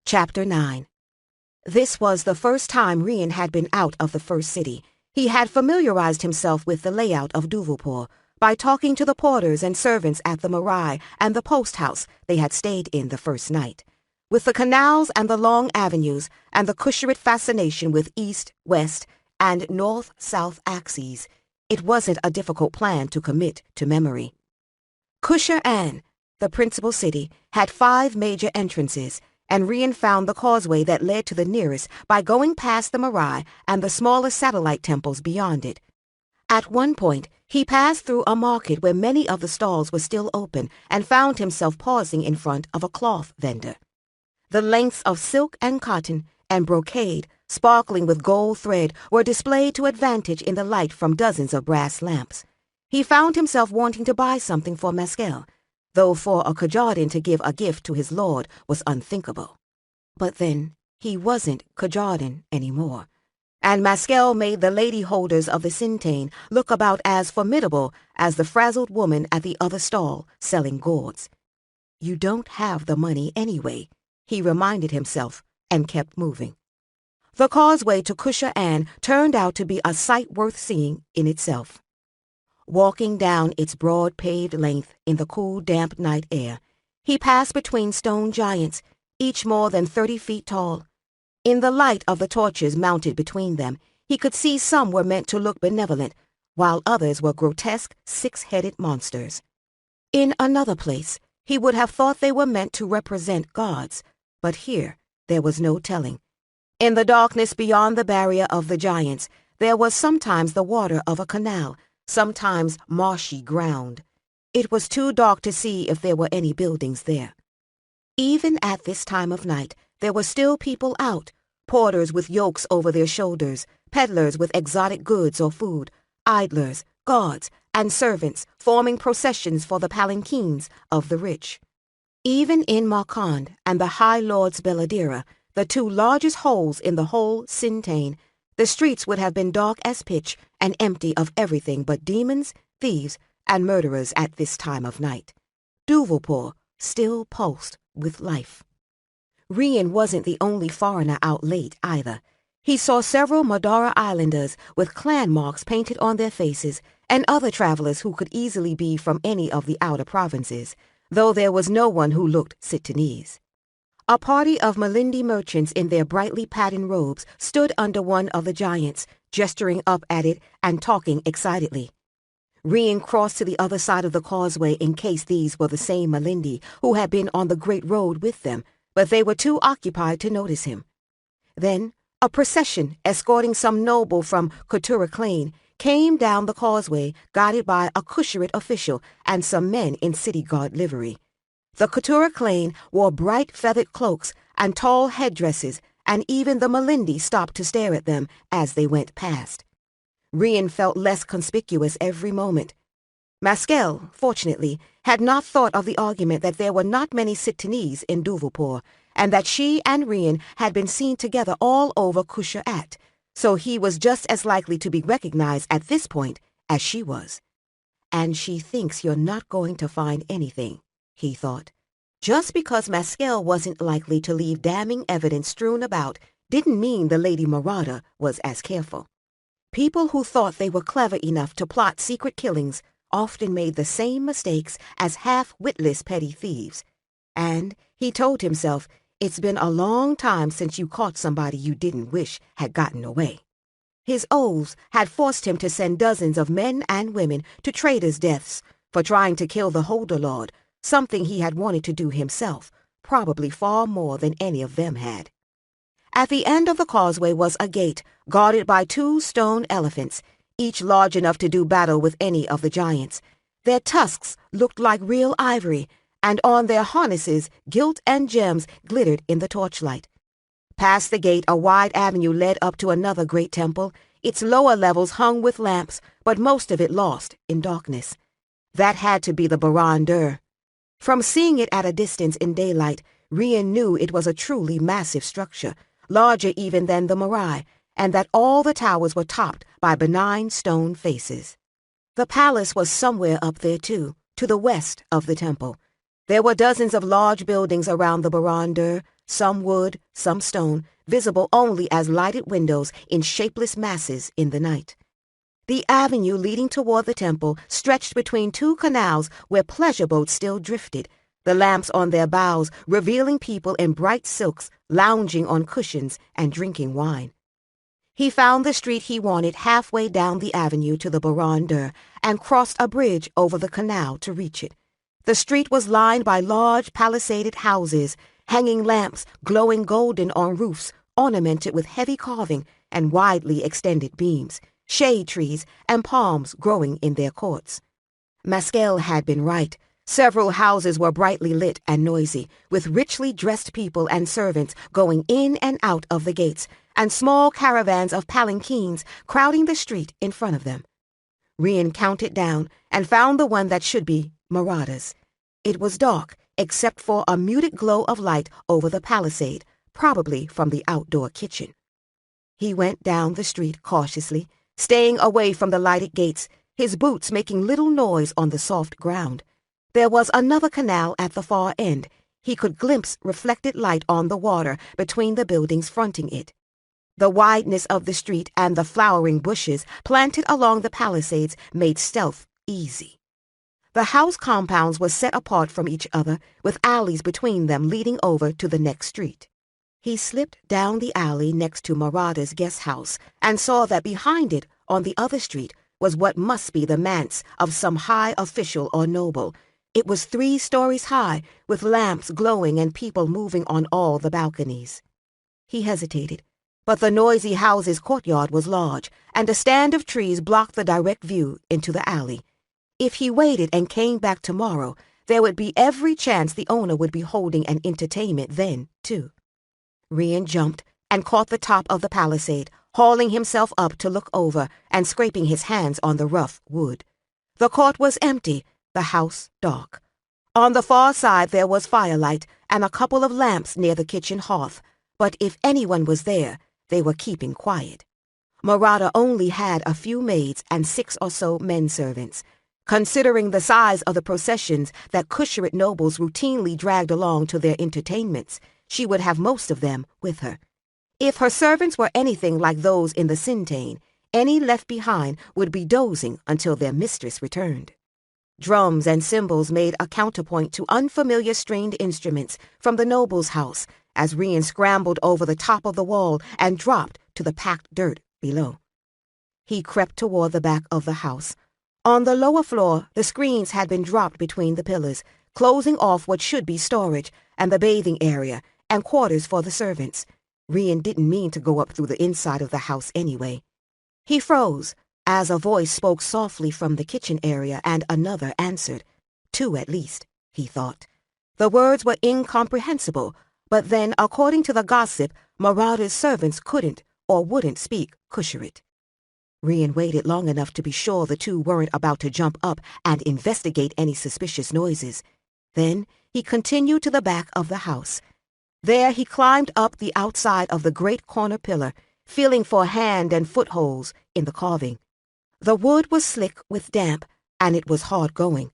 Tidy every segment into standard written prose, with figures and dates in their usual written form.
Chapter 9. This was the first time Rian had been out of the first city. He had familiarized himself with the layout of Duvulpur by talking to the porters and servants at the Marai and the post house they had stayed in the first night. With the canals and the long avenues and the Kusharit fascination with east, west, and north-south axes, it wasn't a difficult plan to commit to memory. Kushair, the principal city, had 5 major entrances, and Rian found the causeway that led to the nearest by going past the Marai and the smaller satellite temples beyond it. At one point, he passed through a market where many of the stalls were still open and found himself pausing in front of a cloth vendor. The lengths of silk and cotton and brocade, sparkling with gold thread, were displayed to advantage in the light from dozens of brass lamps. He found himself wanting to buy something for Maskel, though for a Kajardin to give a gift to his lord was unthinkable. But then, he wasn't Kajardin anymore, and Maskel made the lady holders of the Sintain look about as formidable as the frazzled woman at the other stall selling gourds. You don't have the money anyway, he reminded himself, and kept moving. The causeway to Kushair turned out to be a sight worth seeing in itself. Walking down its broad paved length in the cool, damp night air, he passed between stone giants, each more than 30 feet tall. In the light of the torches mounted between them, he could see some were meant to look benevolent, while others were grotesque, 6-headed monsters. In another place, he would have thought they were meant to represent gods, but here there was no telling. In the darkness beyond the barrier of the giants, there was sometimes the water of a canal, sometimes marshy ground. It was too dark to see if there were any buildings there. Even at this time of night, there were still people out, porters with yokes over their shoulders, peddlers with exotic goods or food, idlers, guards, and servants forming processions for the palanquins of the rich. Even in Markand and the High Lord's Belladera, the 2 largest holes in the whole Sintain, the streets would have been dark as pitch and empty of everything but demons, thieves, and murderers at this time of night. Duvulpur still pulsed with life. Rian wasn't the only foreigner out late either. He saw several Madara Islanders with clan marks painted on their faces and other travelers who could easily be from any of the outer provinces, though there was no one who looked Sitanese. A party of Malindi merchants in their brightly patterned robes stood under one of the giants, gesturing up at it and talking excitedly. Rian crossed to the other side of the causeway in case these were the same Malindi who had been on the great road with them, but they were too occupied to notice him. Then, a procession escorting some noble from Kutura Klain came down the causeway, guided by a Kusharit official and some men in city guard livery. The Kutura Klain wore bright feathered cloaks and tall headdresses, and even the Malindi stopped to stare at them as they went past. Rian felt less conspicuous every moment. Maskel, fortunately, had not thought of the argument that there were not many Sitanese in Duvulpur, and that she and Rian had been seen together all over Kushair, so he was just as likely to be recognized at this point as she was. And she thinks you're not going to find anything, he thought. Just because Maskel wasn't likely to leave damning evidence strewn about didn't mean the Lady Marauder was as careful. People who thought they were clever enough to plot secret killings often made the same mistakes as half-witless petty thieves. And, he told himself, it's been a long time since you caught somebody you didn't wish had gotten away. His oaths had forced him to send dozens of men and women to traitors' deaths for trying to kill the Holder Lord, something he had wanted to do himself, probably far more than any of them had. At the end of the causeway was a gate, guarded by 2 stone elephants, each large enough to do battle with any of the giants. Their tusks looked like real ivory, and on their harnesses gilt and gems glittered in the torchlight. Past the gate, a wide avenue led up to another great temple, its lower levels hung with lamps, but most of it lost in darkness. That had to be the Baran-Dur. From seeing it at a distance in daylight, Rian knew it was a truly massive structure, larger even than the Marai, and that all the towers were topped by benign stone faces. The palace was somewhere up there too, to the west of the temple. There were dozens of large buildings around the Barandur, some wood, some stone, visible only as lighted windows in shapeless masses in the night. The avenue leading toward the temple stretched between two canals where pleasure boats still drifted, the lamps on their bows revealing people in bright silks lounging on cushions and drinking wine. He found the street he wanted halfway down the avenue to the Barandur and crossed a bridge over the canal to reach it. The street was lined by large palisaded houses, hanging lamps glowing golden on roofs ornamented with heavy carving and widely extended beams, shade trees and palms growing in their courts. Maskell had been right. Several houses were brightly lit and noisy, with richly dressed people and servants going in and out of the gates, and small caravans of palanquins crowding the street in front of them. Rian counted down and found the one that should be Marada's. It was dark, except for a muted glow of light over the palisade, probably from the outdoor kitchen. He went down the street cautiously, staying away from the lighted gates, his boots making little noise on the soft ground. There was another canal at the far end. He could glimpse reflected light on the water between the buildings fronting it. The wideness of the street and the flowering bushes planted along the palisades made stealth easy. The house compounds were set apart from each other, with alleys between them leading over to the next street. He slipped down the alley next to Marada's guest house and saw that behind it, on the other street, was what must be the manse of some high official or noble. It was 3 stories high, with lamps glowing and people moving on all the balconies. He hesitated, but the noisy house's courtyard was large, and a stand of trees blocked the direct view into the alley. If he waited and came back tomorrow, there would be every chance the owner would be holding an entertainment then, too. Rian jumped and caught the top of the palisade, hauling himself up to look over and scraping his hands on the rough wood. The court was empty, the house dark. On the far side there was firelight and a couple of lamps near the kitchen hearth, but if anyone was there, they were keeping quiet. Marada only had a few maids and 6 or so men servants. Considering the size of the processions that Kusharit nobles routinely dragged along to their entertainments, she would have most of them with her. If her servants were anything like those in the Sintane, any left behind would be dozing until their mistress returned. Drums and cymbals made a counterpoint to unfamiliar stringed instruments from the noble's house as Rian scrambled over the top of the wall and dropped to the packed dirt below. He crept toward the back of the house. On the lower floor, the screens had been dropped between the pillars, closing off what should be storage and the bathing area and quarters for the servants. Rian didn't mean to go up through the inside of the house anyway. He froze as a voice spoke softly from the kitchen area and another answered. 2 at least, he thought. The words were incomprehensible, but then, according to the gossip, Marada's servants couldn't or wouldn't speak Kusharit. Rian waited long enough to be sure the 2 weren't about to jump up and investigate any suspicious noises. Then he continued to the back of the house. There he climbed up the outside of the great corner pillar, feeling for hand and footholds in the carving. The wood was slick with damp, and it was hard going.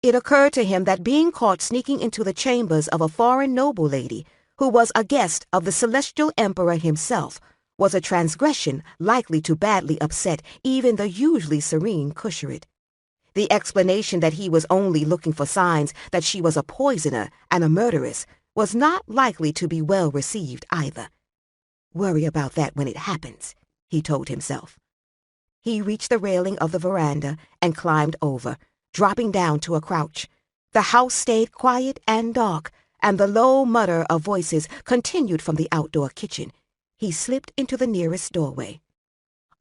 It occurred to him that being caught sneaking into the chambers of a foreign noble lady, who was a guest of the celestial emperor himself, was a transgression likely to badly upset even the usually serene Kusharit. The explanation that he was only looking for signs that she was a poisoner and a murderess was not likely to be well received either. Worry about that when it happens, he told himself. He reached the railing of the veranda and climbed over, dropping down to a crouch. The house stayed quiet and dark, and the low mutter of voices continued from the outdoor kitchen. He slipped into the nearest doorway.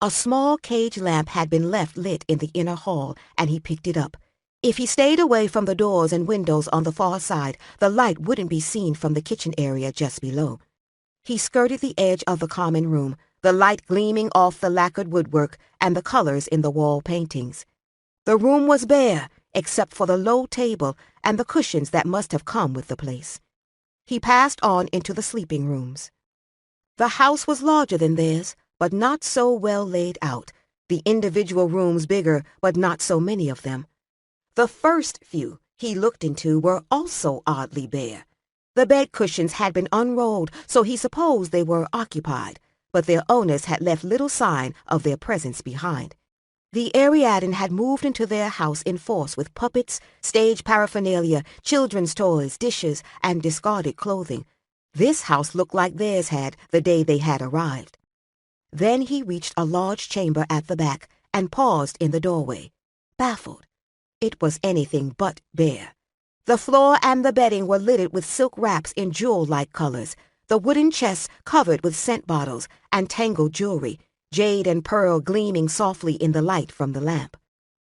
A small cage lamp had been left lit in the inner hall, and he picked it up. If he stayed away from the doors and windows on the far side, the light wouldn't be seen from the kitchen area just below. He skirted the edge of the common room, the light gleaming off the lacquered woodwork and the colors in the wall paintings. The room was bare, except for the low table and the cushions that must have come with the place. He passed on into the sleeping rooms. The house was larger than theirs, but not so well laid out, the individual rooms bigger, but not so many of them. The first few, he looked into were also oddly bare. The bed cushions had been unrolled, so he supposed they were occupied, but their owners had left little sign of their presence behind. The Ariadne had moved into their house in force with puppets, stage paraphernalia, children's toys, dishes, and discarded clothing. This house looked like theirs had the day they had arrived. Then he reached a large chamber at the back and paused in the doorway, baffled. It was anything but bare. The floor and the bedding were littered with silk wraps in jewel-like colors, the wooden chests covered with scent bottles and tangled jewelry, jade and pearl gleaming softly in the light from the lamp.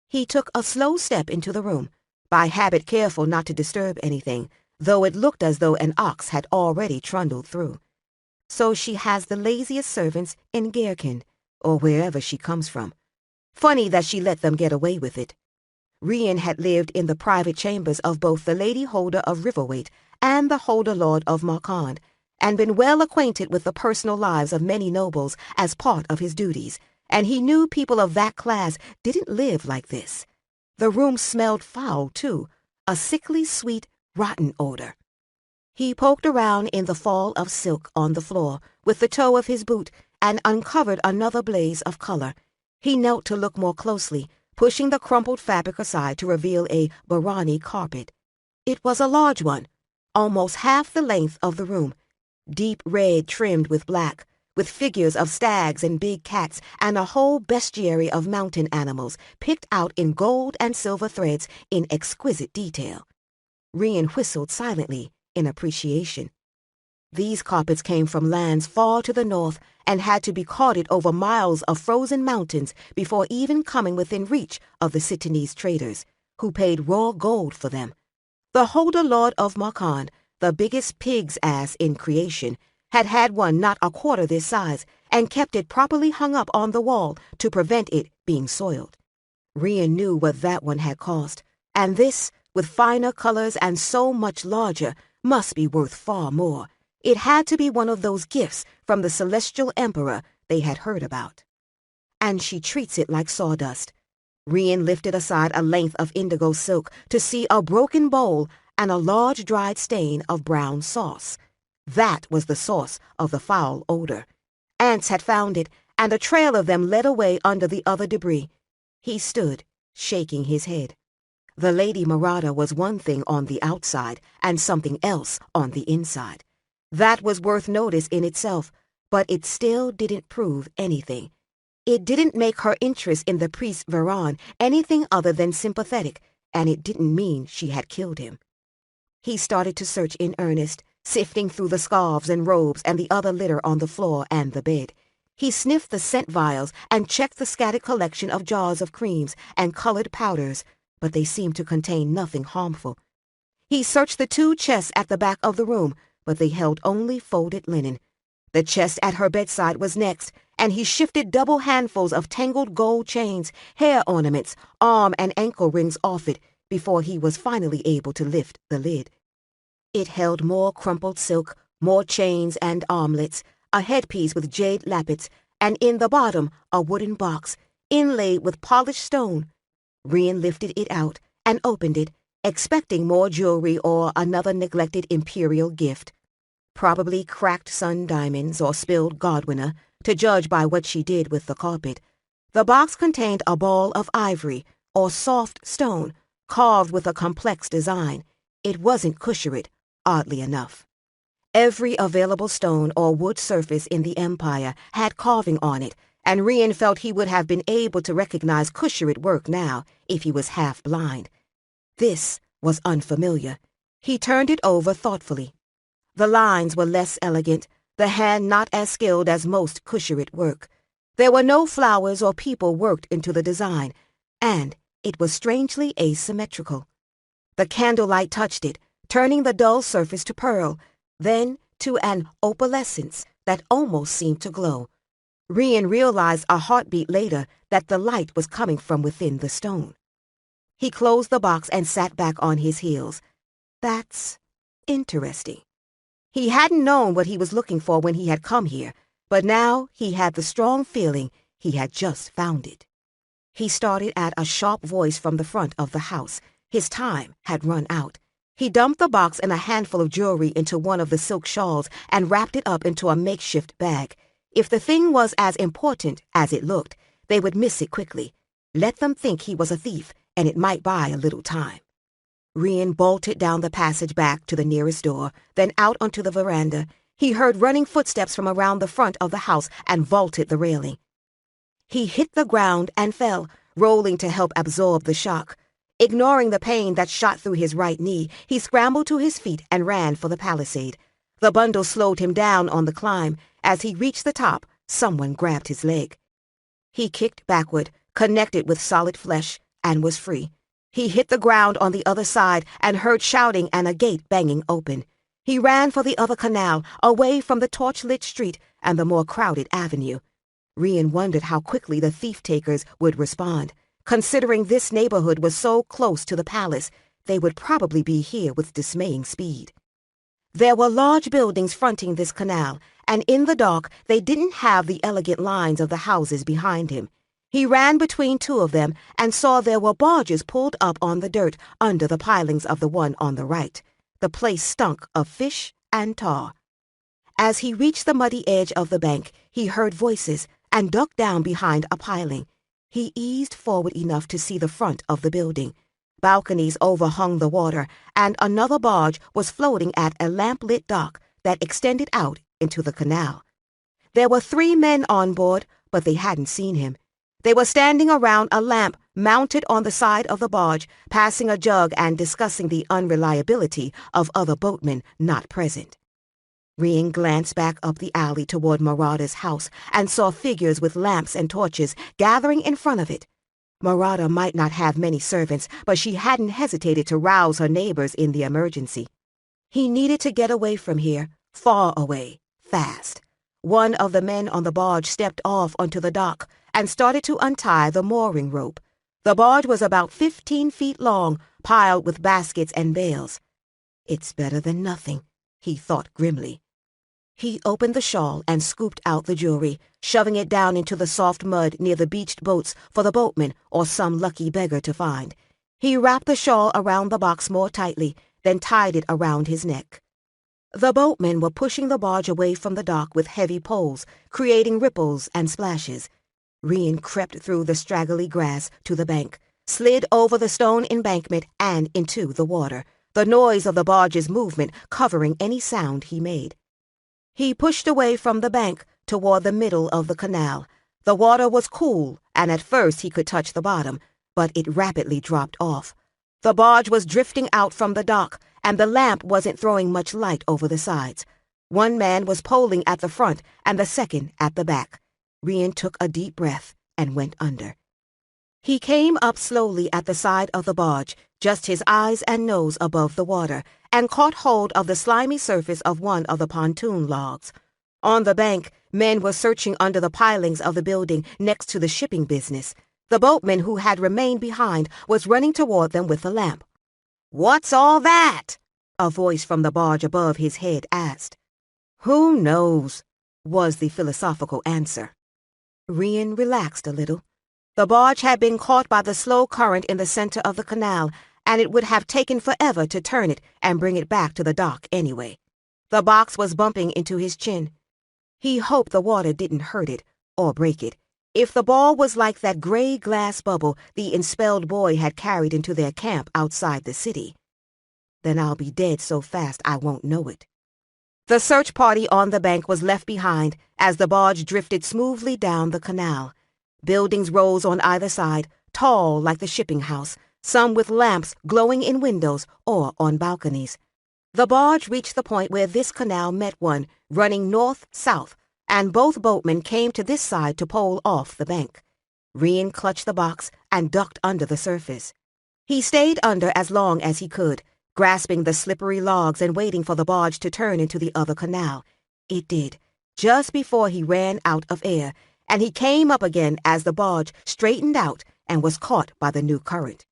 He took a slow step into the room, by habit careful not to disturb anything, though it looked as though an ox had already trundled through. So she has the laziest servants in Gherkin, or wherever she comes from. Funny that she let them get away with it. Rian had lived in the private chambers of both the Lady Holder of Riverwaite and the Holder Lord of Marquand, and been well acquainted with the personal lives of many nobles as part of his duties, and he knew people of that class didn't live like this. The room smelled foul, too, a sickly sweet, rotten odor. He poked around in the fall of silk on the floor with the toe of his boot and uncovered another blaze of color. He knelt to look more closely, pushing the crumpled fabric aside to reveal a Barani carpet. It was a large one, almost half the length of the room, deep red trimmed with black, with figures of stags and big cats and a whole bestiary of mountain animals picked out in gold and silver threads in exquisite detail. Rian whistled silently in appreciation. These carpets came from lands far to the north and had to be carted over miles of frozen mountains before even coming within reach of the Sitanese traders, who paid raw gold for them. The Holder Lord of Marquand, the biggest pig's ass in creation, had had one not a quarter this size and kept it properly hung up on the wall to prevent it being soiled. Rian knew what that one had cost, and this, with finer colors and so much larger, must be worth far more. It had to be one of those gifts from the Celestial Emperor they had heard about. And she treats it like sawdust. Rian lifted aside a length of indigo silk to see a broken bowl and a large dried stain of brown sauce. That was the source of the foul odor. Ants had found it, and a trail of them led away under the other debris. He stood, shaking his head. The Lady Marada was one thing on the outside and something else on the inside. That was worth notice in itself, but it still didn't prove anything. It didn't make her interest in the priest Veran anything other than sympathetic, and it didn't mean she had killed him. He started to search in earnest, sifting through the scarves and robes and the other litter on the floor and the bed. He sniffed the scent vials and checked the scattered collection of jars of creams and colored powders, but they seemed to contain nothing harmful. He searched the 2 chests at the back of the room, but they held only folded linen. The chest at her bedside was next, and he shifted double handfuls of tangled gold chains, hair ornaments, arm and ankle rings off it before he was finally able to lift the lid. It held more crumpled silk, more chains and armlets, a headpiece with jade lappets, and in the bottom a wooden box, inlaid with polished stone. Rian lifted it out and opened it, expecting more jewelry or another neglected imperial gift. Probably cracked sun diamonds or spilled Godwinner, to judge by what she did with the carpet. The box contained a ball of ivory, or soft stone, carved with a complex design. It wasn't Kusharit, oddly enough. Every available stone or wood surface in the Empire had carving on it, and Rian felt he would have been able to recognize Kusharit work now if he was half blind. This was unfamiliar. He turned it over thoughtfully. The lines were less elegant, the hand not as skilled as most Kusharit work. There were no flowers or people worked into the design, and it was strangely asymmetrical. The candlelight touched it, turning the dull surface to pearl, then to an opalescence that almost seemed to glow. Rian realized a heartbeat later that the light was coming from within the stone. He closed the box and sat back on his heels. That's interesting. He hadn't known what he was looking for when he had come here, but now he had the strong feeling he had just found it. He started at a sharp voice from the front of the house. His time had run out. He dumped the box and a handful of jewelry into one of the silk shawls and wrapped it up into a makeshift bag. If the thing was as important as it looked, they would miss it quickly. Let them think he was a thief, and it might buy a little time. Rian bolted down the passage back to the nearest door, then out onto the veranda. He heard running footsteps from around the front of the house and vaulted the railing. He hit the ground and fell, rolling to help absorb the shock. Ignoring the pain that shot through his right knee, he scrambled to his feet and ran for the palisade. The bundle slowed him down on the climb. As he reached the top, someone grabbed his leg. He kicked backward, connected with solid flesh, and was free. He hit the ground on the other side and heard shouting and a gate banging open. He ran for the other canal, away from the torch-lit street and the more crowded avenue. Rian wondered how quickly the thief-takers would respond. Considering this neighborhood was so close to the palace, they would probably be here with dismaying speed. There were large buildings fronting this canal, and in the dark they didn't have the elegant lines of the houses behind him. He ran between two of them and saw there were barges pulled up on the dirt under the pilings of the one on the right. The place stunk of fish and tar. As he reached the muddy edge of the bank, he heard voices and ducked down behind a piling. He eased forward enough to see the front of the building. Balconies overhung the water, and another barge was floating at a lamp-lit dock that extended out into the canal. There were 3 men on board, but they hadn't seen him. They were standing around a lamp mounted on the side of the barge, passing a jug and discussing the unreliability of other boatmen not present. Rian glanced back up the alley toward Marada's house and saw figures with lamps and torches gathering in front of it. Marada might not have many servants, but she hadn't hesitated to rouse her neighbors in the emergency. He needed to get away from here, far away, fast. One of the men on the barge stepped off onto the dock and started to untie the mooring rope. The barge was about 15 feet long, piled with baskets and bales. It's better than nothing, he thought grimly. He opened the shawl and scooped out the jewelry, shoving it down into the soft mud near the beached boats for the boatman or some lucky beggar to find. He wrapped the shawl around the box more tightly, then tied it around his neck. The boatmen were pushing the barge away from the dock with heavy poles, creating ripples and splashes. Rian crept through the straggly grass to the bank, slid over the stone embankment and into the water, the noise of the barge's movement covering any sound he made. He pushed away from the bank toward the middle of the canal. The water was cool, and at first he could touch the bottom, but it rapidly dropped off. The barge was drifting out from the dock, and the lamp wasn't throwing much light over the sides. One man was poling at the front and the second at the back. Rian took a deep breath and went under. He came up slowly at the side of the barge, just his eyes and nose above the water, and caught hold of the slimy surface of one of the pontoon logs. On the bank, men were searching under the pilings of the building next to the shipping business. The boatman who had remained behind was running toward them with a lamp. "What's all that?" a voice from the barge above his head asked. "Who knows?" was the philosophical answer. Rian relaxed a little. The barge had been caught by the slow current in the center of the canal, and it would have taken forever to turn it and bring it back to the dock anyway. The box was bumping into his chin. He hoped the water didn't hurt it or break it. If the ball was like that gray glass bubble the expelled boy had carried into their camp outside the city, then I'll be dead so fast I won't know it. The search party on the bank was left behind as the barge drifted smoothly down the canal. Buildings rose on either side, tall like the shipping house, some with lamps glowing in windows or on balconies. The barge reached the point where this canal met one, running north-south, and both boatmen came to this side to pole off the bank. Rian clutched the box and ducked under the surface. He stayed under as long as he could, grasping the slippery logs and waiting for the barge to turn into the other canal. It did, just before he ran out of air, and he came up again as the barge straightened out and was caught by the new current.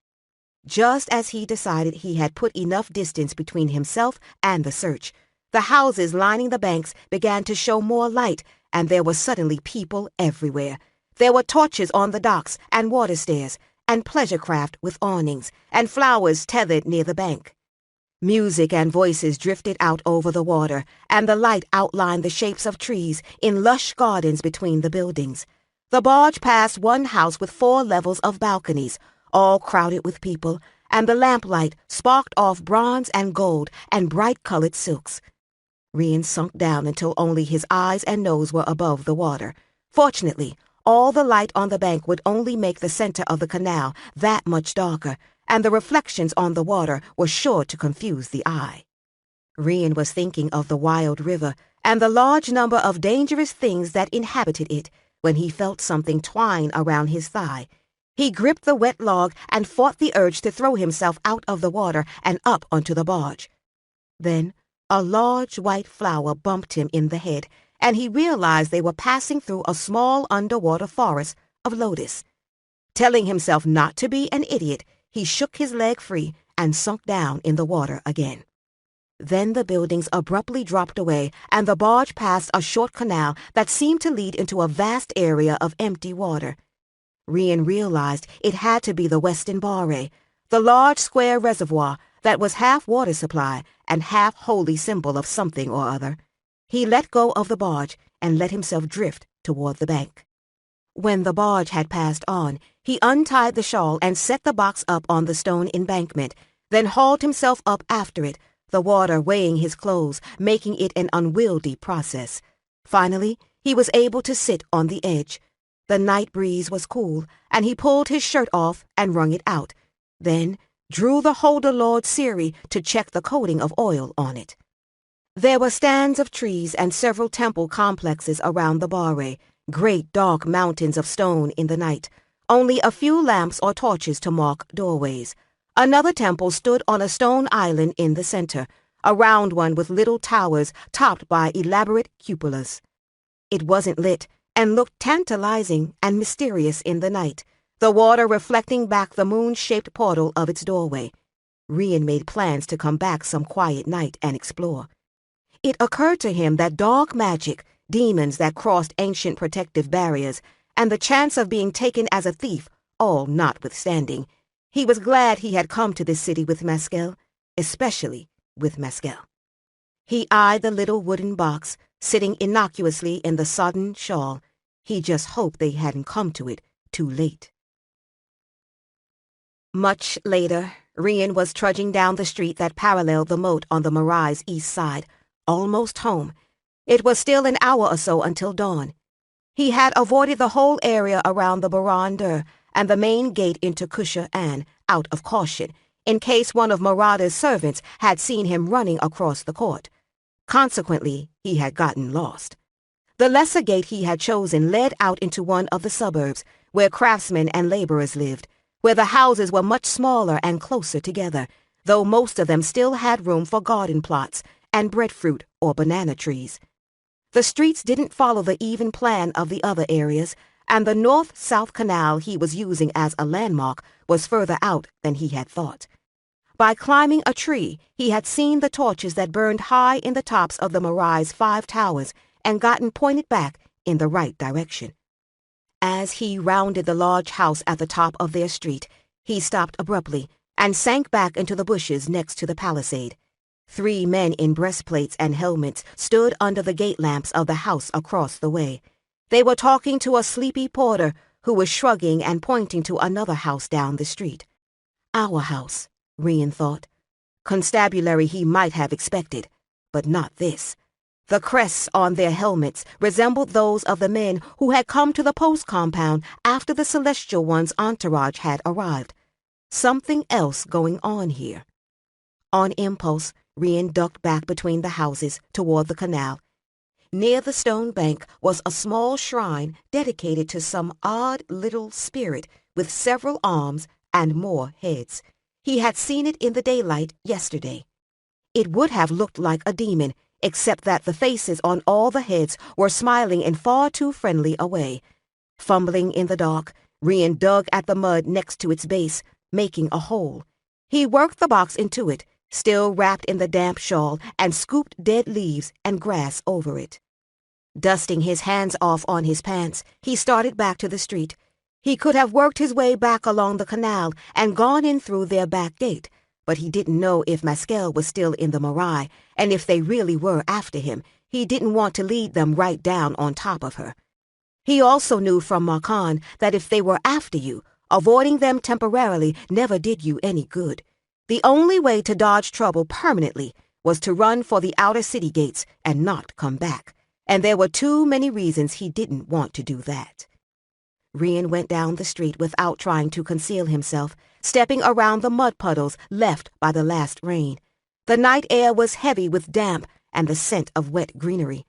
Just as he decided he had put enough distance between himself and the search, the houses lining the banks began to show more light, and there were suddenly people everywhere. There were torches on the docks and water stairs, and pleasure craft with awnings, and flowers tethered near the bank. Music and voices drifted out over the water, and the light outlined the shapes of trees in lush gardens between the buildings. The barge passed one house with 4 levels of balconies, all crowded with people, and the lamplight sparked off bronze and gold and bright-colored silks. Rian sunk down until only his eyes and nose were above the water. Fortunately, all the light on the bank would only make the center of the canal that much darker, and the reflections on the water were sure to confuse the eye. Rian was thinking of the wild river and the large number of dangerous things that inhabited it when he felt something twine around his thigh. He gripped the wet log and fought the urge to throw himself out of the water and up onto the barge. Then a large white flower bumped him in the head, and he realized they were passing through a small underwater forest of lotus. Telling himself not to be an idiot, he shook his leg free and sunk down in the water again. Then the buildings abruptly dropped away, and the barge passed a short canal that seemed to lead into a vast area of empty water. Rian realized it had to be the Weston Barre, the large square reservoir that was half water supply and half holy symbol of something or other. He let go of the barge and let himself drift toward the bank. When the barge had passed on, he untied the shawl and set the box up on the stone embankment, then hauled himself up after it, the water weighing his clothes, making it an unwieldy process. Finally, he was able to sit on the edge. The night breeze was cool, and he pulled his shirt off and wrung it out, then drew the Holder Lord Siri to check the coating of oil on it. There were stands of trees and several temple complexes around the Barre, great dark mountains of stone in the night, only a few lamps or torches to mark doorways. Another temple stood on a stone island in the center, a round one with little towers topped by elaborate cupolas. It wasn't lit and looked tantalizing and mysterious in the night, the water reflecting back the moon-shaped portal of its doorway. Rian made plans to come back some quiet night and explore. It occurred to him that dark magic, demons that crossed ancient protective barriers, and the chance of being taken as a thief, all notwithstanding, he was glad he had come to this city with Mescal, especially with Mescal. He eyed the little wooden box, sitting innocuously in the sodden shawl. He just hoped they hadn't come to it too late. Much later, Rian was trudging down the street that paralleled the moat on the Marai's east side, almost home. It was still an hour or so until dawn. He had avoided the whole area around the Baran Dur and the main gate into Kusha An out of caution, in case one of Marada's servants had seen him running across the court. Consequently, he had gotten lost. The lesser gate he had chosen led out into one of the suburbs, where craftsmen and laborers lived, where the houses were much smaller and closer together, though most of them still had room for garden plots and breadfruit or banana trees. The streets didn't follow the even plan of the other areas, and the north-south canal he was using as a landmark was further out than he had thought. By climbing a tree, he had seen the torches that burned high in the tops of the Marai's 5 towers and gotten pointed back in the right direction. As he rounded the large house at the top of their street, he stopped abruptly and sank back into the bushes next to the palisade. 3 men in breastplates and helmets stood under the gate lamps of the house across the way. They were talking to a sleepy porter who was shrugging and pointing to another house down the street. Our house, Rian thought. Constabulary he might have expected, but not this. The crests on their helmets resembled those of the men who had come to the post compound after the Celestial One's entourage had arrived. Something else going on here. On impulse, Rian ducked back between the houses toward the canal. Near the stone bank was a small shrine dedicated to some odd little spirit with several arms and more heads. He had seen it in the daylight yesterday. It would have looked like a demon, except that the faces on all the heads were smiling in far too friendly a way. Fumbling in the dark, Rian dug at the mud next to its base, making a hole. He worked the box into it, still wrapped in the damp shawl, and scooped dead leaves and grass over it. Dusting his hands off on his pants, he started back to the street. He could have worked his way back along the canal and gone in through their back gate, but he didn't know if Maskell was still in the Marais, and if they really were after him, he didn't want to lead them right down on top of her. He also knew from Marcon that if they were after you, avoiding them temporarily never did you any good. The only way to dodge trouble permanently was to run for the outer city gates and not come back, and there were too many reasons he didn't want to do that. Rian went down the street without trying to conceal himself, stepping around the mud puddles left by the last rain. The night air was heavy with damp and the scent of wet greenery.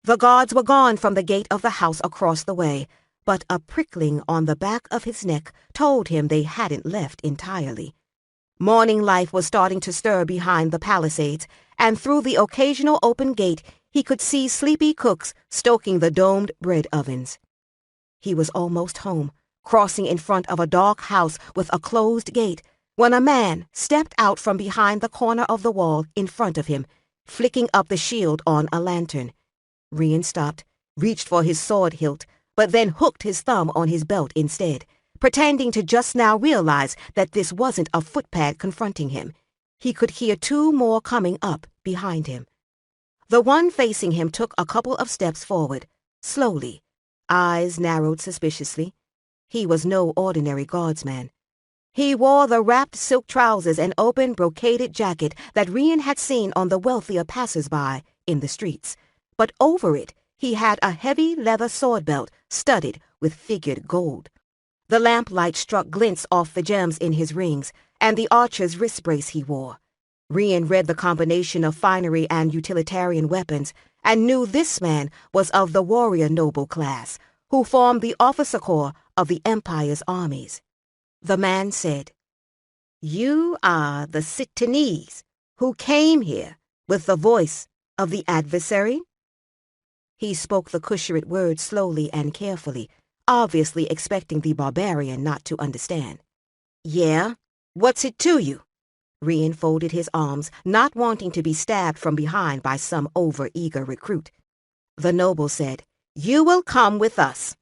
The guards were gone from the gate of the house across the way, but a prickling on the back of his neck told him they hadn't left entirely. Morning life was starting to stir behind the palisades, and through the occasional open gate he could see sleepy cooks stoking the domed bread ovens. He was almost home, crossing in front of a dark house with a closed gate, when a man stepped out from behind the corner of the wall in front of him, flicking up the shield on a lantern. Rian stopped, reached for his sword hilt, but then hooked his thumb on his belt instead, pretending to just now realize that this wasn't a footpad confronting him. He could hear two more coming up behind him. The one facing him took a couple of steps forward, slowly, eyes narrowed suspiciously. He was no ordinary guardsman. He wore the wrapped silk trousers and open brocaded jacket that Rian had seen on the wealthier passers-by in the streets, but over it he had a heavy leather sword belt studded with figured gold. The lamplight struck glints off the gems in his rings and the archer's wrist brace he wore. Rian read the combination of finery and utilitarian weapons and knew this man was of the warrior noble class, who formed the officer corps of the Empire's armies. The man said, "You are the Sitanese who came here with the voice of the adversary?" He spoke the Kusharit word slowly and carefully, obviously expecting the barbarian not to understand. "Yeah, what's it to you?" Rian folded his arms, not wanting to be stabbed from behind by some over-eager recruit. The noble said, "You will come with us."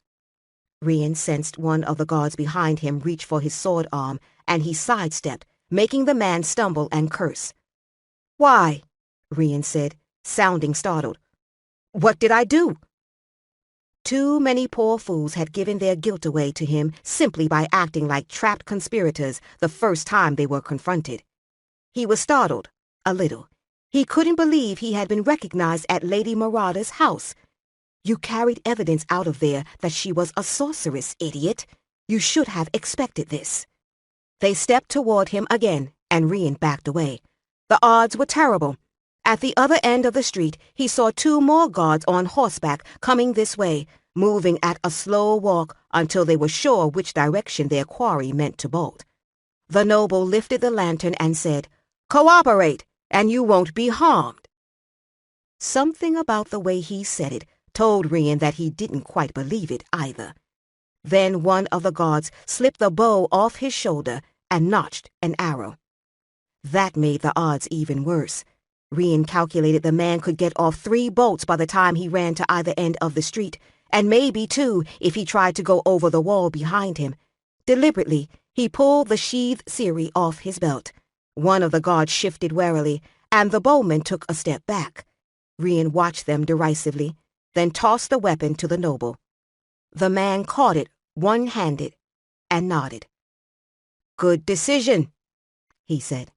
Rian sensed one of the guards behind him reach for his sword arm, and he sidestepped, making the man stumble and curse. "Why?" Rian said, sounding startled. "What did I do?" Too many poor fools had given their guilt away to him simply by acting like trapped conspirators the first time they were confronted. He was startled, a little. He couldn't believe he had been recognized at Lady Marauder's house. "You carried evidence out of there that she was a sorceress, idiot. You should have expected this." They stepped toward him again, and Rian backed away. The odds were terrible. At the other end of the street, he saw two more guards on horseback coming this way, moving at a slow walk until they were sure which direction their quarry meant to bolt. The noble lifted the lantern and said, "Cooperate, and you won't be harmed." Something about the way he said it told Rian that he didn't quite believe it either. Then one of the guards slipped the bow off his shoulder and notched an arrow. That made the odds even worse. Rian calculated the man could get off 3 bolts by the time he ran to either end of the street, and maybe 2 if he tried to go over the wall behind him. Deliberately, he pulled the sheathed siri off his belt. One of the guards shifted warily, and the bowman took a step back. Rian watched them derisively, then tossed the weapon to the noble. The man caught it one-handed and nodded. "Good decision," he said.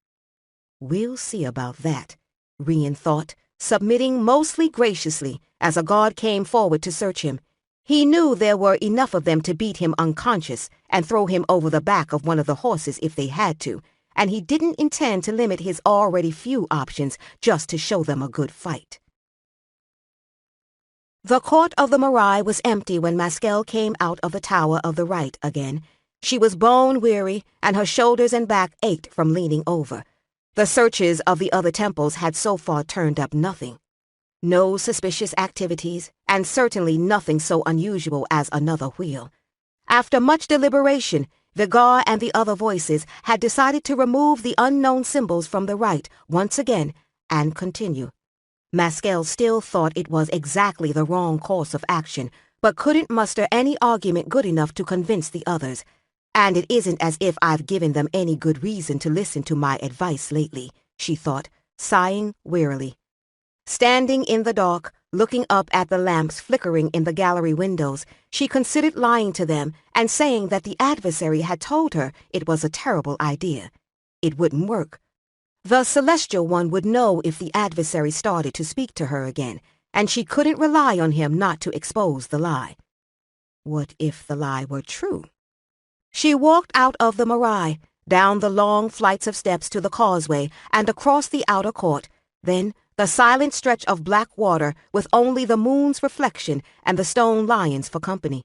"We'll see about that," Rian thought, submitting mostly graciously as a guard came forward to search him. He knew there were enough of them to beat him unconscious and throw him over the back of one of the horses if they had to, and he didn't intend to limit his already few options just to show them a good fight. The court of the Marais was empty when Maskell came out of the Tower of the Right again. She was bone-weary, and her shoulders and back ached from leaning over. The searches of the other temples had so far turned up nothing. No suspicious activities, and certainly nothing so unusual as another wheel. After much deliberation, Vigar and the other voices had decided to remove the unknown symbols from the rite once again and continue. Maskell still thought it was exactly the wrong course of action, but couldn't muster any argument good enough to convince the others. And it isn't as if I've given them any good reason to listen to my advice lately, she thought, sighing wearily. Standing in the dark, looking up at the lamps flickering in the gallery windows, she considered lying to them and saying that the adversary had told her it was a terrible idea. It wouldn't work. The Celestial One would know if the adversary started to speak to her again, and she couldn't rely on him not to expose the lie. What if the lie were true? She walked out of the Marais, down the long flights of steps to the causeway and across the outer court, then the silent stretch of black water with only the moon's reflection and the stone lions for company.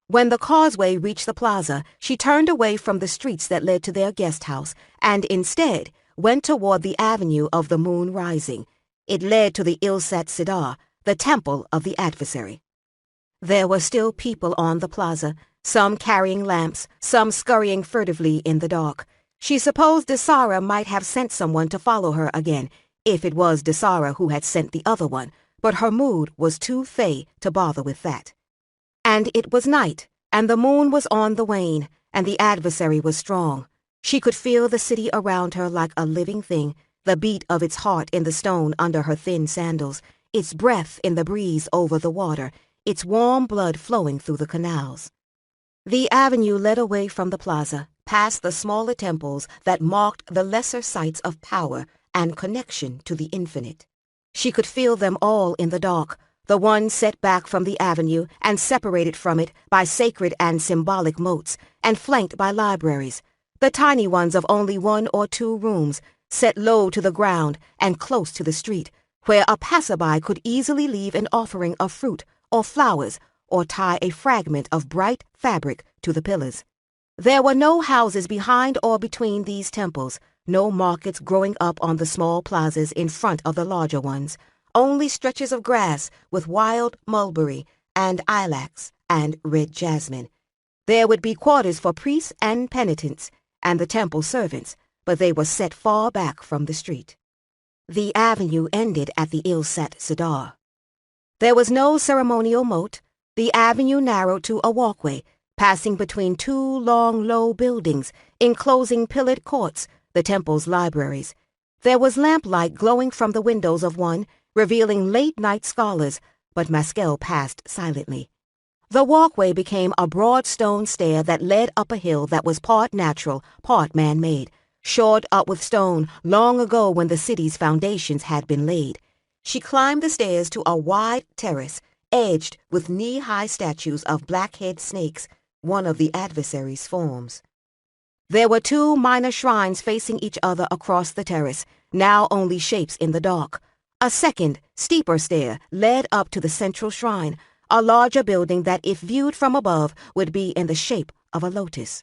When the causeway reached the plaza, she turned away from the streets that led to their guest house and instead went toward the avenue of the moon rising. It led to the Ilsat Sidar, the temple of the adversary. There were still people on the plaza, some carrying lamps, some scurrying furtively in the dark. She supposed Desara might have sent someone to follow her again, if it was Desara who had sent the other one, but her mood was too fey to bother with that. And it was night, and the moon was on the wane, and the adversary was strong. She could feel the city around her like a living thing, the beat of its heart in the stone under her thin sandals, its breath in the breeze over the water, its warm blood flowing through the canals. The avenue led away from the plaza, past the smaller temples that marked the lesser sites of power and connection to the infinite. She could feel them all in the dark, the one set back from the avenue and separated from it by sacred and symbolic moats, and flanked by libraries, the tiny ones of only 1 or 2 rooms, set low to the ground and close to the street, where a passerby could easily leave an offering of fruit or flowers or tie a fragment of bright fabric to the pillars. There were no houses behind or between these temples, no markets growing up on the small plazas in front of the larger ones, only stretches of grass with wild mulberry and ilex and red jasmine. There would be quarters for priests and penitents and the temple servants, but they were set far back from the street. The avenue ended at the Ilsat Sidar. There was no ceremonial moat. The avenue narrowed to a walkway, passing between 2 long, low buildings, enclosing pillared courts, the temple's libraries. There was lamplight glowing from the windows of one, revealing late-night scholars, but Maskel passed silently. The walkway became a broad stone stair that led up a hill that was part natural, part man-made, shored up with stone long ago when the city's foundations had been laid. She climbed the stairs to a wide terrace, edged with knee-high statues of black-head snakes, one of the adversary's forms. There were 2 minor shrines facing each other across the terrace, now only shapes in the dark. A second, steeper stair led up to the central shrine, a larger building that, if viewed from above, would be in the shape of a lotus.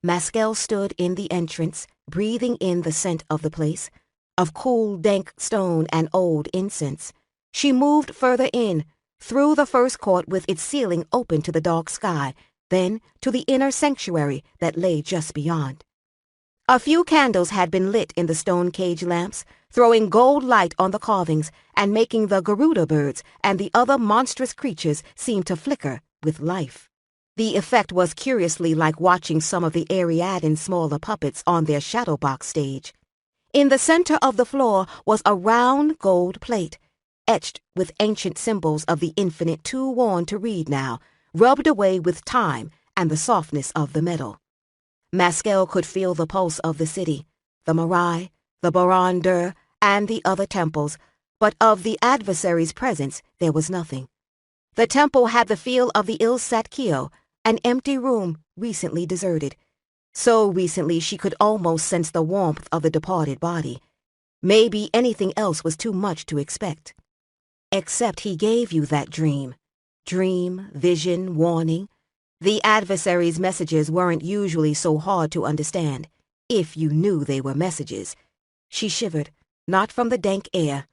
Maskel stood in the entrance, breathing in the scent of the place, of cool, dank stone and old incense. She moved further in, through the first court with its ceiling open to the dark sky, then to the inner sanctuary that lay just beyond. A few candles had been lit in the stone cage lamps, throwing gold light on the carvings and making the Garuda birds and the other monstrous creatures seem to flicker with life. The effect was curiously like watching some of the Ariadne's smaller puppets on their Shadowbox stage. In the center of the floor was a round gold plate, etched with ancient symbols of the infinite too worn to read now, rubbed away with time and the softness of the metal. Maskel could feel the pulse of the city, the Marais, the Baron d'Ur, and the other temples, but of the adversary's presence there was nothing. The temple had the feel of the Ilsat Kio, an empty room recently deserted. So recently she could almost sense the warmth of the departed body. Maybe anything else was too much to expect. Except he gave you that dream. Dream, vision, warning. The adversary's messages weren't usually so hard to understand, if you knew they were messages. She shivered, not from the dank air.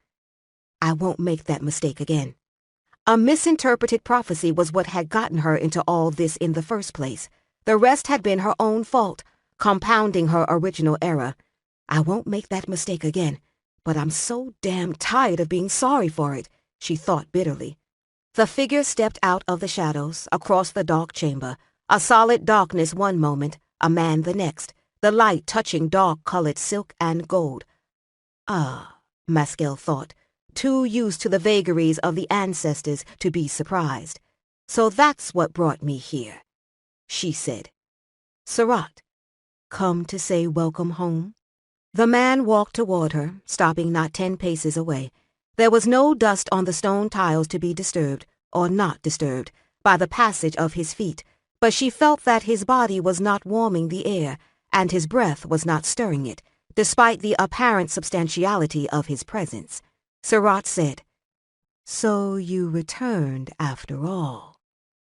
I won't make that mistake again. A misinterpreted prophecy was what had gotten her into all this in the first place. The rest had been her own fault, compounding her original error. I won't make that mistake again, but I'm so damn tired of being sorry for it, she thought bitterly. The figure stepped out of the shadows, across the dark chamber, a solid darkness one moment, a man the next, the light touching dark-colored silk and gold. Ah, Maskell thought, too used to the vagaries of the ancestors to be surprised. So that's what brought me here, she said. Surratt, come to say welcome home? The man walked toward her, stopping not 10 paces away. There was no dust on the stone tiles to be disturbed, or not disturbed, by the passage of his feet, but she felt that his body was not warming the air, and his breath was not stirring it, despite the apparent substantiality of his presence. Surratt said, So you returned after all.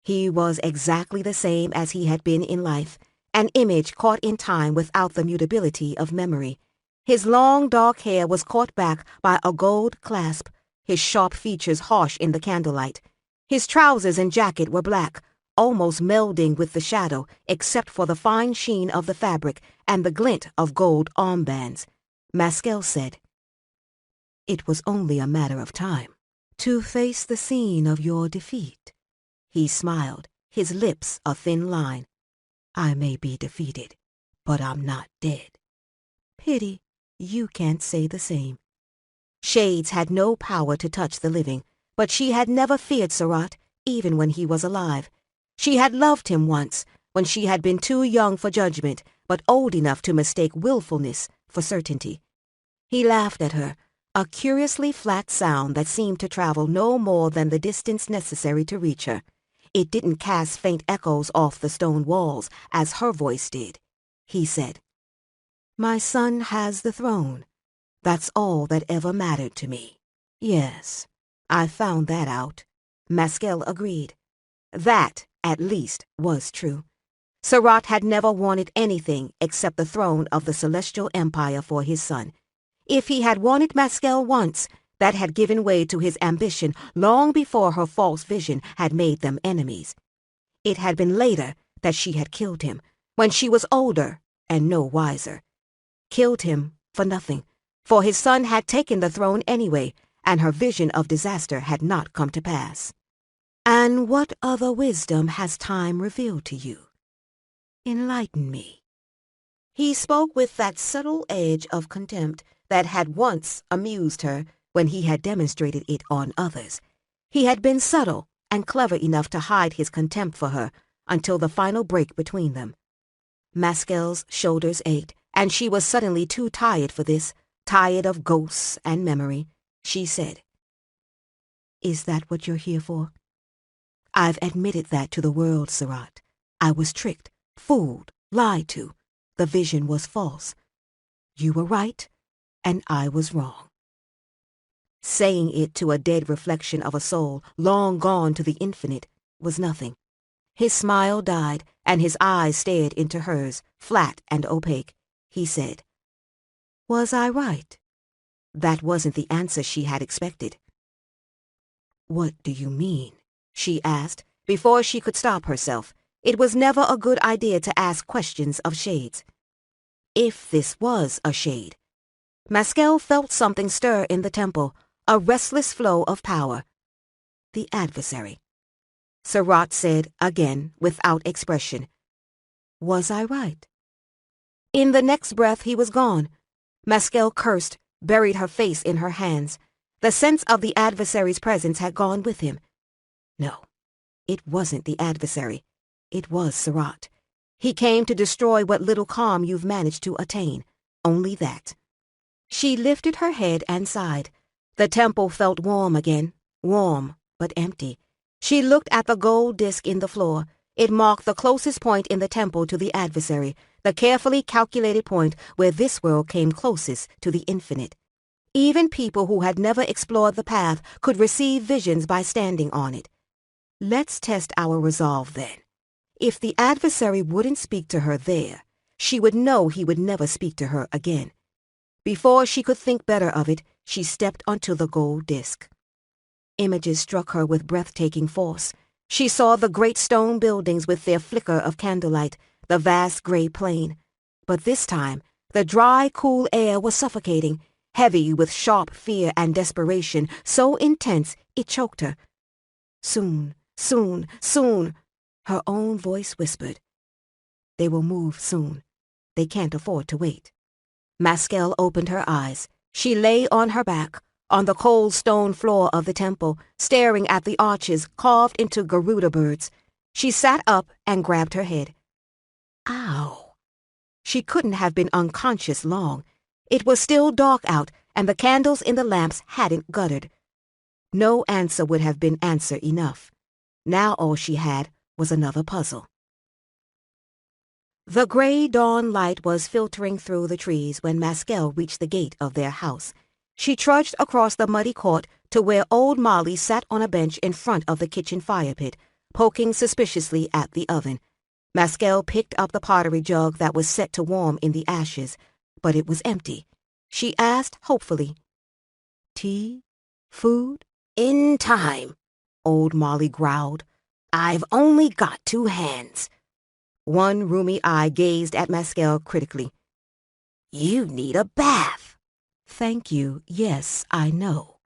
He was exactly the same as he had been in life, an image caught in time without the mutability of memory. His long dark hair was caught back by a gold clasp, his sharp features harsh in the candlelight. His trousers and jacket were black, almost melding with the shadow, except for the fine sheen of the fabric and the glint of gold armbands. Maskell said, It was only a matter of time to face the scene of your defeat. He smiled, his lips a thin line. I may be defeated, but I'm not dead. Pity you can't say the same. Shades had no power to touch the living, but she had never feared Surratt, even when he was alive. She had loved him once, when she had been too young for judgment, but old enough to mistake willfulness for certainty. He laughed at her, a curiously flat sound that seemed to travel no more than the distance necessary to reach her. It didn't cast faint echoes off the stone walls, as her voice did. He said, My son has the throne. That's all that ever mattered to me. Yes, I found that out. Maskell agreed. That, at least, was true. Surratt had never wanted anything except the throne of the Celestial Empire for his son. If he had wanted Maskell once, that had given way to his ambition long before her false vision had made them enemies. It had been later that she had killed him, when she was older and no wiser. Killed him for nothing, for his son had taken the throne anyway, and her vision of disaster had not come to pass. And what other wisdom has time revealed to you? Enlighten me. He spoke with that subtle edge of contempt that had once amused her when he had demonstrated it on others. He had been subtle and clever enough to hide his contempt for her until the final break between them. Maskell's shoulders ached, and she was suddenly too tired for this, tired of ghosts and memory. She said, Is that what you're here for? I've admitted that to the world, Surratt. I was tricked, fooled, lied to. The vision was false. You were right, and I was wrong. Saying it to a dead reflection of a soul long gone to the infinite was nothing. His smile died, and his eyes stared into hers, flat and opaque. He said, Was I right? That wasn't the answer she had expected. What do you mean? She asked, before she could stop herself. It was never a good idea to ask questions of shades. If this was a shade. Maskell felt something stir in the temple, a restless flow of power. The adversary. Surratt said again, without expression, Was I right? In the next breath he was gone. Maskell cursed, buried her face in her hands. The sense of the adversary's presence had gone with him. No, it wasn't the adversary. It was Surratt. He came to destroy what little calm you've managed to attain. Only that. She lifted her head and sighed. The temple felt warm again, warm but empty. She looked at the gold disc in the floor. It marked the closest point in the temple to the adversary, the carefully calculated point where this world came closest to the infinite. Even people who had never explored the path could receive visions by standing on it. Let's test our resolve then. If the adversary wouldn't speak to her there, she would know he would never speak to her again. Before she could think better of it, she stepped onto the gold disc. Images struck her with breathtaking force. She saw the great stone buildings with their flicker of candlelight, the vast gray plain. But this time, the dry, cool air was suffocating, heavy with sharp fear and desperation, so intense it choked her. Soon, soon, soon, her own voice whispered. They will move soon. They can't afford to wait. Maskel opened her eyes. She lay on her back, on the cold stone floor of the temple, staring at the arches carved into Garuda birds. She sat up and grabbed her head. Ow! She couldn't have been unconscious long. It was still dark out, and the candles in the lamps hadn't guttered. No answer would have been answer enough. Now all she had was another puzzle. The gray dawn light was filtering through the trees when Maskel reached the gate of their house. She trudged across the muddy court to where old Molly sat on a bench in front of the kitchen fire pit, poking suspiciously at the oven. Maskel picked up the pottery jug that was set to warm in the ashes, but it was empty. She asked hopefully, "Tea? Food?" "In time," old Molly growled. "I've only got 2 hands." One rheumy eye gazed at Maskel critically. "You need a bath." "Thank you. Yes, I know."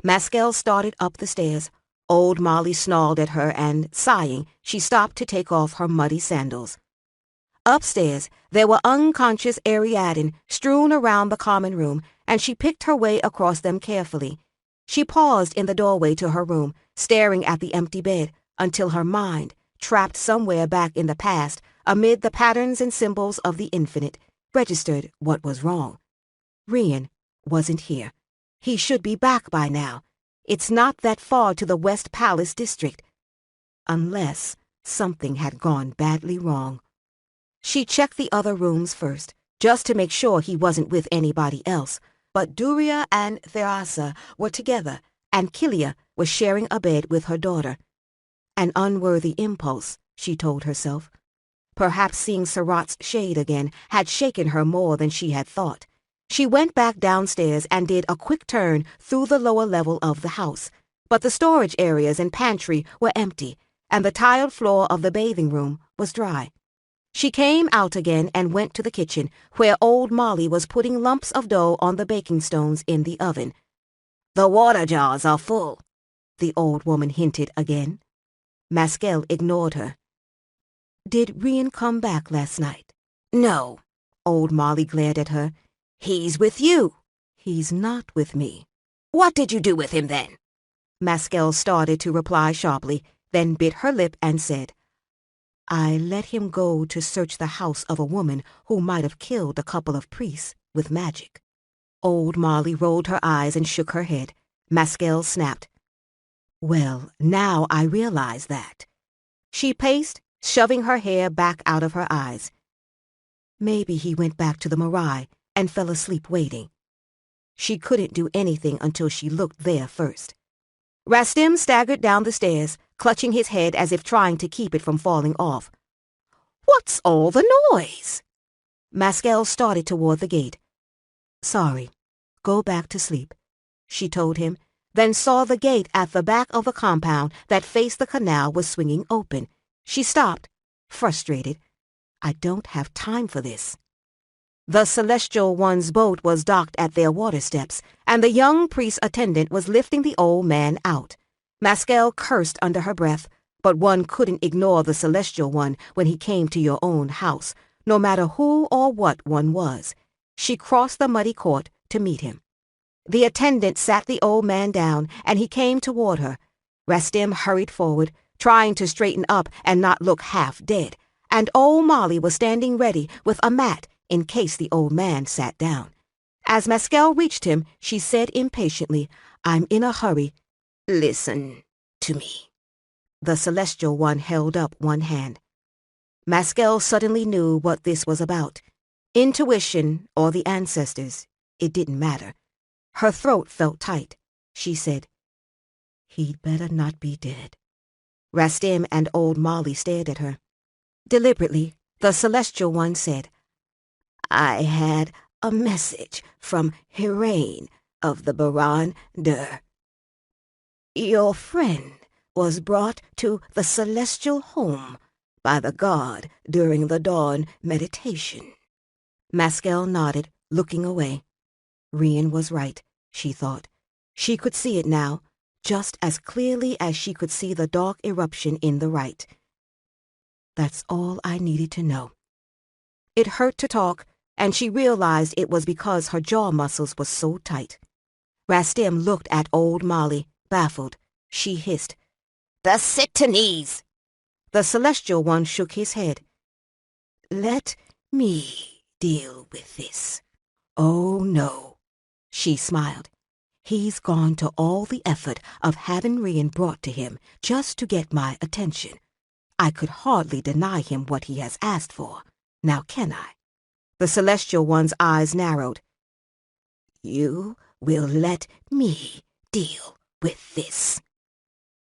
Maskel started up the stairs. Old Molly snarled at her and, sighing, she stopped to take off her muddy sandals. Upstairs, there were unconscious Ariadne strewn around the common room, and she picked her way across them carefully. She paused in the doorway to her room, staring at the empty bed, until her mind, trapped somewhere back in the past, amid the patterns and symbols of the infinite, registered what was wrong. Rian wasn't here. He should be back by now. It's not that far to the West Palace district. Unless something had gone badly wrong. She checked the other rooms first, just to make sure he wasn't with anybody else, but Duria and Therasa were together, and Kilia was sharing a bed with her daughter. An unworthy impulse, she told herself. Perhaps seeing Sarat's shade again had shaken her more than she had thought. She went back downstairs and did a quick turn through the lower level of the house, but the storage areas and pantry were empty, and the tiled floor of the bathing room was dry. She came out again and went to the kitchen, where old Molly was putting lumps of dough on the baking stones in the oven. "The water jars are full," the old woman hinted again. Maskel ignored her. "Did Rian come back last night?" "No." Old Molly glared at her. "He's with you." "He's not with me." "What did you do with him then?" Maskel started to reply sharply, then bit her lip and said, "I let him go to search the house of a woman who might have killed a couple of priests with magic." Old Molly rolled her eyes and shook her head. Maskel snapped, "Well, now I realize that." She paced, shoving her hair back out of her eyes. Maybe he went back to the Marai and fell asleep waiting. She couldn't do anything until she looked there first. Rastim staggered down the stairs, clutching his head as if trying to keep it from falling off. "What's all the noise?" Maskel started toward the gate. "Sorry. Go back to sleep," she told him, then saw the gate at the back of the compound that faced the canal was swinging open. She stopped, frustrated. "I don't have time for this." The Celestial One's boat was docked at their water steps, and the young priest attendant was lifting the old man out. Maskel cursed under her breath, but one couldn't ignore the Celestial One when he came to your own house, no matter who or what one was. She crossed the muddy court to meet him. The attendant sat the old man down, and he came toward her. Rastim hurried forward, trying to straighten up and not look half dead, and old Molly was standing ready with a mat in case the old man sat down. As Maskel reached him, she said impatiently, "I'm in a hurry." "Listen to me." The Celestial One held up one hand. Maskel suddenly knew what this was about. Intuition or the ancestors, it didn't matter. Her throat felt tight. She said, "He'd better not be dead." Rastim and old Molly stared at her. Deliberately, the Celestial One said, "I had a message from Hirain of the Baran Dur. Your friend was brought to the celestial home by the god during the dawn meditation." Maskel nodded, looking away. Rian was right, she thought. She could see it now. just as clearly as she could see the dark eruption in the right. That's all I needed to know. It hurt to talk, and she realized it was because her jaw muscles were so tight. Rastim looked at old Molly, baffled. She hissed, "The Sitanis!" The Celestial One shook his head. "Let me deal with this." "Oh, no," she smiled. "He's gone to all the effort of having Rian brought to him just to get my attention. I could hardly deny him what he has asked for. Now can I?" The Celestial One's eyes narrowed. "You will let me deal with this."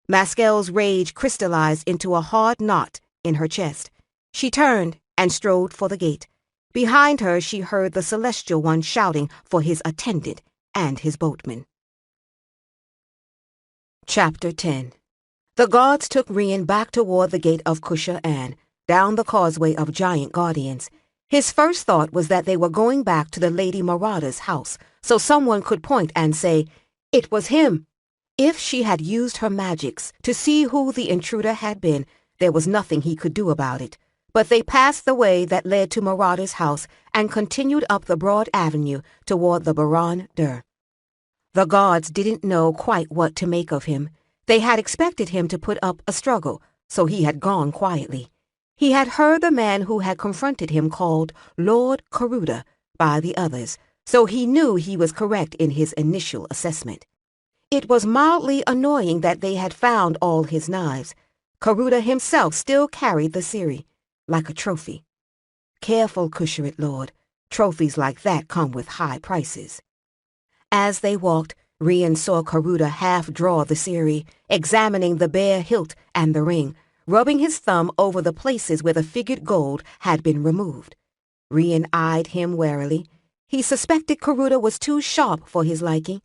Maskel's rage crystallized into a hard knot in her chest. She turned and strode for the gate. Behind her she heard the Celestial One shouting for his attendant and his boatman. Chapter 10. The guards took Rian back toward the gate of Kusha-An, down the causeway of giant guardians. His first thought was that they were going back to the Lady Marada's house, so someone could point and say, "It was him." If she had used her magics to see who the intruder had been, there was nothing he could do about it. But they passed the way that led to Marada's house and continued up the broad avenue toward the Baran Dur. The guards didn't know quite what to make of him. They had expected him to put up a struggle, so he had gone quietly. He had heard the man who had confronted him called Lord Karuda by the others, so he knew he was correct in his initial assessment. It was mildly annoying that they had found all his knives. Karuda himself still carried the Siri, like a trophy. Careful, Kusharit Lord. Trophies like that come with high prices. As they walked, Rian saw Karuda half-draw the Siri, examining the bare hilt and the ring, rubbing his thumb over the places where the figured gold had been removed. Rian eyed him warily. He suspected Karuda was too sharp for his liking.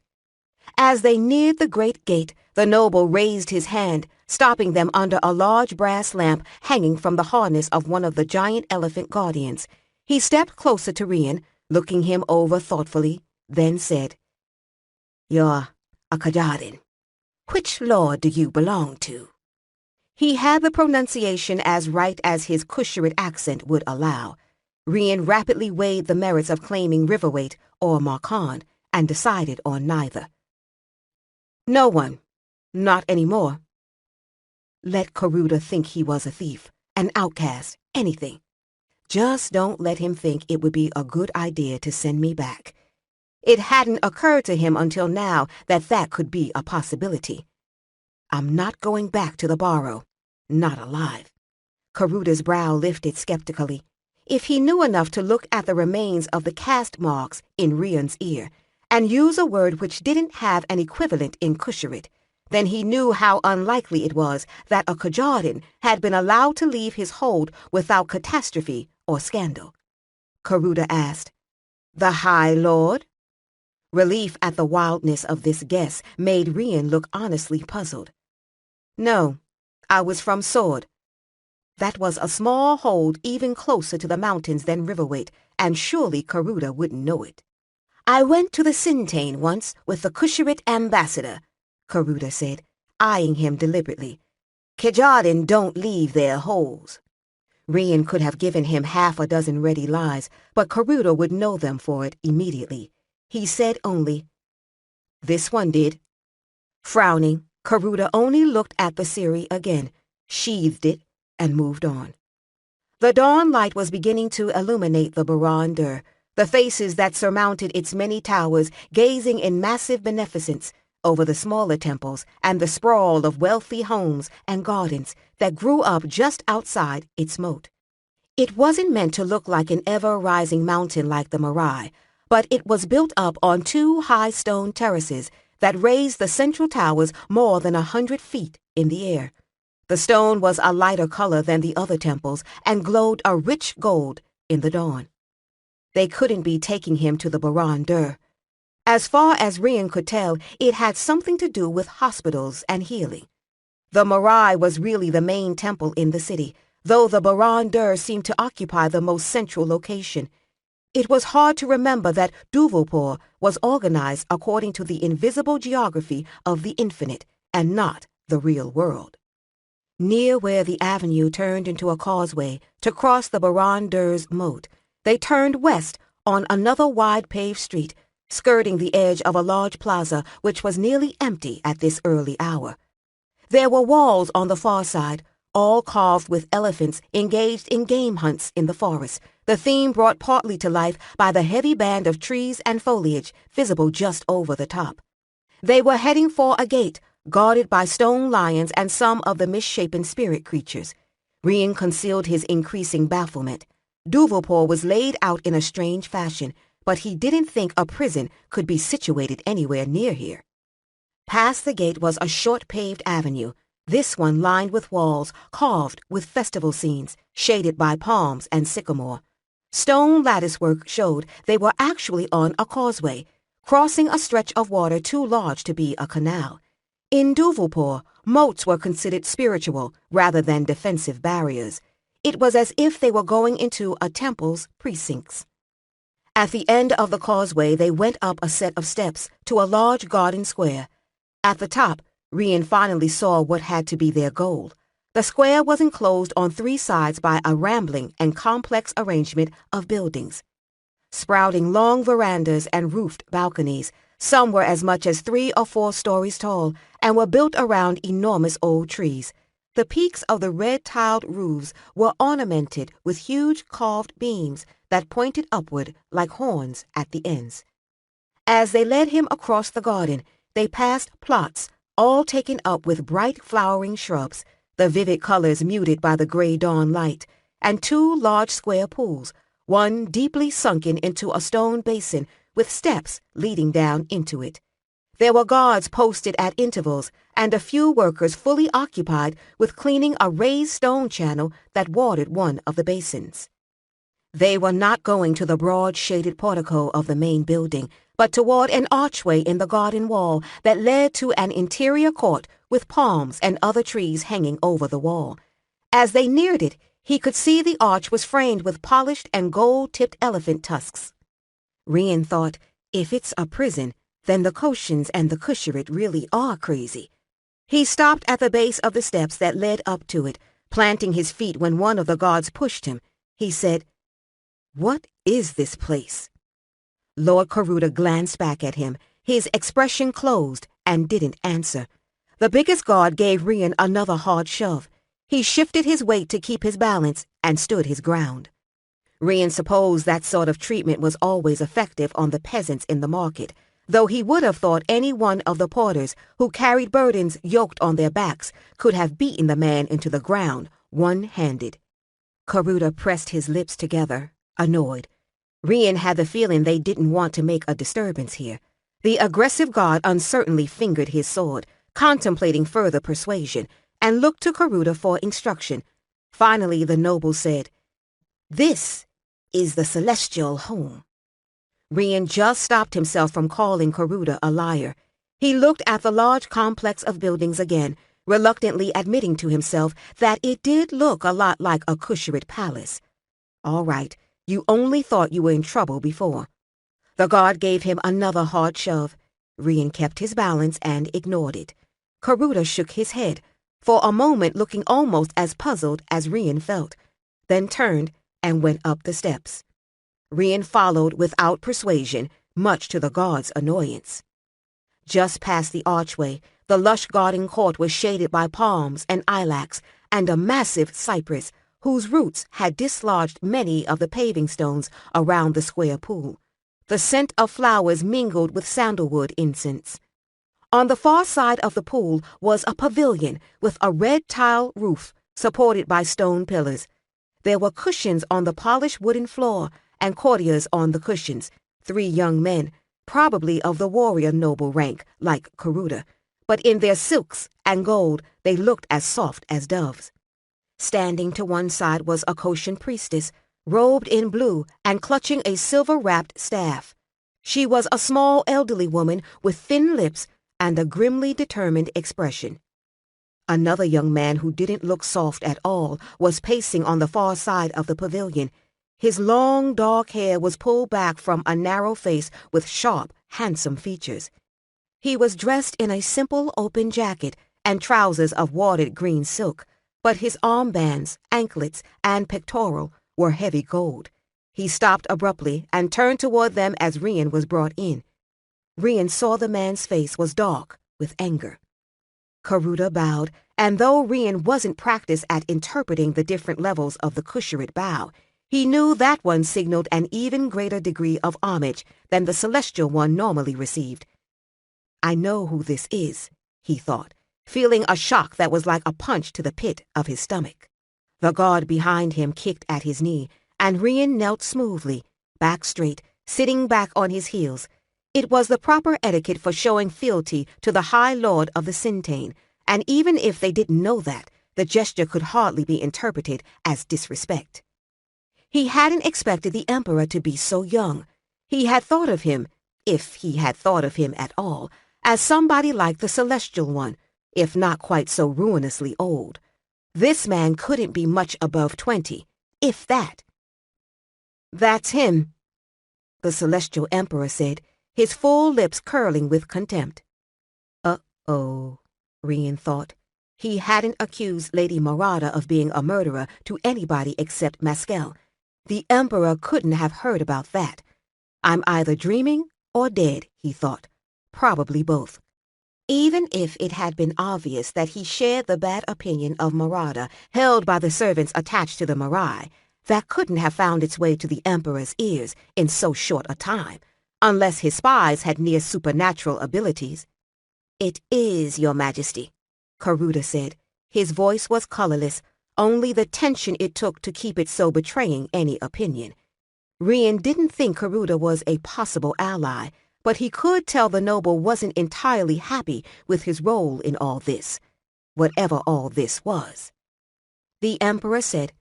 As they neared the great gate, the noble raised his hand, stopping them under a large brass lamp hanging from the harness of one of the giant elephant guardians. He stepped closer to Rian, looking him over thoughtfully, then said, "You're a Kajadin. Which lord do you belong to?" He had the pronunciation as right as his Kusharit accent would allow. Rian rapidly weighed the merits of claiming Riverweight or Markan and decided on neither. "No one. Not anymore." Let Karuda think he was a thief, an outcast, anything. Just don't let him think it would be a good idea to send me back. It hadn't occurred to him until now that that could be a possibility. "I'm not going back to the Barrow. Not alive." Karuda's brow lifted skeptically. If he knew enough to look at the remains of the caste marks in Rian's ear and use a word which didn't have an equivalent in Kusharit, then he knew how unlikely it was that a Kajadin had been allowed to leave his hold without catastrophe or scandal. Karuda asked, "The High Lord?" Relief at the wildness of this guess made Rian look honestly puzzled. "No, I was from Sword." That was a small hold even closer to the mountains than Riverweight, and surely Karuda wouldn't know it. "I went to the Sintane once with the Kusharit ambassador," Karuda said, eyeing him deliberately. "Kajadin don't leave their holes." Rian could have given him half a dozen ready lies, but Karuda would know them for it immediately. He said only, "This one did." Frowning, Karuda only looked at the Siri again, sheathed it, and moved on. The dawn light was beginning to illuminate the Baran Dur, the faces that surmounted its many towers gazing in massive beneficence over the smaller temples and the sprawl of wealthy homes and gardens that grew up just outside its moat. It wasn't meant to look like an ever-rising mountain like the Marai, but it was built up on two high stone terraces that raised the central towers more than 100 feet in the air. The stone was a lighter color than the other temples and glowed a rich gold in the dawn. They couldn't be taking him to the Baran Dur. As far as Rian could tell, it had something to do with hospitals and healing. The Marai was really the main temple in the city, though the Baran Dur seemed to occupy the most central location. It was hard to remember that Duvulpur was organized according to the invisible geography of the infinite and not the real world. Near where the avenue turned into a causeway to cross the Baranders moat, they turned west on another wide paved street, skirting the edge of a large plaza which was nearly empty at this early hour. There were walls on the far side, all carved with elephants engaged in game hunts in the forest, the theme brought partly to life by the heavy band of trees and foliage visible just over the top. They were heading for a gate, guarded by stone lions and some of the misshapen spirit creatures. Rian concealed his increasing bafflement. Duvalpore was laid out in a strange fashion, but he didn't think a prison could be situated anywhere near here. Past the gate was a short paved avenue, this one lined with walls carved with festival scenes, shaded by palms and sycamore. Stone latticework showed they were actually on a causeway, crossing a stretch of water too large to be a canal. In Duvalpore, moats were considered spiritual rather than defensive barriers. It was as if they were going into a temple's precincts. At the end of the causeway, they went up a set of steps to a large garden square. At the top, Rian finally saw what had to be their goal. The square was enclosed on three sides by a rambling and complex arrangement of buildings. Sprouting long verandas and roofed balconies, some were as much as 3 or 4 stories tall and were built around enormous old trees. The peaks of the red-tiled roofs were ornamented with huge carved beams that pointed upward like horns at the ends. As they led him across the garden, they passed plots, all taken up with bright flowering shrubs, the vivid colors muted by the gray dawn light, and 2 large square pools, one deeply sunken into a stone basin with steps leading down into it. There were guards posted at intervals and a few workers fully occupied with cleaning a raised stone channel that watered one of the basins. They were not going to the broad shaded portico of the main building, but toward an archway in the garden wall that led to an interior court with palms and other trees hanging over the wall. As they neared it, he could see the arch was framed with polished and gold-tipped elephant tusks. Rian thought, if it's a prison, then the Koshans and the Kusharit really are crazy. He stopped at the base of the steps that led up to it, planting his feet when one of the guards pushed him. He said, "What is this place?" Lord Karuta glanced back at him, his expression closed, and didn't answer. The biggest guard gave Rian another hard shove. He shifted his weight to keep his balance and stood his ground. Rian supposed that sort of treatment was always effective on the peasants in the market, though he would have thought any one of the porters who carried burdens yoked on their backs could have beaten the man into the ground one-handed. Karuta pressed his lips together, annoyed. Rian had the feeling they didn't want to make a disturbance here. The aggressive guard uncertainly fingered his sword, contemplating further persuasion, and looked to Karuta for instruction. Finally, the noble said, "This is the celestial home." Rian just stopped himself from calling Karuta a liar. He looked at the large complex of buildings again, reluctantly admitting to himself that it did look a lot like a Kusharit palace. All right, you only thought you were in trouble before. The guard gave him another hard shove. Rian kept his balance and ignored it. Karuta shook his head, for a moment looking almost as puzzled as Rian felt, then turned and went up the steps. Rian followed without persuasion, much to the guard's annoyance. Just past the archway, the lush garden court was shaded by palms and ilex and a massive cypress whose roots had dislodged many of the paving stones around the square pool. The scent of flowers mingled with sandalwood incense. On the far side of the pool was a pavilion with a red tile roof supported by stone pillars. There were cushions on the polished wooden floor and courtiers on the cushions, 3 young men, probably of the warrior noble rank like Karuta, but in their silks and gold they looked as soft as doves. Standing to one side was a Koshan priestess, robed in blue and clutching a silver-wrapped staff. She was a small elderly woman with thin lips and a grimly determined expression. Another young man who didn't look soft at all was pacing on the far side of the pavilion. His long, dark hair was pulled back from a narrow face with sharp, handsome features. He was dressed in a simple, open jacket and trousers of watered green silk, but his armbands, anklets, and pectoral were heavy gold. He stopped abruptly and turned toward them as Rian was brought in. Rian saw the man's face was dark with anger. Karuda bowed, and though Rian wasn't practiced at interpreting the different levels of the Kusharit bow, he knew that one signaled an even greater degree of homage than the celestial one normally received. I know who this is, he thought, feeling a shock that was like a punch to the pit of his stomach. The guard behind him kicked at his knee, and Rian knelt smoothly, back straight, sitting back on his heels. It was the proper etiquette for showing fealty to the High Lord of the Sintain, and even if they didn't know that, the gesture could hardly be interpreted as disrespect. He hadn't expected the Emperor to be so young. He had thought of him, if he had thought of him at all, as somebody like the Celestial One, if not quite so ruinously old. This man couldn't be much above 20, if that. "That's him," the Celestial Emperor said, his full lips curling with contempt. Uh-oh, Rian thought. He hadn't accused Lady Marada of being a murderer to anybody except Maskel. The Emperor couldn't have heard about that. I'm either dreaming or dead, he thought. Probably both. Even if it had been obvious that he shared the bad opinion of Marada held by the servants attached to the Marai, that couldn't have found its way to the Emperor's ears in so short a time, unless his spies had near supernatural abilities. "It is, Your Majesty," Karuda said. His voice was colorless, only the tension it took to keep it so betraying any opinion. Rian didn't think Karuda was a possible ally, but he could tell the noble wasn't entirely happy with his role in all this, whatever all this was. The Emperor said,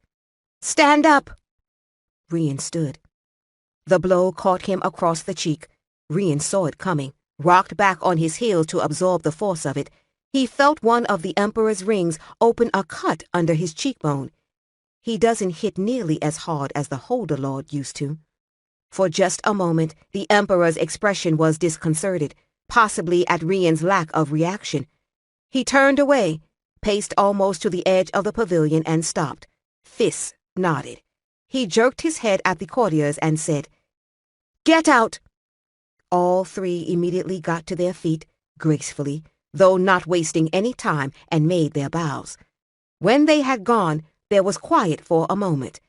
"Stand up!" Rian stood. The blow caught him across the cheek. Rian saw it coming, rocked back on his heels to absorb the force of it. He felt one of the Emperor's rings open a cut under his cheekbone. He doesn't hit nearly as hard as the Holder Lord used to. For just a moment, the Emperor's expression was disconcerted, possibly at Rian's lack of reaction. He turned away, paced almost to the edge of the pavilion and stopped. Fists nodded. He jerked his head at the courtiers and said, "Get out!" All three immediately got to their feet, gracefully, though not wasting any time, and made their bows. When they had gone, there was quiet for a moment.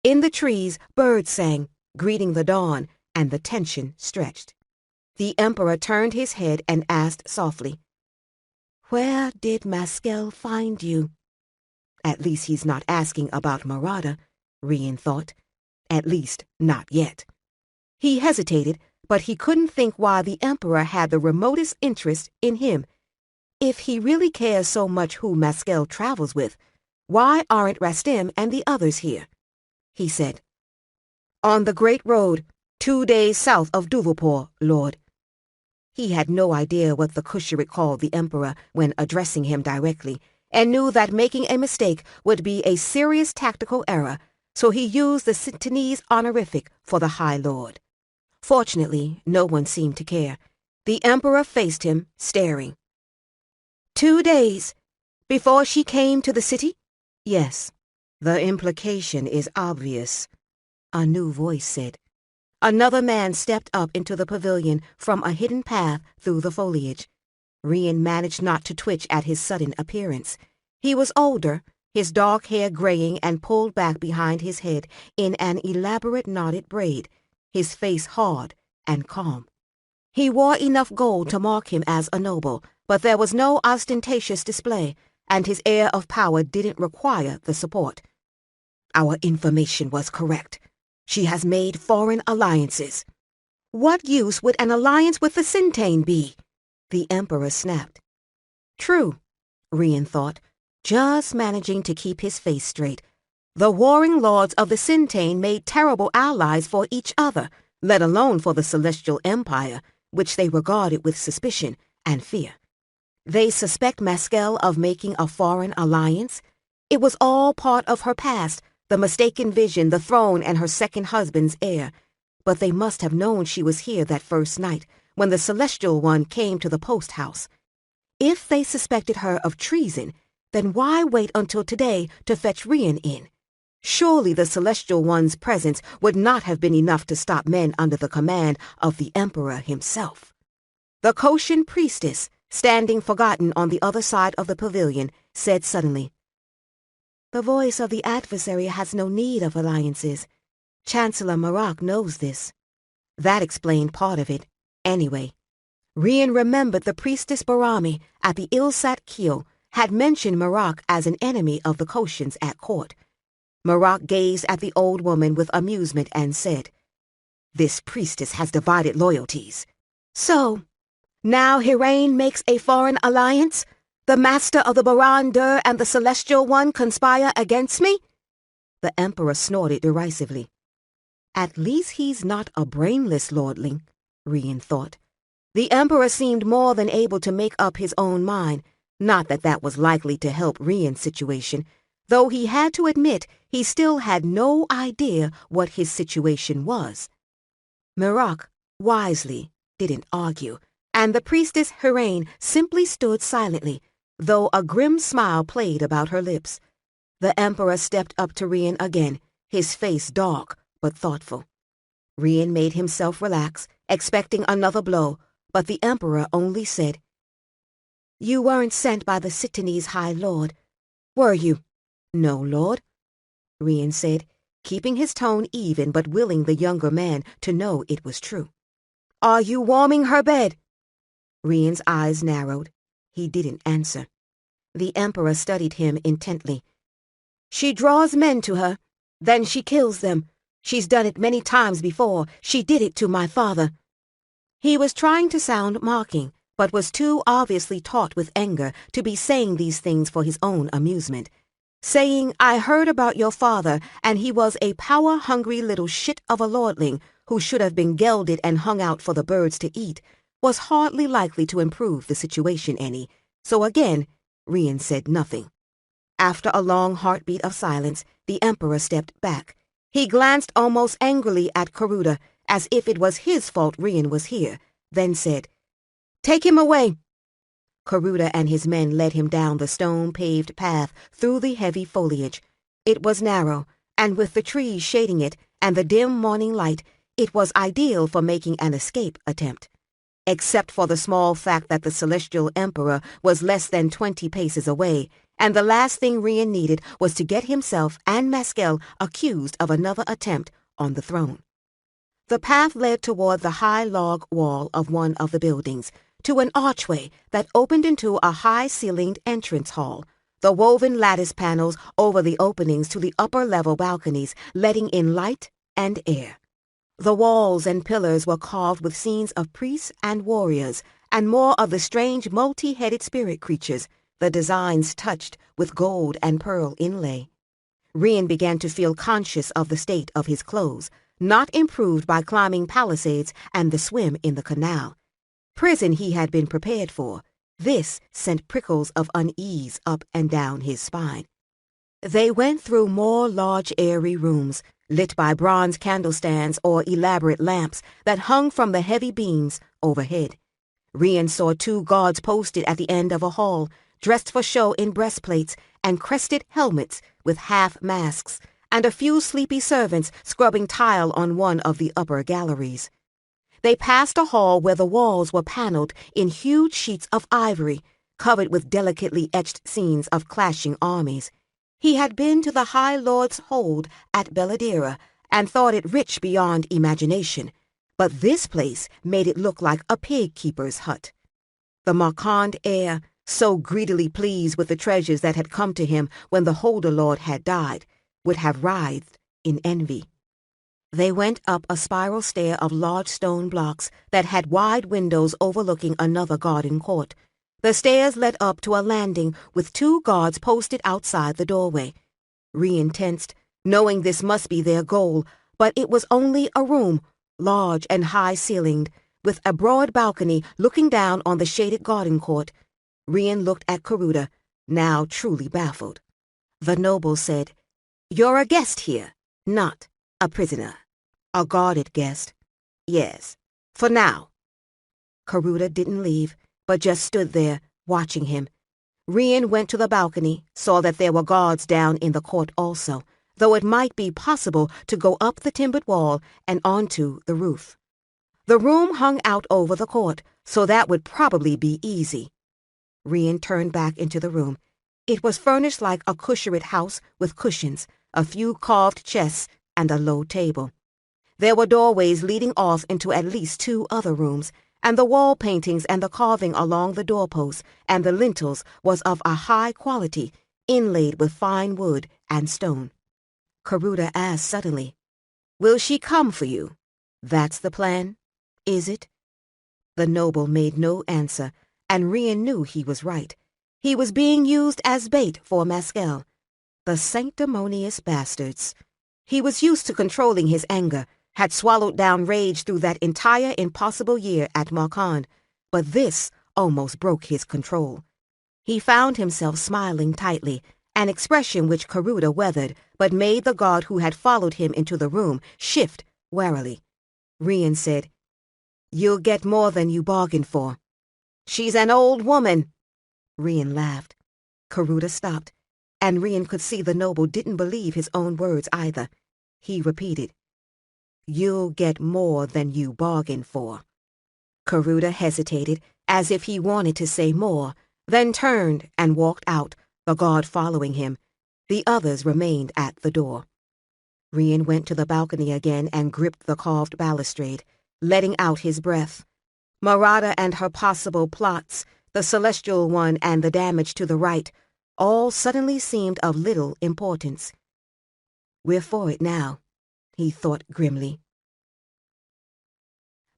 In the trees, birds sang, greeting the dawn, and the tension stretched. The Emperor turned his head and asked softly, "Where did Maskel find you?" At least he's not asking about Marada, Rian thought. At least, not yet. He hesitated, but he couldn't think why the Emperor had the remotest interest in him. If he really cares so much who Maskel travels with, why aren't Rastim and the others here? He said, "On the Great Road, 2 days south of Duvulpur, Lord." He had no idea what the Kusharit called the Emperor when addressing him directly, and knew that making a mistake would be a serious tactical error, so he used the Sintanese honorific for the High Lord. Fortunately, no one seemed to care. The Emperor faced him, staring. 2 days? Before she came to the city? Yes. The implication is obvious, a new voice said. Another man stepped up into the pavilion from a hidden path through the foliage. Rian managed not to twitch at his sudden appearance. He was older, his dark hair graying and pulled back behind his head in an elaborate knotted braid, his face hard and calm. He wore enough gold to mark him as a noble, but there was no ostentatious display, and his air of power didn't require the support. "Our information was correct. She has made foreign alliances." "What use would an alliance with the Sintain be?" the Emperor snapped. True, Rian thought, just managing to keep his face straight. The warring lords of the Sintain made terrible allies for each other, let alone for the Celestial Empire, which they regarded with suspicion and fear. They suspect Maskel of making a foreign alliance? It was all part of her past, the mistaken vision, the throne, and her second husband's heir. But they must have known she was here that first night, when the Celestial One came to the post house. if they suspected her of treason, then why wait until today to fetch Rian in? Surely the Celestial One's presence would not have been enough to stop men under the command of the Emperor himself. The Koshin priestess, standing forgotten on the other side of the pavilion, said suddenly, "The voice of the adversary has no need of alliances. Chancellor Marak knows this." That explained part of it. Anyway, Rian remembered the priestess Barami at the Ilsat Keel had mentioned Marak as an enemy of the Koshins at court. Marak gazed at the old woman with amusement and said, "This priestess has divided loyalties. So, now Hirain makes a foreign alliance? The master of the Baran-Dur and the Celestial One conspire against me?" The Emperor snorted derisively. At least he's not a brainless lordling, Rian thought. The Emperor seemed more than able to make up his own mind, not that that was likely to help Rian's situation, though he had to admit he still had no idea what his situation was. Marak, wisely, didn't argue, and the priestess Hirain simply stood silently, though a grim smile played about her lips. The Emperor stepped up to Rian again, his face dark but thoughtful. Rian made himself relax, expecting another blow, but the Emperor only said, "You weren't sent by the Sitanese High Lord, were you?" "No, Lord," Rian said, keeping his tone even but willing the younger man to know it was true. "Are you warming her bed?" Rian's eyes narrowed. He didn't answer. The Emperor studied him intently. "She draws men to her, then she kills them. She's done it many times before. She did it to my father." He was trying to sound mocking, but was too obviously taut with anger to be saying these things for his own amusement. Saying, "I heard about your father, and he was a power-hungry little shit of a lordling who should have been gelded and hung out for the birds to eat," was hardly likely to improve the situation any, so again, Rian said nothing. After a long heartbeat of silence, the Emperor stepped back. He glanced almost angrily at Karuda, as if it was his fault Rian was here, then said, "Take him away." Karuda and his men led him down the stone-paved path through the heavy foliage. It was narrow, and with the trees shading it and the dim morning light, it was ideal for making an escape attempt. Except for the small fact that the Celestial Emperor was less than 20 paces away, and the last thing Rian needed was to get himself and Meskel accused of another attempt on the throne. The path led toward the high log wall of one of the buildings, to an archway that opened into a high-ceilinged entrance hall, the woven lattice panels over the openings to the upper-level balconies letting in light and air. The walls and pillars were carved with scenes of priests and warriors, and more of the strange multi-headed spirit creatures, the designs touched with gold and pearl inlay. Rian began to feel conscious of the state of his clothes, not improved by climbing palisades and the swim in the canal. Prison he had been prepared for. This sent prickles of unease up and down his spine. They went through more large airy rooms, lit by bronze candlestands or elaborate lamps that hung from the heavy beams overhead. Rian saw 2 guards posted at the end of a hall, dressed for show in breastplates and crested helmets with half-masks, and a few sleepy servants scrubbing tile on one of the upper galleries. They passed a hall where the walls were paneled in huge sheets of ivory, covered with delicately etched scenes of clashing armies. He had been to the High Lord's hold at Belladera and thought it rich beyond imagination, but this place made it look like a pig-keeper's hut. The Marquand heir, so greedily pleased with the treasures that had come to him when the Holder Lord had died, would have writhed in envy. They went up a spiral stair of large stone blocks that had wide windows overlooking another garden court. The stairs led up to a landing with 2 guards posted outside the doorway. Rian tensed, knowing this must be their goal, but it was only a room, large and high-ceilinged, with a broad balcony looking down on the shaded garden court. Rian looked at Karuda, now truly baffled. The noble said, "You're a guest here, not a prisoner." "A guarded guest." "Yes, for now." Karuda didn't leave, but just stood there, watching him. Rian went to the balcony, saw that there were guards down in the court also, though it might be possible to go up the timbered wall and onto the roof. The room hung out over the court, so that would probably be easy. Rian turned back into the room. It was furnished like a Cushioned house with cushions, a few carved chests, and a low table. There were doorways leading off into at least 2 other rooms, and the wall paintings and the carving along the doorposts and the lintels was of a high quality, inlaid with fine wood and stone. Karuda asked suddenly, "Will she come for you? That's the plan, is it?" The noble made no answer, and Rian knew he was right. He was being used as bait for Maskel. The sanctimonious bastards. He was used to controlling his anger, had swallowed down rage through that entire impossible year at Marcand, but this almost broke his control. He found himself smiling tightly, an expression which Karuda weathered, but made the guard who had followed him into the room shift warily. Rian said, "You'll get more than you bargained for." "She's an old woman." Rian laughed. Karuda stopped, and Rian could see the noble didn't believe his own words either. He repeated, "You'll get more than you bargained for." Karuda hesitated, as if he wanted to say more, then turned and walked out, the guard following him. The others remained at the door. Rian went to the balcony again and gripped the carved balustrade, letting out his breath. Marada and her possible plots, the celestial one and the damage to the right, all suddenly seemed of little importance. "We're for it now," he thought grimly.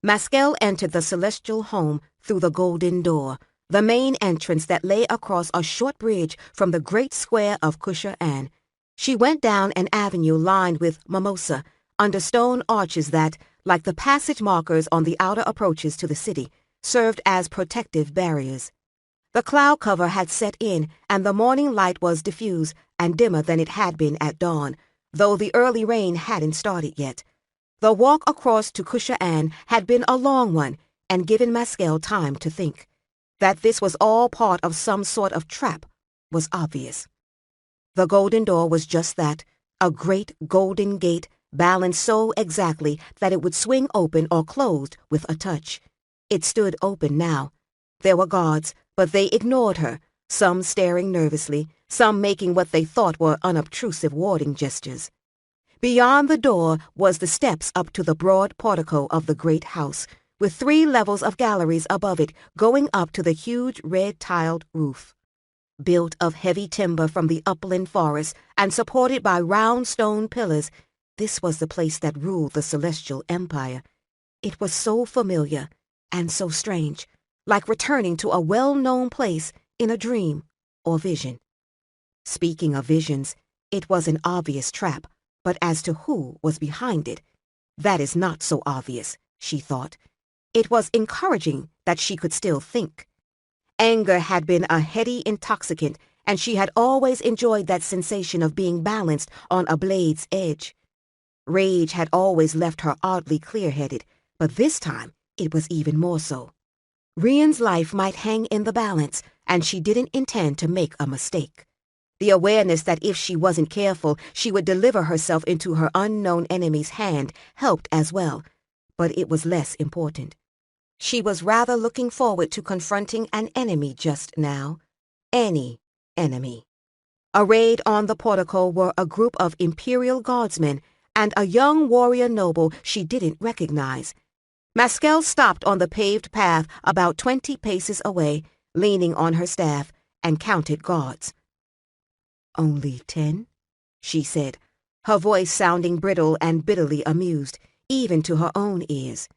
Maskel entered the celestial home through the golden door, the main entrance that lay across a short bridge from the great square of Cushur-An. She went down an avenue lined with mimosa, under stone arches that, like the passage markers on the outer approaches to the city, served as protective barriers. The cloud cover had set in, and the morning light was diffuse and dimmer than it had been at dawn, though the early rain hadn't started yet. The walk across to Cushur-An had been a long one and given Maskel time to think. That this was all part of some sort of trap was obvious. The golden door was just that, a great golden gate balanced so exactly that it would swing open or closed with a touch. It stood open now. There were guards, but they ignored her, some staring nervously, some making what they thought were unobtrusive warding gestures. Beyond the door was the steps up to the broad portico of the great house, with 3 levels of galleries above it going up to the huge red-tiled roof. Built of heavy timber from the upland forest and supported by round stone pillars, this was the place that ruled the celestial empire. It was so familiar and so strange, like returning to a well-known place in a dream or vision. Speaking of visions, it was an obvious trap, but as to who was behind it, that is not so obvious, she thought. It was encouraging that she could still think. Anger had been a heady intoxicant, and she had always enjoyed that sensation of being balanced on a blade's edge. Rage had always left her oddly clear-headed, but this time it was even more so. Rian's life might hang in the balance, and she didn't intend to make a mistake. The awareness that if she wasn't careful, she would deliver herself into her unknown enemy's hand helped as well, but it was less important. She was rather looking forward to confronting an enemy just now. Any enemy. Arrayed on the portico were a group of Imperial Guardsmen and a young warrior noble she didn't recognize. Maskel stopped on the paved path about 20 paces away, leaning on her staff, and counted guards. "Only 10?" she said, her voice sounding brittle and bitterly amused, even to her own ears.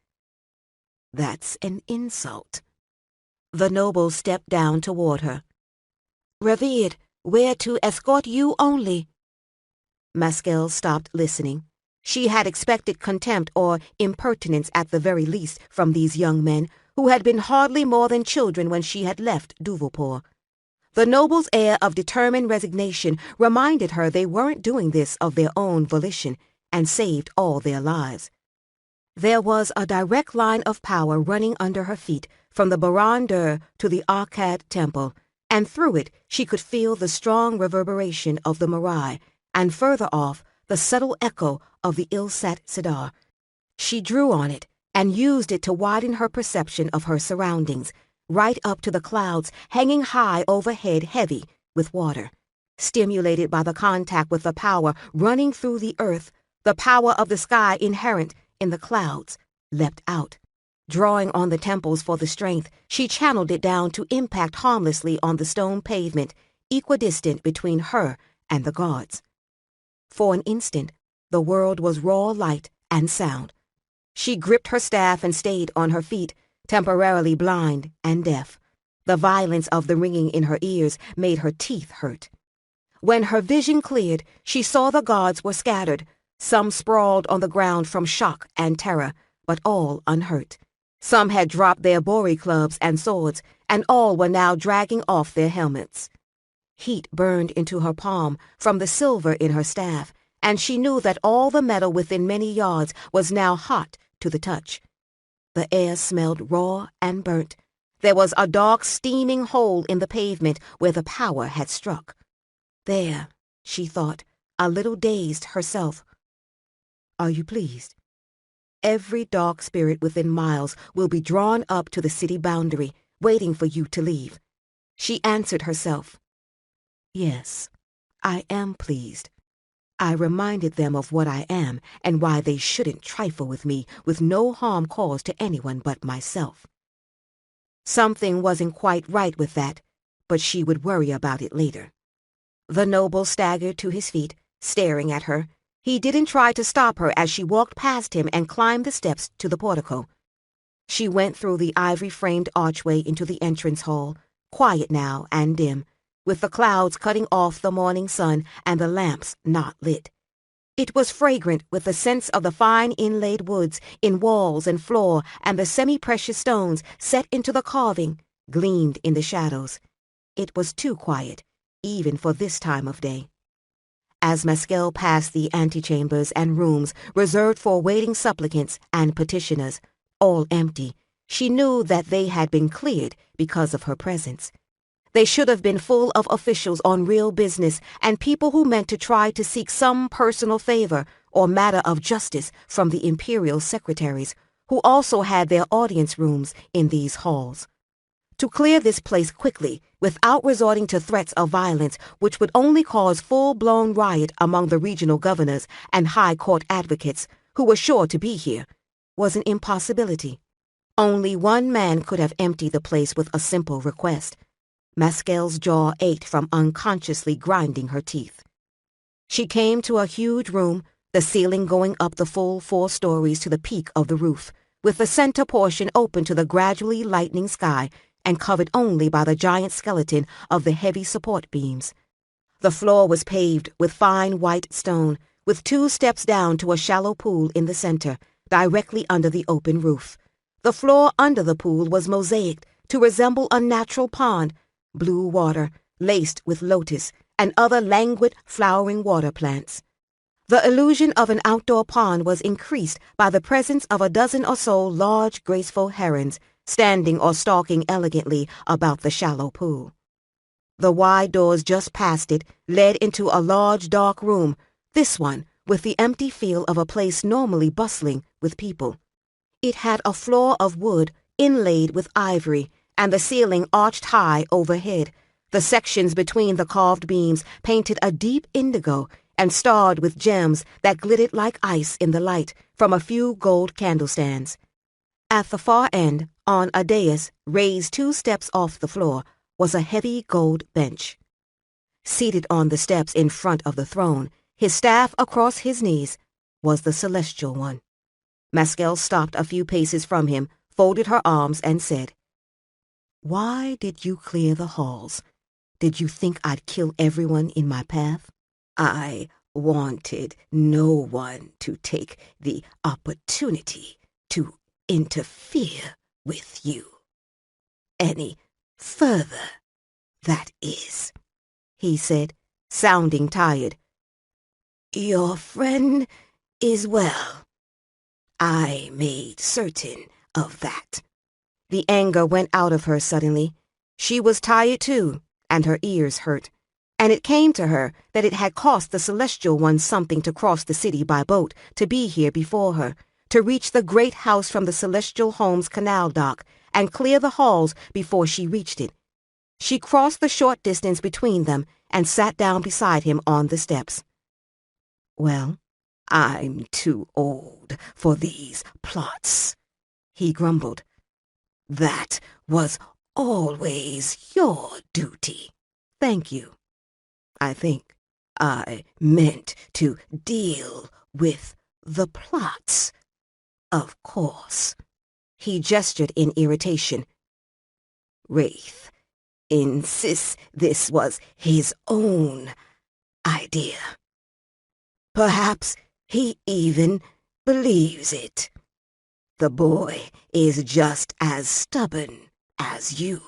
"That's an insult." The noble stepped down toward her. "Revered, we're to escort you only." Maskel stopped listening. She had expected contempt or impertinence at the very least from these young men, who had been hardly more than children when she had left Duvulpore. The noble's air of determined resignation reminded her they weren't doing this of their own volition and saved all their lives. There was a direct line of power running under her feet from the Baran-Dur to the Akkad Temple, and through it she could feel the strong reverberation of the Marai, and further off, the subtle echo of the Ilsat Sidar. She drew on it and used it to widen her perception of her surroundings, right up to the clouds hanging high overhead heavy with water. Stimulated by the contact with the power running through the earth, the power of the sky inherent in the clouds leapt out. Drawing on the temples for the strength, she channeled it down to impact harmlessly on the stone pavement, equidistant between her and the gods. For an instant, the world was raw light and sound. She gripped her staff and stayed on her feet, temporarily blind and deaf. The violence of the ringing in her ears made her teeth hurt. When her vision cleared, she saw the gods were scattered, some sprawled on the ground from shock and terror, but all unhurt. Some had dropped their bori clubs and swords, and all were now dragging off their helmets. Heat burned into her palm from the silver in her staff, and she knew that all the metal within many yards was now hot to the touch. The air smelled raw and burnt. There was a dark, steaming hole in the pavement where the power had struck. There, she thought, a little dazed herself. Are you pleased? Every dark spirit within miles will be drawn up to the city boundary, waiting for you to leave. She answered herself. Yes, I am pleased. I reminded them of what I am and why they shouldn't trifle with me with no harm caused to anyone but myself. Something wasn't quite right with that, but she would worry about it later. The noble staggered to his feet, staring at her. He didn't try to stop her as she walked past him and climbed the steps to the portico. She went through the ivory-framed archway into the entrance hall, quiet now and dim, with the clouds cutting off the morning sun and the lamps not lit. It was fragrant with the scents of the fine inlaid woods in walls and floor, and the semi-precious stones set into the carving gleamed in the shadows. It was too quiet, even for this time of day. As Mescal passed the antechambers and rooms reserved for waiting supplicants and petitioners, all empty, she knew that they had been cleared because of her presence. They should have been full of officials on real business and people who meant to try to seek some personal favor or matter of justice from the imperial secretaries, who also had their audience rooms in these halls. To clear this place quickly, without resorting to threats of violence which would only cause full-blown riot among the regional governors and high court advocates, who were sure to be here, was an impossibility. Only one man could have emptied the place with a simple request. Mescal's jaw ached from unconsciously grinding her teeth. She came to a huge room, the ceiling going up the full 4 stories to the peak of the roof, with the center portion open to the gradually lightening sky and covered only by the giant skeleton of the heavy support beams. The floor was paved with fine white stone, with 2 steps down to a shallow pool in the center, directly under the open roof. The floor under the pool was mosaicked to resemble a natural pond, blue water, laced with lotus and other languid, flowering water plants. The illusion of an outdoor pond was increased by the presence of a dozen or so large, graceful herons, standing or stalking elegantly about the shallow pool. The wide doors just past it led into a large, dark room, this one with the empty feel of a place normally bustling with people. It had a floor of wood inlaid with ivory, and the ceiling arched high overhead, the sections between the carved beams painted a deep indigo and starred with gems that glittered like ice in the light from a few gold candlestands. At the far end, on a dais raised 2 steps off the floor, was a heavy gold bench. Seated on the steps in front of the throne, his staff across his knees, was the Celestial One. Mescal stopped a few paces from him, folded her arms, and said, "Why did you clear the halls? Did you think I'd kill everyone in my path?" "I wanted no one to take the opportunity to interfere with you. Any further, that is," he said, sounding tired. "Your friend is well." I made certain of that. The anger went out of her suddenly. She was tired too, and her ears hurt. And it came to her that it had cost the Celestial One something to cross the city by boat, to be here before her, to reach the great house from the Celestial Home's canal dock, and clear the halls before she reached it. She crossed the short distance between them and sat down beside him on the steps. "Well, I'm too old for these plots," he grumbled. "That was always your duty." "Thank you. I think I meant to deal with the plots, of course." He gestured in irritation. "Wraith insists this was his own idea. Perhaps he even believes it. The boy is just as stubborn as you."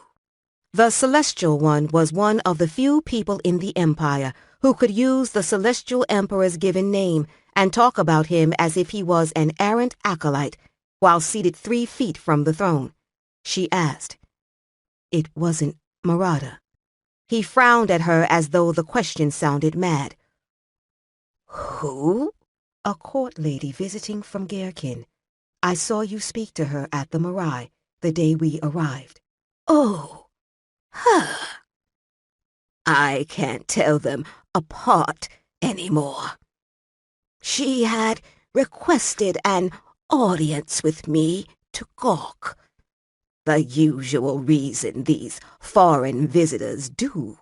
The Celestial One was one of the few people in the Empire who could use the Celestial Emperor's given name and talk about him as if he was an errant acolyte while seated 3 feet from the throne. She asked. "It wasn't Marada?" He frowned at her as though the question sounded mad. "Who?" "A court lady visiting from Gherkin. I saw you speak to her at the Marai the day we arrived." "Oh, her. I can't tell them apart anymore. She had requested an audience with me to gawk. The usual reason these foreign visitors do."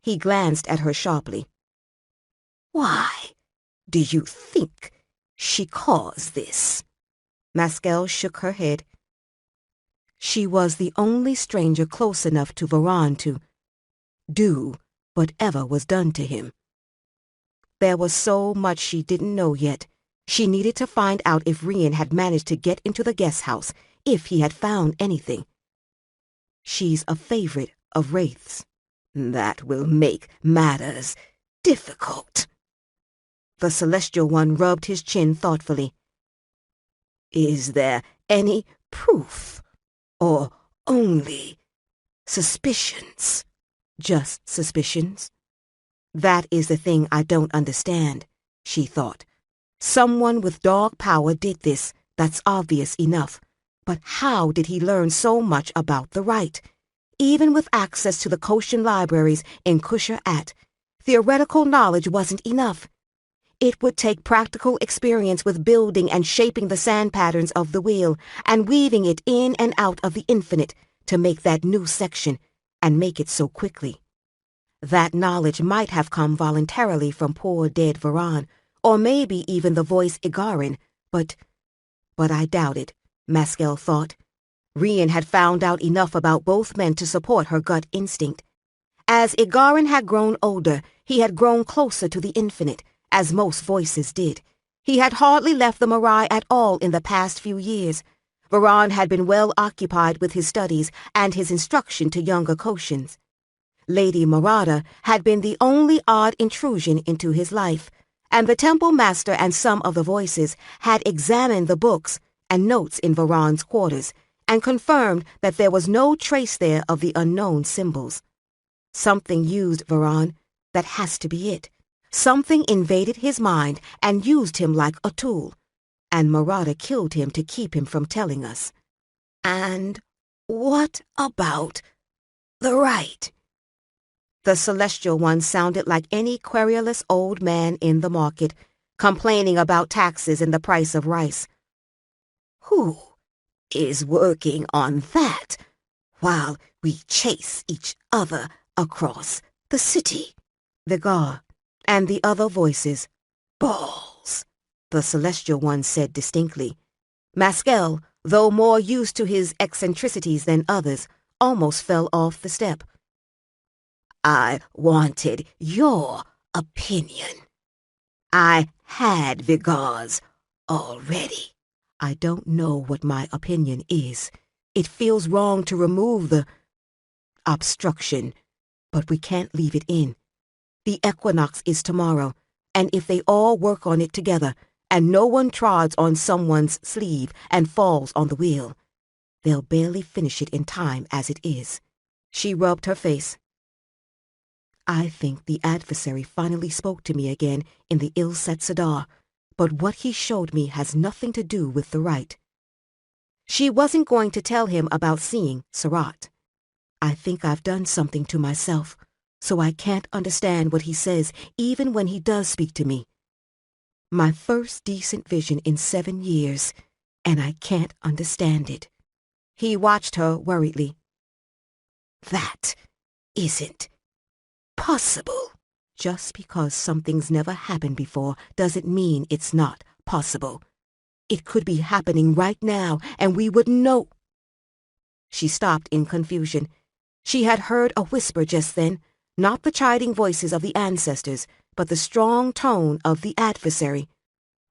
He glanced at her sharply. "Why do you think she caused this?" Maskel shook her head. "She was the only stranger close enough to Varan to do whatever was done to him. There was so much she didn't know yet. She needed to find out if Rian had managed to get into the guest house, if he had found anything. She's a favorite of Wraith's. That will make matters difficult." The Celestial One rubbed his chin thoughtfully. "Is there any proof, or only suspicions?" "Just suspicions." "That is the thing I don't understand," she thought. "Someone with dog power did this, that's obvious enough. But how did he learn so much about the Rite? Even with access to the Koshan libraries in Kusher-At, theoretical knowledge wasn't enough. It would take practical experience with building and shaping the sand patterns of the wheel and weaving it in and out of the infinite to make that new section, and make it so quickly. That knowledge might have come voluntarily from poor dead Varan, or maybe even the voice Igarin, but I doubt it, Maskel thought. Rian had found out enough about both men to support her gut instinct. As Igarin had grown older, he had grown closer to the infinite, as most voices did. He had hardly left the Marai at all in the past few years. Varan had been well occupied with his studies and his instruction to younger Koshans. Lady Marada had been the only odd intrusion into his life, and the Temple Master and some of the voices had examined the books and notes in Varan's quarters and confirmed that there was no trace there of the unknown symbols. Something used Varan. That has to be it. Something invaded his mind and used him like a tool, and Marada killed him to keep him from telling us. And what about the Rite? The Celestial One sounded like any querulous old man in the market, complaining about taxes and the price of rice. Who is working on that while we chase each other across the city? Vigar and the other voices. Balls, the Celestial One said distinctly. Maskel, though more used to his eccentricities than others, almost fell off the step. I wanted your opinion. I had Vigar's already. I don't know what my opinion is. It feels wrong to remove the obstruction, but we can't leave it in. The equinox is tomorrow, and if they all work on it together, and no one trods on someone's sleeve and falls on the wheel. They'll barely finish it in time as it is. She rubbed her face. I think the adversary finally spoke to me again in the Ilset Sadar, but what he showed me has nothing to do with the right. She wasn't going to tell him about seeing Sarat. I think I've done something to myself, so I can't understand what he says even when he does speak to me. My first decent vision in 7 years, and I can't understand it. He watched her worriedly. That isn't possible. Just because something's never happened before doesn't mean it's not possible. It could be happening right now, and we wouldn't know. She stopped in confusion. She had heard a whisper just then, not the chiding voices of the ancestors, but the strong tone of the adversary.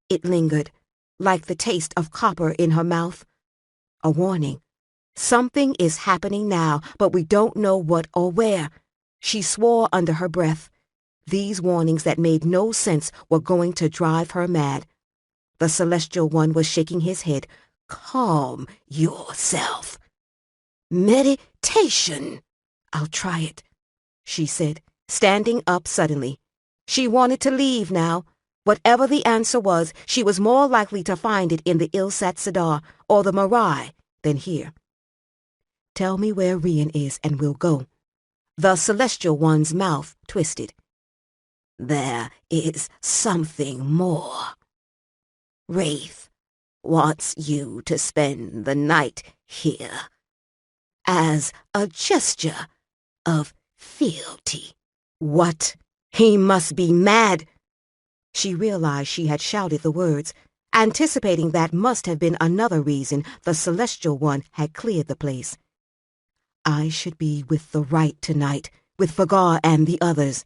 It lingered, like the taste of copper in her mouth. A warning. Something is happening now, but we don't know what or where. She swore under her breath. These warnings that made no sense were going to drive her mad. The Celestial One was shaking his head. Calm yourself. Meditation. I'll try it, she said, standing up suddenly. She wanted to leave now. Whatever the answer was, she was more likely to find it in the Ilset Sadar or the Marai than here. Tell me where Rian is and we'll go. The Celestial One's mouth twisted. There is something more. Wraith wants you to spend the night here as a gesture of fealty. What? He must be mad. She realized she had shouted the words, anticipating that must have been another reason the Celestial One had cleared the place. I should be with the right tonight, with Vagar and the others.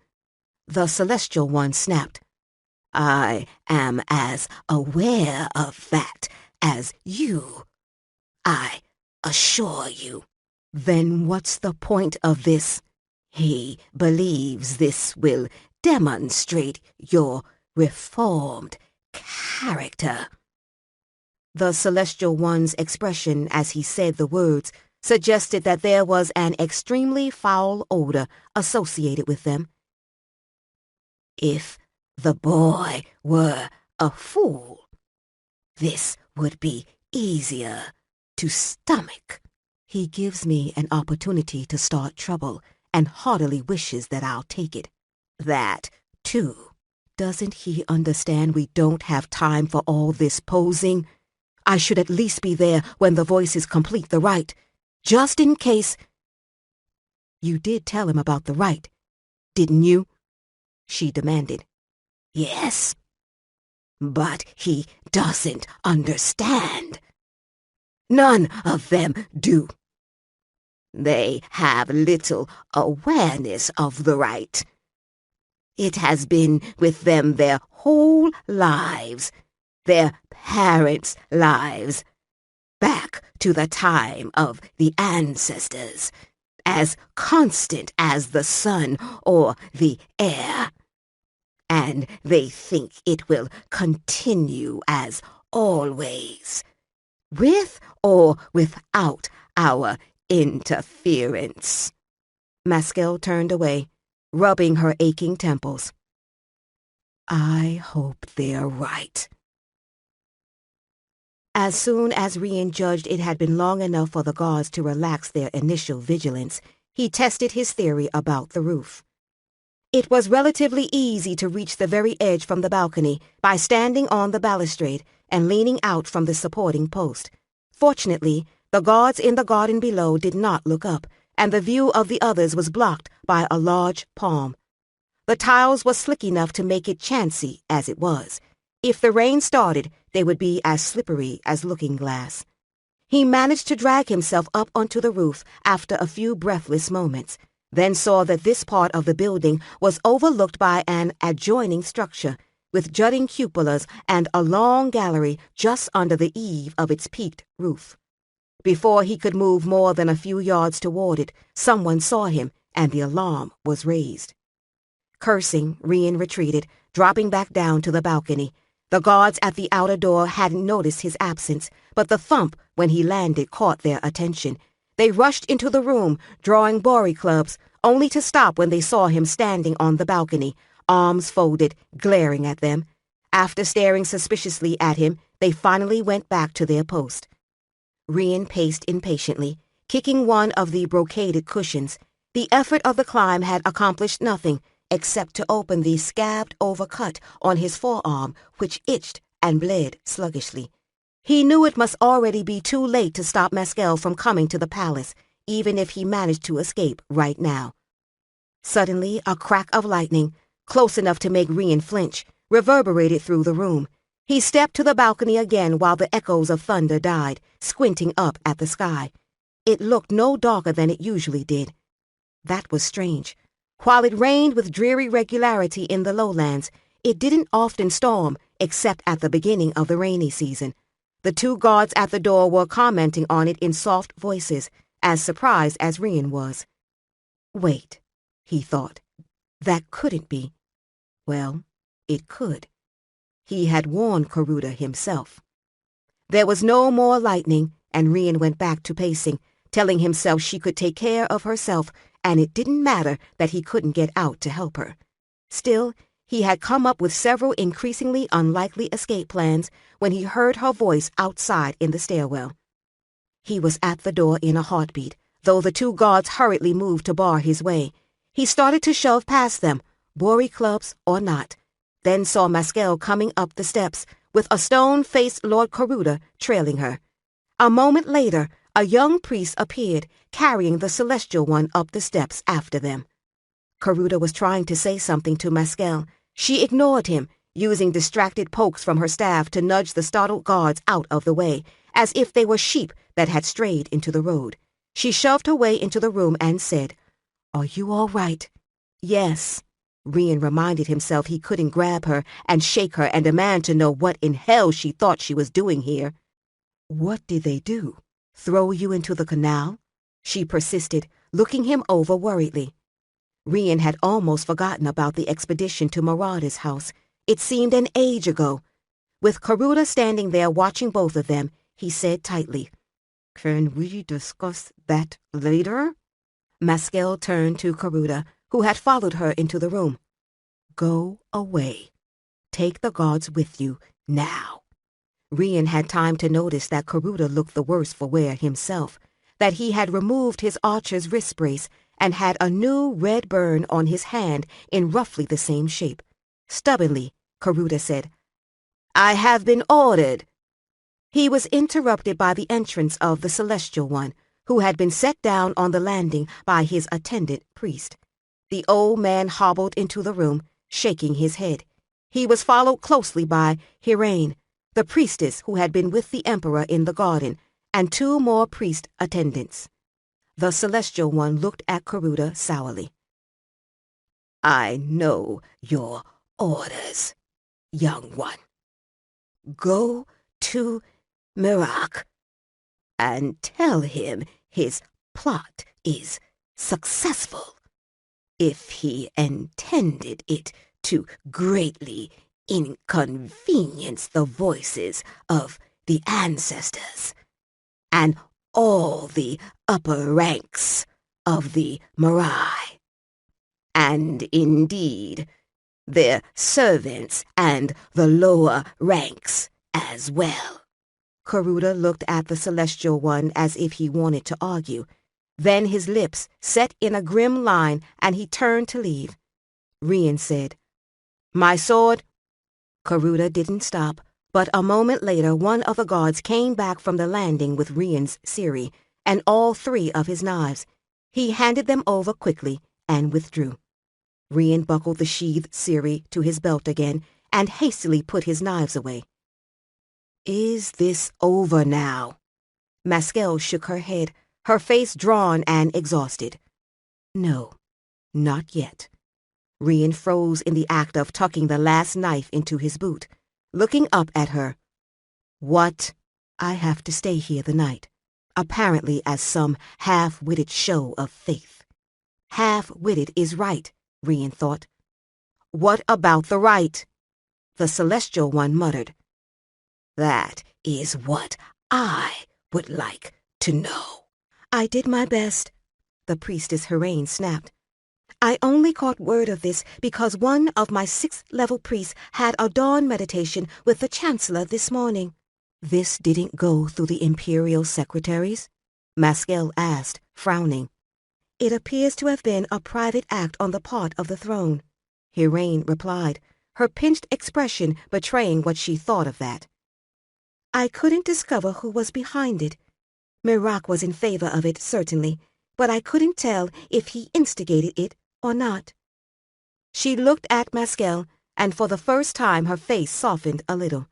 The Celestial One snapped. I am as aware of that as you. I assure you. Then what's the point of this? He believes this will demonstrate your reformed character. The Celestial One's expression as he said the words suggested that there was an extremely foul odor associated with them. If the boy were a fool, this would be easier to stomach. He gives me an opportunity to start trouble and heartily wishes that I'll take it. That, too. Doesn't he understand we don't have time for all this posing? I should at least be there when the voices complete the rite, just in case. You did tell him about the rite, didn't you? She demanded. Yes, but he doesn't understand. None of them do. They have little awareness of the rite. It has been with them their whole lives, their parents' lives, back to the time of the ancestors, as constant as the sun or the air. And they think it will continue as always, with or without our interference. Maskell turned away, rubbing her aching temples. I hope they're right. As soon as Rian judged it had been long enough for the guards to relax their initial vigilance, he tested his theory about the roof. It was relatively easy to reach the very edge from the balcony by standing on the balustrade and leaning out from the supporting post. Fortunately, the guards in the garden below did not look up, and the view of the others was blocked by a large palm. The tiles were slick enough to make it chancy as it was. If the rain started, they would be as slippery as looking glass. He managed to drag himself up onto the roof after a few breathless moments, then saw that this part of the building was overlooked by an adjoining structure, with jutting cupolas and a long gallery just under the eave of its peaked roof. Before he could move more than a few yards toward it, someone saw him, and the alarm was raised. Cursing, Rian retreated, dropping back down to the balcony. The guards at the outer door hadn't noticed his absence, but the thump when he landed caught their attention. They rushed into the room, drawing Bori clubs, only to stop when they saw him standing on the balcony, arms folded, glaring at them. After staring suspiciously at him, they finally went back to their post. Rian paced impatiently, kicking one of the brocaded cushions. The effort of the climb had accomplished nothing, except to open the scabbed-over cut on his forearm, which itched and bled sluggishly. He knew it must already be too late to stop Mescal from coming to the palace, even if he managed to escape right now. Suddenly, a crack of lightning, close enough to make Rian flinch, reverberated through the room. He stepped to the balcony again while the echoes of thunder died, squinting up at the sky. It looked no darker than it usually did. That was strange. While it rained with dreary regularity in the lowlands, it didn't often storm except at the beginning of the rainy season. The two guards at the door were commenting on it in soft voices, as surprised as Rian was. Wait, he thought. That couldn't be. Well, it could. He had warned Karuta himself. There was no more lightning, and Rian went back to pacing, telling himself she could take care of herself, and it didn't matter that he couldn't get out to help her. Still, he had come up with several increasingly unlikely escape plans when he heard her voice outside in the stairwell. He was at the door in a heartbeat, though the two guards hurriedly moved to bar his way. He started to shove past them, Bori clubs or not, then saw Mescal coming up the steps, with a stone-faced Lord Karuta trailing her. A moment later, a young priest appeared, carrying the Celestial One up the steps after them. Karuta was trying to say something to Mescal. She ignored him, using distracted pokes from her staff to nudge the startled guards out of the way, as if they were sheep that had strayed into the road. She shoved her way into the room and said, "Are you all right?" "Yes." Rian reminded himself he couldn't grab her and shake her and demand to know what in hell she thought she was doing here. "What did they do? Throw you into the canal?" she persisted, looking him over worriedly. Rian had almost forgotten about the expedition to Marauder's house. It seemed an age ago. With Karuta standing there watching both of them, he said tightly, "Can we discuss that later?" Mescal turned to Karuta, who had followed her into the room. "Go away. Take the guards with you, now." Rian had time to notice that Karuta looked the worse for wear himself, that he had removed his archer's wrist brace and had a new red burn on his hand in roughly the same shape. Stubbornly, Karuta said, "I have been ordered." He was interrupted by the entrance of the Celestial One, who had been set down on the landing by his attendant priest. The old man hobbled into the room, shaking his head. He was followed closely by Hiraine, the priestess who had been with the Emperor in the garden, and two more priest attendants. The Celestial One looked at Karuta sourly. "I know your orders, young one. Go to Miraak and tell him his plot is successful. If he intended it to greatly inconvenience the voices of the ancestors and all the upper ranks of the Marai, and indeed their servants and the lower ranks as well." Karuta looked at the Celestial One as if he wanted to argue. Then his lips set in a grim line and he turned to leave. Rian said, "My sword." Karuta didn't stop, but a moment later one of the guards came back from the landing with Rian's Siri and all three of his knives. He handed them over quickly and withdrew. Rian buckled the sheathed Siri to his belt again and hastily put his knives away. "Is this over now?" Mescal shook her head, her face drawn and exhausted. "No, not yet." Rian froze in the act of tucking the last knife into his boot, looking up at her. "What?" "I have to stay here the night," apparently as some half-witted show of faith. Half-witted is right, Rian thought. "What about the right?" The Celestial One muttered. That is what I would like to know. I did my best, the priestess Hiraine snapped. I only caught word of this because one of my 6th-level priests had a dawn meditation with the Chancellor this morning. This didn't go through the Imperial secretaries? Maskell asked, frowning. It appears to have been a private act on the part of the throne, Hiraine replied, her pinched expression betraying what she thought of that. I couldn't discover who was behind it. Miraak was in favor of it, certainly, but I couldn't tell if he instigated it or not. She looked at Maskell, and for the first time her face softened a little.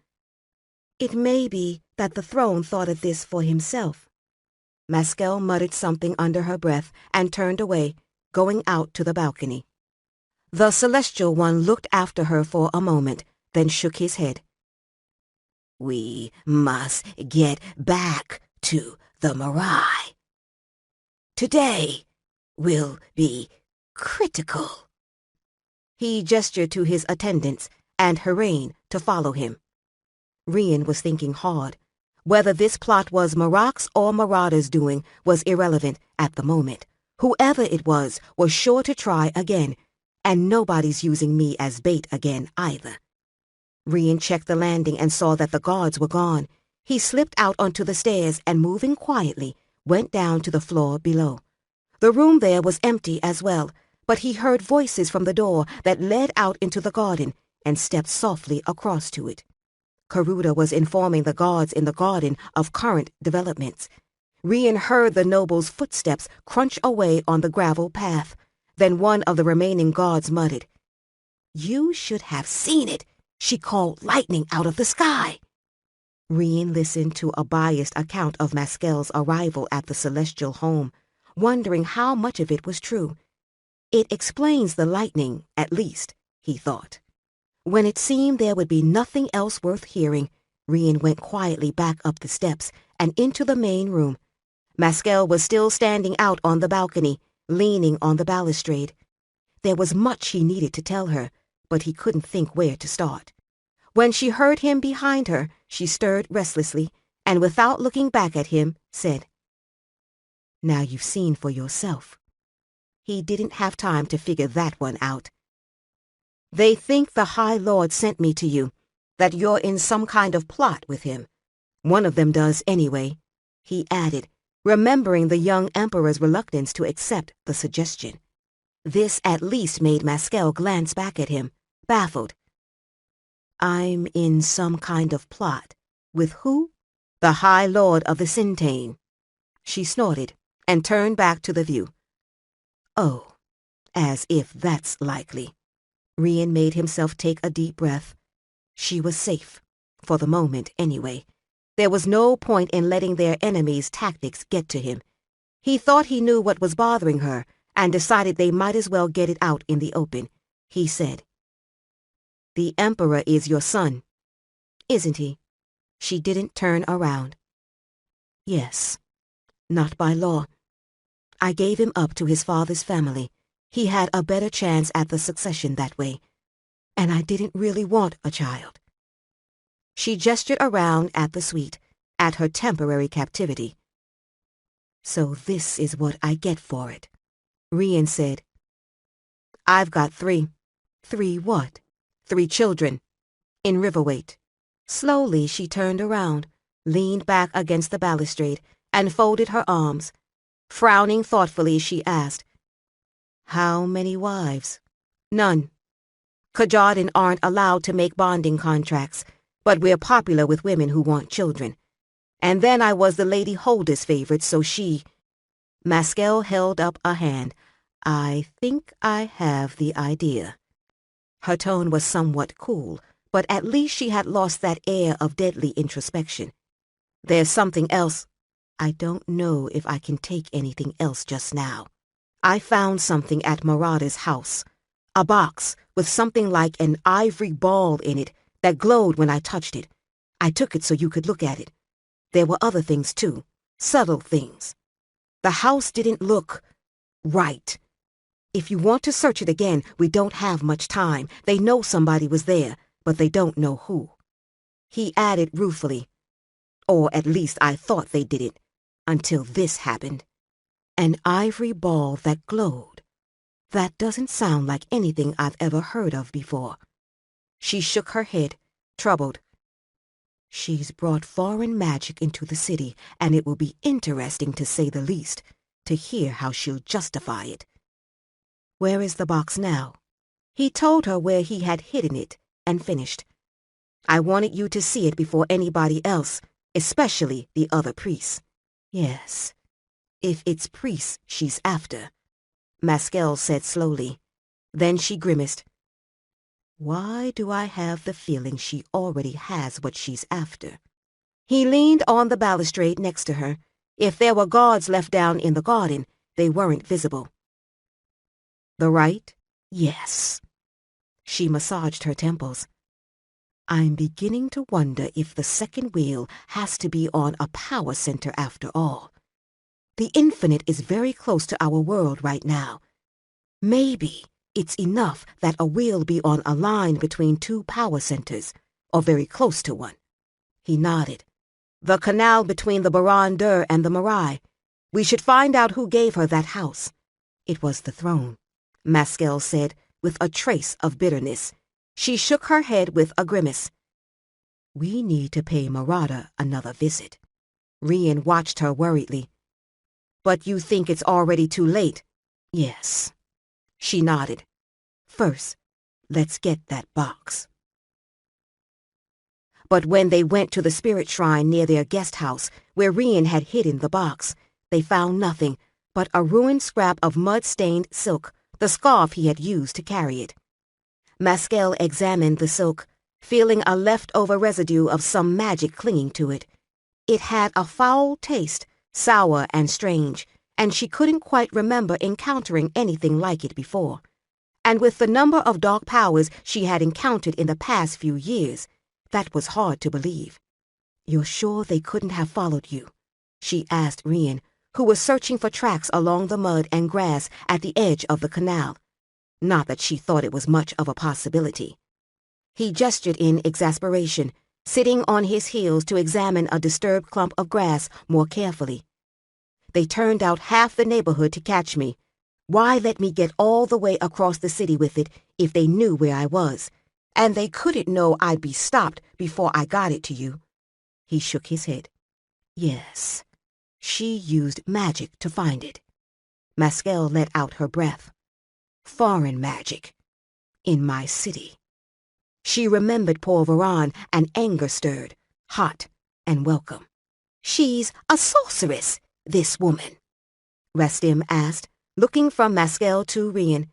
It may be that the throne thought of this for himself. Maskell muttered something under her breath and turned away, going out to the balcony. The Celestial One looked after her for a moment, then shook his head. We must get back to the Mirai. Today will be critical. He gestured to his attendants and Hiraine to follow him. Rian was thinking hard. Whether this plot was Miraak's or Marauder's doing was irrelevant at the moment. Whoever it was sure to try again, and nobody's using me as bait again either. Rian checked the landing and saw that the guards were gone. He slipped out onto the stairs and, moving quietly, went down to the floor below. The room there was empty as well, but he heard voices from the door that led out into the garden and stepped softly across to it. Karuda was informing the guards in the garden of current developments. Rian heard the noble's footsteps crunch away on the gravel path. Then one of the remaining guards muttered, You should have seen it. She called lightning out of the sky. Rian listened to a biased account of Maskell's arrival at the celestial home, wondering how much of it was true. It explains the lightning, at least, he thought. When it seemed there would be nothing else worth hearing, Rian went quietly back up the steps and into the main room. Maskell was still standing out on the balcony, leaning on the balustrade. There was much he needed to tell her, but he couldn't think where to start. When she heard him behind her, she stirred restlessly, and without looking back at him, said, Now you've seen for yourself. He didn't have time to figure that one out. They think the High Lord sent me to you, that you're in some kind of plot with him. One of them does anyway, he added, remembering the young Emperor's reluctance to accept the suggestion. This at least made Maskell glance back at him, baffled. I'm in some kind of plot. With who? The High Lord of the Syntaine. She snorted and turned back to the view. Oh, as if that's likely. Rian made himself take a deep breath. She was safe, for the moment anyway. There was no point in letting their enemies' tactics get to him. He thought he knew what was bothering her, and decided they might as well get it out in the open. He said, The Emperor is your son, isn't he? She didn't turn around. Yes, not by law. I gave him up to his father's family. He had a better chance at the succession that way. And I didn't really want a child. She gestured around at the suite, at her temporary captivity. So this is what I get for it, Rian said. I've got 3. 3 what? 3 children. In Riverweight. Slowly she turned around, leaned back against the balustrade, and folded her arms. Frowning thoughtfully, she asked, How many wives? None. Kajadin aren't allowed to make bonding contracts, but we're popular with women who want children. And then I was the Lady Holder's favorite, so she... Maskell held up a hand. I think I have the idea. Her tone was somewhat cool, but at least she had lost that air of deadly introspection. There's something else. I don't know if I can take anything else just now. I found something at Marauder's house. A box with something like an ivory ball in it that glowed when I touched it. I took it so you could look at it. There were other things too, subtle things. The house didn't look right. If you want to search it again, we don't have much time. They know somebody was there, but they don't know who." He added ruefully, "Or at least I thought they did it, until this happened." An ivory ball that glowed. That doesn't sound like anything I've ever heard of before. She shook her head, troubled. "She's brought foreign magic into the city, and it will be interesting, to say the least, to hear how she'll justify it." "Where is the box now?" He told her where he had hidden it, and finished. "I wanted you to see it before anybody else, especially the other priests." "Yes, if it's priests she's after," Maskell said slowly. Then she grimaced. "Why do I have the feeling she already has what she's after?" He leaned on the balustrade next to her. If there were guards left down in the garden, they weren't visible. "The right?" "Yes." She massaged her temples. "I'm beginning to wonder if the second wheel has to be on a power center after all. The infinite is very close to our world right now. Maybe it's enough that a wheel be on a line between two power centers, or very close to one." He nodded. "The canal between the Baran-Dur and the Marai. We should find out who gave her that house." "It was the throne," Maskell said, with a trace of bitterness. She shook her head with a grimace. "We need to pay Marada another visit." Rian watched her worriedly. "But you think it's already too late?" "Yes." She nodded. "First, let's get that box." But when they went to the spirit shrine near their guest house, where Rian had hidden the box, they found nothing but a ruined scrap of mud-stained silk, the scarf he had used to carry it. Maskell examined the silk, feeling a leftover residue of some magic clinging to it. It had a foul taste, sour and strange, and she couldn't quite remember encountering anything like it before. And with the number of dark powers she had encountered in the past few years, that was hard to believe. "You're sure they couldn't have followed you?" she asked Rian, who was searching for tracks along the mud and grass at the edge of the canal. Not that she thought it was much of a possibility. He gestured in exasperation, sitting on his heels to examine a disturbed clump of grass more carefully. "They turned out half the neighborhood to catch me. Why let me get all the way across the city with it if they knew where I was? And they couldn't know I'd be stopped before I got it to you." He shook his head. "Yes, she used magic to find it." Maskell let out her breath. "Foreign magic. In my city." She remembered Paul Varan, and anger stirred, hot and welcome. "She's a sorceress, this woman?" Rastim asked, looking from Maskell to Rian.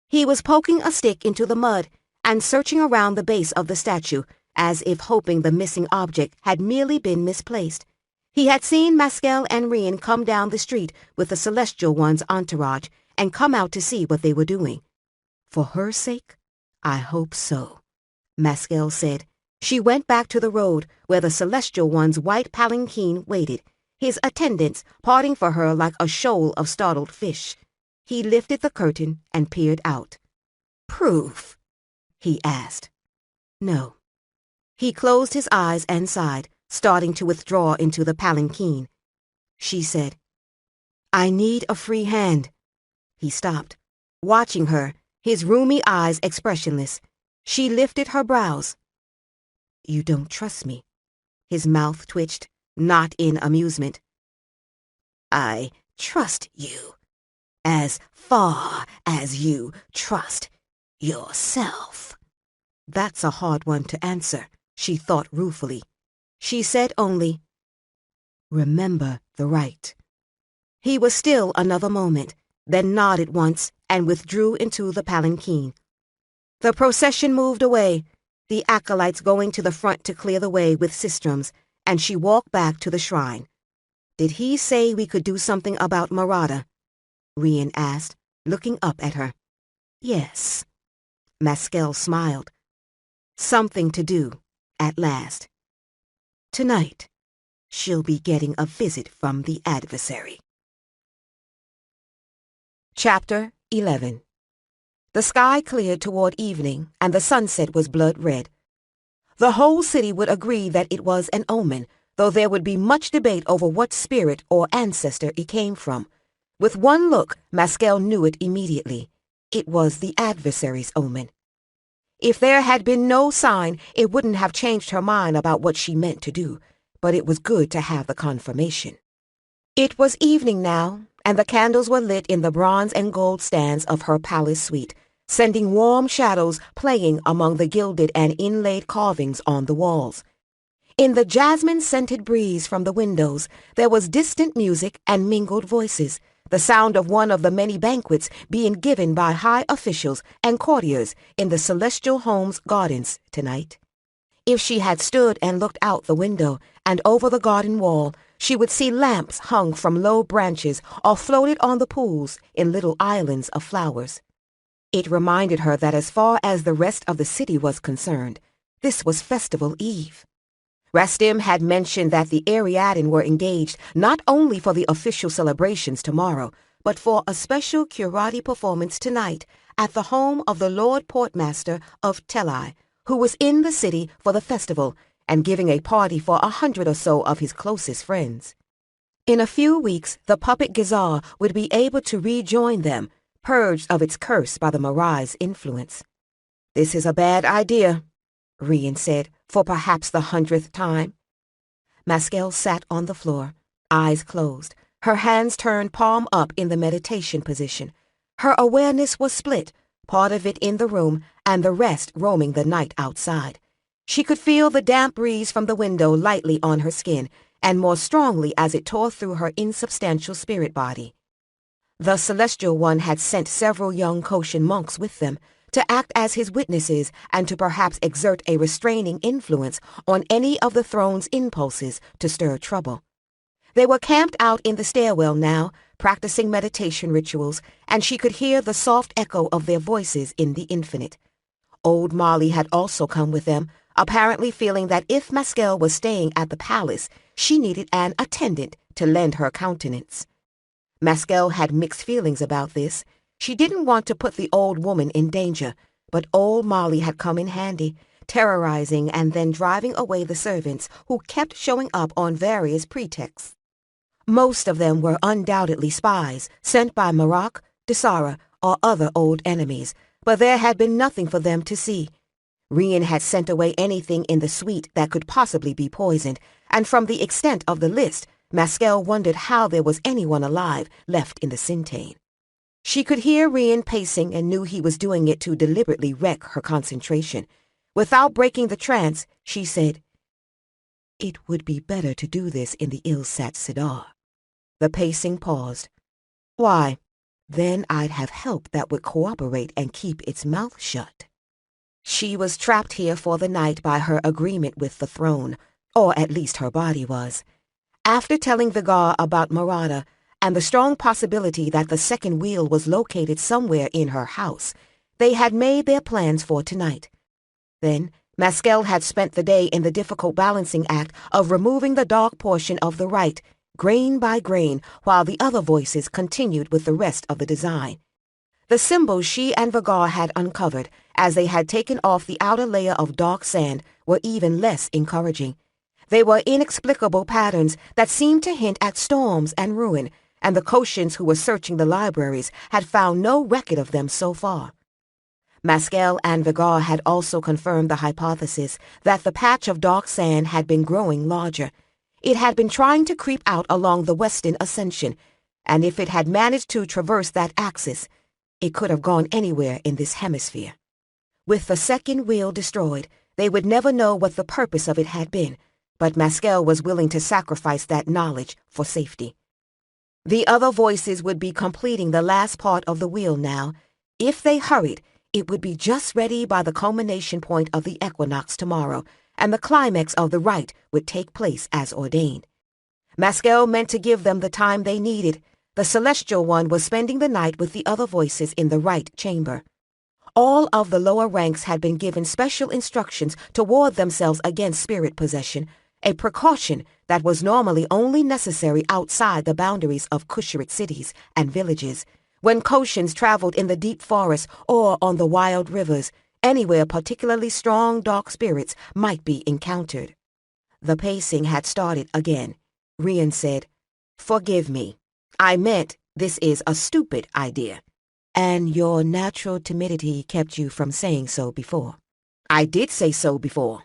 He was poking a stick into the mud and searching around the base of the statue, as if hoping the missing object had merely been misplaced. He had seen Maskell and Rian come down the street with the Celestial One's entourage and come out to see what they were doing. "For her sake, I hope so," Maskell said. She went back to the road where the Celestial One's white palanquin waited, his attendants parting for her like a shoal of startled fish. He lifted the curtain and peered out. "Proof?" he asked. "No." He closed his eyes and sighed, starting to withdraw into the palanquin. She said, "I need a free hand." He stopped, watching her, his roomy eyes expressionless. She lifted her brows. "You don't trust me?" His mouth twitched, not in amusement. "I trust you, as far as you trust yourself." That's a hard one to answer, she thought ruefully. She said only, "Remember the right." He was still another moment, then nodded once and withdrew into the palanquin. The procession moved away, the acolytes going to the front to clear the way with sistrums, and she walked back to the shrine. "Did he say we could do something about Marada?" Rian asked, looking up at her. "Yes." Maskell smiled. "Something to do, at last. Tonight, she'll be getting a visit from the adversary." Chapter 11. The sky cleared toward evening, and the sunset was blood red. The whole city would agree that it was an omen, though there would be much debate over what spirit or ancestor it came from. With one look, Maskel knew it immediately. It was the adversary's omen. If there had been no sign, it wouldn't have changed her mind about what she meant to do, but it was good to have the confirmation. It was evening now, and the candles were lit in the bronze and gold stands of her palace suite, sending warm shadows playing among the gilded and inlaid carvings on the walls. In the jasmine-scented breeze from the windows, there was distant music and mingled voices, the sound of one of the many banquets being given by high officials and courtiers in the celestial home's gardens tonight. If she had stood and looked out the window and over the garden wall, she would see lamps hung from low branches or floated on the pools in little islands of flowers. It reminded her that as far as the rest of the city was concerned, this was Festival Eve. Rastim had mentioned that the Ariadne were engaged not only for the official celebrations tomorrow, but for a special curati performance tonight at the home of the Lord Portmaster of Telai, who was in the city for the festival and giving a party for 100 or so of his closest friends. In a few weeks, the puppet Gizar would be able to rejoin them, purged of its curse by the Marai's influence. "This is a bad idea," Rian said, for perhaps the 100th time. Maskel sat on the floor, eyes closed, her hands turned palm up in the meditation position. Her awareness was split, part of it in the room and the rest roaming the night outside. She could feel the damp breeze from the window lightly on her skin, and more strongly as it tore through her insubstantial spirit body. The Celestial One had sent several young Koshin monks with them, to act as his witnesses and to perhaps exert a restraining influence on any of the throne's impulses to stir trouble. They were camped out in the stairwell now, practicing meditation rituals, and she could hear the soft echo of their voices in the infinite. Old Molly had also come with them, apparently feeling that if Maskel was staying at the palace, she needed an attendant to lend her countenance. Maskel had mixed feelings about this. She didn't want to put the old woman in danger, but old Molly had come in handy, terrorizing and then driving away the servants who kept showing up on various pretexts. Most of them were undoubtedly spies sent by Marak, Desara, or other old enemies, but there had been nothing for them to see. Rian had sent away anything in the suite that could possibly be poisoned, and from the extent of the list, Maskel wondered how there was anyone alive left in the Syntaine. She could hear Rian pacing and knew he was doing it to deliberately wreck her concentration. Without breaking the trance, she said, "It would be better to do this in the Ilsat Sidar." The pacing paused. "Why? Then I'd have help that would cooperate and keep its mouth shut." She was trapped here for the night by her agreement with the throne, or at least her body was. After telling Vigar about Marada, and the strong possibility that the second wheel was located somewhere in her house, they had made their plans for tonight. Then, Maskel had spent the day in the difficult balancing act of removing the dark portion of the right, grain by grain, while the other voices continued with the rest of the design. The symbols she and Vigar had uncovered, as they had taken off the outer layer of dark sand, were even less encouraging. They were inexplicable patterns that seemed to hint at storms and ruin, and the Koshins who were searching the libraries had found no record of them so far. Maskel and Vigar had also confirmed the hypothesis that the patch of dark sand had been growing larger. It had been trying to creep out along the western ascension, and if it had managed to traverse that axis, it could have gone anywhere in this hemisphere. With the second wheel destroyed, they would never know what the purpose of it had been, but Maskel was willing to sacrifice that knowledge for safety. The other voices would be completing the last part of the wheel now. If they hurried, it would be just ready by the culmination point of the equinox tomorrow, and the climax of the rite would take place as ordained. Maskel meant to give them the time they needed. The Celestial One was spending the night with the other voices in the rite chamber. All of the lower ranks had been given special instructions to ward themselves against spirit possession, a precaution that was normally only necessary outside the boundaries of Kusharit cities and villages, when Koshins traveled in the deep forests or on the wild rivers, anywhere particularly strong dark spirits might be encountered. The pacing had started again. Rian said, "Forgive me. I meant this is a stupid idea." "And your natural timidity kept you from saying so before." "I did say so before."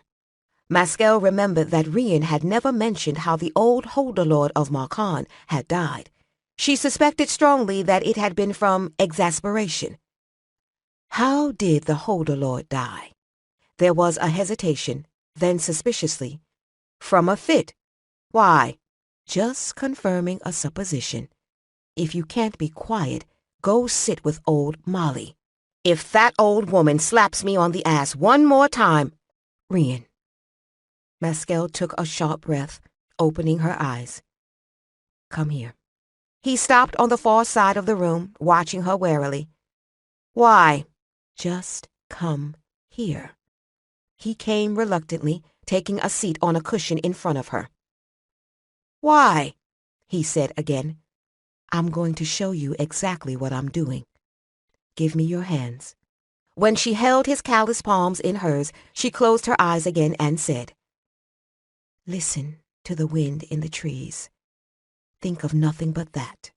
Maskel remembered that Rian had never mentioned how the old Holder Lord of Markan had died. She suspected strongly that it had been from exasperation. "How did the Holder Lord die?" There was a hesitation, then suspiciously, "From a fit." "Why?" "Just confirming a supposition. If you can't be quiet, go sit with old Molly." "If that old woman slaps me on the ass one more time—" "Rian." Maskel took a sharp breath, opening her eyes. "Come here." He stopped on the far side of the room, watching her warily. "Why?" "Just come here." He came reluctantly, taking a seat on a cushion in front of her. "Why?" he said again. "I'm going to show you exactly what I'm doing. Give me your hands." When she held his calloused palms in hers, she closed her eyes again and said, "Listen to the wind in the trees. Think of nothing but that."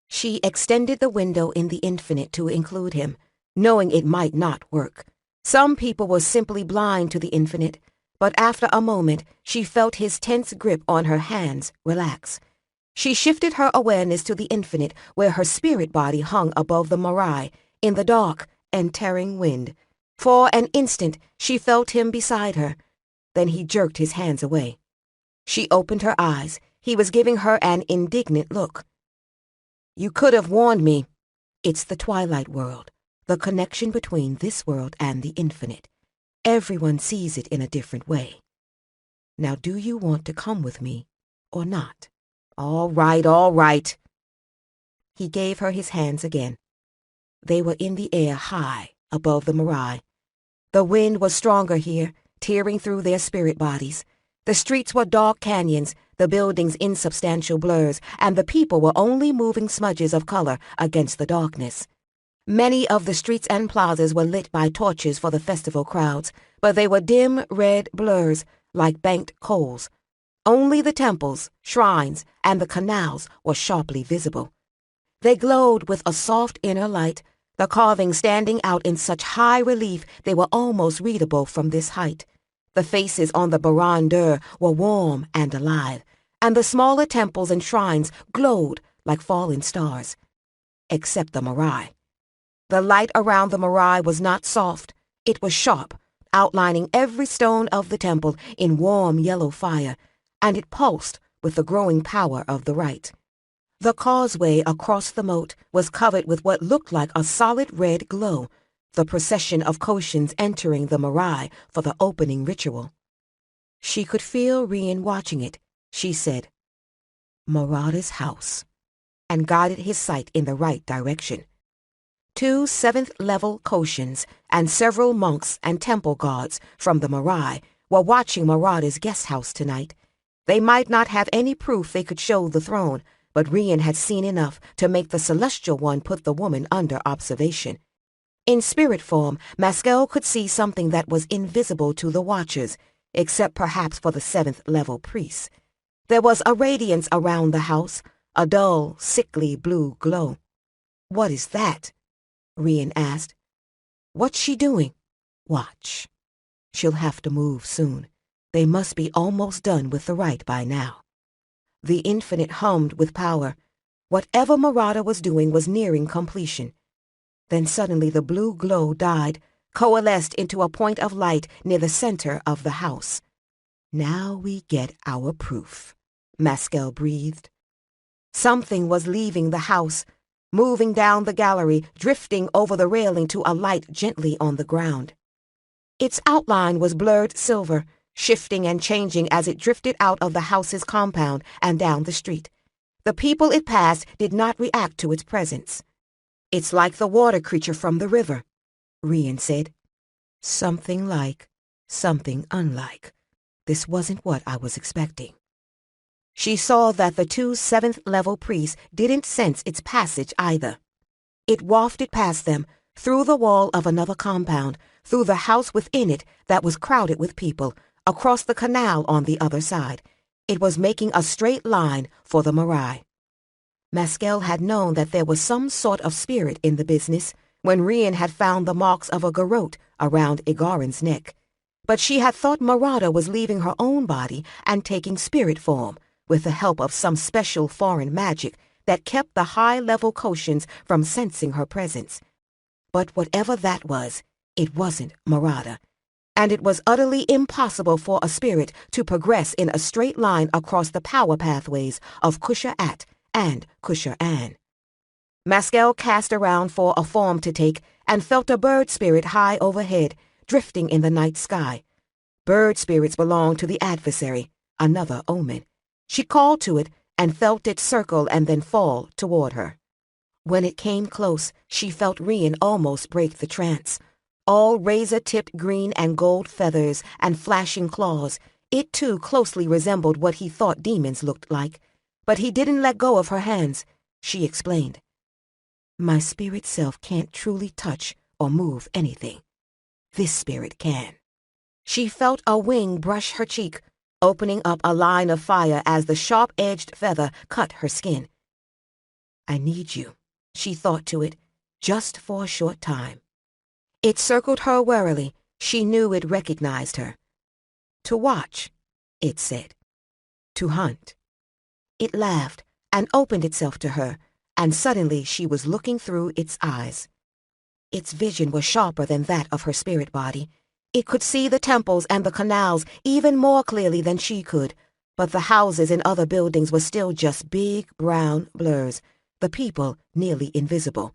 She extended the window in the infinite to include him, knowing it might not work. Some people were simply blind to the infinite, but after a moment she felt his tense grip on her hands relax. She shifted her awareness to the infinite where her spirit body hung above the Marai in the dark and tearing wind. For an instant she felt him beside her. Then he jerked his hands away. She opened her eyes. He was giving her an indignant look. "You could have warned me." "It's the Twilight world, the connection between this world and the infinite. Everyone sees it in a different way. Now do you want to come with me or not?" All right, all right." He gave her his hands again. They were in the air high above the Marai. The wind was stronger here, tearing through their spirit bodies. The streets were dark canyons, the buildings insubstantial blurs, and the people were only moving smudges of color against the darkness. Many of the streets and plazas were lit by torches for the festival crowds, but they were dim red blurs, like banked coals. Only the temples, shrines, and the canals were sharply visible. They glowed with a soft inner light, the carvings standing out in such high relief they were almost readable from this height. The faces on the Baran-Dur were warm and alive, and the smaller temples and shrines glowed like fallen stars. Except the Marai. The light around the Marai was not soft. It was sharp, outlining every stone of the temple in warm yellow fire, and it pulsed with the growing power of the rite. The causeway across the moat was covered with what looked like a solid red glow, the procession of Koshans entering the Marai for the opening ritual. She could feel Rian watching it. She said, "Marada's house," and guided his sight in the right direction. 2 7th-level Koshans and several monks and temple guards from the Marai were watching Marada's guest house tonight. They might not have any proof they could show the throne, but Rian had seen enough to make the Celestial One put the woman under observation. In spirit form, Maskel could see something that was invisible to the Watchers, except perhaps for the 7th-level priests. There was a radiance around the house, a dull, sickly blue glow. "What is that?" Rian asked. "What's she doing?" "Watch. She'll have to move soon. They must be almost done with the rite by now." The infinite hummed with power. Whatever Marada was doing was nearing completion. Then suddenly the blue glow died, coalesced into a point of light near the center of the house. "Now we get our proof," Maskel breathed. Something was leaving the house, moving down the gallery, drifting over the railing to alight gently on the ground. Its outline was blurred silver, shifting and changing as it drifted out of the house's compound and down the street. The people it passed did not react to its presence. "It's like the water creature from the river," Rian said. "Something like, something unlike. This wasn't what I was expecting." She saw that the 2 7th-level priests didn't sense its passage either. It wafted past them, through the wall of another compound, through the house within it that was crowded with people, across the canal on the other side. It was making a straight line for the Marais. Maskel had known that there was some sort of spirit in the business when Rian had found the marks of a garrote around Igarin's neck. But she had thought Marada was leaving her own body and taking spirit form, with the help of some special foreign magic that kept the high-level Koshans from sensing her presence. But whatever that was, it wasn't Marada. And it was utterly impossible for a spirit to progress in a straight line across the power pathways of Kusha-At and Kusha-An. Maskel cast around for a form to take and felt a bird spirit high overhead, drifting in the night sky. Bird spirits belonged to the adversary, another omen. She called to it and felt it circle and then fall toward her. When it came close, she felt Rian almost break the trance. All razor-tipped green and gold feathers and flashing claws, it too closely resembled what he thought demons looked like. But he didn't let go of her hands. She explained, "My spirit self can't truly touch or move anything. This spirit can." She felt a wing brush her cheek, opening up a line of fire as the sharp-edged feather cut her skin. "I need you," she thought to it, "just for a short time." It circled her warily. She knew it recognized her. "To watch," it said. "To hunt." It laughed and opened itself to her, and suddenly she was looking through its eyes. Its vision was sharper than that of her spirit body. It could see the temples and the canals even more clearly than she could, but the houses and other buildings were still just big brown blurs, the people nearly invisible.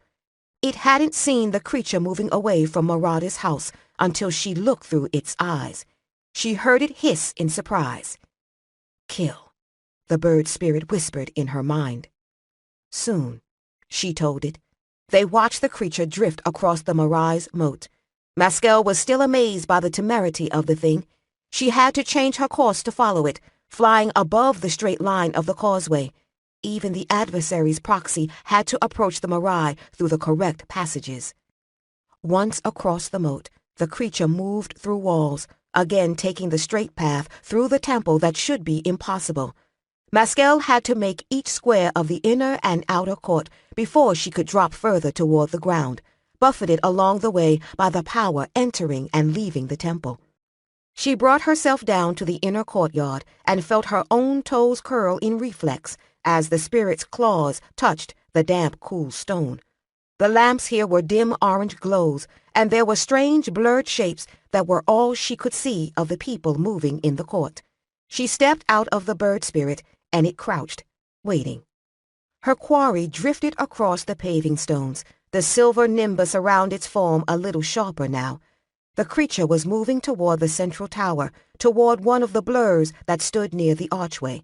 It hadn't seen the creature moving away from Marada's house until she looked through its eyes. She heard it hiss in surprise. "Kill," the bird spirit whispered in her mind. "Soon," she told it. They watched the creature drift across the Marais moat. Maskel was still amazed by the temerity of the thing. She had to change her course to follow it, flying above the straight line of the causeway. Even the adversary's proxy had to approach the Marais through the correct passages. Once across the moat, the creature moved through walls, again taking the straight path through the temple that should be impossible. Maskel had to make each square of the inner and outer court before she could drop further toward the ground, buffeted along the way by the power entering and leaving the temple. She brought herself down to the inner courtyard and felt her own toes curl in reflex as the spirit's claws touched the damp, cool stone. The lamps here were dim orange glows, and there were strange, blurred shapes that were all she could see of the people moving in the court. She stepped out of the bird spirit, and it crouched, waiting. Her quarry drifted across the paving stones, the silver nimbus around its form a little sharper now. The creature was moving toward the central tower, toward one of the blurs that stood near the archway.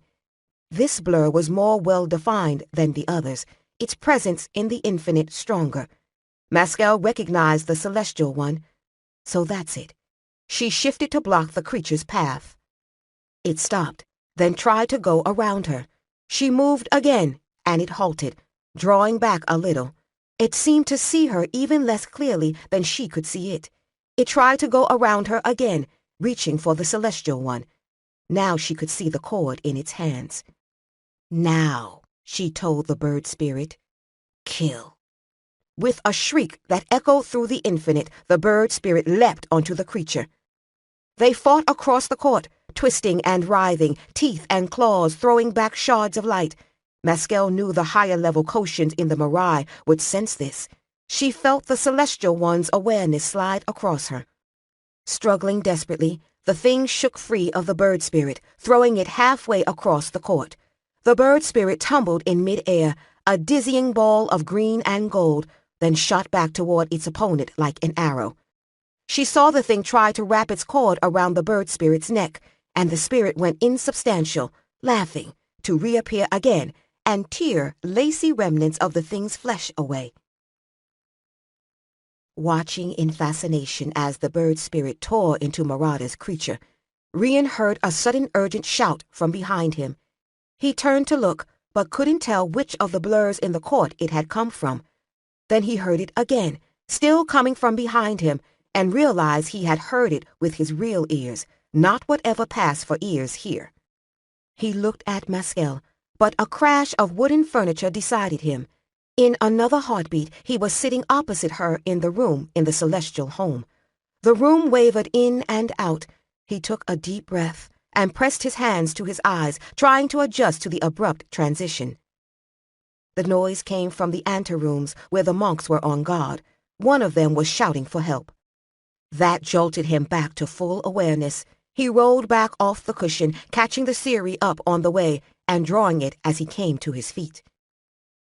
This blur was more well-defined than the others, its presence in the infinite stronger. Maskel recognized the celestial one. So that's it. She shifted to block the creature's path. It stopped, then tried to go around her. She moved again, and it halted, drawing back a little. It seemed to see her even less clearly than she could see it. It tried to go around her again, reaching for the celestial one. Now she could see the cord in its hands. "Now," she told the bird spirit, "kill." With a shriek that echoed through the infinite, the bird spirit leapt onto the creature. They fought across the court, twisting and writhing, teeth and claws throwing back shards of light. Maskel knew the higher-level Koshans in the Marais would sense this. She felt the celestial one's awareness slide across her. Struggling desperately, the thing shook free of the bird spirit, throwing it halfway across the court. The bird spirit tumbled in mid-air, a dizzying ball of green and gold, then shot back toward its opponent like an arrow. She saw the thing try to wrap its cord around the bird spirit's neck, and the spirit went insubstantial, laughing, to reappear again and tear lacy remnants of the thing's flesh away. Watching in fascination as the bird spirit tore into Marada's creature, Rian heard a sudden urgent shout from behind him. He turned to look, but couldn't tell which of the blurs in the court it had come from. Then he heard it again, still coming from behind him, and realized he had heard it with his real ears, not whatever passed for ears here. He looked at Maskel, but a crash of wooden furniture decided him. In another heartbeat, he was sitting opposite her in the room in the celestial home. The room wavered in and out. He took a deep breath and pressed his hands to his eyes, trying to adjust to the abrupt transition. The noise came from the anterooms where the monks were on guard. One of them was shouting for help. That jolted him back to full awareness. He rolled back off the cushion, catching the Ciri up on the way and drawing it as he came to his feet.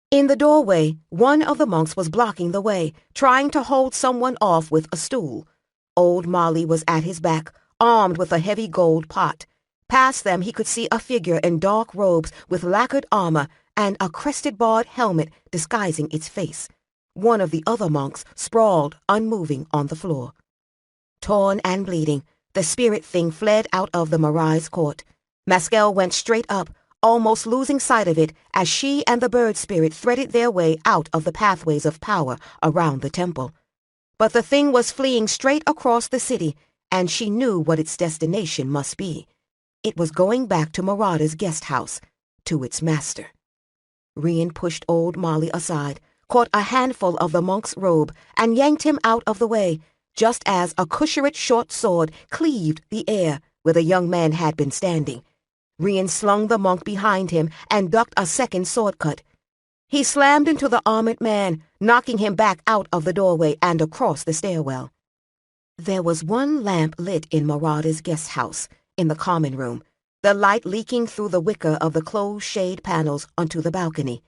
In the doorway, one of the monks was blocking the way, trying to hold someone off with a stool. Old Molly was at his back, armed with a heavy gold pot. Past them he could see a figure in dark robes with lacquered armor and a crested barred helmet disguising its face. One of the other monks sprawled, unmoving, on the floor. Torn and bleeding, the spirit thing fled out of the Marai's court. Maskel went straight up, almost losing sight of it as she and the bird spirit threaded their way out of the pathways of power around the temple. But the thing was fleeing straight across the city, and she knew what its destination must be. It was going back to Marauder's guest house, to its master. Rian pushed old Molly aside, caught a handful of the monk's robe, and yanked him out of the way, just as a Kusharit short sword cleaved the air where the young man had been standing. Rian slung the monk behind him and ducked a second sword cut. He slammed into the armored man, knocking him back out of the doorway and across the stairwell. There was one lamp lit in Marauder's guest house, in the common room, the light leaking through the wicker of the closed shade panels onto the balcony.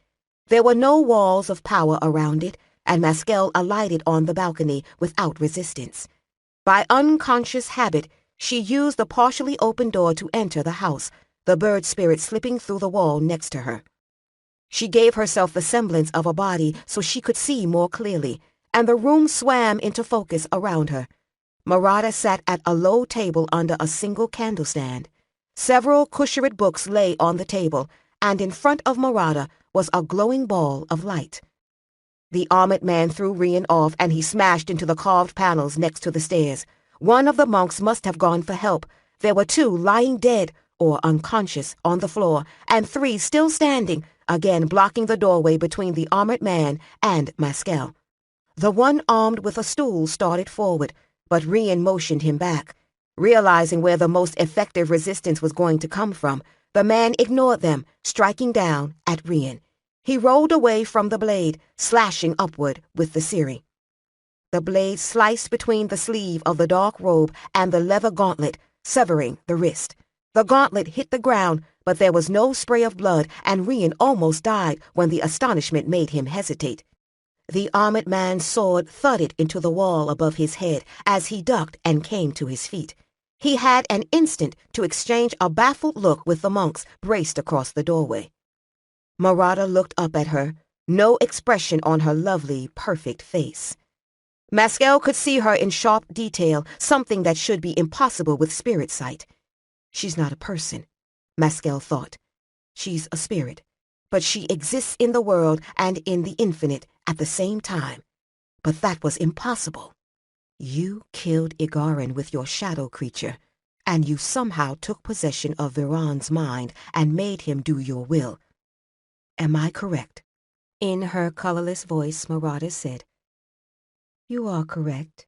There were no walls of power around it, and Maskel alighted on the balcony without resistance. By unconscious habit, she used the partially open door to enter the house, the bird spirit slipping through the wall next to her. She gave herself the semblance of a body so she could see more clearly, and the room swam into focus around her. Marauder sat at a low table under a single candle stand. Several Kusharit books lay on the table, and in front of Marauder was a glowing ball of light. The armored man threw Rian off, and he smashed into the carved panels next to the stairs. One of the monks must have gone for help. There were 2 lying dead or unconscious on the floor, and 3 still standing, again blocking the doorway between the armored man and Maskel. The one armed with a stool started forward, but Rian motioned him back. Realizing where the most effective resistance was going to come from, the man ignored them, striking down at Rian. He rolled away from the blade, slashing upward with the Ciri. The blade sliced between the sleeve of the dark robe and the leather gauntlet, severing the wrist. The gauntlet hit the ground, but there was no spray of blood, and Rian almost died when the astonishment made him hesitate. The armored man's sword thudded into the wall above his head as he ducked and came to his feet. He had an instant to exchange a baffled look with the monks braced across the doorway. Marauder looked up at her, no expression on her lovely, perfect face. Maskel could see her in sharp detail, something that should be impossible with spirit sight. She's not a person, Maskel thought. She's a spirit, but she exists in the world and in the infinite at the same time. But that was impossible. You killed Igarin with your shadow creature, and you somehow took possession of Viran's mind and made him do your will. Am I correct? In her colorless voice, Marauder said. You are correct.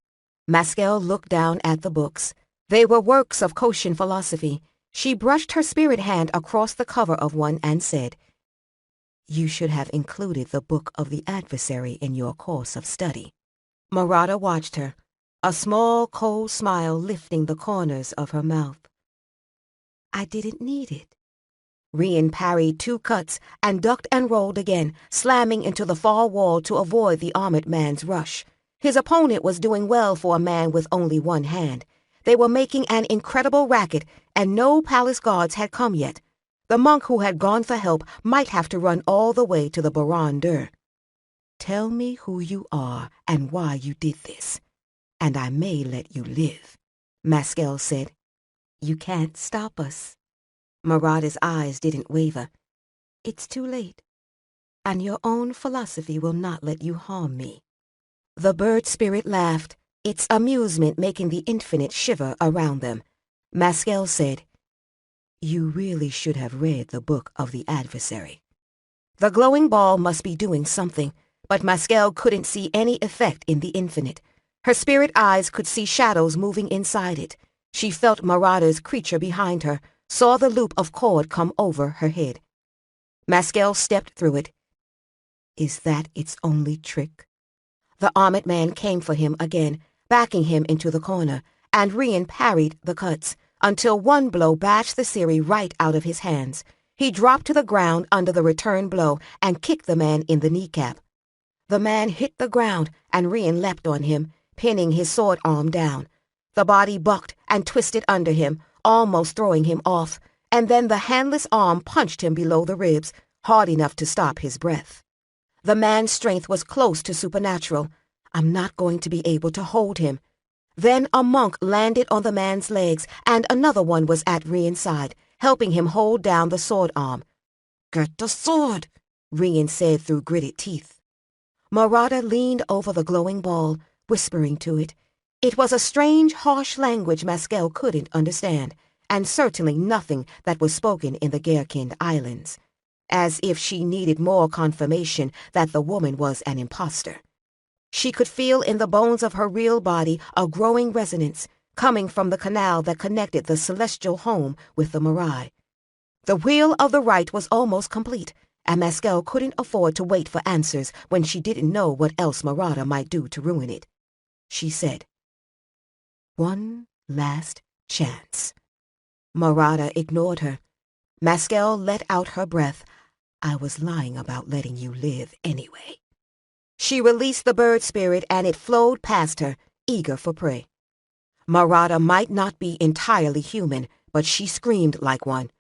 Maskel looked down at the books. They were works of Koshin philosophy. She brushed her spirit hand across the cover of one and said, You should have included the Book of the Adversary in your course of study. Marauder watched her, a small, cold smile lifting the corners of her mouth. I didn't need it. Rian parried 2 cuts and ducked and rolled again, slamming into the far wall to avoid the armored man's rush. His opponent was doing well for a man with only one hand. They were making an incredible racket, and no palace guards had come yet. The monk who had gone for help might have to run all the way to the Barad-dûr. Tell me who you are and why you did this, and I may let you live, Maskel said. You can't stop us. Marauder's eyes didn't waver. It's too late, and your own philosophy will not let you harm me. The bird spirit laughed. its amusement making the infinite shiver around them. Maskel said, "You really should have read the book of the adversary." The glowing ball must be doing something, but Maskel couldn't see any effect in the infinite. Her spirit eyes could see shadows moving inside it. She felt Marauder's creature behind her, saw the loop of cord come over her head. Maskel stepped through it. Is that its only trick? The armored man came for him again, backing him into the corner, and Rian parried the cuts, until one blow bashed the Ciri right out of his hands. He dropped to the ground under the return blow and kicked the man in the kneecap. The man hit the ground, and Rian leapt on him, pinning his sword arm down. The body bucked and twisted under him, almost throwing him off, and then the handless arm punched him below the ribs, hard enough to stop his breath. The man's strength was close to supernatural. I'm not going to be able to hold him. Then a monk landed on the man's legs, and another one was at Rian's side, helping him hold down the sword arm. "Get the sword," Rian said through gritted teeth. Marauder leaned over the glowing ball, whispering to it. It was a strange, harsh language Maskel couldn't understand, and certainly nothing that was spoken in the Gherkind Islands, as if she needed more confirmation that the woman was an impostor. She could feel in the bones of her real body a growing resonance, coming from the canal that connected the celestial home with the Marai. The wheel of the right was almost complete, and Maskel couldn't afford to wait for answers when she didn't know what else Marauder might do to ruin it. She said, "One last chance." Marauder ignored her. Maskel let out her breath. "I was lying about letting you live anyway." She released the bird spirit and it flowed past her, eager for prey. Marauder might not be entirely human, but she screamed like one.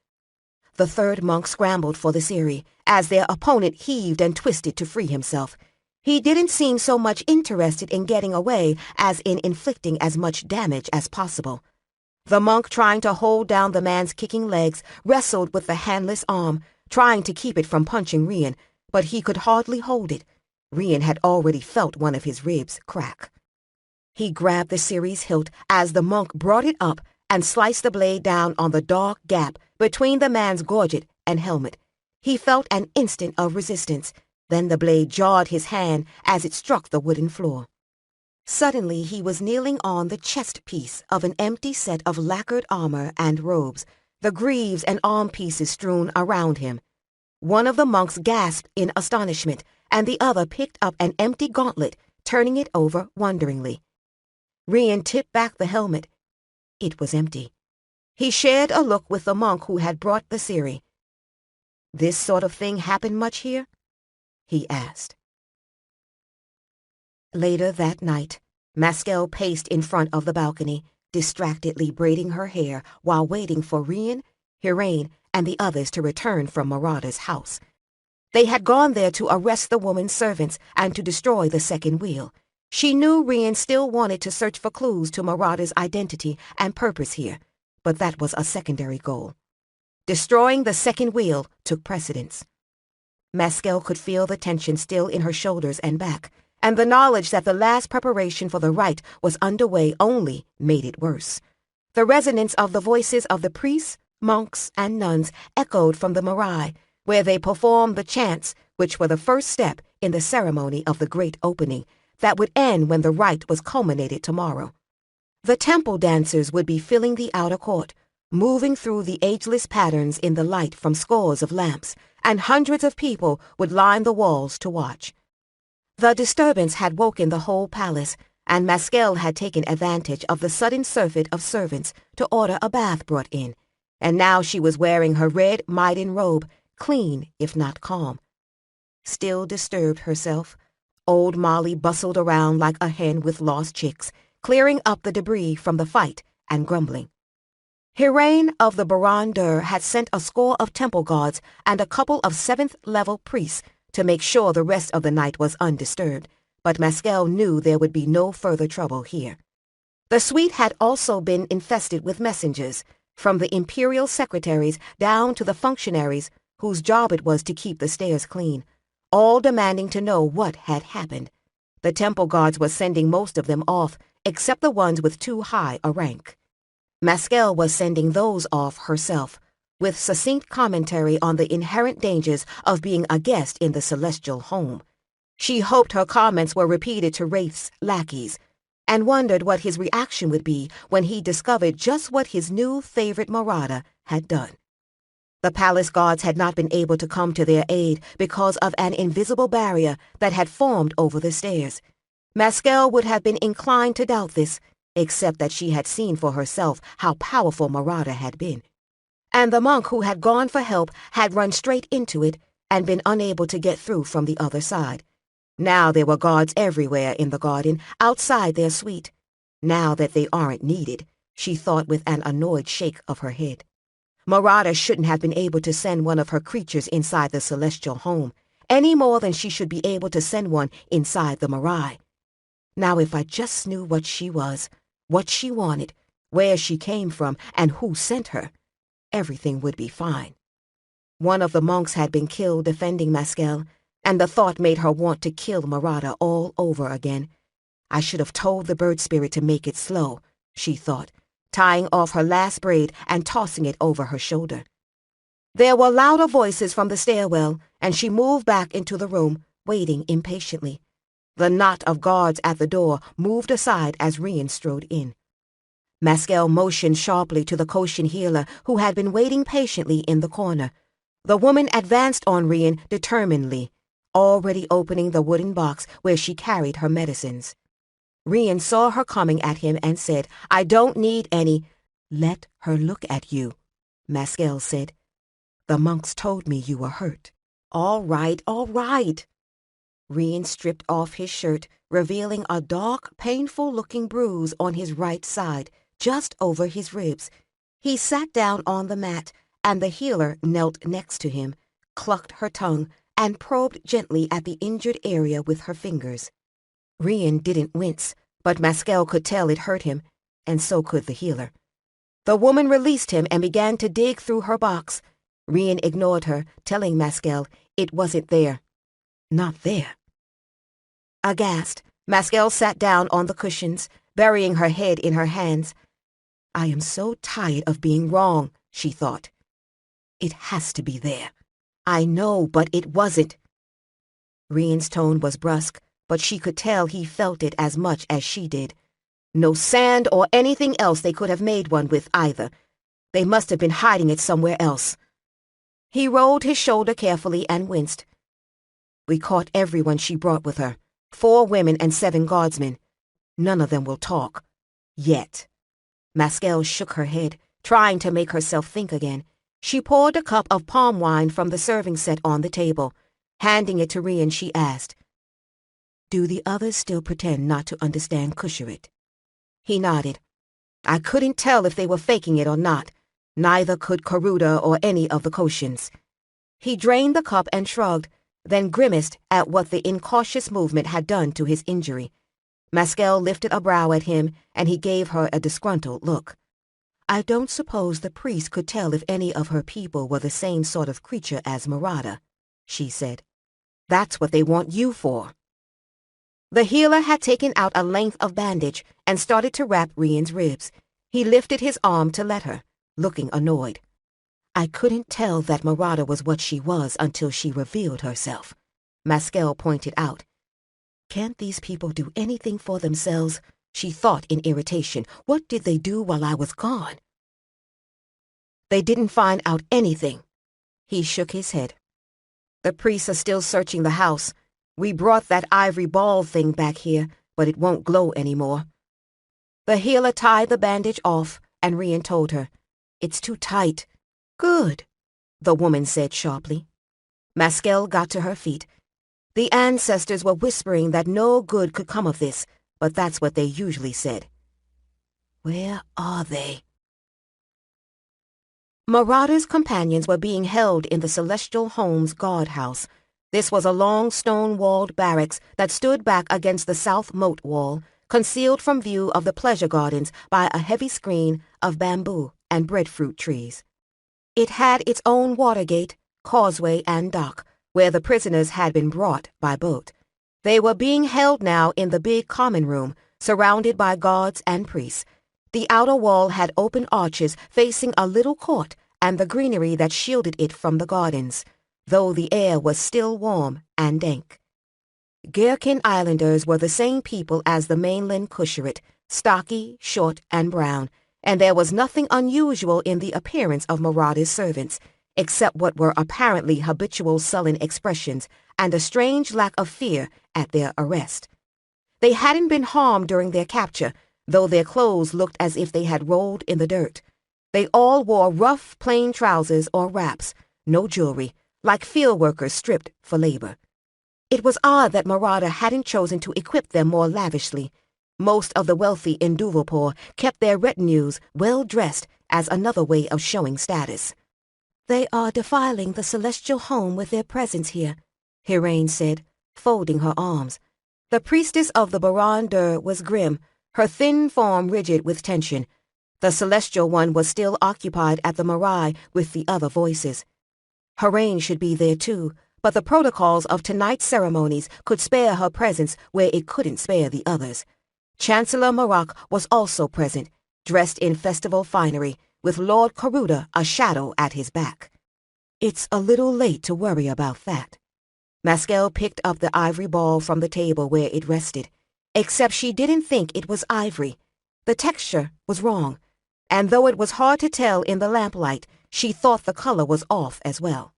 The third monk scrambled for the Ciri, as their opponent heaved and twisted to free himself. He didn't seem so much interested in getting away as in inflicting as much damage as possible. The monk, trying to hold down the man's kicking legs, wrestled with the handless arm, trying to keep it from punching Rian, but he could hardly hold it. Rian had already felt one of his ribs crack. He grabbed the Ciri's hilt as the monk brought it up and sliced the blade down on the dark gap between the man's gorget and helmet. He felt an instant of resistance, then the blade jarred his hand as it struck the wooden floor. Suddenly he was kneeling on the chest piece of an empty set of lacquered armor and robes, the greaves and arm pieces strewn around him. One of the monks gasped in astonishment, and the other picked up an empty gauntlet, turning it over wonderingly. Rian tipped back the helmet. It was empty. He shared a look with the monk who had brought the Ciri. "This sort of thing happen much here?" he asked. Later that night, Maskel paced in front of the balcony, distractedly braiding her hair while waiting for Rian, Hirain, and the others to return from Marauder's house. They had gone there to arrest the woman's servants and to destroy the second wheel. She knew Rian still wanted to search for clues to Marauder's identity and purpose here, but that was a secondary goal. Destroying the second wheel took precedence. Maskel could feel the tension still in her shoulders and back, and the knowledge that the last preparation for the rite was underway only made it worse. The resonance of the voices of the priests, monks, and nuns echoed from the Marai, where they performed the chants, which were the first step in the ceremony of the great opening, that would end when the rite was culminated tomorrow. The temple dancers would be filling the outer court, moving through the ageless patterns in the light from scores of lamps, and hundreds of people would line the walls to watch. The disturbance had woken the whole palace, and Maskel had taken advantage of the sudden surfeit of servants to order a bath brought in, and now she was wearing her red Maiden robe, clean if not calm. Still disturbed herself, old Molly bustled around like a hen with lost chicks, clearing up the debris from the fight and grumbling. Hirain of the Baran-Dur had sent a score of temple guards and a couple of 7th-level priests to make sure the rest of the night was undisturbed, but Maskel knew there would be no further trouble here. The suite had also been infested with messengers, from the imperial secretaries down to the functionaries whose job it was to keep the stairs clean, all demanding to know what had happened. The temple guards were sending most of them off, except the ones with too high a rank. Maskell was sending those off herself, with succinct commentary on the inherent dangers of being a guest in the celestial home. She hoped her comments were repeated to Wraith's lackeys, and wondered what his reaction would be when he discovered just what his new favorite marauder had done. The palace guards had not been able to come to their aid because of an invisible barrier that had formed over the stairs. Maskell would have been inclined to doubt this, except that she had seen for herself how powerful Marauder had been. And the monk who had gone for help had run straight into it and been unable to get through from the other side. Now there were guards everywhere in the garden, outside their suite. Now that they aren't needed, she thought with an annoyed shake of her head. Marauder shouldn't have been able to send one of her creatures inside the celestial home, any more than she should be able to send one inside the Marai. Now if I just knew what she was, what she wanted, where she came from, and who sent her, everything would be fine. One of the monks had been killed defending Maskell, and the thought made her want to kill Marauder all over again. I should have told the bird spirit to make it slow, she thought, tying off her last braid and tossing it over her shoulder. There were louder voices from the stairwell, and she moved back into the room, waiting impatiently. The knot of guards at the door moved aside as Rian strode in. Maskell motioned sharply to the Koshin healer who had been waiting patiently in the corner. The woman advanced on Rian determinedly, already opening the wooden box where she carried her medicines. Rian saw her coming at him and said, "I don't need any." "Let her look at you," Maskell said. "The monks told me you were hurt." All right. Rian stripped off his shirt, revealing a dark, painful-looking bruise on his right side, just over his ribs. He sat down on the mat, and the healer knelt next to him, clucked her tongue, and probed gently at the injured area with her fingers. Rian didn't wince, but Maskell could tell it hurt him, and so could the healer. The woman released him and began to dig through her box. Rian ignored her, telling Maskell it wasn't there. Not there. Aghast, Maskell sat down on the cushions, burying her head in her hands. I am so tired of being wrong, she thought. It has to be there. I know, but it wasn't. Rian's tone was brusque, but she could tell he felt it as much as she did. No sand or anything else they could have made one with either. They must have been hiding it somewhere else. He rolled his shoulder carefully and winced. We caught everyone she brought with her. 4 women and 7 guardsmen. None of them will talk. Yet. Maskell shook her head, trying to make herself think again. She poured a cup of palm wine from the serving set on the table. Handing it to Rian, she asked, "Do the others still pretend not to understand Kusharit?" He nodded. I couldn't tell if they were faking it or not. Neither could Karuda or any of the Koshins. He drained the cup and shrugged, then grimaced at what the incautious movement had done to his injury. Maskell lifted a brow at him, and he gave her a disgruntled look. I don't suppose the priest could tell if any of her people were the same sort of creature as Marauder, she said. That's what they want you for. The healer had taken out a length of bandage and started to wrap Rian's ribs. He lifted his arm to let her, looking annoyed. I couldn't tell that Marauder was what she was until she revealed herself, Maskell pointed out. Can't these people do anything for themselves? She thought in irritation. What did they do while I was gone? They didn't find out anything. He shook his head. The priests are still searching the house. We brought that ivory ball thing back here, but it won't glow anymore. The healer tied the bandage off, and Rian told her, It's too tight. Good, the woman said sharply. Maskell got to her feet. The ancestors were whispering that no good could come of this, but that's what they usually said. Where are they? Marauder's companions were being held in the Celestial Home's guardhouse. This was a long stone-walled barracks that stood back against the south moat wall, concealed from view of the pleasure gardens by a heavy screen of bamboo and breadfruit trees. It had its own water gate, causeway, and dock, where the prisoners had been brought by boat. They were being held now in the big common room, surrounded by guards and priests. The outer wall had open arches facing a little court and the greenery that shielded it from the gardens, though the air was still warm and dank. Gherkin Islanders were the same people as the mainland Kusharit, stocky, short, and brown, and there was nothing unusual in the appearance of Marada's servants, except what were apparently habitual sullen expressions and a strange lack of fear at their arrest. They hadn't been harmed during their capture, though their clothes looked as if they had rolled in the dirt. They all wore rough, plain trousers or wraps, no jewelry, like field workers stripped for labor. It was odd that Marada hadn't chosen to equip them more lavishly. Most of the wealthy in Duvalpur kept their retinues well dressed as another way of showing status. "They are defiling the celestial home with their presence here," Hiraine said, folding her arms. The priestess of the Baran-Dur was grim, her thin form rigid with tension. The celestial one was still occupied at the Marai with the other voices. Hiraine should be there too, but the protocols of tonight's ceremonies could spare her presence where it couldn't spare the others. Chancellor Marak was also present, dressed in festival finery, with Lord Karuda a shadow at his back. It's a little late to worry about that. Maskell picked up the ivory ball from the table where it rested, except she didn't think it was ivory. The texture was wrong, and though it was hard to tell in the lamplight, she thought the color was off as well.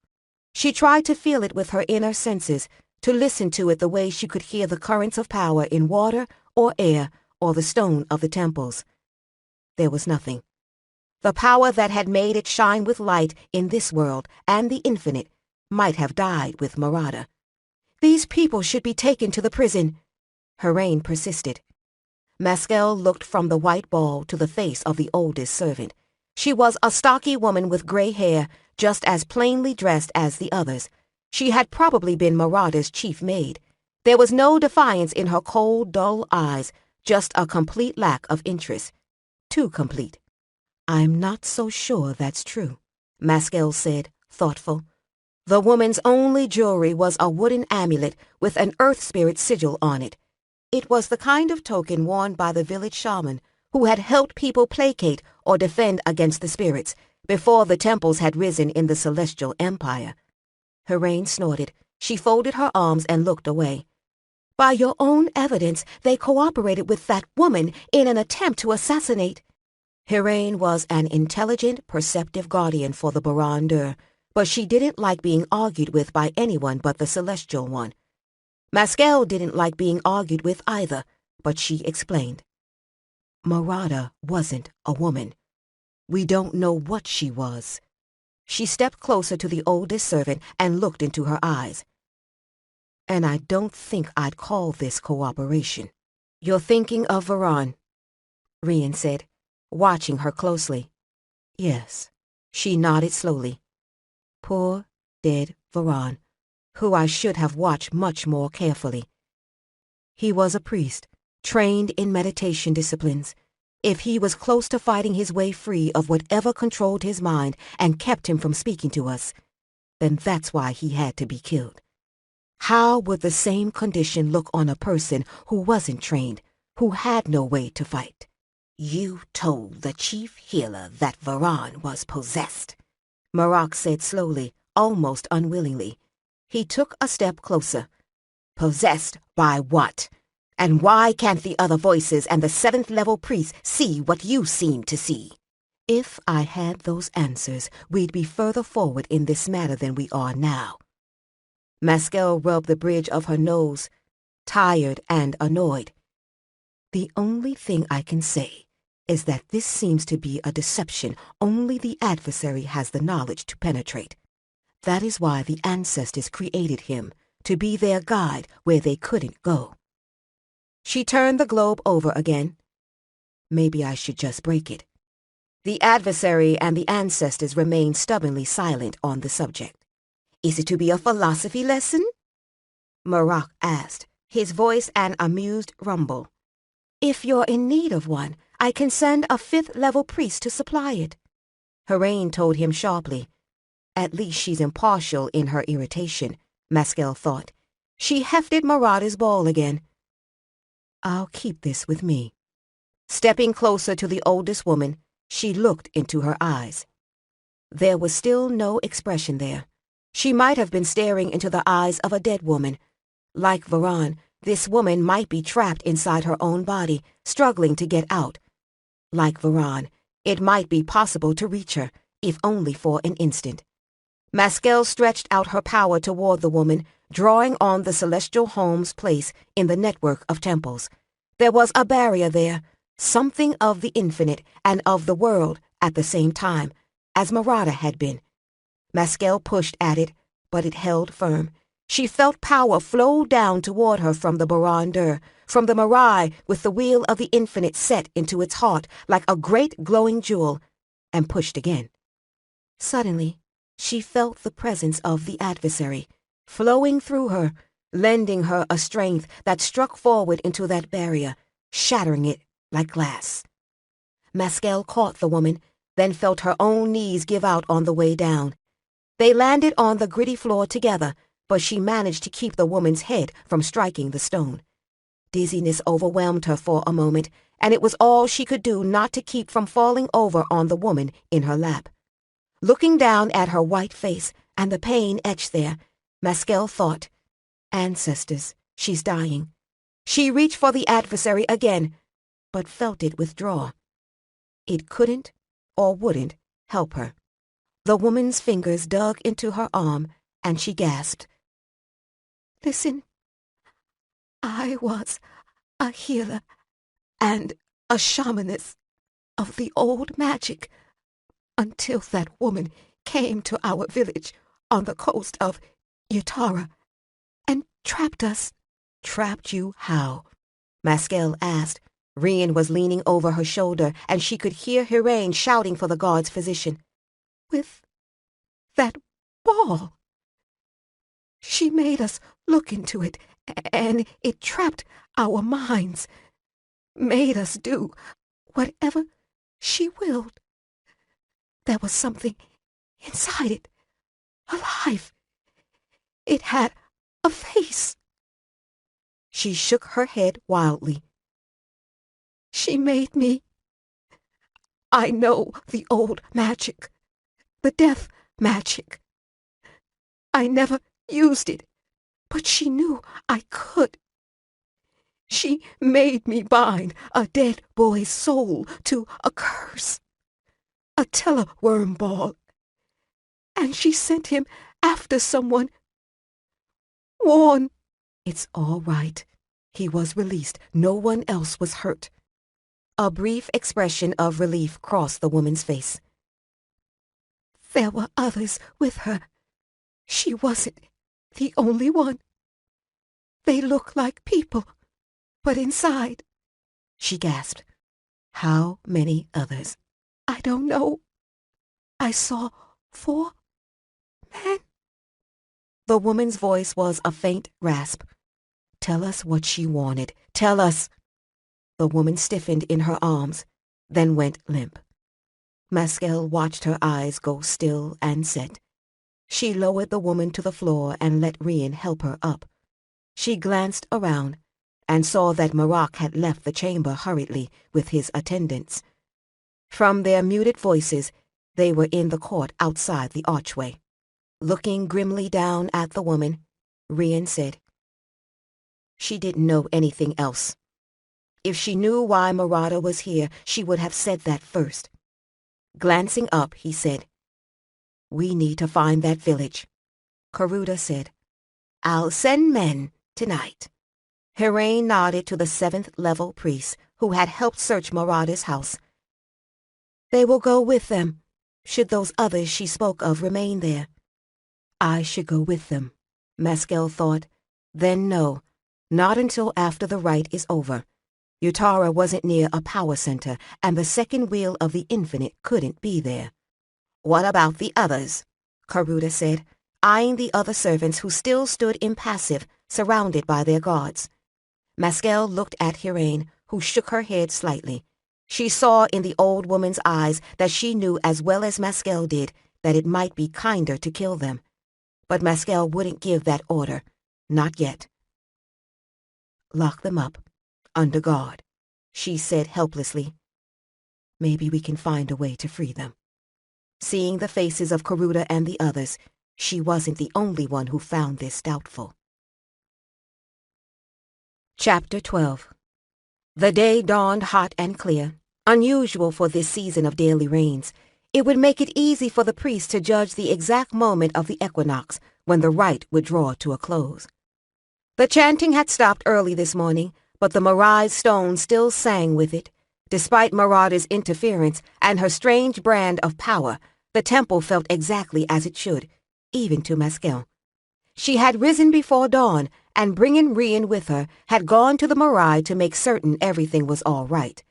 She tried to feel it with her inner senses, to listen to it the way she could hear the currents of power in water or air or the stone of the temples. There was nothing. The power that had made it shine with light in this world and the infinite might have died with Marada. "These people should be taken to the prison," Hiraine persisted. Maskell looked from the white ball to the face of the oldest servant. She was a stocky woman with gray hair, just as plainly dressed as the others. She had probably been Marada's chief maid. There was no defiance in her cold, dull eyes, just a complete lack of interest. Too complete. "I'm not so sure that's true," Maskell said, thoughtful. The woman's only jewelry was a wooden amulet with an earth spirit sigil on it. It was the kind of token worn by the village shaman who had helped people placate or defend against the spirits before the temples had risen in the celestial empire. Hiraine snorted. She folded her arms and looked away. "By your own evidence, they cooperated with that woman in an attempt to assassinate." Hiraine was an intelligent, perceptive guardian for the Baran-Dur, but she didn't like being argued with by anyone but the celestial one. Maskell didn't like being argued with either, but she explained. "Marada wasn't a woman. We don't know what she was." She stepped closer to the oldest servant and looked into her eyes. "And I don't think I'd call this cooperation." "You're thinking of Varan," Rian said, watching her closely. "Yes." She nodded slowly. "Poor, dead Varan, who I should have watched much more carefully. He was a priest, trained in meditation disciplines. If he was close to fighting his way free of whatever controlled his mind and kept him from speaking to us, then that's why he had to be killed. How would the same condition look on a person who wasn't trained, who had no way to fight?" "You told the chief healer that Varan was possessed," Marak said slowly, almost unwillingly. He took a step closer. "Possessed by what? And why can't the other voices and the 7th-level priests see what you seem to see?" "If I had those answers, we'd be further forward in this matter than we are now." Maskell rubbed the bridge of her nose, tired and annoyed. "The only thing I can say is that this seems to be a deception only the adversary has the knowledge to penetrate. That is why the ancestors created him, to be their guide where they couldn't go." She turned the globe over again. "Maybe I should just break it." The adversary and the ancestors remained stubbornly silent on the subject. "Is it to be a philosophy lesson?" Marak asked, his voice an amused rumble. "If you're in need of one, I can send a 5th-level priest to supply it." Hiraine told him sharply. At least she's impartial in her irritation, Maskell thought. She hefted Marada's ball again. I'll keep this with me. Stepping closer to the oldest woman, she looked into her eyes. There was still no expression there. She might have been staring into the eyes of a dead woman. Like Varan, this woman might be trapped inside her own body, struggling to get out. Like Varan, it might be possible to reach her, if only for an instant. Maskel stretched out her power toward the woman, drawing on the celestial home's place in the network of temples. There was a barrier there, something of the infinite and of the world at the same time, as Marada had been. Maskel pushed at it, but it held firm. She felt power flow down toward her from the Barandur, from the Marai with the wheel of the infinite set into its heart like a great glowing jewel, and pushed again. Suddenly, she felt the presence of the adversary, flowing through her, lending her a strength that struck forward into that barrier, shattering it like glass. Maskel caught the woman, then felt her own knees give out on the way down. They landed on the gritty floor together, but she managed to keep the woman's head from striking the stone. Dizziness overwhelmed her for a moment, and it was all she could do not to keep from falling over on the woman in her lap. Looking down at her white face and the pain etched there, Maskel thought, "Ancestors, she's dying." She reached for the adversary again, but felt it withdraw. It couldn't or wouldn't help her. The woman's fingers dug into her arm, and she gasped. "Listen, I was a healer and a shamaness of the old magic until that woman came to our village on the coast of Yutara and trapped us." "Trapped you how?" Maskel asked. Rian was leaning over her shoulder, and she could hear Hiraine shouting for the guard's physician. "With that ball. She made us look into it, and it trapped our minds, made us do whatever she willed. There was something inside it, alive. It had a face." She shook her head wildly. "She made me. I know the old magic, the death magic. I never used it, but she knew I could. She made me bind a dead boy's soul to a curse, a teleworm ball, and she sent him after someone. Warn." "It's all right." He was released. No one else was hurt. A brief expression of relief crossed the woman's face. "There were others with her. She wasn't the only one. They look like people, but inside—" She gasped. "How many others?" "I don't know. I saw 4 men." The woman's voice was a faint rasp. "Tell us what she wanted. Tell us." The woman stiffened in her arms, then went limp. Maskel watched her eyes go still and set. She lowered the woman to the floor and let Rian help her up. She glanced around and saw that Marak had left the chamber hurriedly with his attendants. From their muted voices, they were in the court outside the archway. Looking grimly down at the woman, Rian said, "She didn't know anything else. If she knew why Marada was here, she would have said that first." Glancing up, he said, "We need to find that village." Karuda said, "I'll send men tonight." Hiraine nodded to the 7th-level priest who had helped search Marada's house. "They will go with them, should those others she spoke of remain there." I should go with them, Maskel thought. Then no, not until after the rite is over. Yutara wasn't near a power center, and the second wheel of the infinite couldn't be there. "What about the others?" Karuda said, eyeing the other servants who still stood impassive, surrounded by their guards. Maskel looked at Hiraine, who shook her head slightly. She saw in the old woman's eyes that she knew as well as Maskel did that it might be kinder to kill them. But Maskel wouldn't give that order, not yet. "Lock them up. under guard," she said helplessly. "Maybe we can find a way to free them." Seeing the faces of Karuta and the others, she wasn't the only one who found this doubtful. Chapter 12. The day dawned hot and clear, unusual for this season of daily rains. It would make it easy for the priest to judge the exact moment of the equinox when the rite would draw to a close. The chanting had stopped early this morning, but the Marai's stone still sang with it. Despite Marauder's interference and her strange brand of power, the temple felt exactly as it should, even to Maskel. She had risen before dawn, and bringing Rian with her, had gone to the Marai to make certain everything was all right.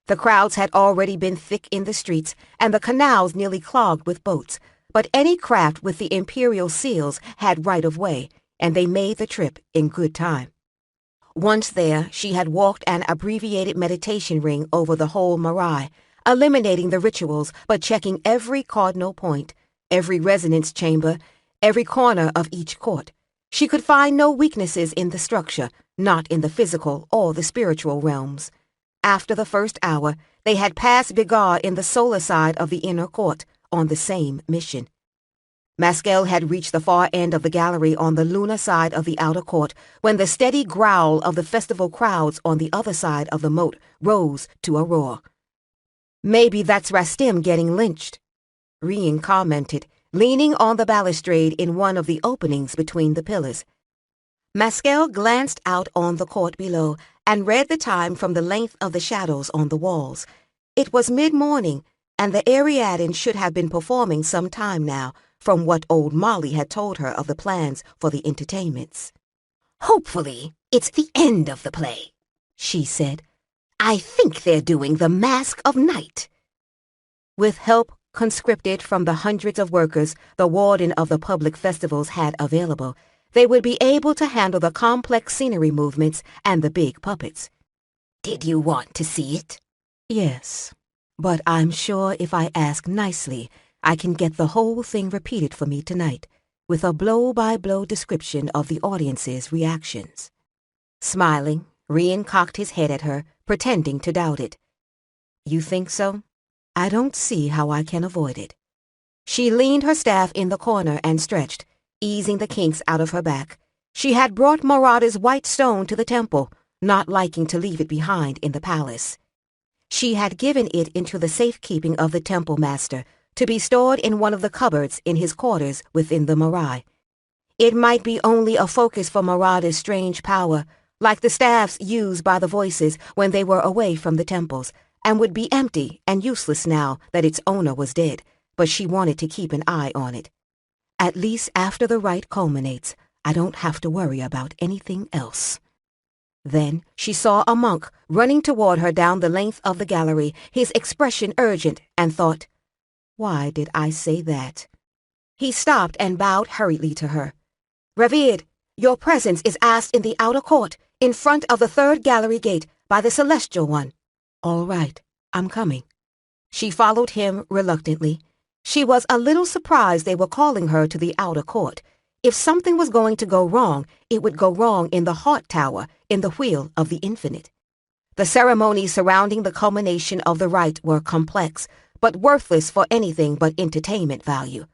The crowds had already been thick in the streets, and the canals nearly clogged with boats, but any craft with the imperial seals had right of way, and they made the trip in good time. Once there, she had walked an abbreviated meditation ring over the whole Marai, eliminating the rituals but checking every cardinal point, every resonance chamber, every corner of each court. She could find no weaknesses in the structure, not in the physical or the spiritual realms. After the first hour, they had passed Vigar in the solar side of the inner court, on the same mission. Maskel had reached the far end of the gallery on the lunar side of the outer court when the steady growl of the festival crowds on the other side of the moat rose to a roar. "Maybe that's Rastim getting lynched," Rian commented, leaning on the balustrade in one of the openings between the pillars. Maskel glanced out on the court below and read the time from the length of the shadows on the walls. It was mid-morning, and the Ariadne should have been performing some time now, from what old Molly had told her of the plans for the entertainments. "Hopefully, it's the end of the play," she said. "I think they're doing the Mask of Night." With help conscripted from the hundreds of workers the warden of the public festivals had available, they would be able to handle the complex scenery movements and the big puppets. "Did you want to see it?" "Yes, but I'm sure if I ask nicely, I can get the whole thing repeated for me tonight, with a blow-by-blow description of the audience's reactions." Smiling, Rian cocked his head at her, pretending to doubt it. "You think so? I don't see how I can avoid it." She leaned her staff in the corner and stretched, easing the kinks out of her back. She had brought Marauder's white stone to the temple, not liking to leave it behind in the palace. She had given it into the safekeeping of the temple master, to be stored in one of the cupboards in his quarters within the Marai. It might be only a focus for Marauder's strange power, like the staffs used by the voices when they were away from the temples, and would be empty and useless now that its owner was dead, but she wanted to keep an eye on it. At least after the rite culminates, I don't have to worry about anything else. Then she saw a monk running toward her down the length of the gallery, his expression urgent, and thought, "Why did I say that?" He stopped and bowed hurriedly to her. "Revered, your presence is asked in the outer court, in front of the third gallery gate, by the celestial one." "All right, I'm coming." She followed him reluctantly. She was a little surprised they were calling her to the outer court. If something was going to go wrong, it would go wrong in the Heart Tower, in the Wheel of the Infinite. The ceremonies surrounding the culmination of the rite were complex, but worthless for anything but entertainment value.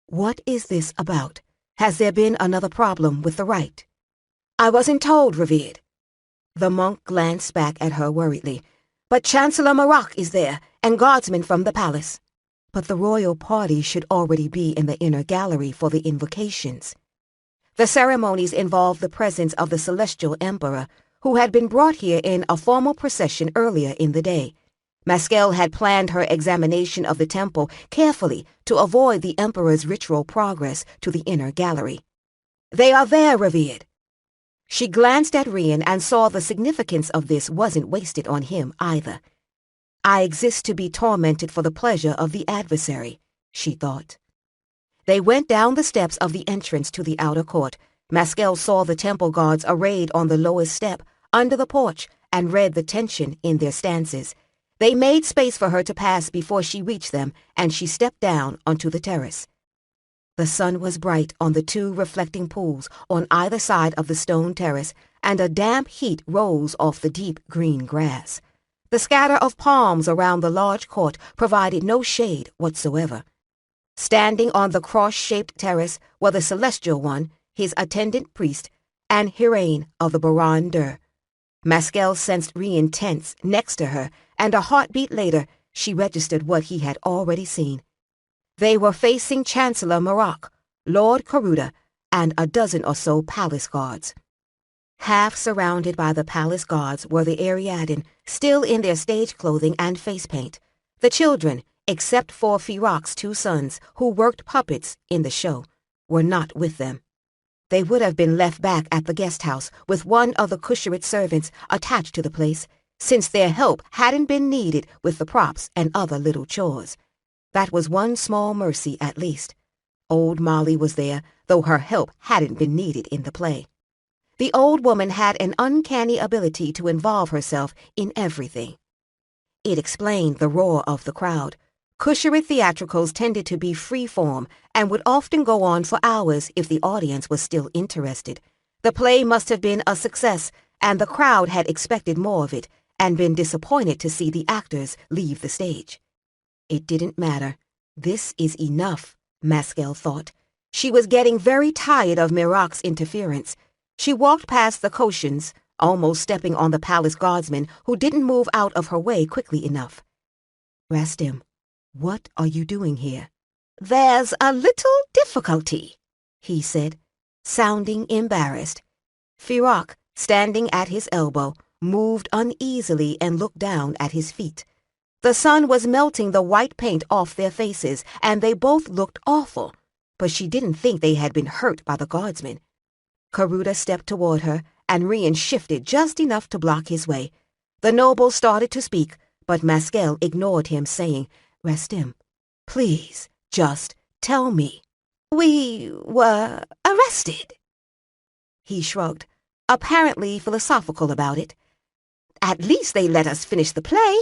"What is this about? Has there been another problem with the rite?" "I wasn't told, Revered." The monk glanced back at her worriedly. "But Chancellor Marak is there, and guardsmen from the palace." "But the royal party should already be in the inner gallery for the invocations." The ceremonies involved the presence of the celestial emperor, who had been brought here in a formal procession earlier in the day. Maskel had planned her examination of the temple carefully to avoid the emperor's ritual progress to the inner gallery. "They are there, Revered." She glanced at Rian and saw the significance of this wasn't wasted on him either. "I exist to be tormented for the pleasure of the adversary," she thought. They went down the steps of the entrance to the outer court. Maskel saw the temple guards arrayed on the lowest step, under the porch, and read the tension in their stances. They made space for her to pass before she reached them, and she stepped down onto the terrace. The sun was bright on the two reflecting pools on either side of the stone terrace, and a damp heat rose off the deep green grass. The scatter of palms around the large court provided no shade whatsoever. Standing on the cross-shaped terrace were the Celestial One, his attendant priest, and Hiraine of the Baran-Dur. Maskel sensed Rian tense next to her, and a heartbeat later, she registered what he had already seen. They were facing Chancellor Marak, Lord Karuda, and a dozen or so palace guards. Half surrounded by the palace guards were the Ariadne, still in their stage clothing and face paint. The children, except for Firak's two sons, who worked puppets in the show, were not with them. They would have been left back at the guest house with one of the Kusharit servants attached to the place, since their help hadn't been needed with the props and other little chores. That was one small mercy at least. Old Molly was there, though her help hadn't been needed in the play. The old woman had an uncanny ability to involve herself in everything. It explained the roar of the crowd. Kusharit theatricals tended to be free-form and would often go on for hours if the audience was still interested. The play must have been a success, and the crowd had expected more of it and been disappointed to see the actors leave the stage. It didn't matter. This is enough, Maskel thought. She was getting very tired of Mirak's interference. She walked past the Koshans, almost stepping on the palace guardsmen who didn't move out of her way quickly enough. Rastim, what are you doing here? There's a little difficulty, he said, sounding embarrassed. Firak, standing at his elbow, moved uneasily and looked down at his feet. The sun was melting the white paint off their faces, and they both looked awful, but she didn't think they had been hurt by the guardsmen. Karuda stepped toward her, and Rian shifted just enough to block his way. The noble started to speak, but Maskel ignored him, saying, Rastim, please, just tell me. We were arrested. He shrugged, apparently philosophical about it. At least they let us finish the play.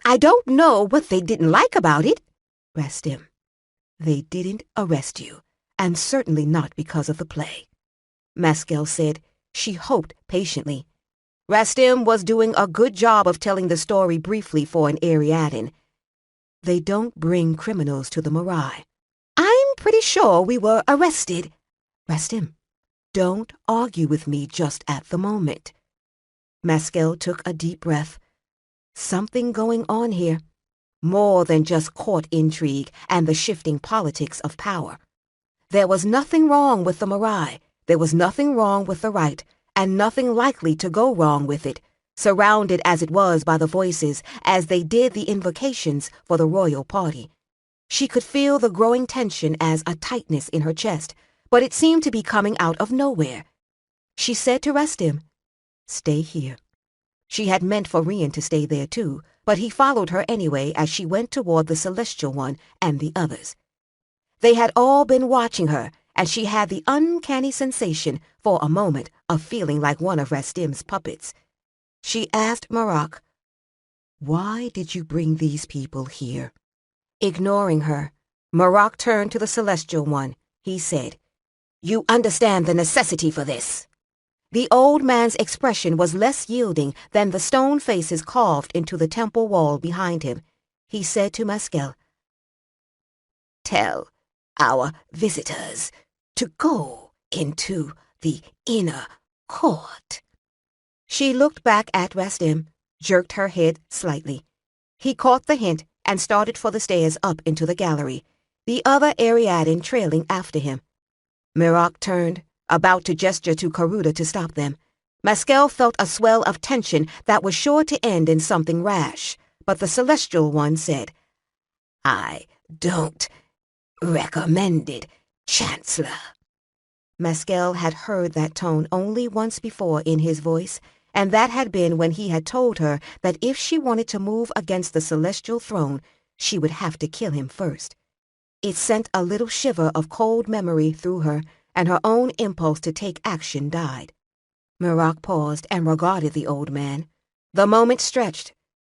I don't know what they didn't like about it. Rastim, they didn't arrest you, and certainly not because of the play. Maskel said. She hoped patiently. Rastim was doing a good job of telling the story briefly for an Ariadne. They don't bring criminals to the Marai. I'm pretty sure we were arrested. Rastim, don't argue with me just at the moment. Maskel took a deep breath. Something going on here. More than just court intrigue and the shifting politics of power. There was nothing wrong with the Marai. There was nothing wrong with the right, and nothing likely to go wrong with it, surrounded as it was by the voices as they did the invocations for the royal party. She could feel the growing tension as a tightness in her chest, but it seemed to be coming out of nowhere. She said to Rastim, Stay here. She had meant for Rian to stay there too, but he followed her anyway as she went toward the Celestial One and the others. They had all been watching her, and she had the uncanny sensation, for a moment, of feeling like one of Rastim's puppets. She asked Marak, Why did you bring these people here? Ignoring her, Marak turned to the Celestial One. He said, You understand the necessity for this. The old man's expression was less yielding than the stone faces carved into the temple wall behind him. He said to Maskel, Tell our visitors to go into the inner court. She looked back at Rastim, jerked her head slightly. He caught the hint and started for the stairs up into the gallery, the other Ariadne trailing after him. Mirak turned, about to gesture to Karuda to stop them. Maskel felt a swell of tension that was sure to end in something rash, but the Celestial One said, I don't recommend it, Chancellor. Maskel had heard that tone only once before in his voice, and that had been when he had told her that if she wanted to move against the celestial throne, she would have to kill him first. It sent a little shiver of cold memory through her, and her own impulse to take action died. Mirak paused and regarded the old man. The moment stretched.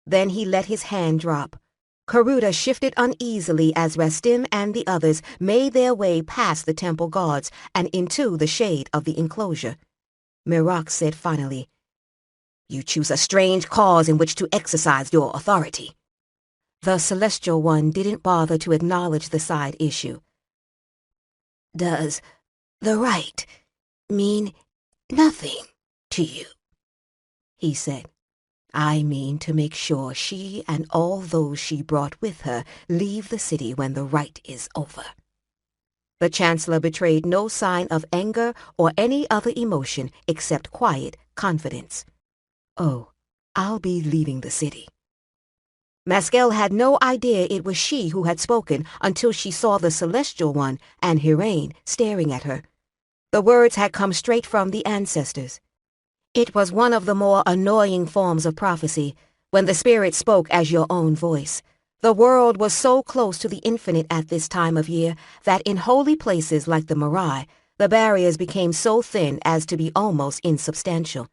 Then he let his hand drop. Karuda shifted uneasily as Rastim and the others made their way past the temple guards and into the shade of the enclosure. Mirak said finally. "You choose a strange cause in which to exercise your authority." The Celestial One didn't bother to acknowledge the side issue. "Does the right mean nothing to you?" he said. "I mean to make sure she and all those she brought with her leave the city when the rite is over." The Chancellor betrayed no sign of anger or any other emotion except quiet confidence. "Oh, I'll be leaving the city." Maskel had no idea it was she who had spoken until she saw the Celestial One and Hirain staring at her. The words had come straight from the ancestors. It was one of the more annoying forms of prophecy, when the spirit spoke as your own voice. The world was so close to the infinite at this time of year that in holy places like the Mirai, the barriers became so thin as to be almost insubstantial.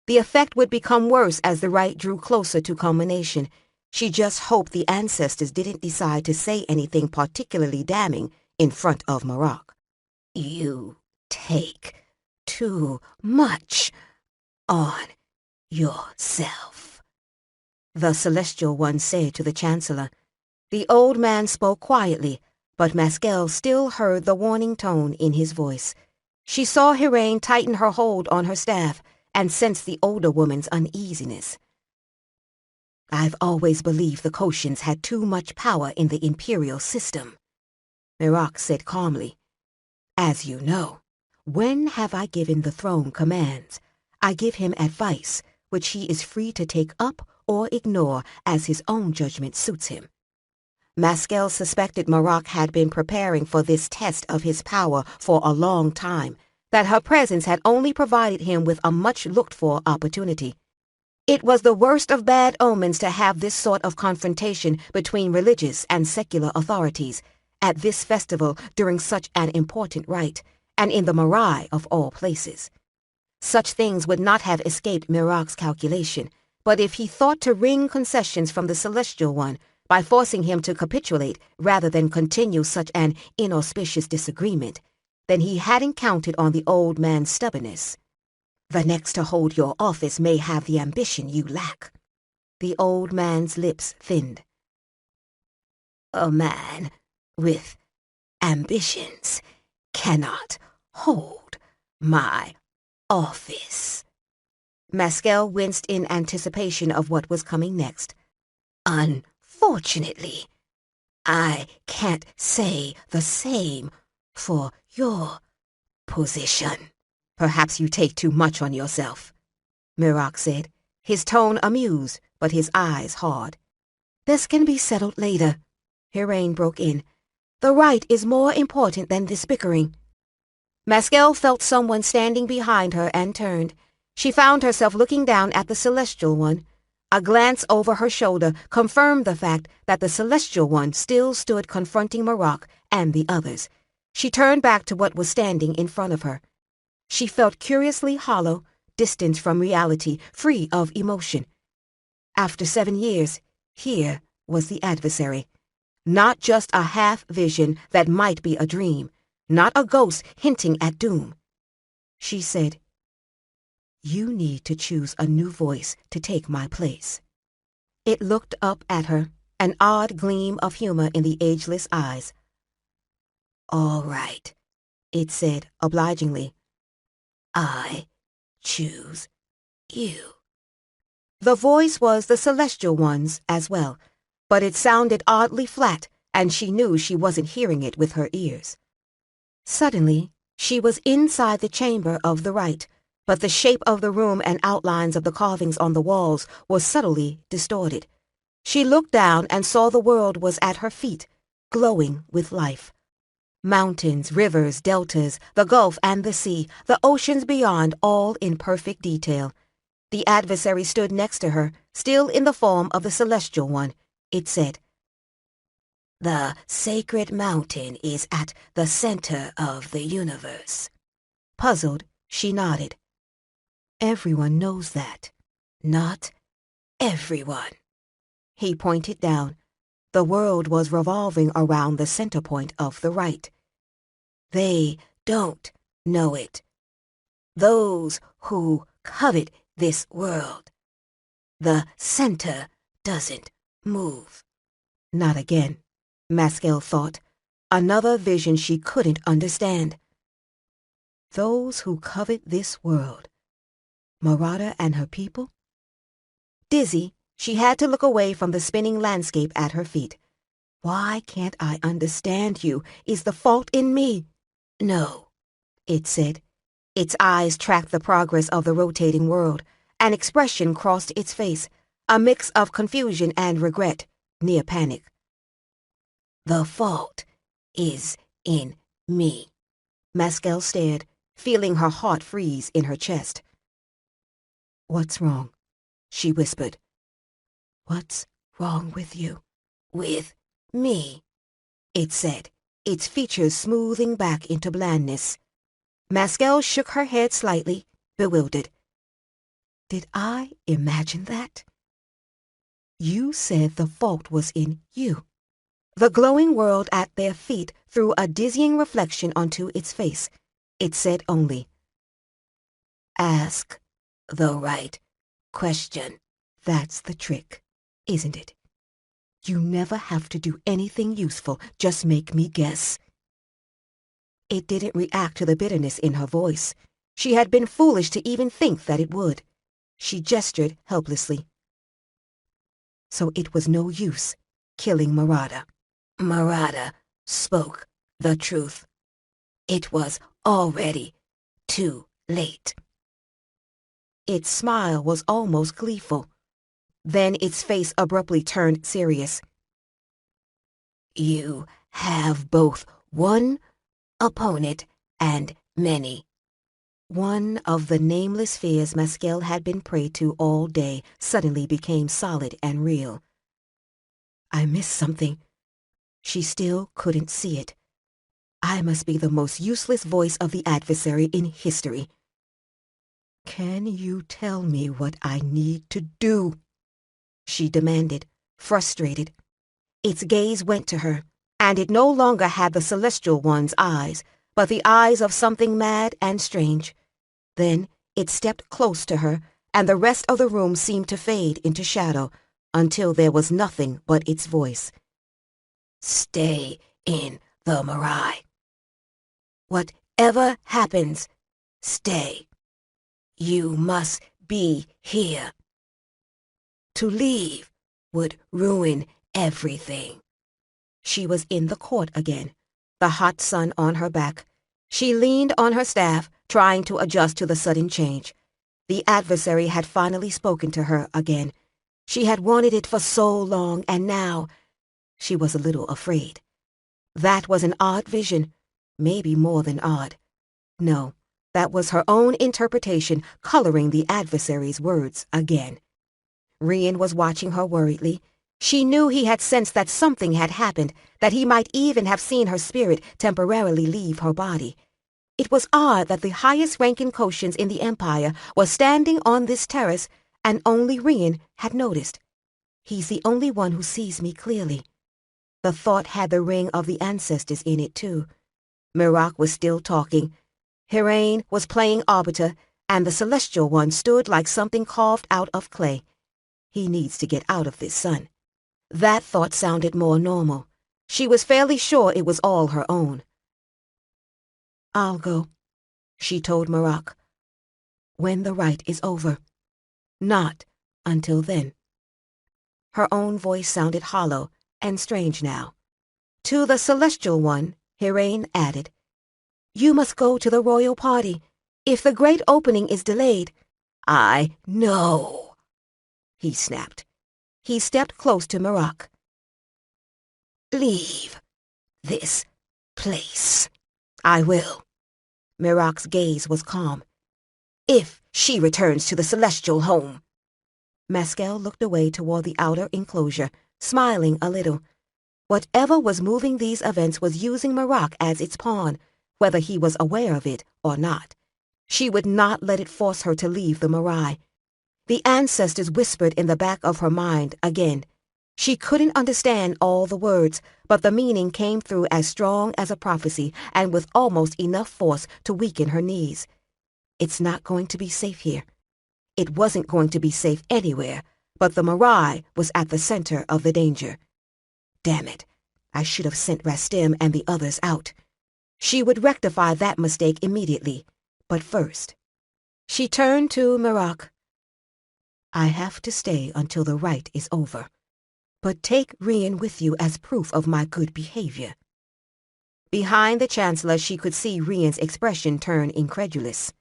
The effect would become worse as the rite drew closer to culmination. She just hoped the ancestors didn't decide to say anything particularly damning in front of Mirak. "You take too much on yourself," the Celestial One said to the Chancellor. The old man spoke quietly, but Maskel still heard the warning tone in his voice. She saw Hirain tighten her hold on her staff and sensed the older woman's uneasiness. "I've always believed the Koshans had too much power in the imperial system," Mirak said calmly. "As you know, when have I given the throne commands? I give him advice, which he is free to take up or ignore as his own judgment suits him." Maskel suspected Mirak had been preparing for this test of his power for a long time, that her presence had only provided him with a much-looked-for opportunity. It was the worst of bad omens to have this sort of confrontation between religious and secular authorities at this festival during such an important rite, and in the Mirai of all places. Such things would not have escaped Mirak's calculation, but if he thought to wring concessions from the Celestial One by forcing him to capitulate rather than continue such an inauspicious disagreement, then he hadn't counted on the old man's stubbornness. "The next to hold your office may have the ambition you lack." The old man's lips thinned. "A man with ambitions cannot hold my office." Maskel winced in anticipation of what was coming next. "Unfortunately, I can't say the same for your position." "Perhaps you take too much on yourself," Mirak said, his tone amused, but his eyes hard. "This can be settled later," Hirain broke in. "The rite is more important than this bickering." Maskel felt someone standing behind her and turned. She found herself looking down at the Celestial One. A glance over her shoulder confirmed the fact that the Celestial One still stood confronting Mirak and the others. She turned back to what was standing in front of her. She felt curiously hollow, distant from reality, free of emotion. After 7 years, here was the adversary. Not just a half-vision that might be a dream, not a ghost hinting at doom. She said, "You need to choose a new voice to take my place." It looked up at her, an odd gleam of humor in the ageless eyes. "All right," it said obligingly. "I choose you." The voice was the Celestial One's as well, but it sounded oddly flat, and she knew she wasn't hearing it with her ears. Suddenly, she was inside the chamber of the rite, but the shape of the room and outlines of the carvings on the walls was subtly distorted. She looked down and saw the world was at her feet, glowing with life. Mountains, rivers, deltas, the Gulf and the sea, the oceans beyond, all in perfect detail. The adversary stood next to her, still in the form of the Celestial One. It said, "The sacred mountain is at the center of the universe." Puzzled, she nodded. "Everyone knows that." "Not everyone." He pointed down. The world was revolving around the center point of the rite. "They don't know it Those who covet this world. The center doesn't move. Not again, Maskel thought. Another vision she couldn't understand. Those who covet this world. Marada and her people? Dizzy, she had to look away from the spinning landscape at her feet. Why can't I understand you? Is the fault in me? No, it said. Its eyes tracked the progress of the rotating world. An expression crossed its face, a mix of confusion and regret, near panic. The fault is in me. Maskel stared, feeling her heart freeze in her chest. What's wrong? She whispered. What's wrong with you? With me, it said, its features smoothing back into blandness. Maskel shook her head slightly, bewildered. Did I imagine that? You said the fault was in you. The glowing world at their feet threw a dizzying reflection onto its face. It said only, Ask the right question. That's the trick, isn't it? You never have to do anything useful, just make me guess. It didn't react to the bitterness in her voice. She had been foolish to even think that it would. She gestured helplessly. So it was no use killing Marada. Marada spoke the truth. It was already too late. Its smile was almost gleeful. Then its face abruptly turned serious. You have both one opponent and many. One of the nameless fears Maskel had been prey to all day suddenly became solid and real. I missed something. She still couldn't see it. I must be the most useless voice of the adversary in history. Can you tell me what I need to do? She demanded, frustrated. Its gaze went to her, and it no longer had the Celestial One's eyes, but the eyes of something mad and strange. Then it stepped close to her, and the rest of the room seemed to fade into shadow, until there was nothing but its voice. Stay in the Mirai. Whatever happens, stay. You must be here. To leave would ruin everything. She was in the court again, the hot sun on her back. She leaned on her staff, trying to adjust to the sudden change. The adversary had finally spoken to her again. She had wanted it for so long, and now she was a little afraid. That was an odd vision, maybe more than odd. No, that was her own interpretation coloring the adversary's words again. Rian was watching her worriedly. She knew he had sensed that something had happened, that he might even have seen her spirit temporarily leave her body. It was odd that the highest-ranking Koshians in the Empire was standing on this terrace, and only Rian had noticed. He's the only one who sees me clearly. The thought had the ring of the ancestors in it, too. Miraak was still talking. Hirain was playing arbiter, and the Celestial One stood like something carved out of clay. He needs to get out of this sun. That thought sounded more normal. She was fairly sure it was all her own. I'll go, she told Miraak. When the rite is over. Not until then. Her own voice sounded hollow and strange now. To the Celestial One, Hirain added, You must go to the royal party. If the great opening is delayed, I know, he snapped. He stepped close to Miraak. Leave this place. I will. Miraak's gaze was calm. If she returns to the celestial home. Maskel looked away toward the outer enclosure, smiling a little. Whatever was moving these events was using Miraak as its pawn, whether he was aware of it or not. She would not let it force her to leave the Mirai. The ancestors whispered in the back of her mind again. She couldn't understand all the words, but the meaning came through as strong as a prophecy and with almost enough force to weaken her knees. It's not going to be safe here. It wasn't going to be safe anywhere, but the Mirai was at the center of the danger. Damn it, I should have sent Rastim and the others out. She would rectify that mistake immediately, but first, she turned to Merak. I have to stay until the rite is over, but take Rian with you as proof of my good behavior. Behind the Chancellor, she could see Rian's expression turn incredulous.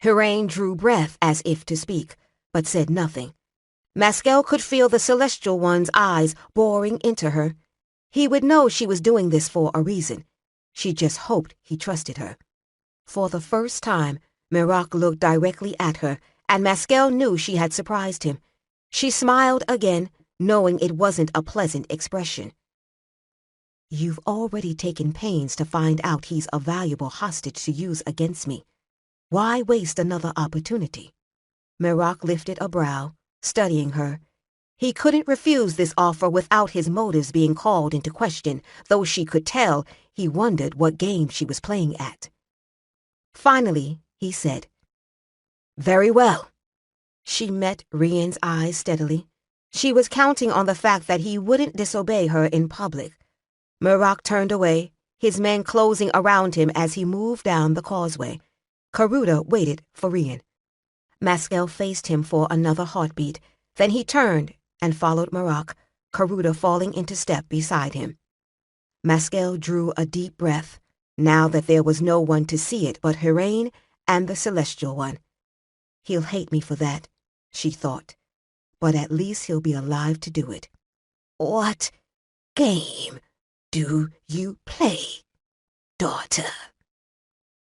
Hirain drew breath as if to speak, but said nothing. Maskel could feel the Celestial One's eyes boring into her. He would know she was doing this for a reason. She just hoped he trusted her. For the first time, Merak looked directly at her, and Maskel knew she had surprised him. She smiled again, knowing it wasn't a pleasant expression. You've already taken pains to find out he's a valuable hostage to use against me. Why waste another opportunity? Merak lifted a brow, studying her. He couldn't refuse this offer without his motives being called into question, though she could tell he wondered what game she was playing at. Finally, he said, Very well. She met Rian's eyes steadily. She was counting on the fact that he wouldn't disobey her in public. Merak turned away, his men closing around him as he moved down the causeway. Karuda waited for Rian. Maskel faced him for another heartbeat. Then he turned and followed Merak, Karuda falling into step beside him. Maskel drew a deep breath, now that there was no one to see it but Hirain and the Celestial One. He'll hate me for that, she thought, but at least he'll be alive to do it. What game do you play, daughter?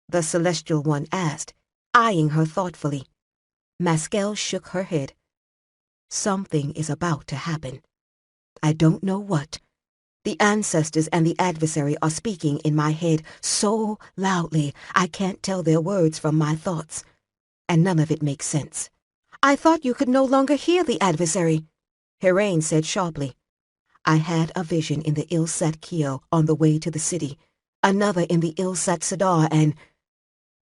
The Celestial One asked, eyeing her thoughtfully. Maskel shook her head. Something is about to happen. I don't know what. The ancestors and the adversary are speaking in my head so loudly I can't tell their words from my thoughts. And none of it makes sense. I thought you could no longer hear the adversary, Hirain said sharply. I had a vision in the Ilsat Kio on the way to the city, another in the Ilsat Sadar, and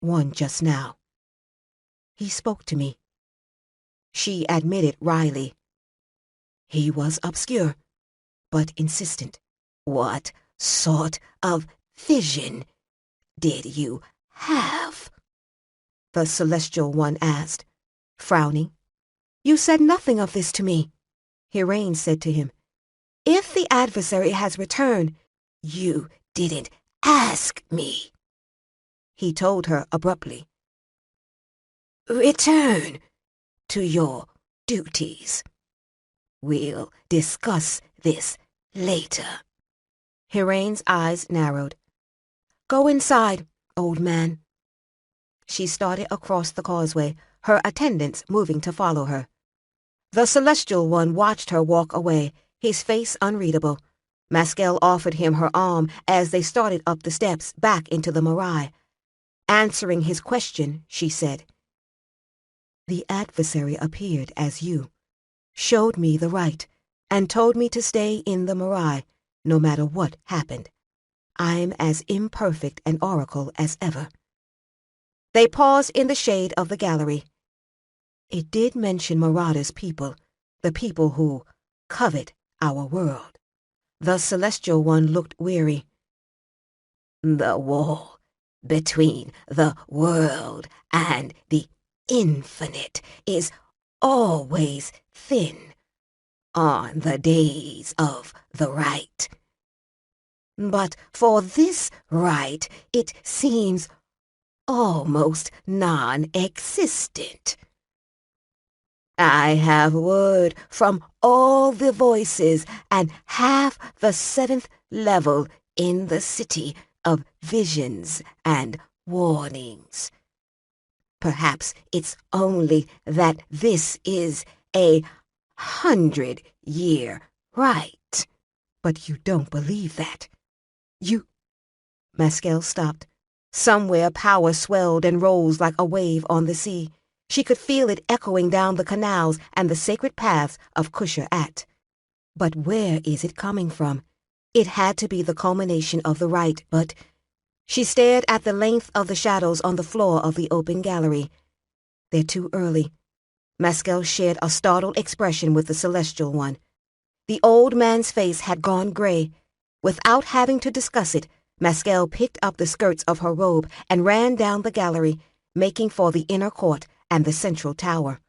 one just now. He spoke to me. She admitted wryly. He was obscure, but insistent. What sort of vision did you have? The Celestial One asked, frowning. You said nothing of this to me, Hirain said to him. If the adversary has returned, you didn't ask me, he told her abruptly. Return to your duties. We'll discuss this later. Hirain's eyes narrowed. Go inside, old man. She started across the causeway, her attendants moving to follow her. The Celestial One watched her walk away, his face unreadable. Maskel offered him her arm as they started up the steps back into the Mirai. Answering his question, she said, The adversary appeared as you, showed me the right, and told me to stay in the Mirai, no matter what happened. I'm as imperfect an oracle as ever. They paused in the shade of the gallery. It did mention Marauder's people, the people who covet our world. The Celestial One looked weary. The wall between the world and the infinite is always thin on the days of the rite. But for this rite, it seems almost non-existent. I have word from all the voices and half the 7th level in the city of visions and warnings. Perhaps it's only that this is a 100-year rite. But you don't believe that. You... Maskel stopped. Somewhere power swelled and rose like a wave on the sea. She could feel it echoing down the canals and the sacred paths of Kusher-At. But where is it coming from? It had to be the culmination of the rite, but She stared at the length of the shadows on the floor of the open gallery. They're too early. Maskel shared a startled expression with the Celestial One. The old man's face had gone gray. Without having to discuss it, Maskel picked up the skirts of her robe and ran down the gallery, making for the inner court and the central tower.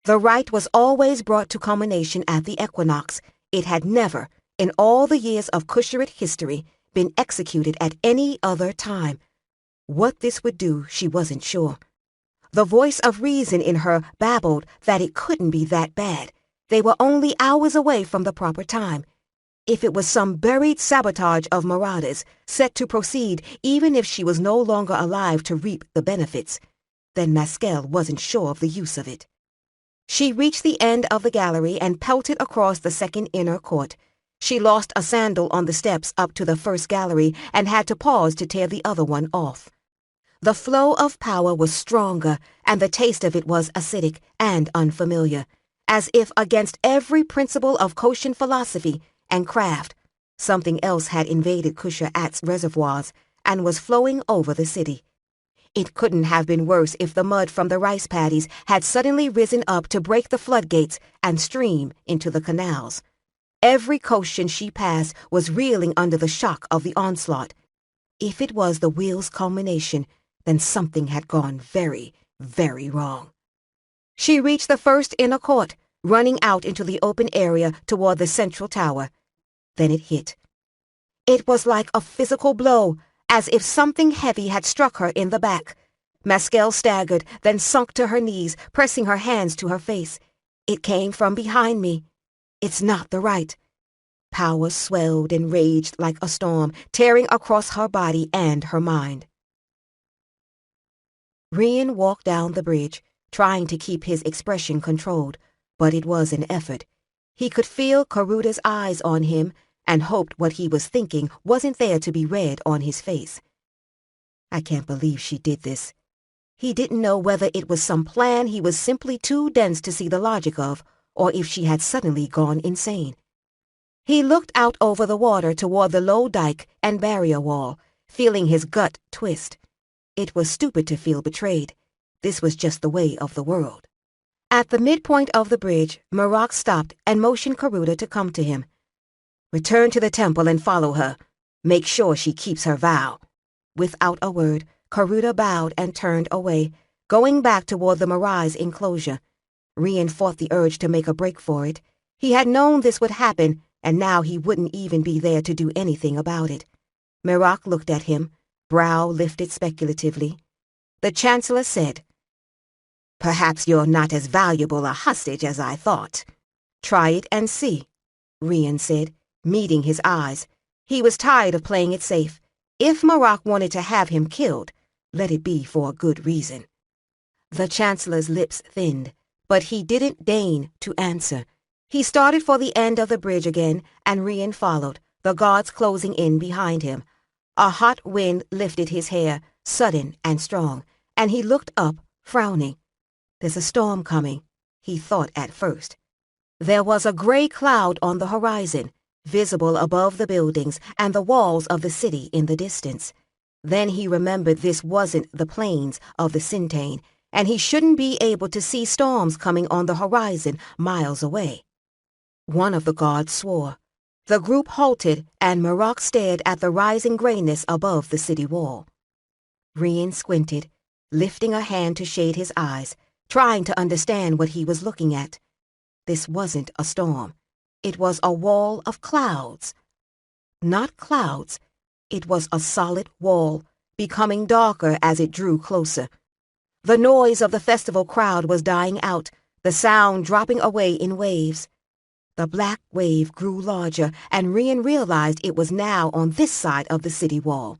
The rite was always brought to culmination at the equinox. It had never, in all the years of Kusharit history, been executed at any other time. What this would do, she wasn't sure. The voice of reason in her babbled that it couldn't be that bad. They were only hours away from the proper time. If it was some buried sabotage of marauders, set to proceed even if she was no longer alive to reap the benefits, then Maskel wasn't sure of the use of it. She reached the end of the gallery and pelted across the second inner court. She lost a sandal on the steps up to the first gallery and had to pause to tear the other one off. The flow of power was stronger, and the taste of it was acidic and unfamiliar, as if against every principle of Koshin philosophy and craft, something else had invaded Kushaat's reservoirs and was flowing over the city. It couldn't have been worse if the mud from the rice paddies had suddenly risen up to break the floodgates and stream into the canals. Every Koshin she passed was reeling under the shock of the onslaught. If it was the wheel's culmination, then something had gone very, very wrong. She reached the first inner court, running out into the open area toward the central tower. Then it hit. It was like a physical blow, as if something heavy had struck her in the back. Maskel staggered, then sunk to her knees, pressing her hands to her face. It came from behind me. It's not the right. Power swelled and raged like a storm, tearing across her body and her mind. Rian walked down the bridge, trying to keep his expression controlled, but it was an effort. He could feel Karuta's eyes on him and hoped what he was thinking wasn't there to be read on his face. I can't believe she did this. He didn't know whether it was some plan he was simply too dense to see the logic of, or if she had suddenly gone insane. He looked out over the water toward the low dike and barrier wall, feeling his gut twist. It was stupid to feel betrayed. This was just the way of the world. At the midpoint of the bridge, Marak stopped and motioned Karuta to come to him. Return to the temple and follow her. Make sure she keeps her vow. Without a word, Karuta bowed and turned away, going back toward the Marai's enclosure. Rian fought the urge to make a break for it. He had known this would happen, and now he wouldn't even be there to do anything about it. Marak looked at him, brow lifted speculatively. The Chancellor said, Perhaps you're not as valuable a hostage as I thought. Try it and see, Rian said, meeting his eyes. He was tired of playing it safe. If Marak wanted to have him killed, let it be for a good reason. The Chancellor's lips thinned, but he didn't deign to answer. He started for the end of the bridge again, and Rian followed, the guards closing in behind him. A hot wind lifted his hair, sudden and strong, and he looked up, frowning. There's a storm coming, he thought at first. There was a gray cloud on the horizon, visible above the buildings and the walls of the city in the distance. Then he remembered this wasn't the plains of the Sintane, and he shouldn't be able to see storms coming on the horizon miles away. One of the guards swore. The group halted, and Marak stared at the rising grayness above the city wall. Rian squinted, lifting a hand to shade his eyes, trying to understand what he was looking at. This wasn't a storm. It was a wall of clouds. Not clouds. It was a solid wall, becoming darker as it drew closer. The noise of the festival crowd was dying out, the sound dropping away in waves. The black wave grew larger, and Rian realized it was now on this side of the city wall.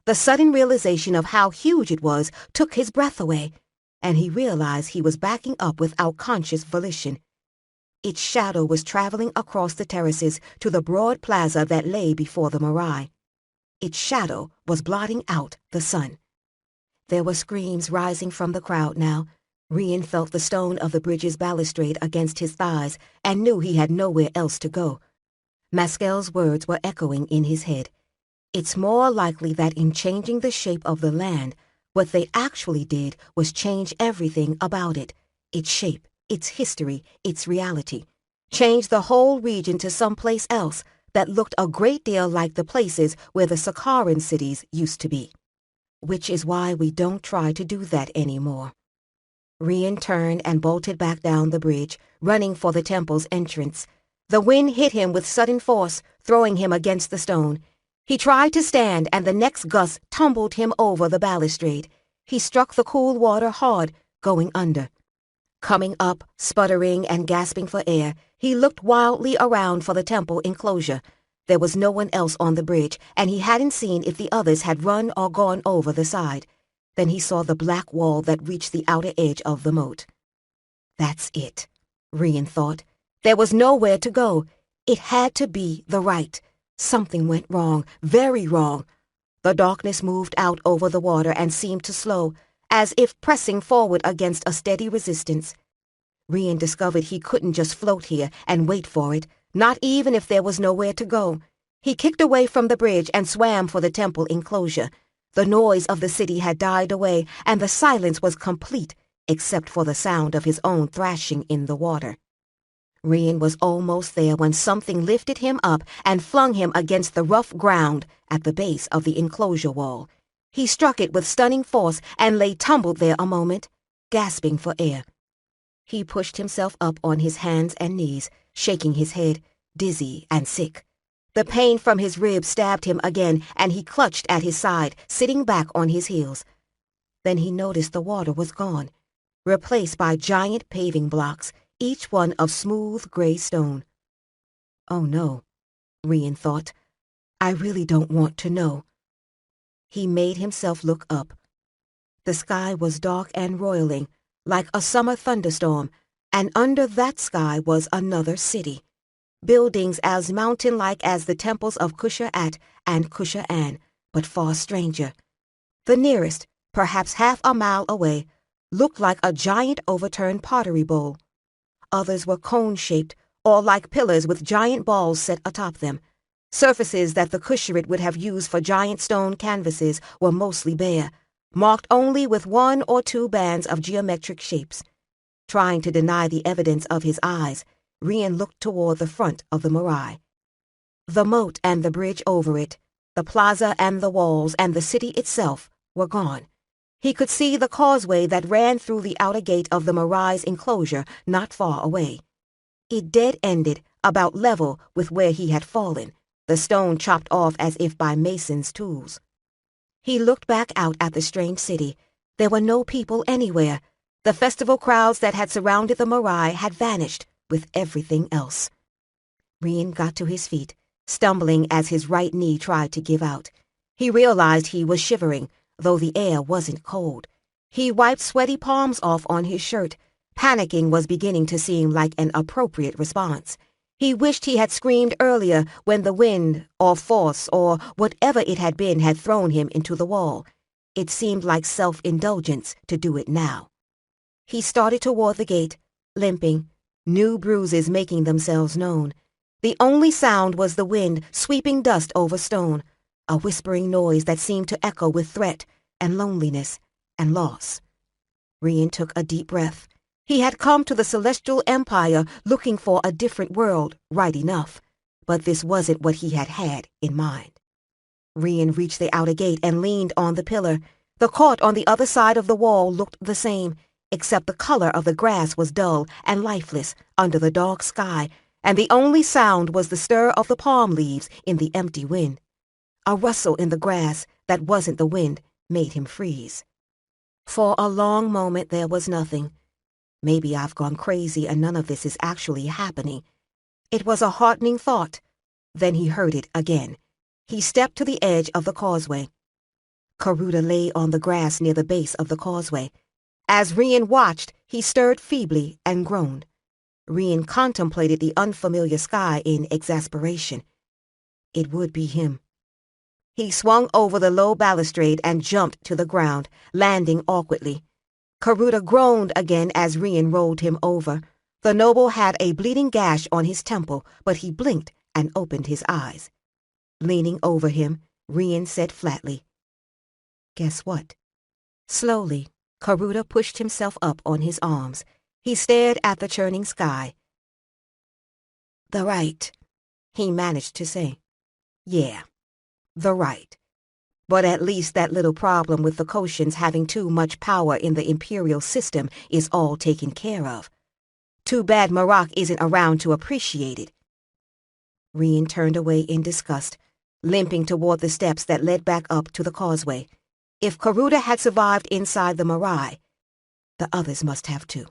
The sudden realization of how huge it was took his breath away, and he realized he was backing up without conscious volition. Its shadow was traveling across the terraces to the broad plaza that lay before the Marai. Its shadow was blotting out the sun. There were screams rising from the crowd now. Rian felt the stone of the bridge's balustrade against his thighs and knew he had nowhere else to go. Maskel's words were echoing in his head. It's more likely that in changing the shape of the land, what they actually did was change everything about it, its shape, its history, its reality. Change the whole region to someplace else that looked a great deal like the places where the Sakharan cities used to be. Which is why we don't try to do that anymore. Rian turned and bolted back down the bridge, running for the temple's entrance. The wind hit him with sudden force, throwing him against the stone. He tried to stand, and the next gust tumbled him over the balustrade. He struck the cool water hard, going under. Coming up, sputtering and gasping for air, he looked wildly around for the temple enclosure. There was no one else on the bridge, and he hadn't seen if the others had run or gone over the side. Then he saw the black wall that reached the outer edge of the moat. That's it, Rian thought. There was nowhere to go. It had to be the right. Something went wrong, very wrong. The darkness moved out over the water and seemed to slow, as if pressing forward against a steady resistance. Rian discovered he couldn't just float here and wait for it, not even if there was nowhere to go. He kicked away from the bridge and swam for the temple enclosure. The noise of the city had died away, and the silence was complete, except for the sound of his own thrashing in the water. Rian was almost there when something lifted him up and flung him against the rough ground at the base of the enclosure wall. He struck it with stunning force and lay tumbled there a moment, gasping for air. He pushed himself up on his hands and knees, shaking his head, dizzy and sick. The pain from his ribs stabbed him again, and he clutched at his side, sitting back on his heels. Then he noticed the water was gone, replaced by giant paving blocks, each one of smooth gray stone. Oh no, Rian thought. I really don't want to know. He made himself look up. The sky was dark and roiling, like a summer thunderstorm, and under that sky was another city. Buildings as mountain-like as the temples of Kusha-At and Kusha-An, but far stranger. The nearest, perhaps half a mile away, looked like a giant overturned pottery bowl. Others were cone-shaped, or like pillars with giant balls set atop them. Surfaces that the Kusharit would have used for giant stone canvases were mostly bare, marked only with 1 or 2 bands of geometric shapes. Trying to deny the evidence of his eyes, Rian looked toward the front of the Marai. The moat and the bridge over it, the plaza and the walls and the city itself were gone. He could see the causeway that ran through the outer gate of the Marai's enclosure not far away. It dead-ended, about level with where he had fallen, the stone chopped off as if by masons' tools. He looked back out at the strange city. There were no people anywhere. The festival crowds that had surrounded the Marai had vanished with everything else. Rian got to his feet, stumbling as his right knee tried to give out. He realized he was shivering, though the air wasn't cold. He wiped sweaty palms off on his shirt. Panicking was beginning to seem like an appropriate response. He wished he had screamed earlier when the wind, or force, or whatever it had been had thrown him into the wall. It seemed like self-indulgence to do it now. He started toward the gate, limping, new bruises making themselves known. The only sound was the wind sweeping dust over stone, a whispering noise that seemed to echo with threat and loneliness and loss. Rian took a deep breath. He had come to the Celestial Empire looking for a different world, right enough, but this wasn't what he had had in mind. Rian reached the outer gate and leaned on the pillar. The court on the other side of the wall looked the same, except the color of the grass was dull and lifeless under the dark sky, and the only sound was the stir of the palm leaves in the empty wind. A rustle in the grass that wasn't the wind made him freeze. For a long moment there was nothing. Maybe I've gone crazy and none of this is actually happening. It was a heartening thought. Then he heard it again. He stepped to the edge of the causeway. Karuta lay on the grass near the base of the causeway. As Rian watched, he stirred feebly and groaned. Rian contemplated the unfamiliar sky in exasperation. It would be him. He swung over the low balustrade and jumped to the ground, landing awkwardly. Karuta groaned again as Rian rolled him over. The noble had a bleeding gash on his temple, but he blinked and opened his eyes. Leaning over him, Rian said flatly. Guess what? Slowly, Karuta pushed himself up on his arms. He stared at the churning sky. The right, he managed to say. Yeah, the right. But at least that little problem with the Koshans having too much power in the Imperial system is all taken care of. Too bad Marak isn't around to appreciate it. Rian turned away in disgust, limping toward the steps that led back up to the causeway. If Karuta had survived inside the Marai, the others must have too.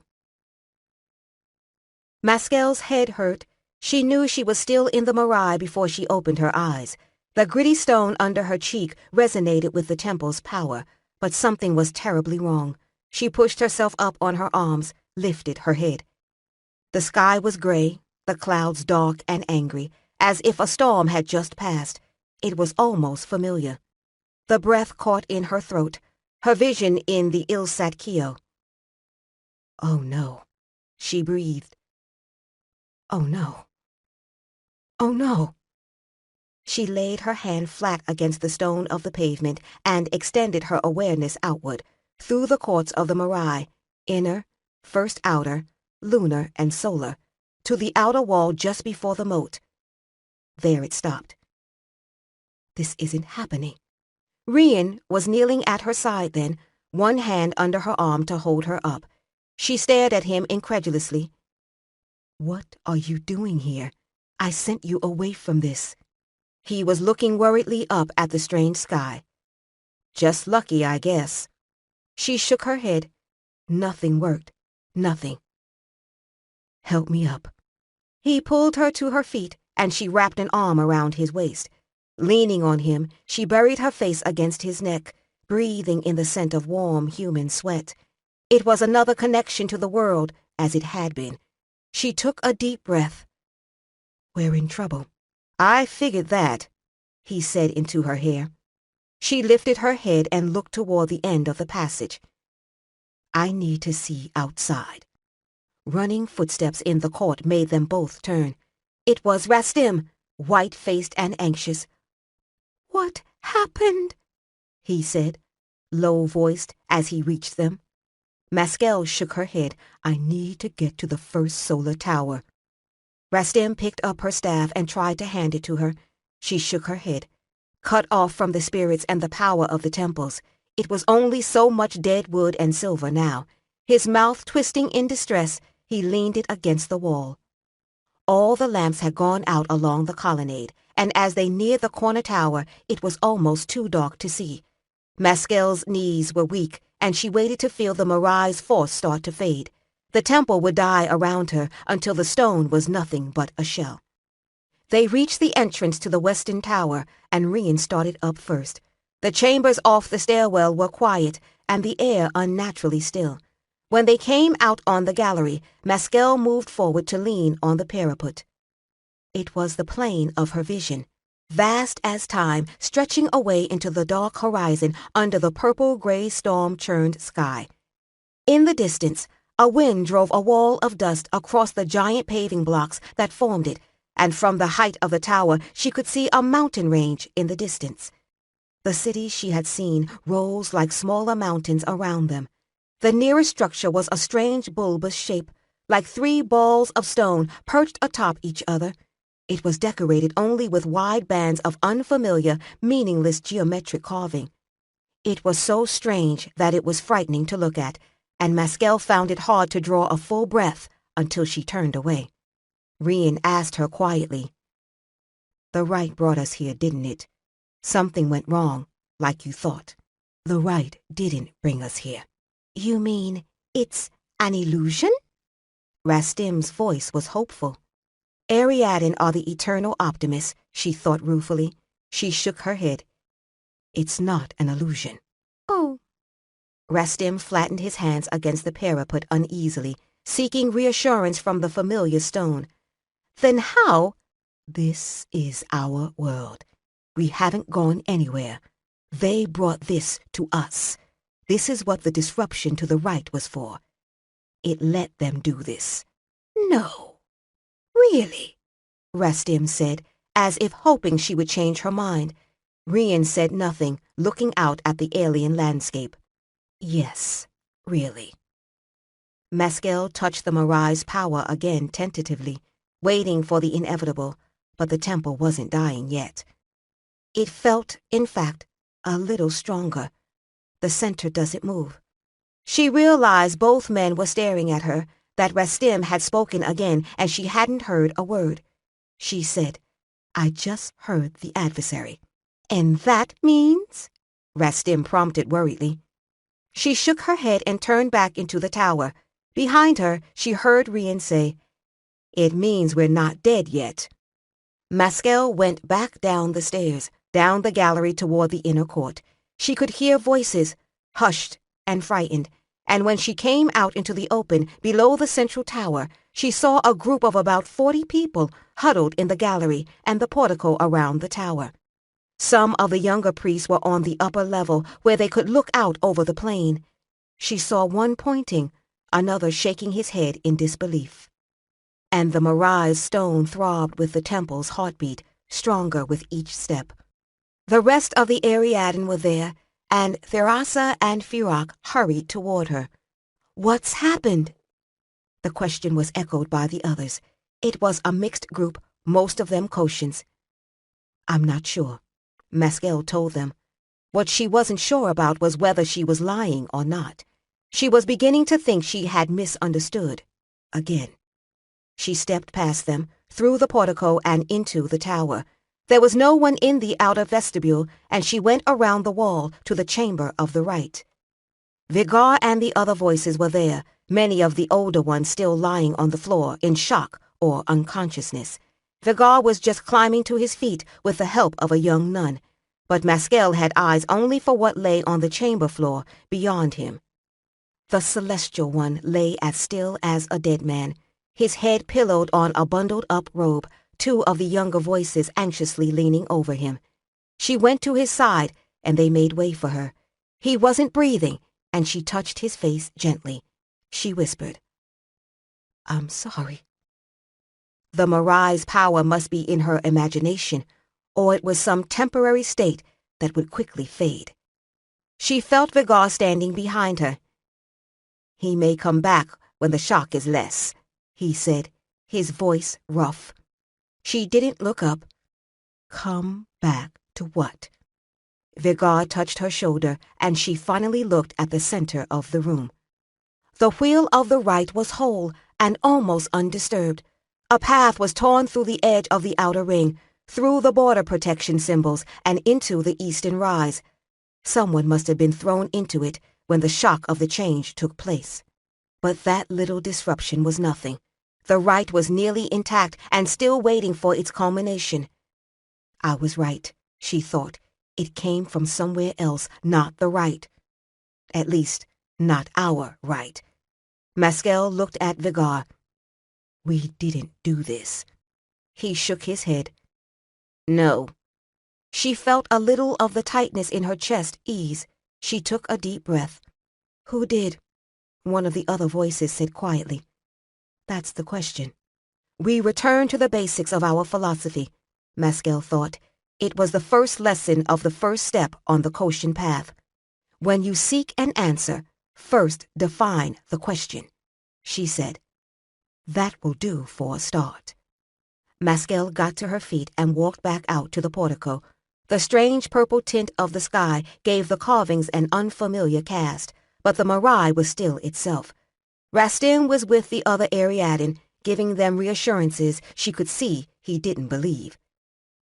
Maskel's head hurt. She knew she was still in the Marai before she opened her eyes. The gritty stone under her cheek resonated with the temple's power, but something was terribly wrong. She pushed herself up on her arms, lifted her head. The sky was gray, the clouds dark and angry, as if a storm had just passed. It was almost familiar. The breath caught in her throat, her vision in the Ilsat Kio. Oh no, she breathed. Oh no. Oh no. She laid her hand flat against the stone of the pavement and extended her awareness outward, through the courts of the Marai, inner, first outer, lunar and solar, to the outer wall just before the moat. There it stopped. This isn't happening. Rian was kneeling at her side then, one hand under her arm to hold her up. She stared at him incredulously. What are you doing here? I sent you away from this. He was looking worriedly up at the strange sky. Just lucky, I guess. She shook her head. Nothing worked. Nothing. Help me up. He pulled her to her feet, and she wrapped an arm around his waist. Leaning on him, she buried her face against his neck, breathing in the scent of warm human sweat. It was another connection to the world, as it had been. She took a deep breath. We're in trouble. I figured that, he said into her hair. She lifted her head and looked toward the end of the passage. I need to see outside. Running footsteps in the court made them both turn. It was Rastim, white-faced and anxious. What happened? He said, low-voiced as he reached them. Maskel shook her head. I need to get to the first solar tower. Rastim picked up her staff and tried to hand it to her. She shook her head. Cut off from the spirits and the power of the temples, it was only so much dead wood and silver now. His mouth twisting in distress, he leaned it against the wall. All the lamps had gone out along the colonnade, and as they neared the corner tower, it was almost too dark to see. Maskel's knees were weak, and she waited to feel the Marai's force start to fade. The temple would die around her until the stone was nothing but a shell. They reached the entrance to the western tower, and Rian started up first. The chambers off the stairwell were quiet, and the air unnaturally still. When they came out on the gallery, Maskel moved forward to lean on the parapet. It was the plane of her vision, vast as time, stretching away into the dark horizon under the purple-gray storm-churned sky. In the distance, a wind drove a wall of dust across the giant paving blocks that formed it, and from the height of the tower she could see a mountain range in the distance. The cities she had seen rose like smaller mountains around them. The nearest structure was a strange bulbous shape, like 3 balls of stone perched atop each other. It was decorated only with wide bands of unfamiliar, meaningless geometric carving. It was so strange that it was frightening to look at, and Maskel found it hard to draw a full breath until she turned away. Rian asked her quietly, The right brought us here, didn't it? Something went wrong, like you thought. The right didn't bring us here. You mean it's an illusion? Rastim's voice was hopeful. Ariadne are the eternal optimists, she thought ruefully. She shook her head. It's not an illusion. Oh. Rastim flattened his hands against the parapet uneasily, seeking reassurance from the familiar stone. Then how? This is our world. We haven't gone anywhere. They brought this to us. This is what the disruption to the right was for. It let them do this. No. Really? Rastim said, as if hoping she would change her mind. Rian said nothing, looking out at the alien landscape. Yes, really. Mescal touched the Mirai's power again tentatively, waiting for the inevitable, but the temple wasn't dying yet. It felt, in fact, a little stronger. The center doesn't move. She realized both men were staring at her, that Rastim had spoken again and she hadn't heard a word. She said, "I just heard the adversary." "And that means?" Rastim prompted worriedly. She shook her head and turned back into the tower. Behind her, she heard Rian say, "It means we're not dead yet." Mescal went back down the stairs, down the gallery toward the inner court. She could hear voices, hushed and frightened, and when she came out into the open below the central tower, she saw a group of about 40 people huddled in the gallery and the portico around the tower. Some of the younger priests were on the upper level where they could look out over the plain. She saw one pointing, another shaking his head in disbelief. And the Mirai's stone throbbed with the temple's heartbeat, stronger with each step. The rest of the Ariadne were there, and Therasa and Firak hurried toward her. "What's happened?" The question was echoed by the others. It was a mixed group, most of them Koshans. "I'm not sure," Mescal told them. What she wasn't sure about was whether she was lying or not. She was beginning to think she had misunderstood. Again. She stepped past them, through the portico and into the tower. There was no one in the outer vestibule, and she went around the wall to the chamber of the right. Vigar and the other voices were there, many of the older ones still lying on the floor in shock or unconsciousness. Vigar was just climbing to his feet with the help of a young nun, but Mescal had eyes only for what lay on the chamber floor beyond him. The Celestial One lay as still as a dead man, his head pillowed on a bundled-up robe, two of the younger voices anxiously leaning over him. She went to his side, and they made way for her. He wasn't breathing, and she touched his face gently. She whispered, "I'm sorry." The Mirai's power must be in her imagination, or it was some temporary state that would quickly fade. She felt Vigar standing behind her. "He may come back when the shock is less," he said, his voice rough. She didn't look up. "Come back to what?" Vigar touched her shoulder, and she finally looked at the center of the room. The wheel of the right was whole and almost undisturbed. A path was torn through the edge of the outer ring, through the border protection symbols, and into the eastern rise. Someone must have been thrown into it when the shock of the change took place. But that little disruption was nothing. The right was nearly intact and still waiting for its culmination. I was right, she thought. It came from somewhere else, not the right. At least, not our right. Mescal looked at Vigar. "We didn't do this." He shook his head. "No." She felt a little of the tightness in her chest ease. She took a deep breath. "Who did?" One of the other voices said quietly. "That's the question." We return to the basics of our philosophy, Mescal thought. It was the first lesson of the first step on the Koshin path. When you seek an answer, first define the question, she said. That will do for a start. Mescal got to her feet and walked back out to the portico. The strange purple tint of the sky gave the carvings an unfamiliar cast, but the Mirai was still itself. Rastim was with the other Ariadne, giving them reassurances she could see he didn't believe.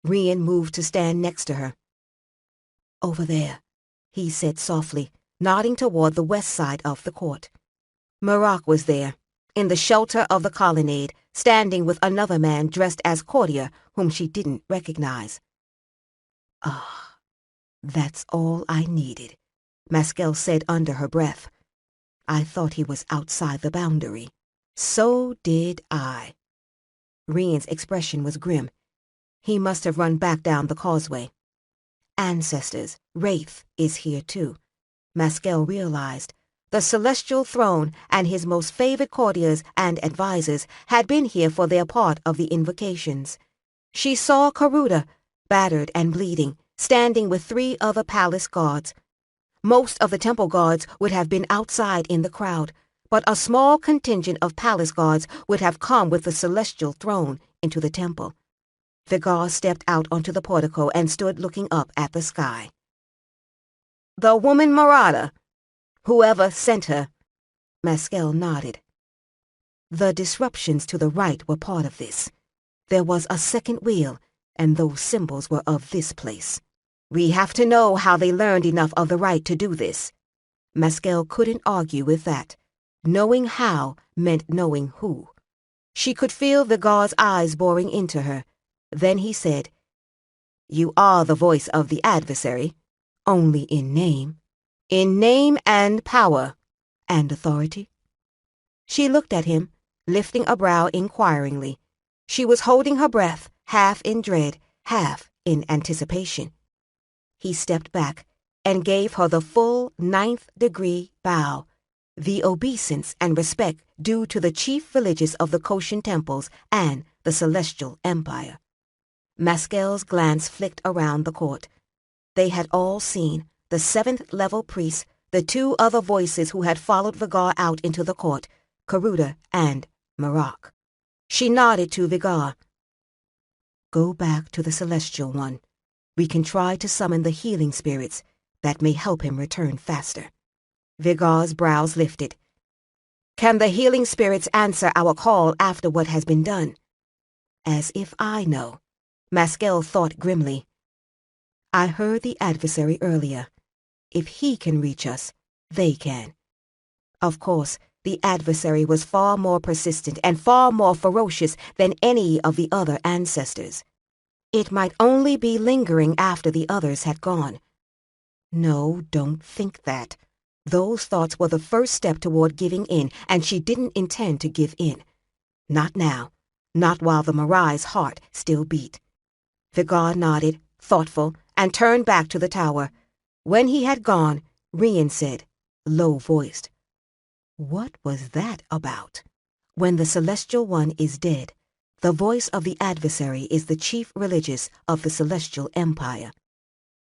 Rian moved to stand next to her. "Over there," he said softly, nodding toward the west side of the court. Merak was there, in the shelter of the colonnade, standing with another man dressed as courtier whom she didn't recognize. "Ah, that's all I needed," Mescal said under her breath. "I thought he was outside the boundary." "So did I." Rian's expression was grim. He must have run back down the causeway. Ancestors, Wraith is here too, Mescal realized. The celestial throne and his most favored courtiers and advisors had been here for their part of the invocations. She saw Karuda, battered and bleeding, standing with 3 other palace guards. Most of the temple guards would have been outside in the crowd, but a small contingent of palace guards would have come with the celestial throne into the temple. Vigar stepped out onto the portico and stood looking up at the sky. "The woman Marada, whoever sent her," Maskell nodded. The disruptions to the right were part of this. There was a second wheel, and those symbols were of this place. "We have to know how they learned enough of the right to do this." Maskell couldn't argue with that. Knowing how meant knowing who. She could feel Vigar's eyes boring into her. Then he said, "You are the voice of the adversary, only in name. In name and power and authority." She looked at him, lifting a brow inquiringly. She was holding her breath, half in dread, half in anticipation. He stepped back and gave her the full 9th-degree bow, the obeisance and respect due to the chief religious of the Koshin temples and the Celestial Empire. Maskell's glance flicked around the court. They had all seen the 7th-level priest, the 2 other voices who had followed Vigar out into the court, Karuda and Marak. She nodded to Vigar. "Go back to the Celestial One. We can try to summon the healing spirits that may help him return faster." Vigar's brows lifted. "Can the healing spirits answer our call after what has been done?" As if I know, Maskell thought grimly. "I heard the adversary earlier. If he can reach us, they can." Of course, the adversary was far more persistent and far more ferocious than any of the other ancestors. It might only be lingering after the others had gone. No, don't think that. Those thoughts were the first step toward giving in, and she didn't intend to give in. Not now, not while the Marai's heart still beat. Vigar nodded, thoughtful, and turned back to the tower. When he had gone, Rian said, low-voiced, "What was that about?" "When the Celestial One is dead, the voice of the adversary is the chief religious of the Celestial Empire."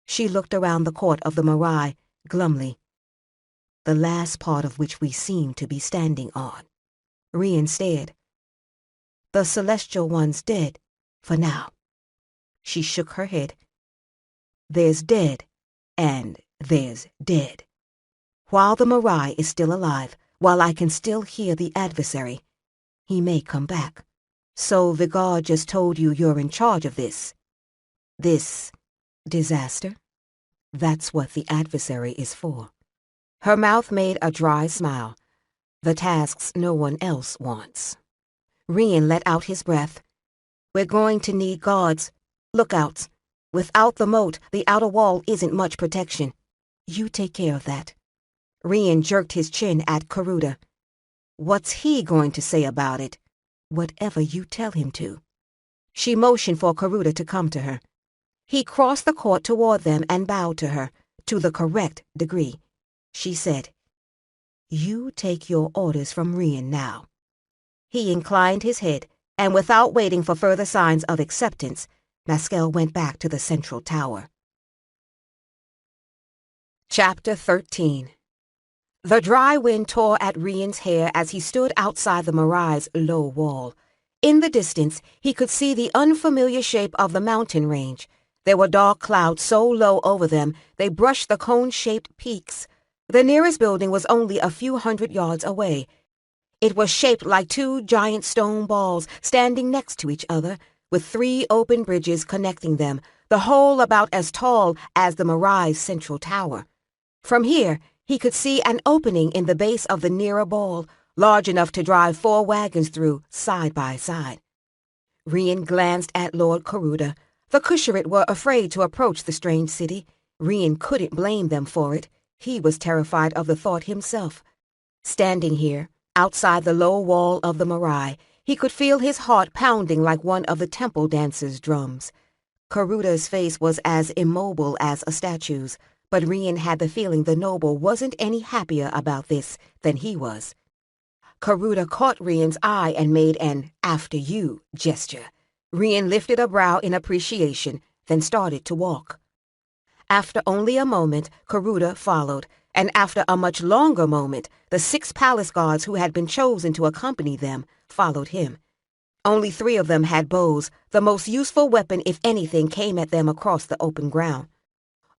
She looked around the court of the Marai, glumly. "The last part of which we seem to be standing on." Rian stared. "The Celestial One's dead, for now." She shook her head. "There's dead, and there's dead. While the Marai is still alive, while I can still hear the adversary, he may come back. So Vigar just told you you're in charge of this disaster? That's what the adversary is for." Her mouth made a dry smile. "The tasks no one else wants." Rian let out his breath. "We're going to need guards, lookouts. Without the moat, the outer wall isn't much protection. You take care of that." Rian jerked his chin at Karuda. "What's he going to say about it?" "Whatever you tell him to." She motioned for Karuda to come to her. He crossed the court toward them and bowed to her, to the correct degree. She said, "You take your orders from Rian now." He inclined his head, and without waiting for further signs of acceptance, Maskell went back to the central tower. Chapter 13. The dry wind tore at Rian's hair as he stood outside the Marai's low wall. In the distance, he could see the unfamiliar shape of the mountain range. There were dark clouds so low over them they brushed the cone-shaped peaks. The nearest building was only a few hundred yards away. It was shaped like 2 giant stone balls standing next to each other, with 3 open bridges connecting them, the whole about as tall as the Marai's central tower. From here, he could see an opening in the base of the nearer ball, large enough to drive 4 wagons through, side by side. Rian glanced at Lord Karuda. The Kusharit were afraid to approach the strange city. Rian couldn't blame them for it. He was terrified of the thought himself. Standing here, outside the low wall of the Marai, he could feel his heart pounding like one of the temple dancers' drums. Karuda's face was as immobile as a statue's, but Rian had the feeling the noble wasn't any happier about this than he was. Karuda caught Rian's eye and made an "after you" gesture. Rian lifted a brow in appreciation, then started to walk. After only a moment, Karuta followed, and after a much longer moment, the 6 palace guards who had been chosen to accompany them followed him. Only 3 of them had bows, the most useful weapon if anything came at them across the open ground.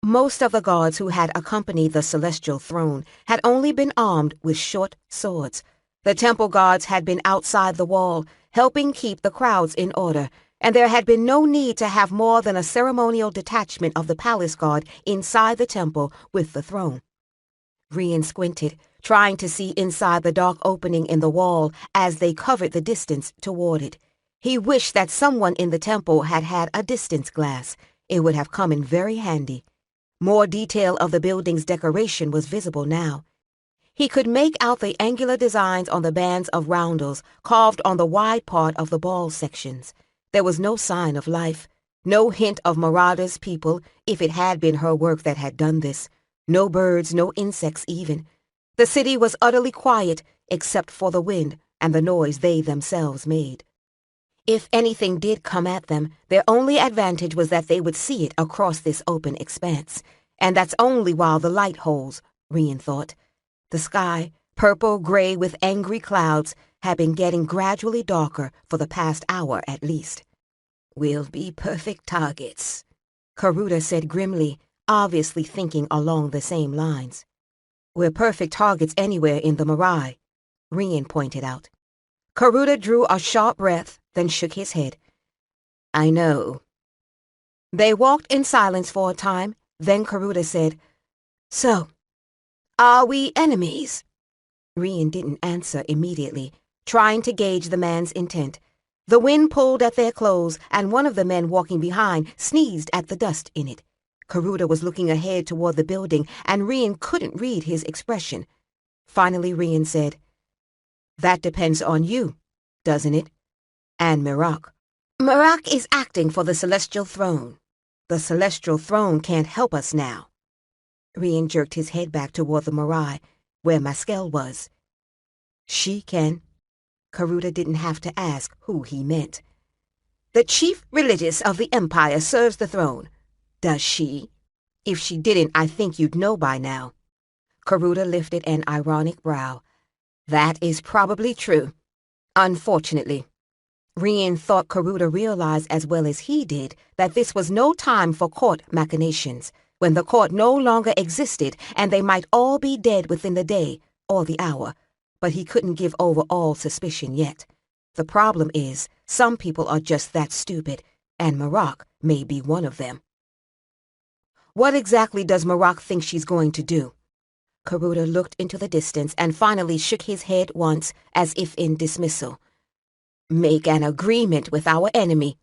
Most of the guards who had accompanied the celestial throne had only been armed with short swords. The temple guards had been outside the wall, helping keep the crowds in order, and there had been no need to have more than a ceremonial detachment of the palace guard inside the temple with the throne. Rian squinted, trying to see inside the dark opening in the wall as they covered the distance toward it. He wished that someone in the temple had had a distance glass. It would have come in very handy. More detail of the building's decoration was visible now. He could make out the angular designs on the bands of roundels carved on the wide part of the ball sections. There was no sign of life, no hint of Marauders' people, if it had been her work that had done this. No birds, no insects even. The city was utterly quiet except for the wind and the noise they themselves made. If anything did come at them, their only advantage was that they would see it across this open expanse. And that's only while the light holds, Rian thought. The sky, purple-gray with angry clouds, had been getting gradually darker for the past hour at least. "We'll be perfect targets," Karuta said grimly, obviously thinking along the same lines. "We're perfect targets anywhere in the Mirai," Rian pointed out. Karuta drew a sharp breath, then shook his head. "I know." They walked in silence for a time, then Karuta said, "So, are we enemies?" Rian didn't answer immediately, trying to gauge the man's intent. The wind pulled at their clothes, and one of the men walking behind sneezed at the dust in it. Karuta was looking ahead toward the building, and Rian couldn't read his expression. Finally, Rian said, "That depends on you, doesn't it? And Mirak. Mirak is acting for the Celestial Throne. The Celestial Throne can't help us now." Rian jerked his head back toward the Mirai, where Maskel was. "She can." Karuta didn't have to ask who he meant. "The chief religious of the Empire serves the throne. Does she? If she didn't, I think you'd know by now." Karuta lifted an ironic brow. "That is probably true. Unfortunately." Rian thought Karuta realized as well as he did that this was no time for court machinations, when the court no longer existed and they might all be dead within the day or the hour. But he couldn't give over all suspicion yet. The problem is, some people are just that stupid, and Mirak may be one of them. "What exactly does Mirak think she's going to do?" Karuta looked into the distance and finally shook his head once, as if in dismissal. "Make an agreement with our enemy."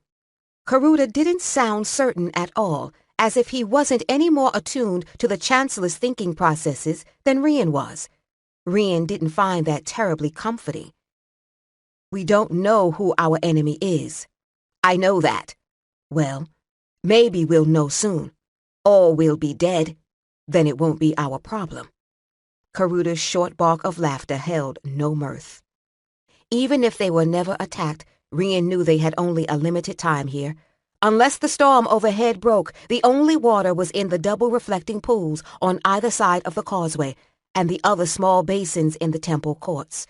Karuta didn't sound certain at all, as if he wasn't any more attuned to the Chancellor's thinking processes than Rian was. Rian didn't find that terribly comforting. "We don't know who our enemy is." "I know that." "Well, maybe we'll know soon. Or we'll be dead. Then it won't be our problem." Karuta's short bark of laughter held no mirth. Even if they were never attacked, Rian knew they had only a limited time here. Unless the storm overhead broke, the only water was in the double reflecting pools on either side of the causeway, and the other small basins in the temple courts.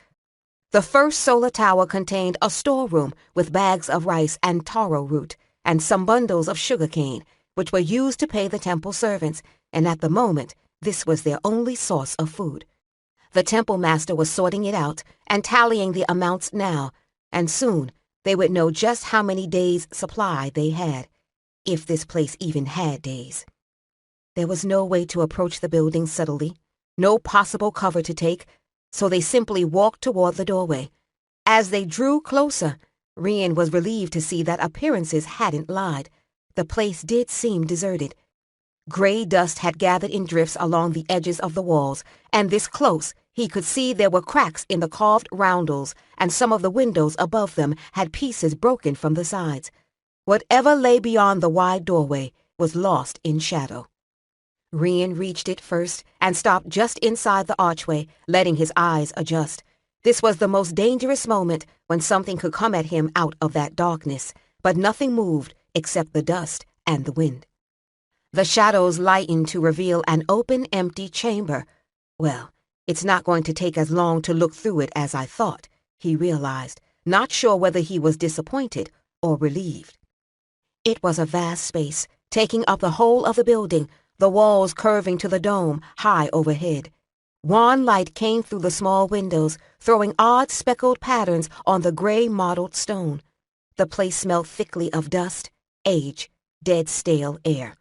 The first solar tower contained a storeroom with bags of rice and taro root, and some bundles of sugarcane, which were used to pay the temple servants, and at the moment, this was their only source of food. The temple master was sorting it out and tallying the amounts now, and soon they would know just how many days' supply they had, if this place even had days. There was no way to approach the building subtly, no possible cover to take, so they simply walked toward the doorway. As they drew closer, Rian was relieved to see that appearances hadn't lied. The place did seem deserted. Gray dust had gathered in drifts along the edges of the walls, and this close, he could see there were cracks in the carved roundels, and some of the windows above them had pieces broken from the sides. Whatever lay beyond the wide doorway was lost in shadow. Rian reached it first and stopped just inside the archway, letting his eyes adjust. This was the most dangerous moment, when something could come at him out of that darkness, but nothing moved except the dust and the wind. The shadows lightened to reveal an open, empty chamber. Well, it's not going to take as long to look through it as I thought, he realized, not sure whether he was disappointed or relieved. It was a vast space, taking up the whole of the building, the walls curving to the dome high overhead. Wan light came through the small windows, throwing odd speckled patterns on the gray mottled stone. The place smelled thickly of dust, age, dead stale air.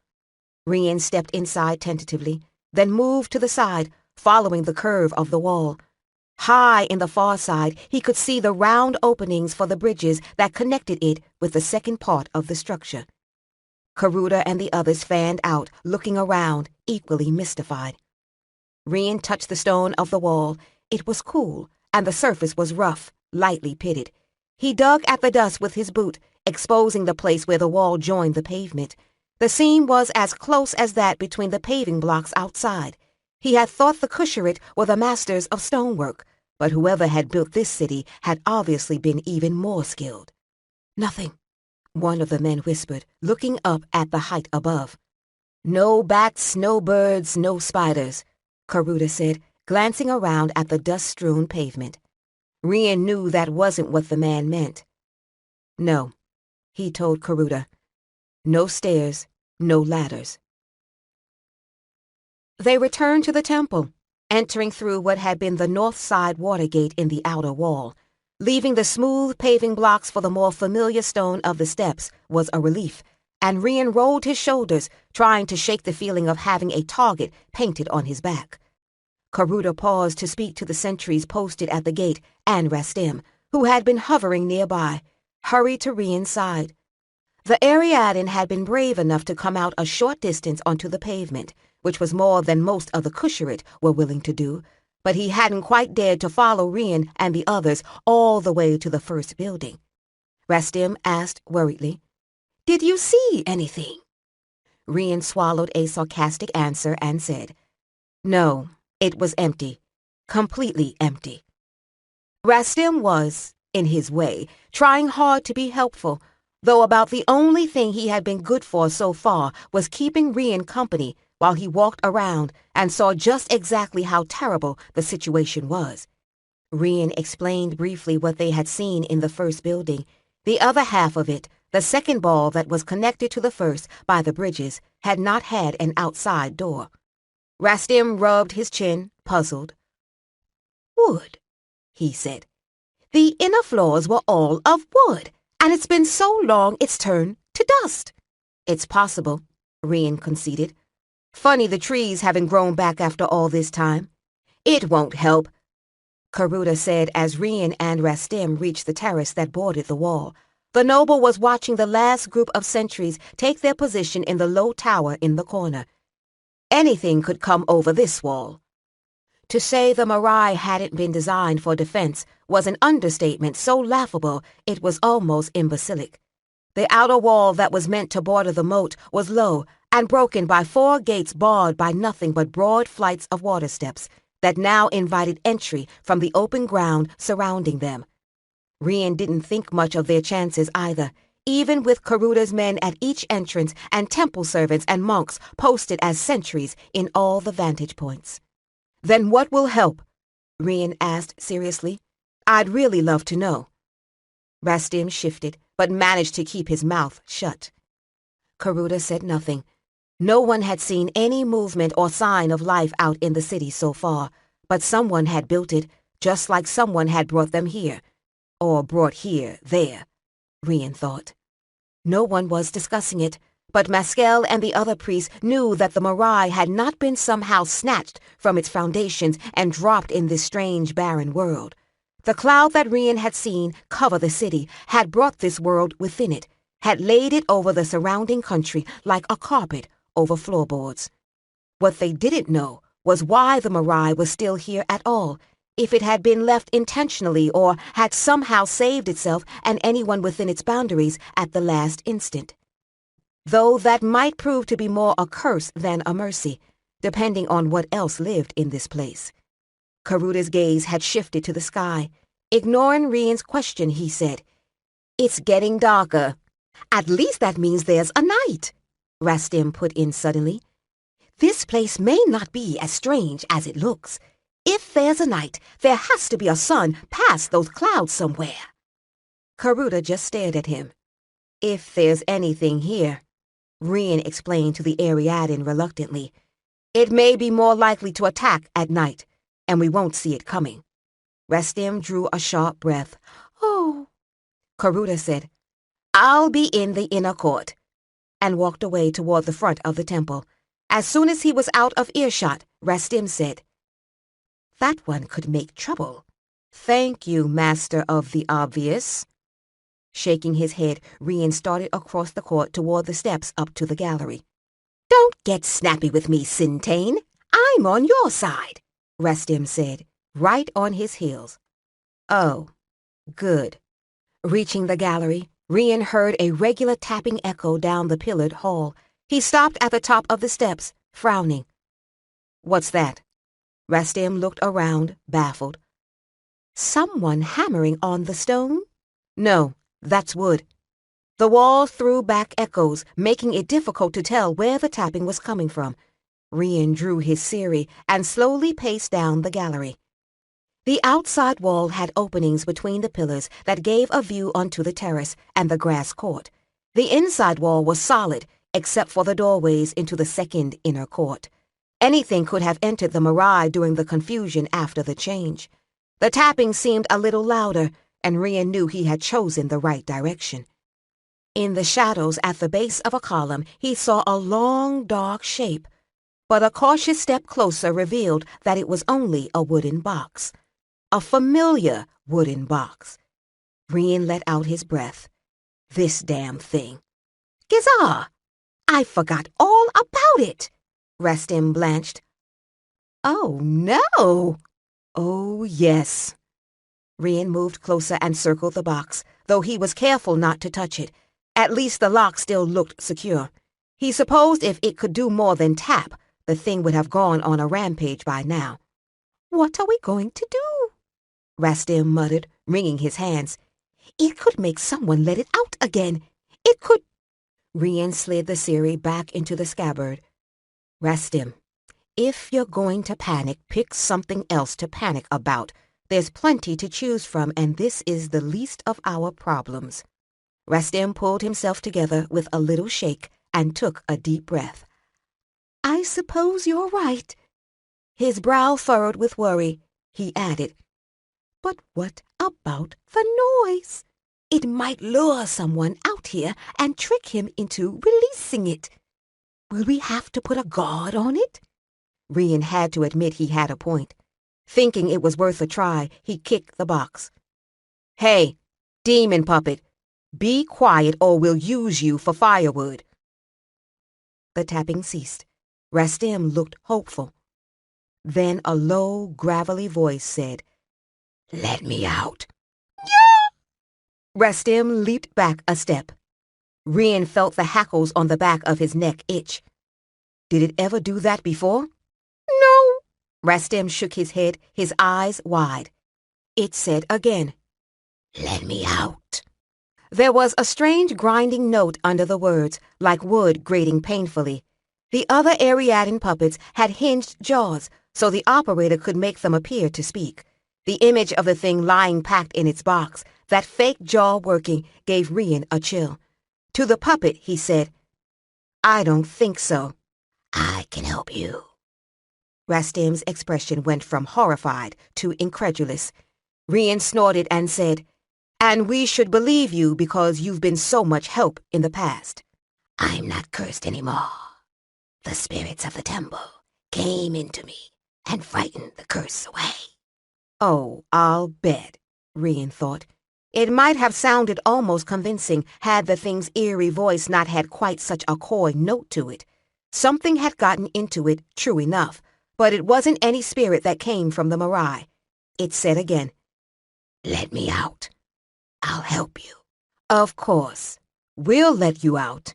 Rian stepped inside tentatively, then moved to the side, following the curve of the wall. High in the far side, he could see the round openings for the bridges that connected it with the second part of the structure. Karuta and the others fanned out, looking around, equally mystified. Rian touched the stone of the wall. It was cool, and the surface was rough, lightly pitted. He dug at the dust with his boot, exposing the place where the wall joined the pavement. The seam was as close as that between the paving blocks outside. He had thought the Kusharit were the masters of stonework, but whoever had built this city had obviously been even more skilled. "Nothing," one of the men whispered, looking up at the height above. "No bats, no birds, no spiders," Karuta said, glancing around at the dust-strewn pavement. Rian knew that wasn't what the man meant. "No," he told Karuta. "No stairs, no ladders." They returned to the temple, entering through what had been the north side water gate in the outer wall. Leaving the smooth paving blocks for the more familiar stone of the steps was a relief, and Rian rolled his shoulders, trying to shake the feeling of having a target painted on his back. Karuta paused to speak to the sentries posted at the gate and Rastim, who had been hovering nearby, hurried to Rian's side. The Ariadan had been brave enough to come out a short distance onto the pavement, which was more than most of the Kusharit were willing to do, but he hadn't quite dared to follow Rian and the others all the way to the first building. Rastim asked worriedly, "Did you see anything?" Rian swallowed a sarcastic answer and said, "No, it was empty. Completely empty." Rastim was, in his way, trying hard to be helpful, though about the only thing he had been good for so far was keeping Rian company while he walked around and saw just exactly how terrible the situation was. Rian explained briefly what they had seen in the first building. The other half of it, the second ball that was connected to the first by the bridges, had not had an outside door. Rastim rubbed his chin, puzzled. "Wood," he said. "The inner floors were all of wood, and it's been so long it's turned to dust." "It's possible," Rian conceded. "Funny the trees haven't grown back after all this time." "It won't help," Karuta said as Rian and Rastim reached the terrace that bordered the wall. The noble was watching the last group of sentries take their position in the low tower in the corner. "Anything could come over this wall." To say the Marai hadn't been designed for defense was an understatement so laughable it was almost imbecilic. The outer wall that was meant to border the moat was low and broken by 4 gates barred by nothing but broad flights of water steps that now invited entry from the open ground surrounding them. Rian didn't think much of their chances either, even with Karuta's men at each entrance and temple servants and monks posted as sentries in all the vantage points. "Then what will help?" Rian asked seriously. "I'd really love to know." Rastim shifted, but managed to keep his mouth shut. Karuta said nothing. No one had seen any movement or sign of life out in the city so far, but someone had built it, just like someone had brought them here. Or brought here, there, Rian thought. No one was discussing it, but Maskel and the other priests knew that the Marai had not been somehow snatched from its foundations and dropped in this strange, barren world. The cloud that Rian had seen cover the city had brought this world within it, had laid it over the surrounding country like a carpet over floorboards. What they didn't know was why the Marai was still here at all, if it had been left intentionally or had somehow saved itself and anyone within its boundaries at the last instant. Though that might prove to be more a curse than a mercy, depending on what else lived in this place. Karuta's gaze had shifted to the sky. Ignoring Rian's question, he said, "It's getting darker. At least that means there's a night." Rastim put in suddenly. This place may not be as strange as it looks. If there's a night, there has to be a sun past those clouds somewhere. Karuta just stared at him. If there's anything here, Rian explained to the Ariadne reluctantly, it may be more likely to attack at night, and we won't see it coming. Rastim drew a sharp breath. Oh. Karuta said, I'll be in the inner court, and walked away toward the front of the temple. As soon as he was out of earshot, Rastim said, That one could make trouble. Thank you, Master of the Obvious. Shaking his head, Rian started across the court toward the steps up to the gallery. Don't get snappy with me, Sintane. I'm on your side, Rastim said, right on his heels. Oh, good. Reaching the gallery, Rian heard a regular tapping echo down the pillared hall. He stopped at the top of the steps, frowning. What's that? Rastim looked around, baffled. Someone hammering on the stone? No, that's wood. The wall threw back echoes, making it difficult to tell where the tapping was coming from. Rian drew his Siri and slowly paced down the gallery. The outside wall had openings between the pillars that gave a view onto the terrace and the grass court. The inside wall was solid, except for the doorways into the second inner court. Anything could have entered the Mirai during the confusion after the change. The tapping seemed a little louder, and Rian knew he had chosen the right direction. In the shadows at the base of a column, he saw a long, dark shape, but a cautious step closer revealed that it was only a wooden box. A familiar wooden box. Rian let out his breath. This damn thing. Gizar! I forgot all about it! Rastim blanched. Oh, no! Oh, yes. Rian moved closer and circled the box, though he was careful not to touch it. At least the lock still looked secure. He supposed if it could do more than tap, the thing would have gone on a rampage by now. What are we going to do? Rastim muttered, wringing his hands. It could make someone let it out again. It could... Rian slid the Siri back into the scabbard. Rastim, if you're going to panic, pick something else to panic about. There's plenty to choose from, and this is the least of our problems. Rastim pulled himself together with a little shake and took a deep breath. I suppose you're right. His brow furrowed with worry. He added, But what about the noise? It might lure someone out here and trick him into releasing it. Will we have to put a guard on it? Rian had to admit he had a point. Thinking it was worth a try, he kicked the box. Hey, demon puppet, be quiet or we'll use you for firewood. The tapping ceased. Rastim looked hopeful. Then a low, gravelly voice said, Let me out. Yeah! Rastim leaped back a step. Rian felt the hackles on the back of his neck itch. Did it ever do that before? No. Rastim shook his head, his eyes wide. It said again, Let me out. There was a strange grinding note under the words, like wood grating painfully. The other Ariadne puppets had hinged jaws, so the operator could make them appear to speak. The image of the thing lying packed in its box, that fake jaw working, gave Rian a chill. To the puppet, he said, I don't think so. I can help you. Rastim's expression went from horrified to incredulous. Rian snorted and said, And we should believe you because you've been so much help in the past. I'm not cursed anymore. The spirits of the temple came into me and frightened the curse away. Oh, I'll bet, Rian thought. It might have sounded almost convincing had the thing's eerie voice not had quite such a coy note to it. Something had gotten into it, true enough, but it wasn't any spirit that came from the Mirai. It said again, Let me out. I'll help you. Of course. We'll let you out.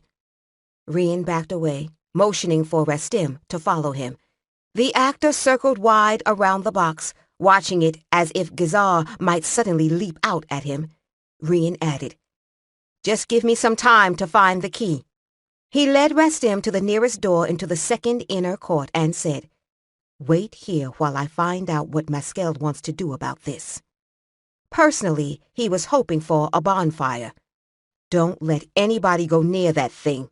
Rian backed away, motioning for Rastim to follow him. The actor circled wide around the box, watching it as if Gizar might suddenly leap out at him. Rian added, Just give me some time to find the key. He led Rastim to the nearest door into the second inner court and said, "Wait here while I find out what Maskell wants to do about this." Personally, he was hoping for a bonfire. "Don't let anybody go near that thing."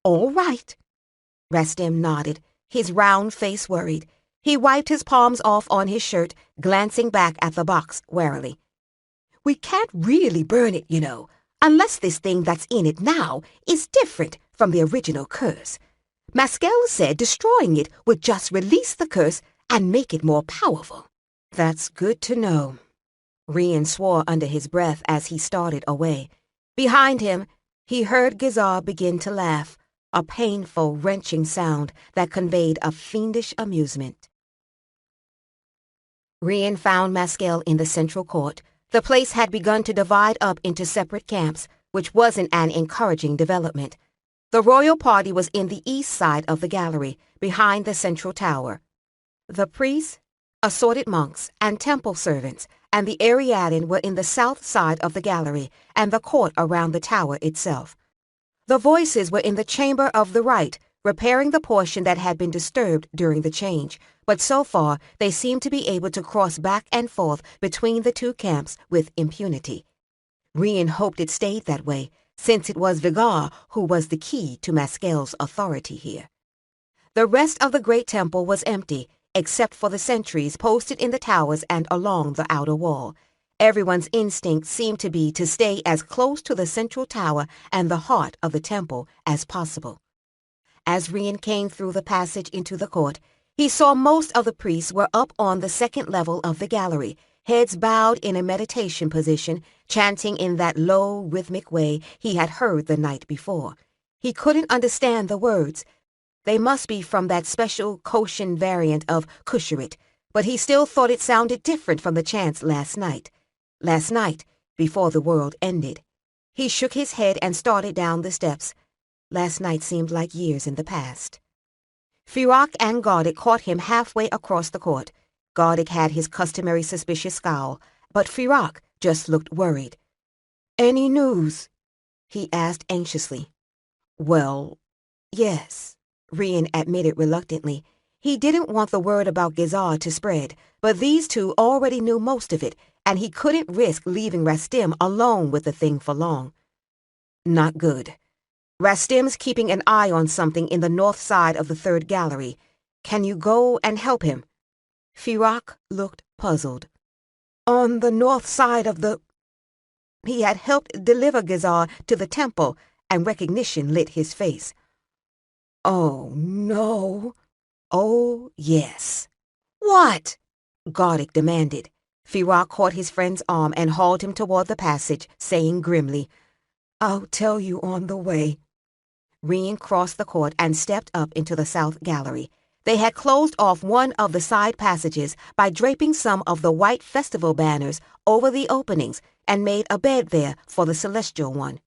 "All right." Rastim nodded, his round face worried. He wiped his palms off on his shirt, glancing back at the box warily. "We can't really burn it, unless this thing that's in it now is different from the original curse. Maskell said destroying it would just release the curse and make it more powerful." "That's good to know." Rian swore under his breath as he started away. Behind him, he heard Gizar begin to laugh, a painful, wrenching sound that conveyed a fiendish amusement. Rian found Maskell in the central court. The place had begun to divide up into separate camps, which wasn't an encouraging development. The royal party was in the east side of the gallery, behind the central tower. The priests, assorted monks, and temple servants, and the Ariadne were in the south side of the gallery and the court around the tower itself. The voices were in the chamber of the right, repairing the portion that had been disturbed during the change, but so far they seemed to be able to cross back and forth between the two camps with impunity. Rian hoped it stayed that way, since it was Vigar who was the key to Maskell's authority here. The rest of the great temple was empty, except for the sentries posted in the towers and along the outer wall. Everyone's instinct seemed to be to stay as close to the central tower and the heart of the temple as possible. As Rian came through the passage into the court, he saw most of the priests were up on the second level of the gallery, heads bowed in a meditation position, chanting in that low, rhythmic way he had heard the night before. He couldn't understand the words. They must be from that special Koshin variant of Kusharit, but he still thought it sounded different from the chants last night. Last night, before the world ended. He shook his head and started down the steps. Last night seemed like years in the past. Firak and Gardik caught him halfway across the court. Gardik had his customary suspicious scowl, but Firak just looked worried. "Any news?" he asked anxiously. "Well, yes," Rian admitted reluctantly. He didn't want the word about Gizar to spread, but these two already knew most of it, and he couldn't risk leaving Rastim alone with the thing for long. "Not good. Rastim's keeping an eye on something in the north side of the third gallery. Can you go and help him?" Firak looked puzzled. "On the north side of the—" He had helped deliver Gizar to the temple, and recognition lit his face. "Oh, no." "Oh, yes." "What?" Gardik demanded. Firak caught his friend's arm and hauled him toward the passage, saying grimly, "I'll tell you on the way." Rian crossed the court and stepped up into the south gallery. They had closed off one of the side passages by draping some of the white festival banners over the openings and made a bed there for the celestial one.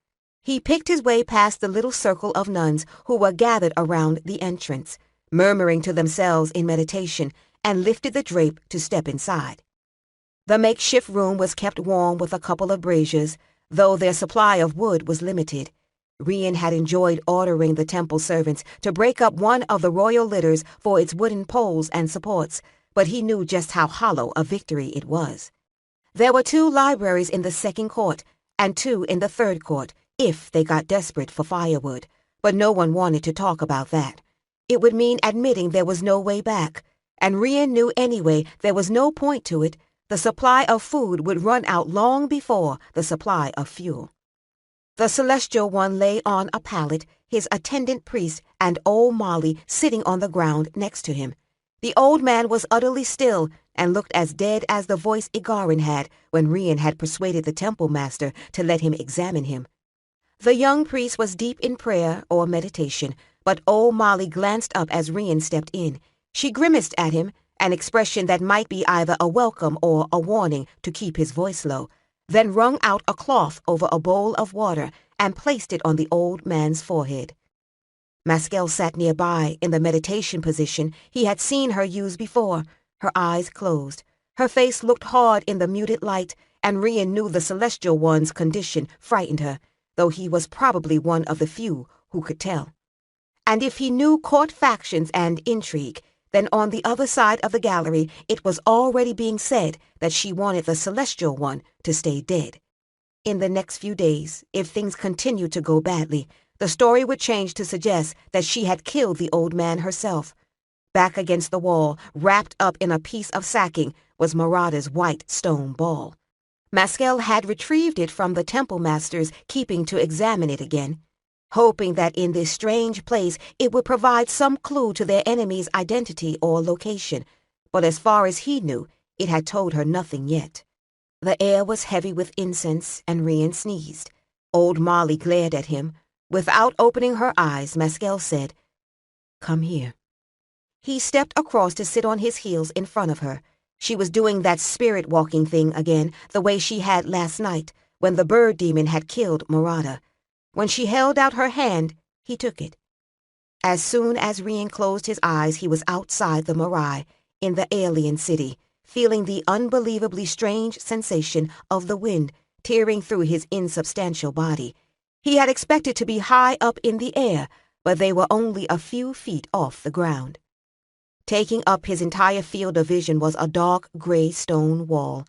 He picked his way past the little circle of nuns who were gathered around the entrance, murmuring to themselves in meditation, and lifted the drape to step inside. The makeshift room was kept warm with a couple of braziers, though their supply of wood was limited. Rian had enjoyed ordering the temple servants to break up one of the royal litters for its wooden poles and supports, but he knew just how hollow a victory it was. There were 2 libraries in the second court, and 2 in the third court, if they got desperate for firewood, but no one wanted to talk about that. It would mean admitting there was no way back, and Rian knew anyway there was no point to it. The supply of food would run out long before the supply of fuel. The celestial one lay on a pallet, his attendant priest and old Molly sitting on the ground next to him. The old man was utterly still and looked as dead as the voice Igarin had when Rian had persuaded the temple master to let him examine him. The young priest was deep in prayer or meditation, but old Molly glanced up as Rian stepped in. She grimaced at him, an expression that might be either a welcome or a warning to keep his voice low, then wrung out a cloth over a bowl of water and placed it on the old man's forehead. Maskell sat nearby in the meditation position he had seen her use before, her eyes closed. Her face looked hard in the muted light, and Rian knew the celestial one's condition frightened her, though he was probably one of the few who could tell. And if he knew court factions and intrigue, then on the other side of the gallery it was already being said that she wanted the Celestial One to stay dead. In the next few days, if things continued to go badly, the story would change to suggest that she had killed the old man herself. Back against the wall, wrapped up in a piece of sacking, was Marada's white stone ball. Maskel had retrieved it from the temple master's keeping to examine it again, hoping that in this strange place it would provide some clue to their enemy's identity or location, but as far as he knew, it had told her nothing yet. The air was heavy with incense, and Rian sneezed. Old Molly glared at him. Without opening her eyes, Maskel said, "Come here." He stepped across to sit on his heels in front of her. She was doing that spirit-walking thing again, the way she had last night, when the bird demon had killed Marada. When she held out her hand, he took it. As soon as Rian closed his eyes, he was outside the Marai, in the alien city, feeling the unbelievably strange sensation of the wind tearing through his insubstantial body. He had expected to be high up in the air, but they were only a few feet off the ground. Taking up his entire field of vision was a dark gray stone wall.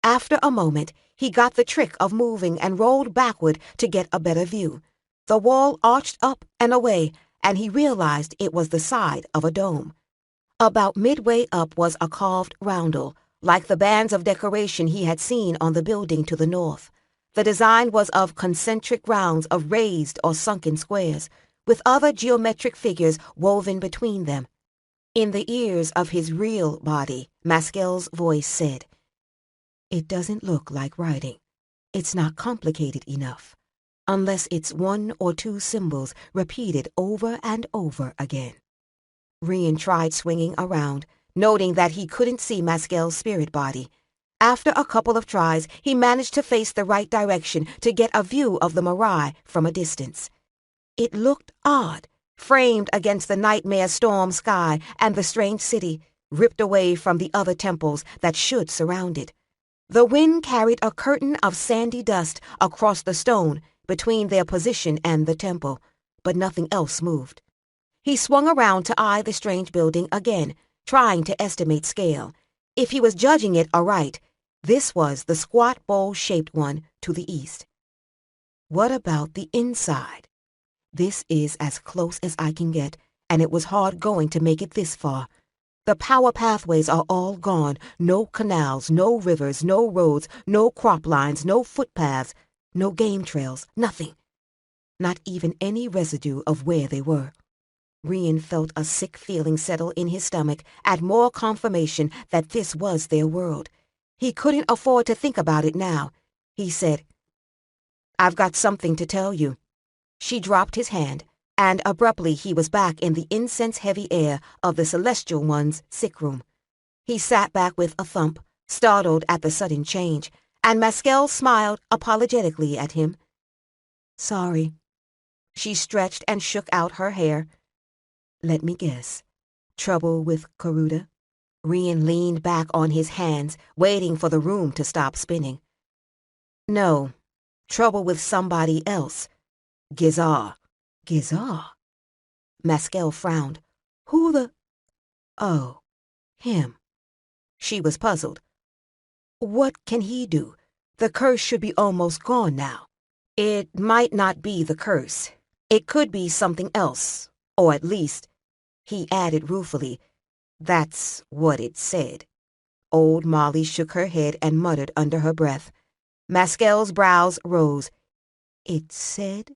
After a moment, he got the trick of moving and rolled backward to get a better view. The wall arched up and away, and he realized it was the side of a dome. About midway up was a carved roundel, like the bands of decoration he had seen on the building to the north. The design was of concentric rounds of raised or sunken squares, with other geometric figures woven between them. In the ears of his real body, Maskel's voice said, "It doesn't look like writing. It's not complicated enough, unless it's one or two symbols repeated over and over again." Rian tried swinging around, noting that he couldn't see Maskel's spirit body. After a couple of tries, he managed to face the right direction to get a view of the Marai from a distance. It looked odd, framed against the nightmare storm sky and the strange city, ripped away from the other temples that should surround it. The wind carried a curtain of sandy dust across the stone between their position and the temple, but nothing else moved. He swung around to eye the strange building again, trying to estimate scale. If he was judging it aright, this was the squat bowl-shaped one to the east. What about the inside? This is as close as I can get, and it was hard going to make it this far. The power pathways are all gone. No canals, no rivers, no roads, no crop lines, no footpaths, no game trails, nothing. Not even any residue of where they were. Rian felt a sick feeling settle in his stomach at more confirmation that this was their world. He couldn't afford to think about it now. He said, "I've got something to tell you." She dropped his hand, and abruptly he was back in the incense-heavy air of the Celestial One's sick room. He sat back with a thump, startled at the sudden change, and Maskel smiled apologetically at him. "Sorry." She stretched and shook out her hair. "Let me guess. Trouble with Karuda?" Rian leaned back on his hands, waiting for the room to stop spinning. "No, trouble with somebody else. Gizar." "Gizar?" Maskel frowned. "Who the—" "Oh, him." She was puzzled. "What can he do? The curse should be almost gone now." "It might not be the curse. It could be something else, or at least," he added ruefully, "that's what it said." Old Molly shook her head and muttered under her breath. Maskel's brows rose. "It said?"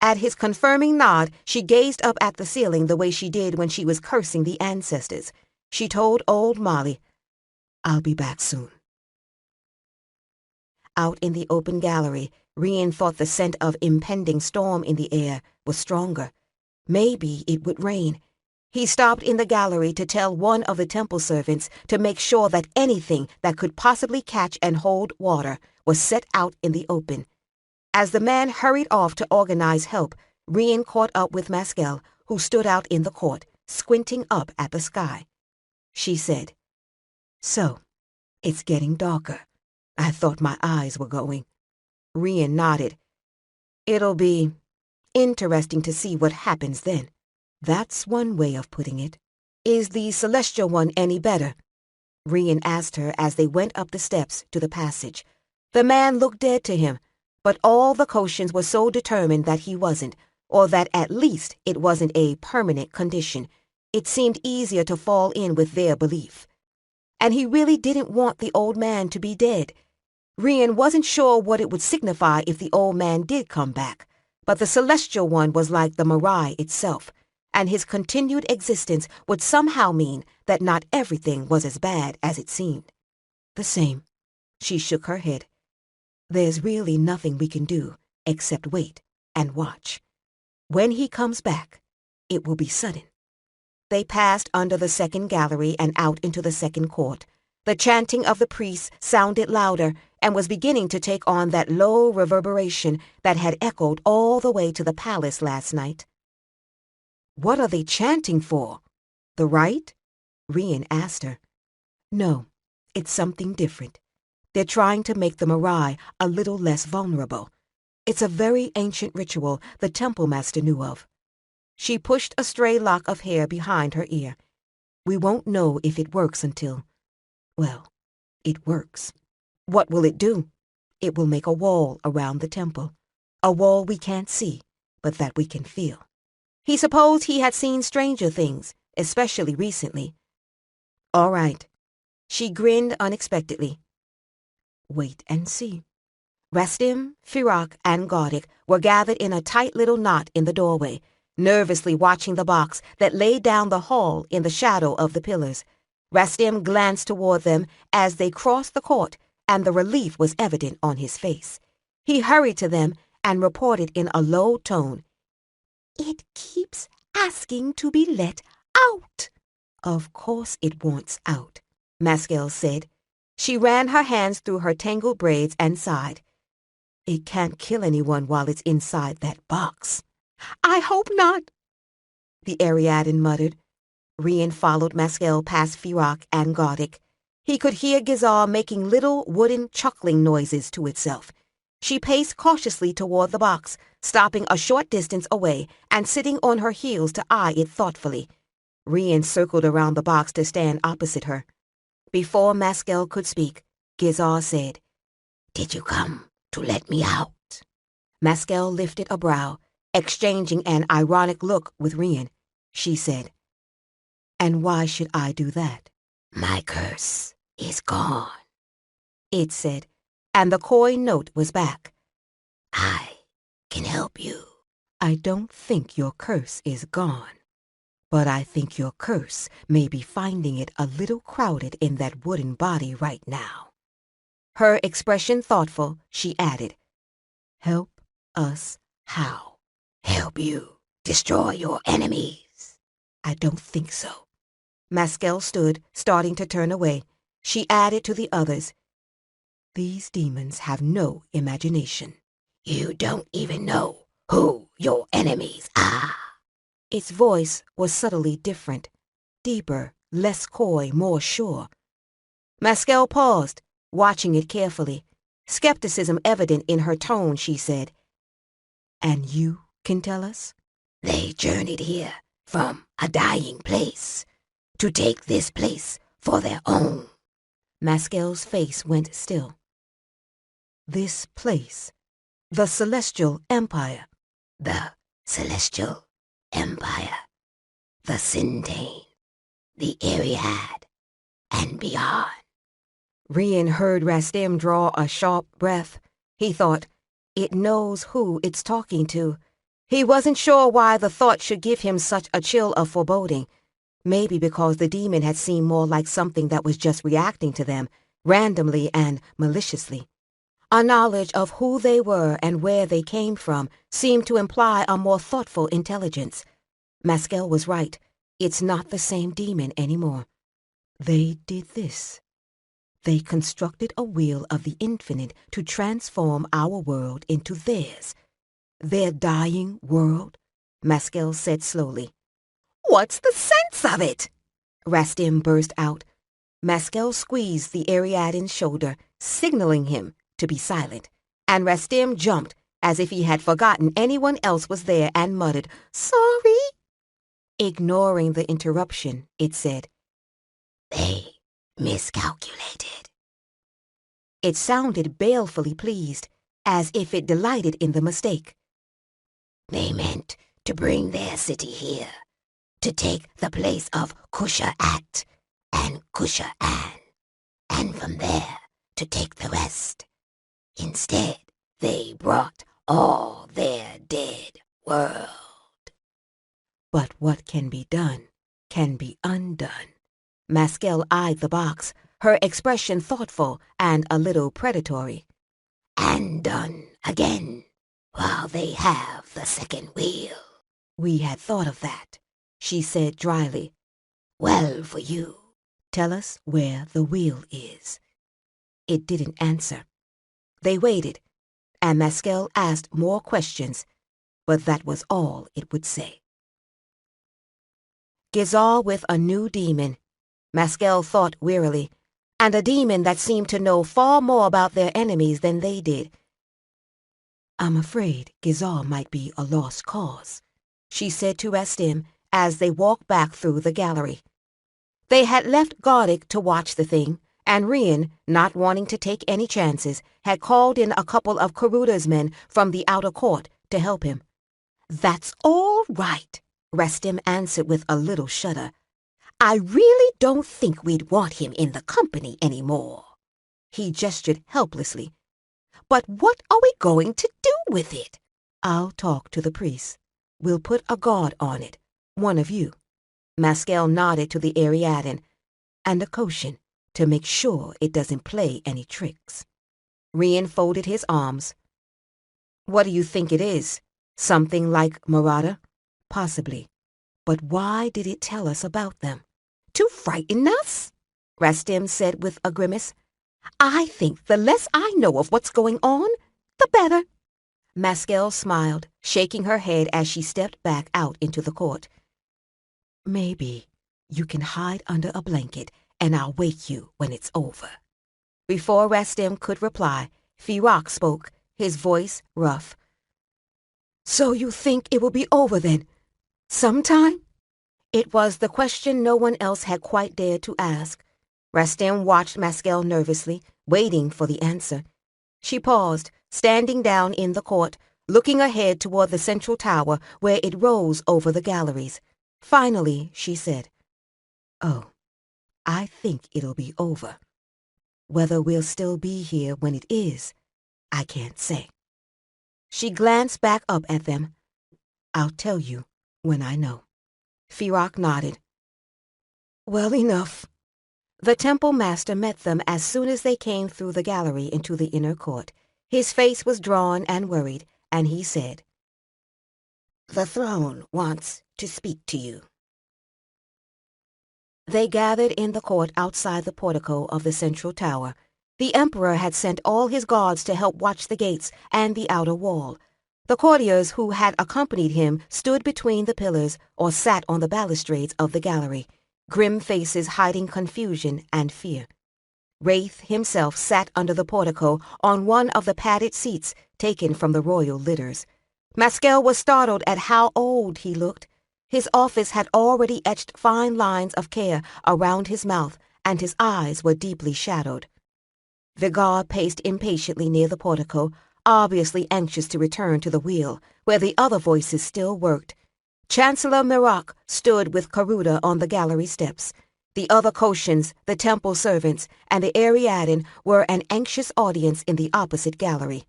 At his confirming nod, she gazed up at the ceiling the way she did when she was cursing the ancestors. She told old Molly, "I'll be back soon." Out in the open gallery, Rian thought the scent of impending storm in the air was stronger. Maybe it would rain. He stopped in the gallery to tell one of the temple servants to make sure that anything that could possibly catch and hold water was set out in the open. As the man hurried off to organize help, Rian caught up with Maskel, who stood out in the court, squinting up at the sky. She said, "So, it's getting darker. I thought my eyes were going." Rian nodded. Interesting to see what happens then. That's one way of putting it. Is the celestial one any better? Rian asked her as they went up the steps to the passage. The man looked dead to him, but all the Koshians were so determined that he wasn't, or that at least it wasn't a permanent condition. It seemed easier to fall in with their belief. And he really didn't want the old man to be dead. Rian wasn't sure what it would signify if the old man did come back, but the celestial one was like the Mirai itself, and his continued existence would somehow mean that not everything was as bad as it seemed. The same. She shook her head. There's really nothing we can do except wait and watch. When he comes back, it will be sudden. They passed under the second gallery and out into the second court. The chanting of the priests sounded louder and was beginning to take on that low reverberation that had echoed all the way to the palace last night. What are they chanting for? The rite? Rian asked her. No, it's something different. They're trying to make the Mirai a little less vulnerable. It's a very ancient ritual the temple master knew of. She pushed a stray lock of hair behind her ear. We won't know if it works until... Well, it works. What will it do? It will make a wall around the temple. A wall we can't see, but that we can feel. He supposed he had seen stranger things, especially recently. All right. She grinned unexpectedly. Wait and see. Rastim, Firak, and Gardik were gathered in a tight little knot in the doorway, nervously watching the box that lay down the hall in the shadow of the pillars. Rastim glanced toward them as they crossed the court, and the relief was evident on his face. He hurried to them and reported in a low tone, It keeps asking to be let out. Of course it wants out, Maskell said. She ran her hands through her tangled braids and sighed. It can't kill anyone while it's inside that box. I hope not, the Ariadne muttered. Rian followed Maskell past Firak and Gardik. He could hear Gizar making little wooden chuckling noises to itself. She paced cautiously toward the box, stopping a short distance away and sitting on her heels to eye it thoughtfully. Rian circled around the box to stand opposite her. Before Maskell could speak, Gizar said, Did you come to let me out? Maskell lifted a brow, exchanging an ironic look with Rian. She said, And why should I do that? My curse is gone, it said, and the coy note was back. I can help you. I don't think your curse is gone, but I think your curse may be finding it a little crowded in that wooden body right now. Her expression thoughtful, she added, Help us how? Help you destroy your enemies. I don't think so. Maskell stood, starting to turn away. She added to the others, These demons have no imagination. You don't even know who your enemies are. Its voice was subtly different, deeper, less coy, more sure. Maskell paused, watching it carefully. Skepticism evident in her tone, she said, And you can tell us? They journeyed here from a dying place to take this place for their own. Maskell's face went still. This place, the Celestial Empire. The Celestial Empire, the Sintane, the Ariad, and beyond. Rian heard Rastim draw a sharp breath. He thought, It knows who it's talking to. He wasn't sure why the thought should give him such a chill of foreboding. Maybe because the demon had seemed more like something that was just reacting to them, randomly and maliciously. A knowledge of who they were and where they came from seemed to imply a more thoughtful intelligence. Maskell was right. It's not the same demon anymore. They did this. They constructed a wheel of the infinite to transform our world into theirs. Their dying world, Maskell said slowly. What's the sense of it? Rastim burst out. Maskell squeezed the Ariadne's shoulder, signaling him to be silent, and Rastim jumped, as if he had forgotten anyone else was there, and muttered, "Sorry." Ignoring the interruption, it said, "They miscalculated." It sounded balefully pleased, as if it delighted in the mistake. "They meant to bring their city here, to take the place of Kusha-At and Kusha-An, and from there to take the rest. Instead, they brought all their dead world." But what can be done can be undone. Maskell eyed the box, her expression thoughtful and a little predatory. "And done again, while they have the second wheel." "We had thought of that," she said dryly. "Well for you. Tell us where the wheel is." It didn't answer. They waited, and Maskell asked more questions, but that was all it would say. Gizar with a new demon, Maskell thought wearily, and a demon that seemed to know far more about their enemies than they did. "I'm afraid Gizar might be a lost cause," she said to Rastim as they walked back through the gallery. They had left Gardic to watch the thing, and Rian, not wanting to take any chances, had called in a couple of Karuda's men from the outer court to help him. "That's all right," Rastim answered with a little shudder. "I really don't think we'd want him in the company anymore." He gestured helplessly. "But what are we going to do with it?" "I'll talk to the priest. We'll put a guard on it, one of you." Maskell nodded to the Ariadne, "and a Koshin, to make sure it doesn't play any tricks." Rian folded his arms. "What do you think it is? Something like Marauder?" "Possibly. But why did it tell us about them?" "To frighten us," Rastim said with a grimace. "I think the less I know of what's going on, the better." Maskell smiled, shaking her head as she stepped back out into the court. "Maybe you can hide under a blanket, and I'll wake you when it's over." Before Rastim could reply, Firak spoke, his voice rough. "So you think it will be over then? Sometime?" It was the question no one else had quite dared to ask. Rastim watched Maskell nervously, waiting for the answer. She paused, standing down in the court, looking ahead toward the central tower where it rose over the galleries. Finally, she said, "Oh, I think it'll be over. Whether we'll still be here when it is, I can't say." She glanced back up at them. "I'll tell you when I know." Firak nodded. "Well enough." The temple master met them as soon as they came through the gallery into the inner court. His face was drawn and worried, and he said, "The throne wants to speak to you." They gathered in the court outside the portico of the central tower. The emperor had sent all his guards to help watch the gates and the outer wall. The courtiers who had accompanied him stood between the pillars or sat on the balustrades of the gallery, grim faces hiding confusion and fear. Wraith himself sat under the portico on one of the padded seats taken from the royal litters. Maskell was startled at how old he looked. His office had already etched fine lines of care around his mouth, and his eyes were deeply shadowed. Vigar paced impatiently near the portico, obviously anxious to return to the wheel, where the other voices still worked. Chancellor Mirak stood with Karuda on the gallery steps. The other Koshins, the temple servants, and the Ariadne were an anxious audience in the opposite gallery.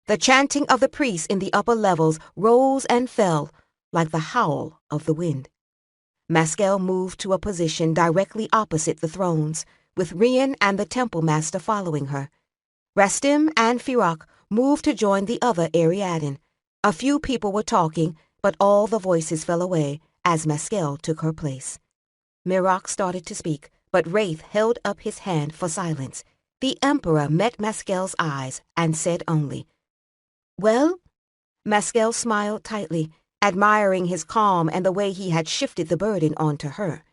The chanting of the priests in the upper levels rose and fell like the howl of the wind. Maskell moved to a position directly opposite the thrones, with Rian and the temple master following her. Rastim and Firak moved to join the other Ariadne. A few people were talking, but all the voices fell away as Maskell took her place. Mirak started to speak, but Wraith held up his hand for silence. The Emperor met Maskell's eyes and said only, "Well?" Maskell smiled tightly, admiring his calm and the way he had shifted the burden onto her.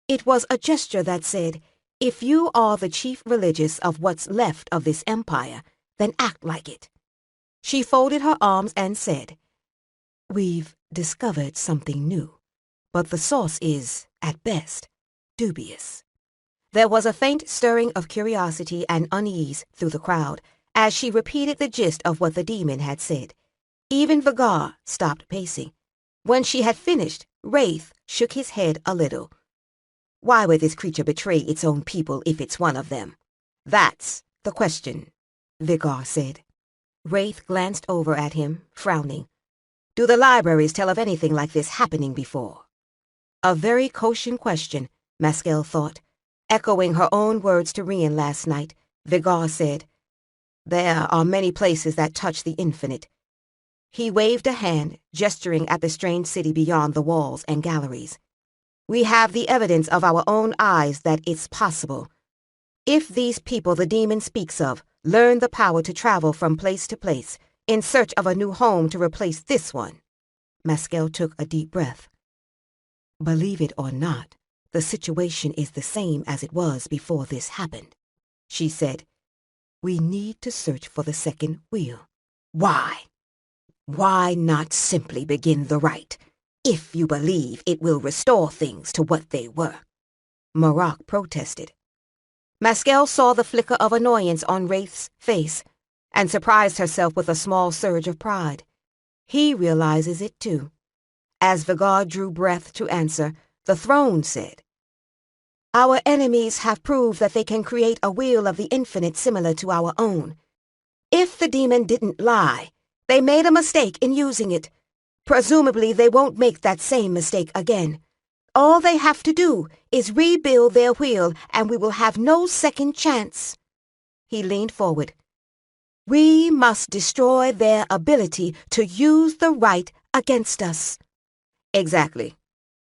It was a gesture that said, "If you are the chief religious of what's left of this empire, then act like it." She folded her arms and said, "We've discovered something new, but the source is, at best, dubious." There was a faint stirring of curiosity and unease through the crowd as she repeated the gist of what the demon had said. Even Vagar stopped pacing. When she had finished, Wraith shook his head a little. "Why would this creature betray its own people if it's one of them? That's the question," Vagar said. Wraith glanced over at him, frowning. "Do the libraries tell of anything like this happening before?" A very cogent question, Maskell thought. Echoing her own words to Rian last night, Vagar said, "There are many places that touch the infinite." He waved a hand, gesturing at the strange city beyond the walls and galleries. "We have the evidence of our own eyes that it's possible. If these people the demon speaks of learn the power to travel from place to place in search of a new home to replace this one." Maskell took a deep breath. "Believe it or not, the situation is the same as it was before this happened," she said. "We need to search for the second wheel." "Why? Why not simply begin the rite, if you believe it will restore things to what they were?" Marach protested. Maskell saw the flicker of annoyance on Wraith's face and surprised herself with a small surge of pride. He realizes it too. As Vagar drew breath to answer, the throne said, "Our enemies have proved that they can create a wheel of the infinite similar to our own. If the demon didn't lie, they made a mistake in using it. Presumably they won't make that same mistake again. All they have to do is rebuild their wheel and we will have no second chance." He leaned forward. "We must destroy their ability to use the rite against us." "Exactly,"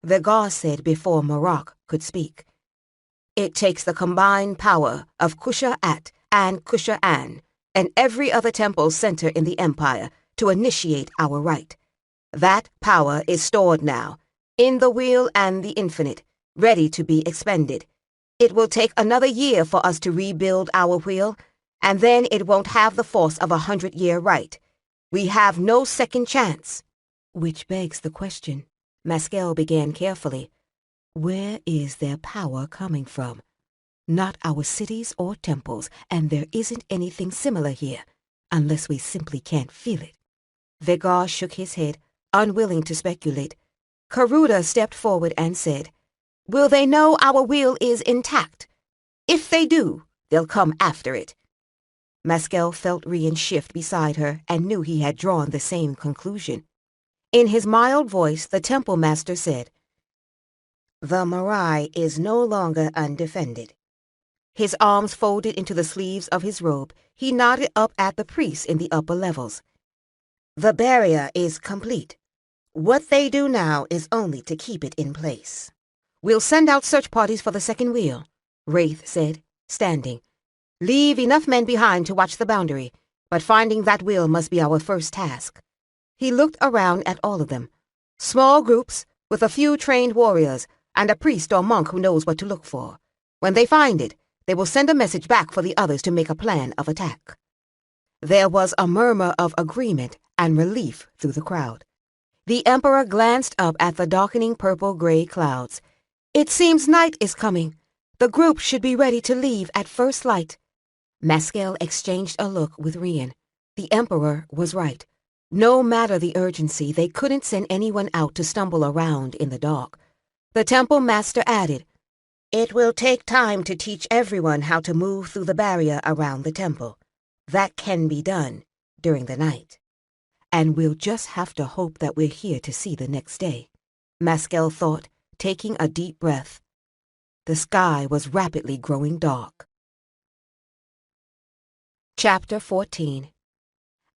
Vagar said before Marach could speak. "It takes the combined power of Kusha-At and Kusha-An and every other temple center in the Empire to initiate our rite. That power is stored now, in the wheel and the infinite, ready to be expended. It will take another year for us to rebuild our wheel, and then it won't have the force of 100-year rite. We have no second chance." "Which begs the question," Maskell began carefully. "Where is their power coming from? Not our cities or temples, and there isn't anything similar here, unless we simply can't feel it." Vagar shook his head, unwilling to speculate. Karuda stepped forward and said, "Will they know our wheel is intact? If they do, they'll come after it." Maskell felt Rian shift beside her and knew he had drawn the same conclusion. In his mild voice, the temple master said, "The Marai is no longer undefended." His arms folded into the sleeves of his robe, he nodded up at the priests in the upper levels. "The barrier is complete. What they do now is only to keep it in place." "We'll send out search parties for the second wheel," Wraith said, standing. "Leave enough men behind to watch the boundary, but finding that wheel must be our first task." He looked around at all of them. Small groups, with a few trained warriors, and a priest or monk who knows what to look for. When they find it, they will send a message back for the others to make a plan of attack. There was a murmur of agreement and relief through the crowd. The Emperor glanced up at the darkening purple-gray clouds. "It seems night is coming. The group should be ready to leave at first light." Maskell exchanged a look with Rian. The Emperor was right. No matter the urgency, they couldn't send anyone out to stumble around in the dark. The temple master added, "It will take time to teach everyone how to move through the barrier around the temple. That can be done during the night. And we'll just have to hope that we're here to see the next day," Maskell thought, taking a deep breath. The sky was rapidly growing dark. Chapter 14.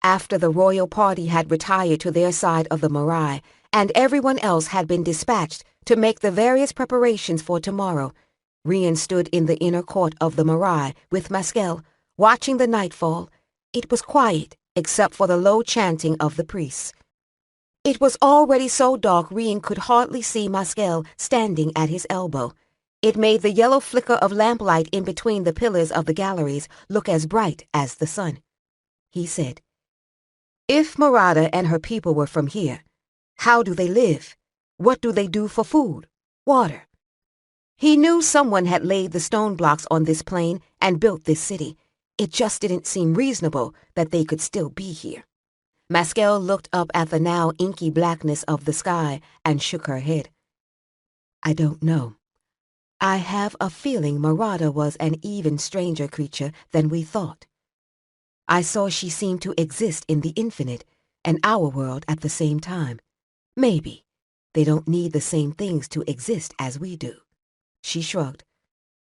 After the royal party had retired to their side of the Marai, and everyone else had been dispatched to make the various preparations for tomorrow, Rian stood in the inner court of the Marai with Maskell, watching the nightfall. It was quiet, except for the low chanting of the priests. It was already so dark Rian could hardly see Maskell standing at his elbow. It made the yellow flicker of lamplight in between the pillars of the galleries look as bright as the sun. He said, If Murata and her people were from here, how do they live? What do they do for food, water? He knew someone had laid the stone blocks on this plain and built this city. It just didn't seem reasonable that they could still be here. Maskel looked up at the now inky blackness of the sky and shook her head. I don't know. I have a feeling Murata was an even stranger creature than we thought. I saw she seemed to exist in the infinite and our world at the same time. Maybe they don't need the same things to exist as we do. She shrugged.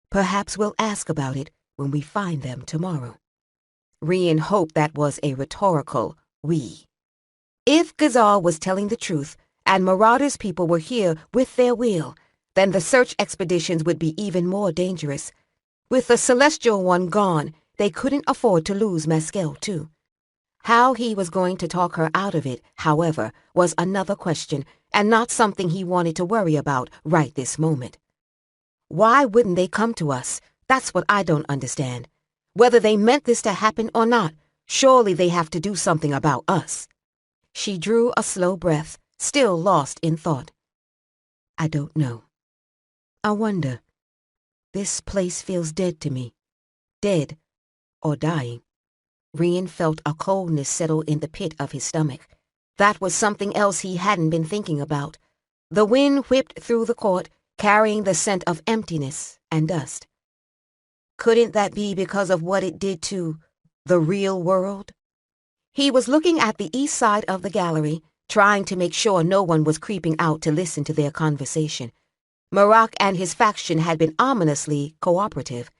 Perhaps we'll ask about it when we find them tomorrow. Rian hoped that was a rhetorical we. If Gazal was telling the truth and Marauder's people were here with their will, then the search expeditions would be even more dangerous. With the Celestial One gone, they couldn't afford to lose Maskel too. How he was going to talk her out of it, however, was another question and not something he wanted to worry about right this moment. Why wouldn't they come to us? That's what I don't understand. Whether they meant this to happen or not, surely they have to do something about us. She drew a slow breath, still lost in thought. I don't know. I wonder. This place feels dead to me. Dead or dying. Rian felt a coldness settle in the pit of his stomach. That was something else he hadn't been thinking about. The wind whipped through the court, carrying the scent of emptiness and dust. Couldn't that be because of what it did to the real world? He was looking at the east side of the gallery, trying to make sure no one was creeping out to listen to their conversation. Marak and his faction had been ominously cooperative.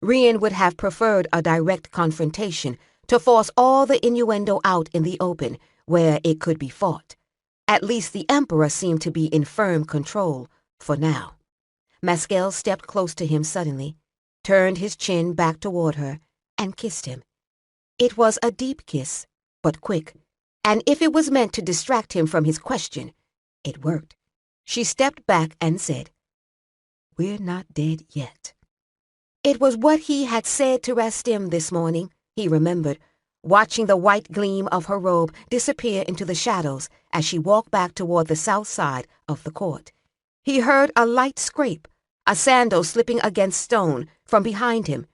Rian would have preferred a direct confrontation to force all the innuendo out in the open, where it could be fought. At least the Emperor seemed to be in firm control, for now. Maskel stepped close to him suddenly, turned his chin back toward her, and kissed him. It was a deep kiss, but quick, and if it was meant to distract him from his question, it worked. She stepped back and said, We're not dead yet. It was what he had said to Rastim this morning, he remembered, watching the white gleam of her robe disappear into the shadows as she walked back toward the south side of the court. He heard a light scrape, a sandal slipping against stone from behind him.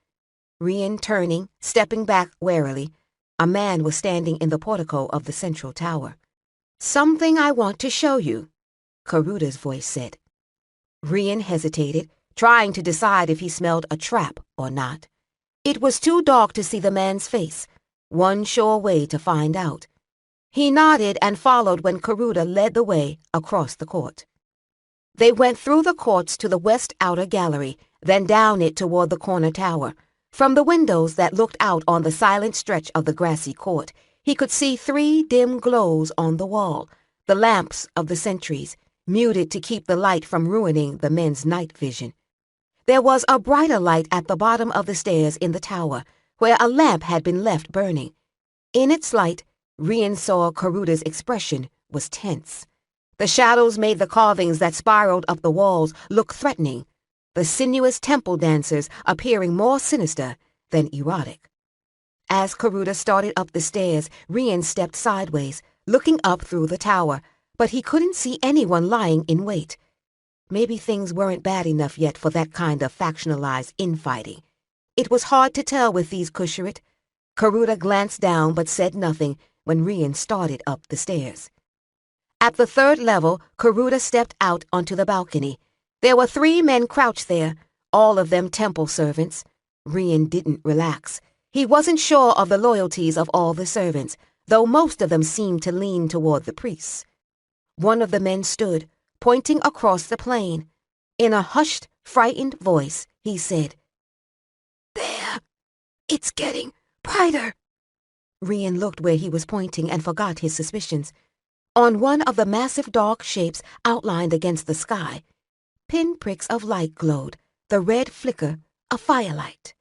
Rian turning, stepping back warily, a man was standing in the portico of the central tower. Something I want to show you, Karuda's voice said. Rian hesitated, trying to decide if he smelled a trap or not. It was too dark to see the man's face, one sure way to find out. He nodded and followed when Karuda led the way across the court. They went through the courts to the west outer gallery, then down it toward the corner tower. From the windows that looked out on the silent stretch of the grassy court, he could see 3 dim glows on the wall, the lamps of the sentries, muted to keep the light from ruining the men's night vision. There was a brighter light at the bottom of the stairs in the tower, where a lamp had been left burning. In its light, Rian saw Karuda's expression was tense. The shadows made the carvings that spiraled up the walls look threatening, the sinuous temple dancers appearing more sinister than erotic. As Karuda started up the stairs, Rian stepped sideways, looking up through the tower, but he couldn't see anyone lying in wait. Maybe things weren't bad enough yet for that kind of factionalized infighting. It was hard to tell with these Kusharit. Karuda glanced down but said nothing when Rian started up the stairs. At the 3rd level, Karuda stepped out onto the balcony. There were 3 men crouched there, all of them temple servants. Rian didn't relax. He wasn't sure of the loyalties of all the servants, though most of them seemed to lean toward the priests. One of the men stood, pointing across the plain. In a hushed, frightened voice, he said, There! It's getting brighter! Rian looked where he was pointing and forgot his suspicions. On one of the massive dark shapes outlined against the sky, pinpricks of light glowed, the red flicker of firelight.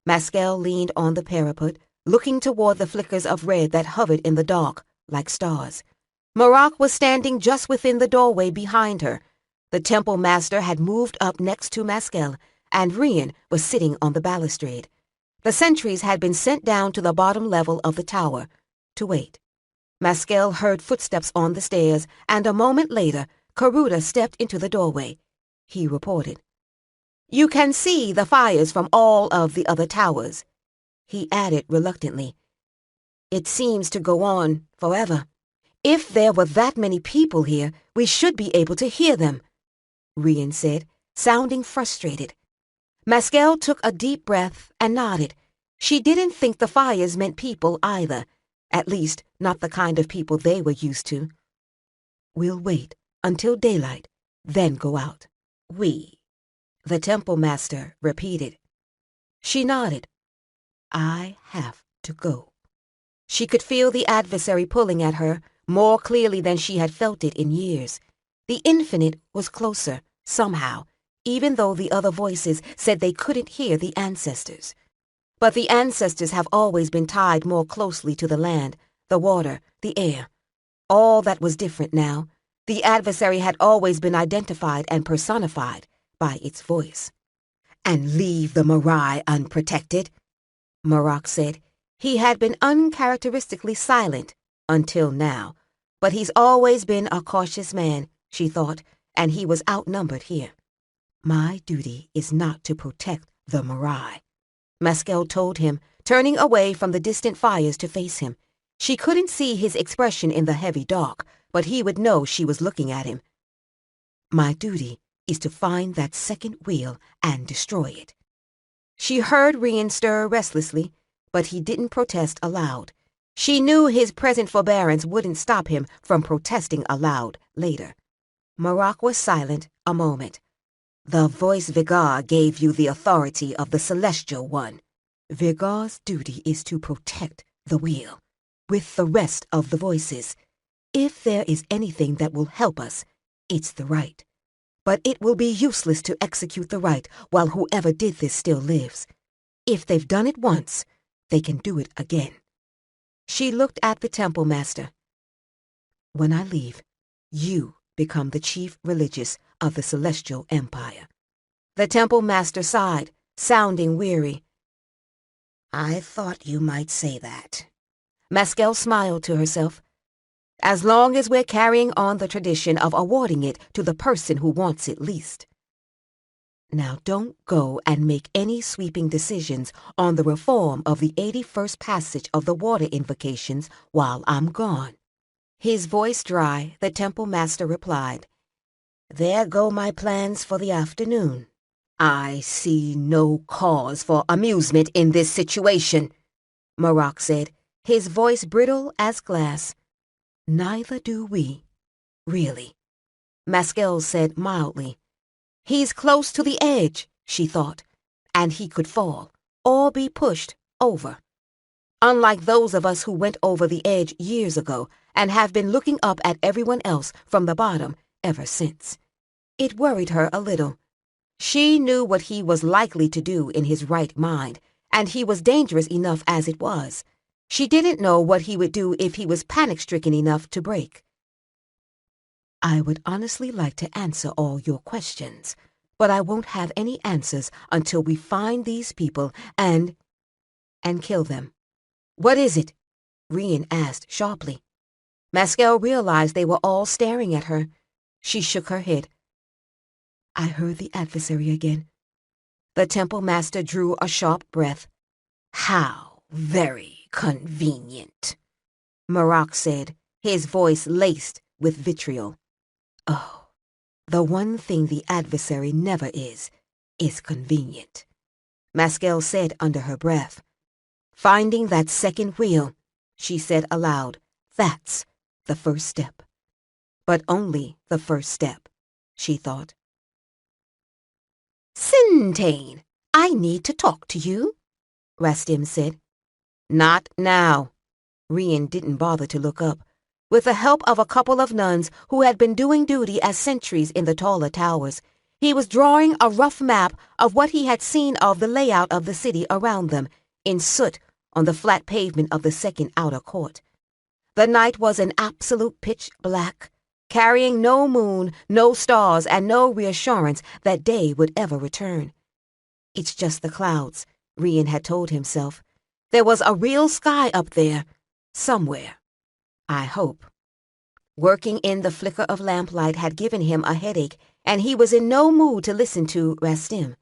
Maskel leaned on the parapet, looking toward the flickers of red that hovered in the dark like stars. Marak was standing just within the doorway behind her. The temple master had moved up next to Maskel, and Rian was sitting on the balustrade. The sentries had been sent down to the bottom level of the tower to wait. Maskel heard footsteps on the stairs, and a moment later, Karuta stepped into the doorway. He reported. "You can see the fires from all of the other towers." He added reluctantly, "It seems to go on forever. If there were that many people here, we should be able to hear them," Rian said, sounding frustrated. Maskel took a deep breath and nodded. She didn't think the fires meant people either, at least not the kind of people they were used to. "We'll wait until daylight, then go out." "We," the temple master repeated. She nodded. "I have to go." She could feel the adversary pulling at her more clearly than she had felt it in years. The infinite was closer, somehow, even though the other voices said they couldn't hear the ancestors. But the ancestors have always been tied more closely to the land, the water, the air. All that was different now. The adversary had always been identified and personified by its voice. "And leave the Mirai unprotected," Marok said. He had been uncharacteristically silent until now, but he's always been a cautious man, she thought, and he was outnumbered here. "My duty is not to protect the Mirai," Maskel told him, turning away from the distant fires to face him. She couldn't see his expression in the heavy dark, but he would know she was looking at him. "My duty is to find that second wheel and destroy it." She heard Rian stir restlessly, but he didn't protest aloud. She knew his present forbearance wouldn't stop him from protesting aloud later. Marok was silent a moment. "The voice Vigar gave you the authority of the Celestial One. Vigar's duty is to protect the wheel, with the rest of the voices. If there is anything that will help us, it's the right. But it will be useless to execute the right while whoever did this still lives. If they've done it once, they can do it again." She looked at the temple master. "When I leave, you become the chief religious of the Celestial Empire." The temple master sighed, sounding weary. "I thought you might say that." Maskel smiled to herself. "As long as we're carrying on the tradition of awarding it to the person who wants it least." "Now don't go and make any sweeping decisions on the reform of the 81st passage of the water invocations while I'm gone." His voice dry, the temple master replied, "There go my plans for the afternoon." "I see no cause for amusement in this situation," Marok said, his voice brittle as glass. "Neither do we, really," Maskel said mildly. He's close to the edge, she thought, and he could fall or be pushed over. Unlike those of us who went over the edge years ago and have been looking up at everyone else from the bottom ever since. It worried her a little. She knew what he was likely to do in his right mind, and he was dangerous enough as it was. She didn't know what he would do if he was panic-stricken enough to break. "I would honestly like to answer all your questions, but I won't have any answers until we find these people and kill them." "What is it?" Rian asked sharply. Maskel realized they were all staring at her. She shook her head. "I heard the adversary again." The temple master drew a sharp breath. "How very convenient," Marok said, his voice laced with vitriol. "Oh, the one thing the adversary never is convenient," Maskel said under her breath. "Finding that second wheel," she said aloud, "that's the first step." But only the first step, she thought. "Sintane, I need to talk to you," Rastim said. "Not now." Rian didn't bother to look up. With the help of a couple of nuns who had been doing duty as sentries in the taller towers, he was drawing a rough map of what he had seen of the layout of the city around them, in soot on the flat pavement of the second outer court. The night was an absolute pitch black, carrying no moon, no stars, and no reassurance that day would ever return. "It's just the clouds," Rian had told himself. There was a real sky up there, somewhere. I hope. Working in the flicker of lamplight had given him a headache, and he was in no mood to listen to Rastim.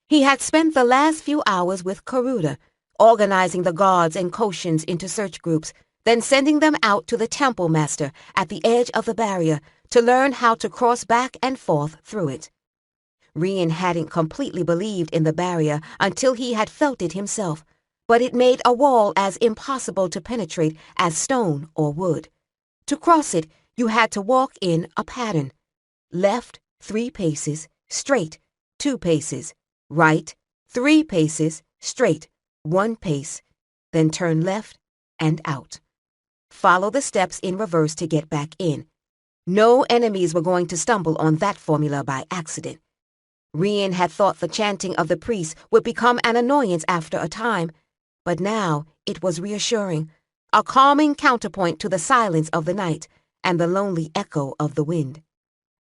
He had spent the last few hours with Karuda, organizing the guards and Koshans into search groups, then sending them out to the temple master at the edge of the barrier to learn how to cross back and forth through it. Rian hadn't completely believed in the barrier until he had felt it himself, but it made a wall as impossible to penetrate as stone or wood. To cross it, you had to walk in a pattern. Left, 3 paces, straight, 2 paces. Right, 3 paces, straight, 1 pace. Then turn left and out. Follow the steps in reverse to get back in. No enemies were going to stumble on that formula by accident. Rian had thought the chanting of the priests would become an annoyance after a time, but now it was reassuring, a calming counterpoint to the silence of the night and the lonely echo of the wind.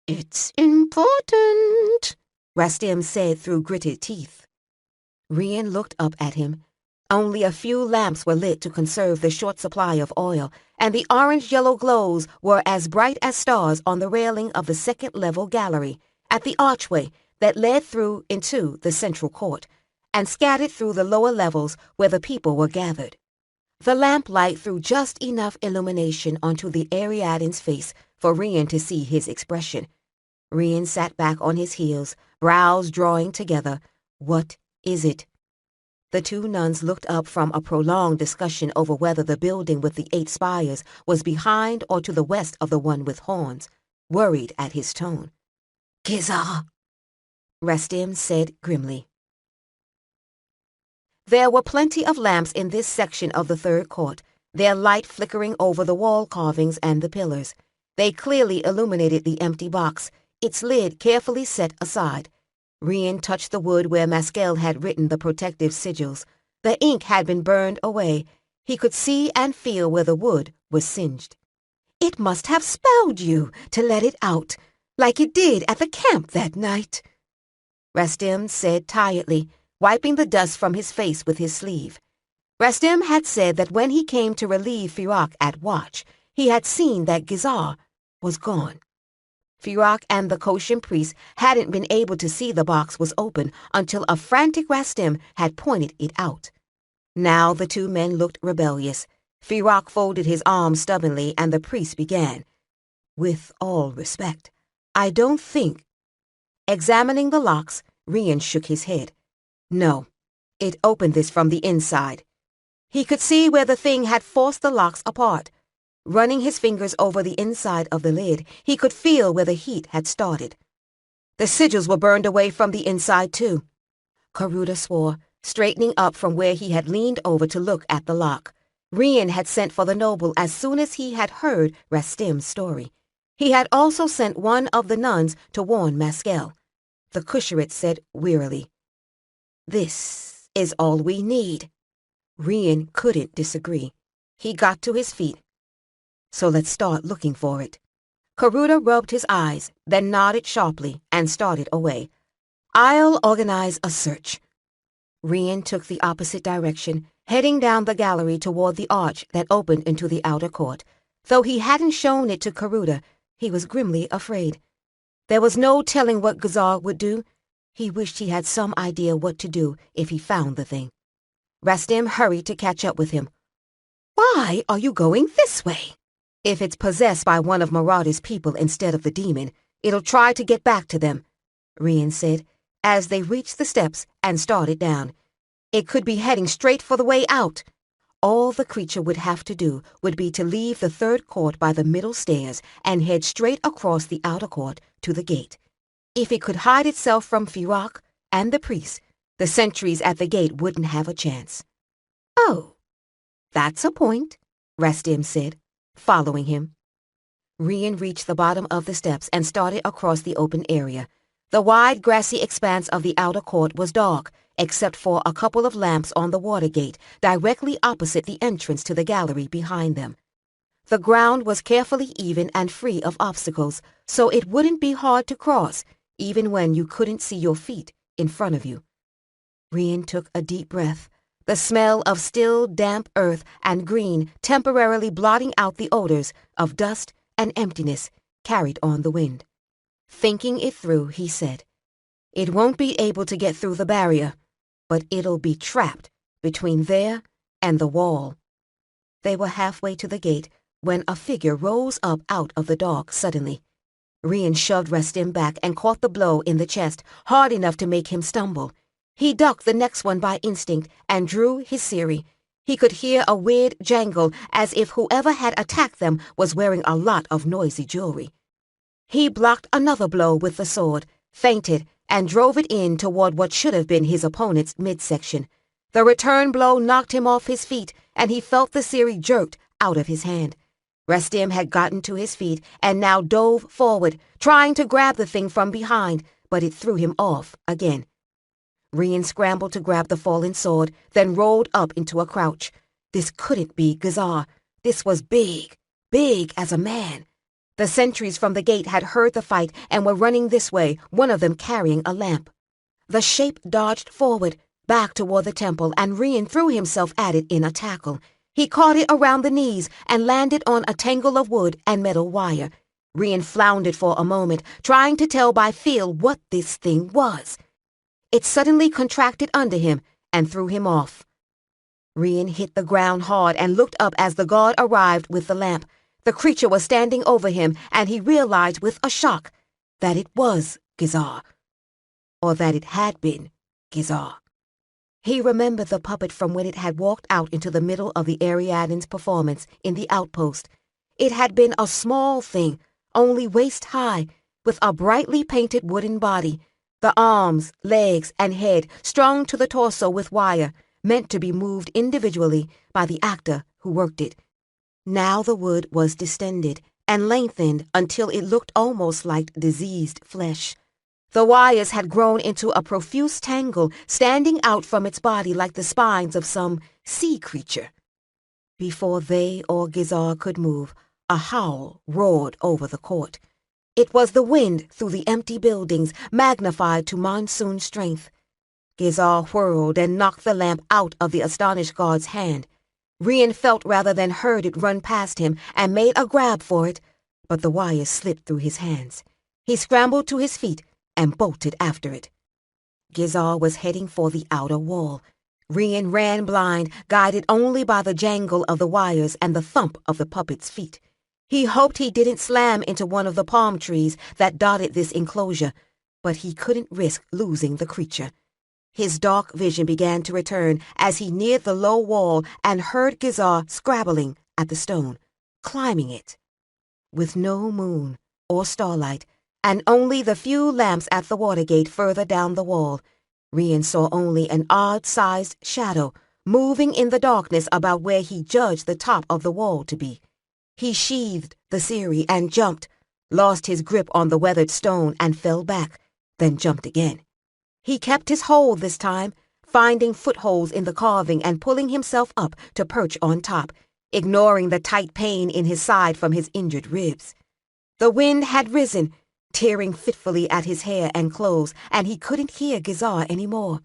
"It's important," Rastim said through gritted teeth. Rian looked up at him. Only a few lamps were lit to conserve the short supply of oil, and the orange-yellow glows were as bright as stars on the railing of the second-level gallery, at the archway that led through into the central court, and scattered through the lower levels where the people were gathered. The lamplight threw just enough illumination onto the Ariadan's face for Rian to see his expression. Rian sat back on his heels, brows drawing together. What is it? The 2 nuns looked up from a prolonged discussion over whether the building with the 8 spires was behind or to the west of the one with horns, worried at his tone. "Gizar," Rastim said grimly. There were plenty of lamps in this section of the third court, their light flickering over the wall carvings and the pillars. They clearly illuminated the empty box, its lid carefully set aside. Rian touched the wood where Maskell had written the protective sigils. The ink had been burned away. He could see and feel where the wood was singed. "It must have spelled you to let it out, like it did at the camp that night," Rastim said tiredly, wiping the dust from his face with his sleeve. Rastim had said that when he came to relieve Firak at watch, he had seen that Gizar was gone. Firak and the Koshin priest hadn't been able to see the box was open until a frantic Rastim had pointed it out. Now the 2 men looked rebellious. Firak folded his arms stubbornly and the priest began. "With all respect, I don't think—" Examining the locks, Rian shook his head. No, it opened this from the inside. He could see where the thing had forced the locks apart. Running his fingers over the inside of the lid, he could feel where the heat had started. The sigils were burned away from the inside, too. Karuda swore, straightening up from where he had leaned over to look at the lock. Rian had sent for the noble as soon as he had heard Rastim's story. He had also sent one of the nuns to warn Maskell. The Kusharit said wearily, "This is all we need." Rian couldn't disagree. He got to his feet. "So let's start looking for it." Karuda rubbed his eyes, then nodded sharply and started away. "I'll organize a search." Rian took the opposite direction, heading down the gallery toward the arch that opened into the outer court. Though he hadn't shown it to Karuda, he was grimly afraid. There was no telling what Gizar would do. He wished he had some idea what to do if he found the thing. Rastim hurried to catch up with him. "Why are you going this way?" "If it's possessed by one of Marauder's people instead of the demon, it'll try to get back to them," Rian said, as they reached the steps and started down. "It could be heading straight for the way out. All the creature would have to do would be to leave the third court by the middle stairs and head straight across the outer court to the gate. If it could hide itself from Firak and the priest, the sentries at the gate wouldn't have a chance." "Oh, that's a point," Rastim said, following him. Rian reached the bottom of the steps and started across the open area. The wide grassy expanse of the outer court was dark, except for a couple of lamps on the water gate directly opposite the entrance to the gallery behind them. The ground was carefully even and free of obstacles, so it wouldn't be hard to cross, even when you couldn't see your feet in front of you. Rian took a deep breath, the smell of still, damp earth and green temporarily blotting out the odors of dust and emptiness carried on the wind. Thinking it through, he said, "It won't be able to get through the barrier, but it'll be trapped between there and the wall." They were halfway to the gate when a figure rose up out of the dark suddenly. Rian shoved Rastim back and caught the blow in the chest, hard enough to make him stumble. He ducked the next one by instinct and drew his Siri. He could hear a weird jangle as if whoever had attacked them was wearing a lot of noisy jewelry. He blocked another blow with the sword, feinted, and drove it in toward what should have been his opponent's midsection. The return blow knocked him off his feet, and he felt the Siri jerked out of his hand. Rastim had gotten to his feet and now dove forward, trying to grab the thing from behind, but it threw him off again. Rian scrambled to grab the fallen sword, then rolled up into a crouch. This couldn't be Gizar. This was big, big as a man. The sentries from the gate had heard the fight and were running this way, one of them carrying a lamp. The shape dodged forward, back toward the temple, and Rian threw himself at it in a tackle. He caught it around the knees and landed on a tangle of wood and metal wire. Rian floundered for a moment, trying to tell by feel what this thing was. It suddenly contracted under him and threw him off. Rian hit the ground hard and looked up as the guard arrived with the lamp. The creature was standing over him, and he realized with a shock that it was Gizar, or that it had been Gizar. He remembered the puppet from when it had walked out into the middle of the Ariadne's performance in the outpost. It had been a small thing, only waist-high, with a brightly painted wooden body, the arms, legs, and head strung to the torso with wire, meant to be moved individually by the actor who worked it. Now the wood was distended and lengthened until it looked almost like diseased flesh. The wires had grown into a profuse tangle, standing out from its body like the spines of some sea creature. Before they or Gizar could move, a howl roared over the court. It was the wind through the empty buildings, magnified to monsoon strength. Gizar whirled and knocked the lamp out of the astonished guard's hand. Rian felt rather than heard it run past him and made a grab for it, but the wires slipped through his hands. He scrambled to his feet and bolted after it. Gizar was heading for the outer wall. Rian ran blind, guided only by the jangle of the wires and the thump of the puppet's feet. He hoped he didn't slam into one of the palm trees that dotted this enclosure, but he couldn't risk losing the creature. His dark vision began to return as he neared the low wall and heard Gizar scrabbling at the stone, climbing it. With no moon or starlight, and only the few lamps at the water gate further down the wall, Rian saw only an odd-sized shadow moving in the darkness about where he judged the top of the wall to be. He sheathed the Siri and jumped, lost his grip on the weathered stone and fell back, then jumped again. He kept his hold this time, finding footholds in the carving and pulling himself up to perch on top, ignoring the tight pain in his side from his injured ribs. The wind had risen, tearing fitfully at his hair and clothes, and he couldn't hear Gizar anymore.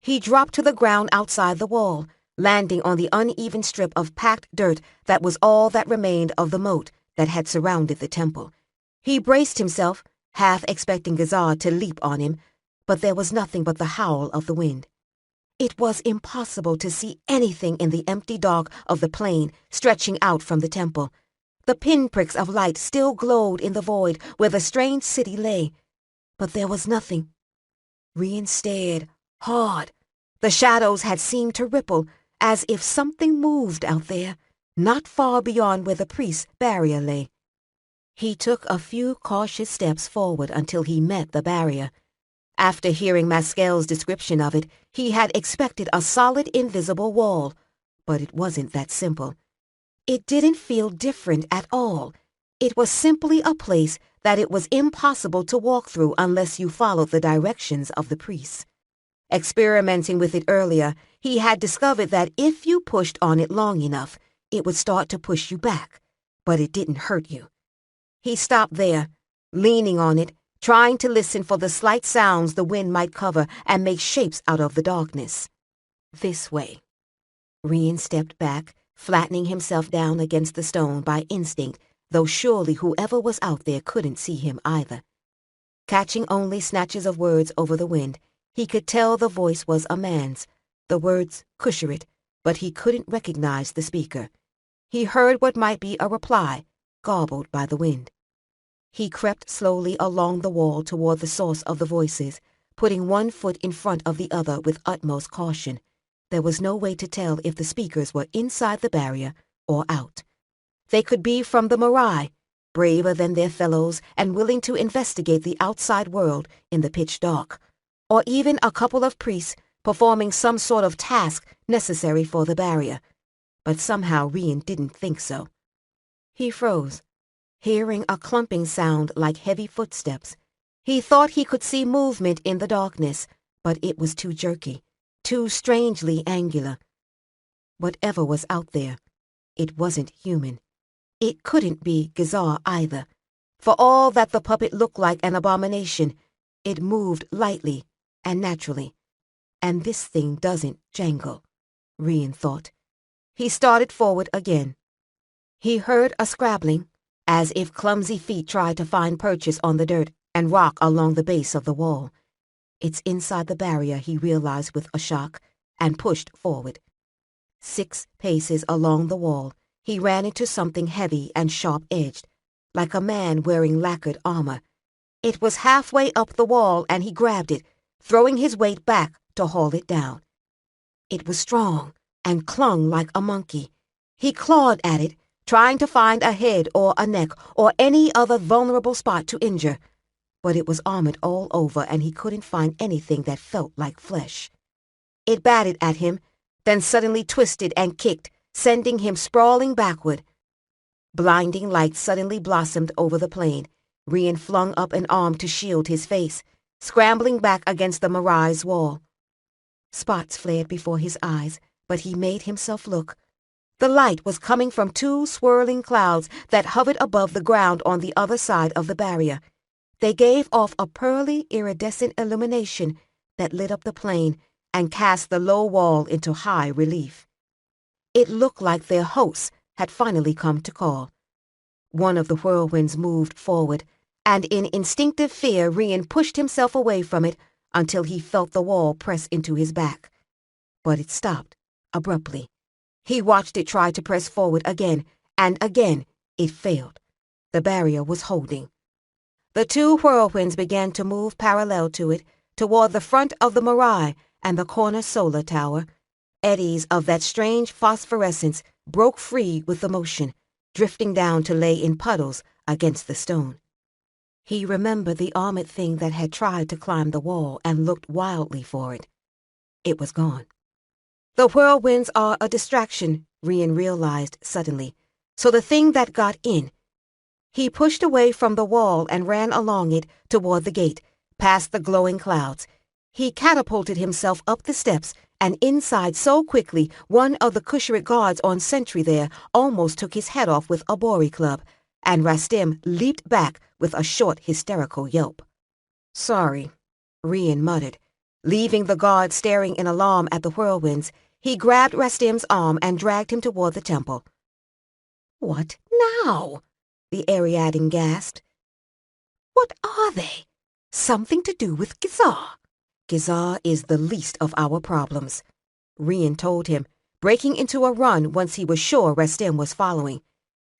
He dropped to the ground outside the wall, landing on the uneven strip of packed dirt that was all that remained of the moat that had surrounded the temple. He braced himself, half expecting Gizar to leap on him, but there was nothing but the howl of the wind. It was impossible to see anything in the empty dark of the plain stretching out from the temple. The pinpricks of light still glowed in the void where the strange city lay, but there was nothing. Rian stared hard. The shadows had seemed to ripple, as if something moved out there, not far beyond where the priest's barrier lay. He took a few cautious steps forward until he met the barrier. After hearing Maskel's description of it, he had expected a solid invisible wall, but it wasn't that simple. It didn't feel different at all. It was simply a place that it was impossible to walk through unless you followed the directions of the priests. Experimenting with it earlier, he had discovered that if you pushed on it long enough, it would start to push you back, but it didn't hurt you. He stopped there, leaning on it, trying to listen for the slight sounds the wind might cover and make shapes out of the darkness. This way. Rian stepped back, flattening himself down against the stone by instinct, though surely whoever was out there couldn't see him either. Catching only snatches of words over the wind, he could tell the voice was a man's, the words Kusharit, but he couldn't recognize the speaker. He heard what might be a reply, garbled by the wind. He crept slowly along the wall toward the source of the voices, putting one foot in front of the other with utmost caution. There was no way to tell if the speakers were inside the barrier or out. They could be from the Marai, braver than their fellows and willing to investigate the outside world in the pitch dark, or even a couple of priests performing some sort of task necessary for the barrier. But somehow Rian didn't think so. He froze, hearing a clumping sound like heavy footsteps. He thought he could see movement in the darkness, but it was too jerky, too strangely angular. Whatever was out there, it wasn't human. It couldn't be Gizar either. For all that the puppet looked like an abomination, it moved lightly and naturally. And this thing doesn't jangle, Rian thought. He started forward again. He heard a scrabbling, as if clumsy feet tried to find purchase on the dirt and rock along the base of the wall. It's inside the barrier, he realized with a shock, and pushed forward. 6 paces along the wall, he ran into something heavy and sharp-edged, like a man wearing lacquered armor. It was halfway up the wall, and he grabbed it, throwing his weight back to haul it down. It was strong and clung like a monkey. He clawed at it, trying to find a head or a neck or any other vulnerable spot to injure. But it was armored all over, and he couldn't find anything that felt like flesh. It batted at him, then suddenly twisted and kicked, sending him sprawling backward. Blinding light suddenly blossomed over the plain. Rian flung up an arm to shield his face, scrambling back against the Marai's wall. Spots flared before his eyes, but he made himself look. The light was coming from 2 swirling clouds that hovered above the ground on the other side of the barrier. They gave off a pearly, iridescent illumination that lit up the plain and cast the low wall into high relief. It looked like their hosts had finally come to call. One of the whirlwinds moved forward, and in instinctive fear Rian pushed himself away from it until he felt the wall press into his back. But it stopped abruptly. He watched it try to press forward again, and again it failed. The barrier was holding. The 2 whirlwinds began to move parallel to it, toward the front of the Marai and the corner solar tower. Eddies of that strange phosphorescence broke free with the motion, drifting down to lay in puddles against the stone. He remembered the armored thing that had tried to climb the wall and looked wildly for it. It was gone. The whirlwinds are a distraction, Rian realized suddenly, so the thing that got in. He pushed away from the wall and ran along it toward the gate, past the glowing clouds. He catapulted himself up the steps and inside so quickly one of the Kusharit guards on sentry there almost took his head off with a bori club, and Rastim leaped back with a short hysterical yelp. "Sorry," Rian muttered. Leaving the guard staring in alarm at the whirlwinds, he grabbed Rastim's arm and dragged him toward the temple. "What now?" the Ariadne gasped. "What are they? Something to do with Gizar?" "Gizar is the least of our problems," Rian told him, breaking into a run once he was sure Rastim was following.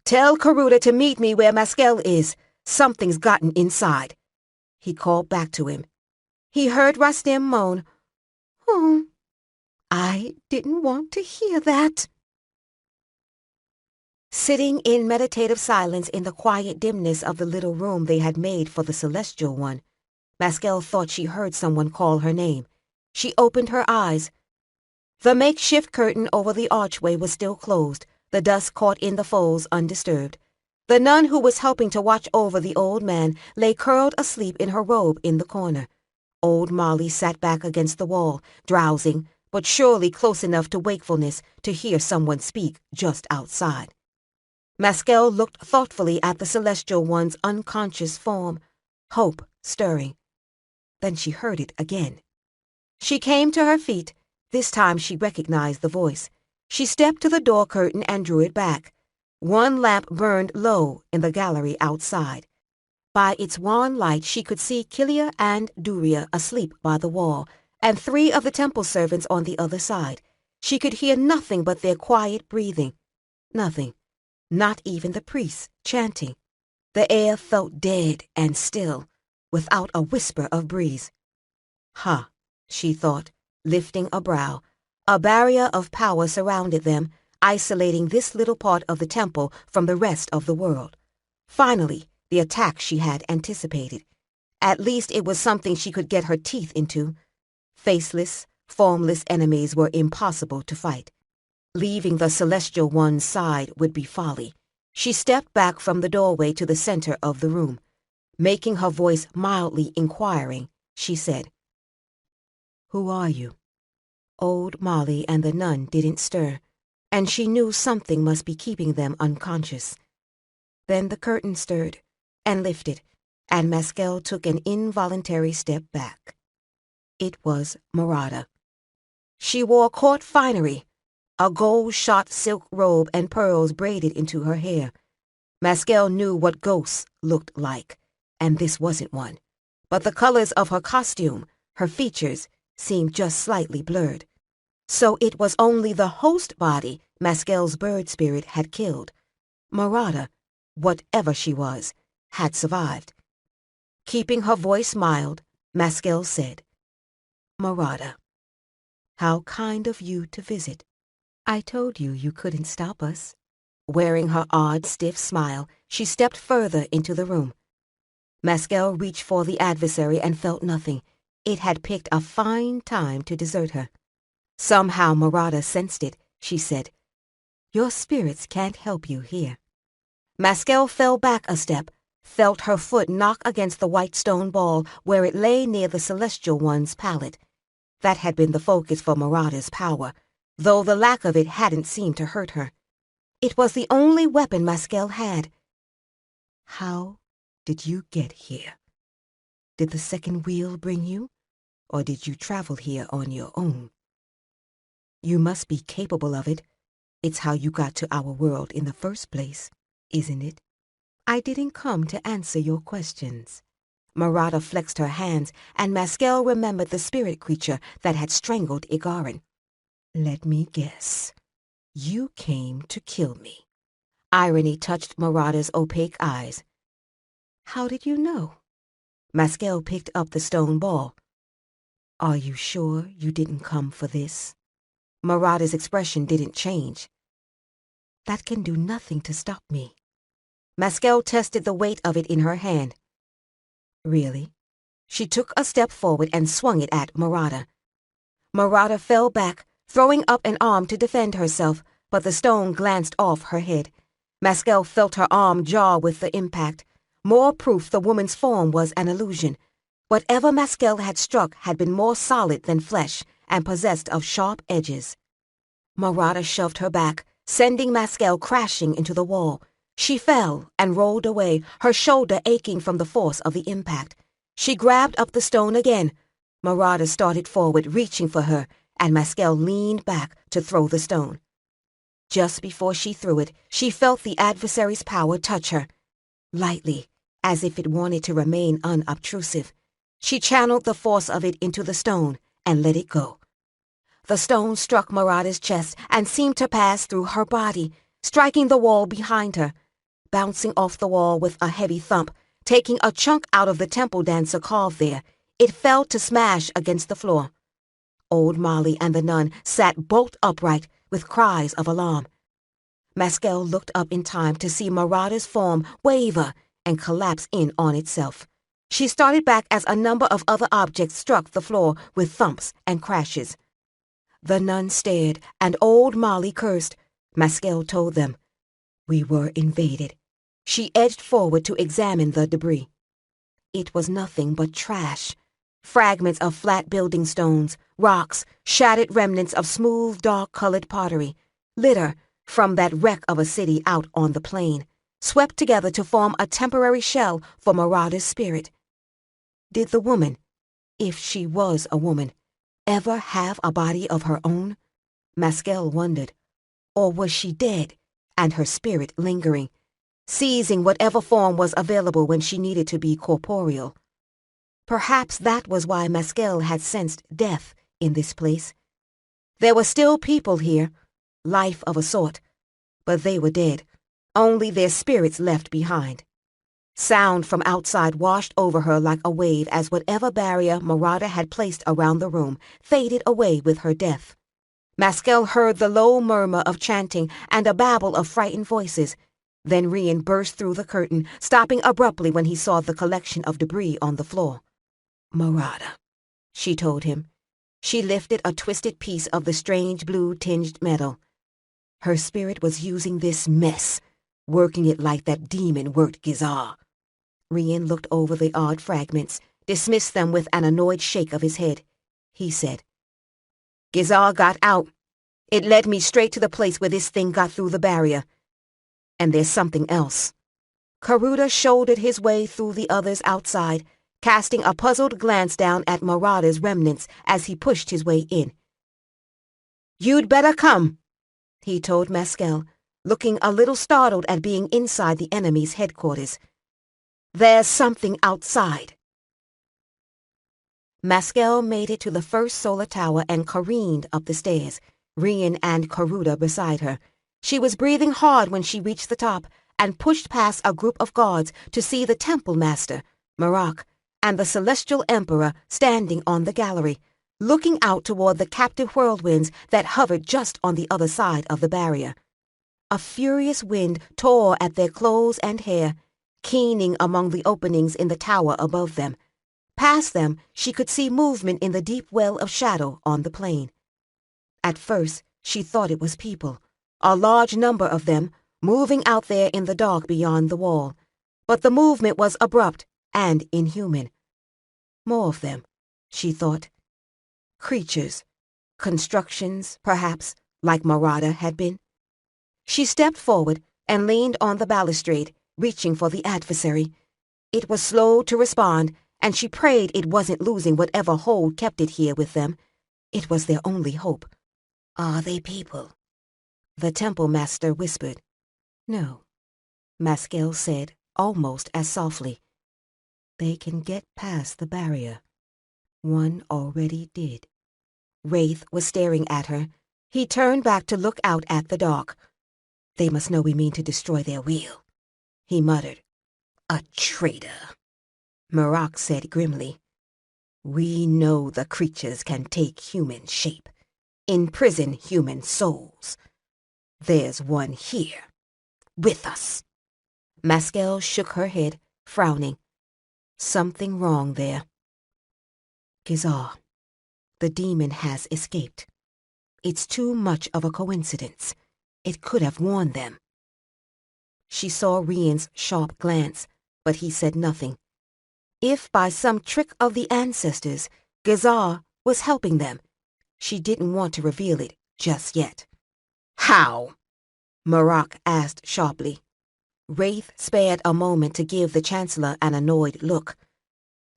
"Tell Karuta to meet me where Maskel is. Something's gotten inside." He called back to him. He heard Rastim moan, "Oh, I didn't want to hear that." Sitting in meditative silence in the quiet dimness of the little room they had made for the Celestial One, Maskel thought she heard someone call her name. She opened her eyes. The makeshift curtain over the archway was still closed, the dust caught in the folds undisturbed. The nun who was helping to watch over the old man lay curled asleep in her robe in the corner. Old Molly sat back against the wall, drowsing, but surely close enough to wakefulness to hear someone speak just outside. Maskel looked thoughtfully at the Celestial One's unconscious form. Hope stirring. Then she heard it again. She came to her feet. This time she recognized the voice. She stepped to the door curtain and drew it back. One lamp burned low in the gallery outside. By its wan light she could see Kilia and Duria asleep by the wall, and 3 of the temple servants on the other side. She could hear nothing but their quiet breathing. Nothing. Not even the priests chanting. The air felt dead and still, without a whisper of breeze. "Ha," she thought, lifting a brow. A barrier of power surrounded them, isolating this little part of the temple from the rest of the world. Finally, the attack she had anticipated. At least it was something she could get her teeth into. Faceless, formless enemies were impossible to fight. Leaving the Celestial One's side would be folly. She stepped back from the doorway to the center of the room. Making her voice mildly inquiring, she said, "Who are you?" Old Molly and the nun didn't stir, and she knew something must be keeping them unconscious. Then the curtain stirred and lifted, and Maskel took an involuntary step back. It was Marada. She wore court finery, a gold-shot silk robe and pearls braided into her hair. Maskel knew what ghosts looked like, and this wasn't one. But the colors of her costume, her features, seemed just slightly blurred. So it was only the host body Maskel's bird spirit had killed. Marada, whatever she was, had survived. Keeping her voice mild, Maskel said, "Marada, how kind of you to visit. I told you you couldn't stop us." Wearing her odd, stiff smile, she stepped further into the room. Maskel reached for the adversary and felt nothing. It had picked a fine time to desert her. Somehow Marada sensed it. She said, "Your spirits can't help you here." Maskel fell back a step, felt her foot knock against the white stone ball where it lay near the Celestial One's pallet. That had been the focus for Marada's power, though the lack of it hadn't seemed to hurt her. It was the only weapon Maskel had. "How did you get here? Did the second wheel bring you, or did you travel here on your own? You must be capable of it. It's how you got to our world in the first place, isn't it?" "I didn't come to answer your questions." Marada flexed her hands, and Maskel remembered the spirit creature that had strangled Igarin. "Let me guess. You came to kill me." Irony touched Marada's opaque eyes. "How did you know?" Maskel picked up the stone ball. "Are you sure you didn't come for this?" Marada's expression didn't change. "That can do nothing to stop me." Maskel tested the weight of it in her hand. "Really?" She took a step forward and swung it at Marada. Marada fell back, throwing up an arm to defend herself, but the stone glanced off her head. Maskel felt her arm jar with the impact. More proof the woman's form was an illusion. Whatever Maskel had struck had been more solid than flesh and possessed of sharp edges. Marada shoved her back, sending Maskel crashing into the wall. She fell and rolled away, her shoulder aching from the force of the impact. She grabbed up the stone again. Marada started forward, reaching for her, and Maskel leaned back to throw the stone. Just before she threw it, she felt the adversary's power touch her. Lightly, as if it wanted to remain unobtrusive, she channeled the force of it into the stone and let it go. The stone struck Marada's chest and seemed to pass through her body, striking the wall behind her. Bouncing off the wall with a heavy thump, taking a chunk out of the temple dancer carved there, it fell to smash against the floor. Old Molly and the nun sat bolt upright with cries of alarm. Maskel looked up in time to see Marada's form waver and collapse in on itself. She started back as a number of other objects struck the floor with thumps and crashes. The nun stared, and old Molly cursed. Maskel told them, "We were invaded." She edged forward to examine the debris. It was nothing but trash. Fragments of flat building stones, rocks, shattered remnants of smooth, dark-colored pottery, litter from that wreck of a city out on the plain, swept together to form a temporary shell for Marada's spirit. Did the woman, if she was a woman, ever have a body of her own? Maskell wondered. Or was she dead, and her spirit lingering, seizing whatever form was available when she needed to be corporeal? Perhaps that was why Maskell had sensed death in this place. There were still people here, life of a sort, but they were dead, only their spirits left behind. Sound from outside washed over her like a wave as whatever barrier Marada had placed around the room faded away with her death. Maskell heard the low murmur of chanting and a babble of frightened voices. Then Rian burst through the curtain, stopping abruptly when he saw the collection of debris on the floor. "Marada," she told him. She lifted a twisted piece of the strange blue-tinged metal. Her spirit was using this mess, working it like that demon worked Gizar. Rian looked over the odd fragments, dismissed them with an annoyed shake of his head. He said, "Gizar got out. It led me straight to the place where this thing got through the barrier. And there's something else." Karuda shouldered his way through the others outside, casting a puzzled glance down at Marada's remnants as he pushed his way in. "You'd better come," he told Maskell, looking a little startled at being inside the enemy's headquarters. "There's something outside." Maskell made it to the first solar tower and careened up the stairs, Rian and Karuda beside her. She was breathing hard when she reached the top and pushed past a group of guards to see the temple master, Marak, and the celestial emperor standing on the gallery, looking out toward the captive whirlwinds that hovered just on the other side of the barrier. A furious wind tore at their clothes and hair, keening among the openings in the tower above them. Past them, she could see movement in the deep well of shadow on the plain. At first, she thought it was people, a large number of them, moving out there in the dark beyond the wall. But the movement was abrupt and inhuman. More of them, she thought. Creatures, constructions, perhaps, like Marada had been. She stepped forward and leaned on the balustrade, reaching for the adversary. It was slow to respond, and she prayed it wasn't losing whatever hold kept it here with them. It was their only hope. "Are they people?" the temple master whispered. "No," Maskell said, almost as softly. "They can get past the barrier. One already did." Wraith was staring at her. He turned back to look out at the dark. "They must know we mean to destroy their wheel," he muttered. "A traitor," Marak said grimly. "We know the creatures can take human shape, imprison human souls. There's one here, with us." Maskell shook her head, frowning. Something wrong there. "Gizar, the demon has escaped. It's too much of a coincidence. It could have warned them." She saw Rian's sharp glance, but he said nothing. If by some trick of the ancestors, Gizar was helping them, she didn't want to reveal it just yet. "How?" Marak asked sharply. Wraith spared a moment to give the Chancellor an annoyed look.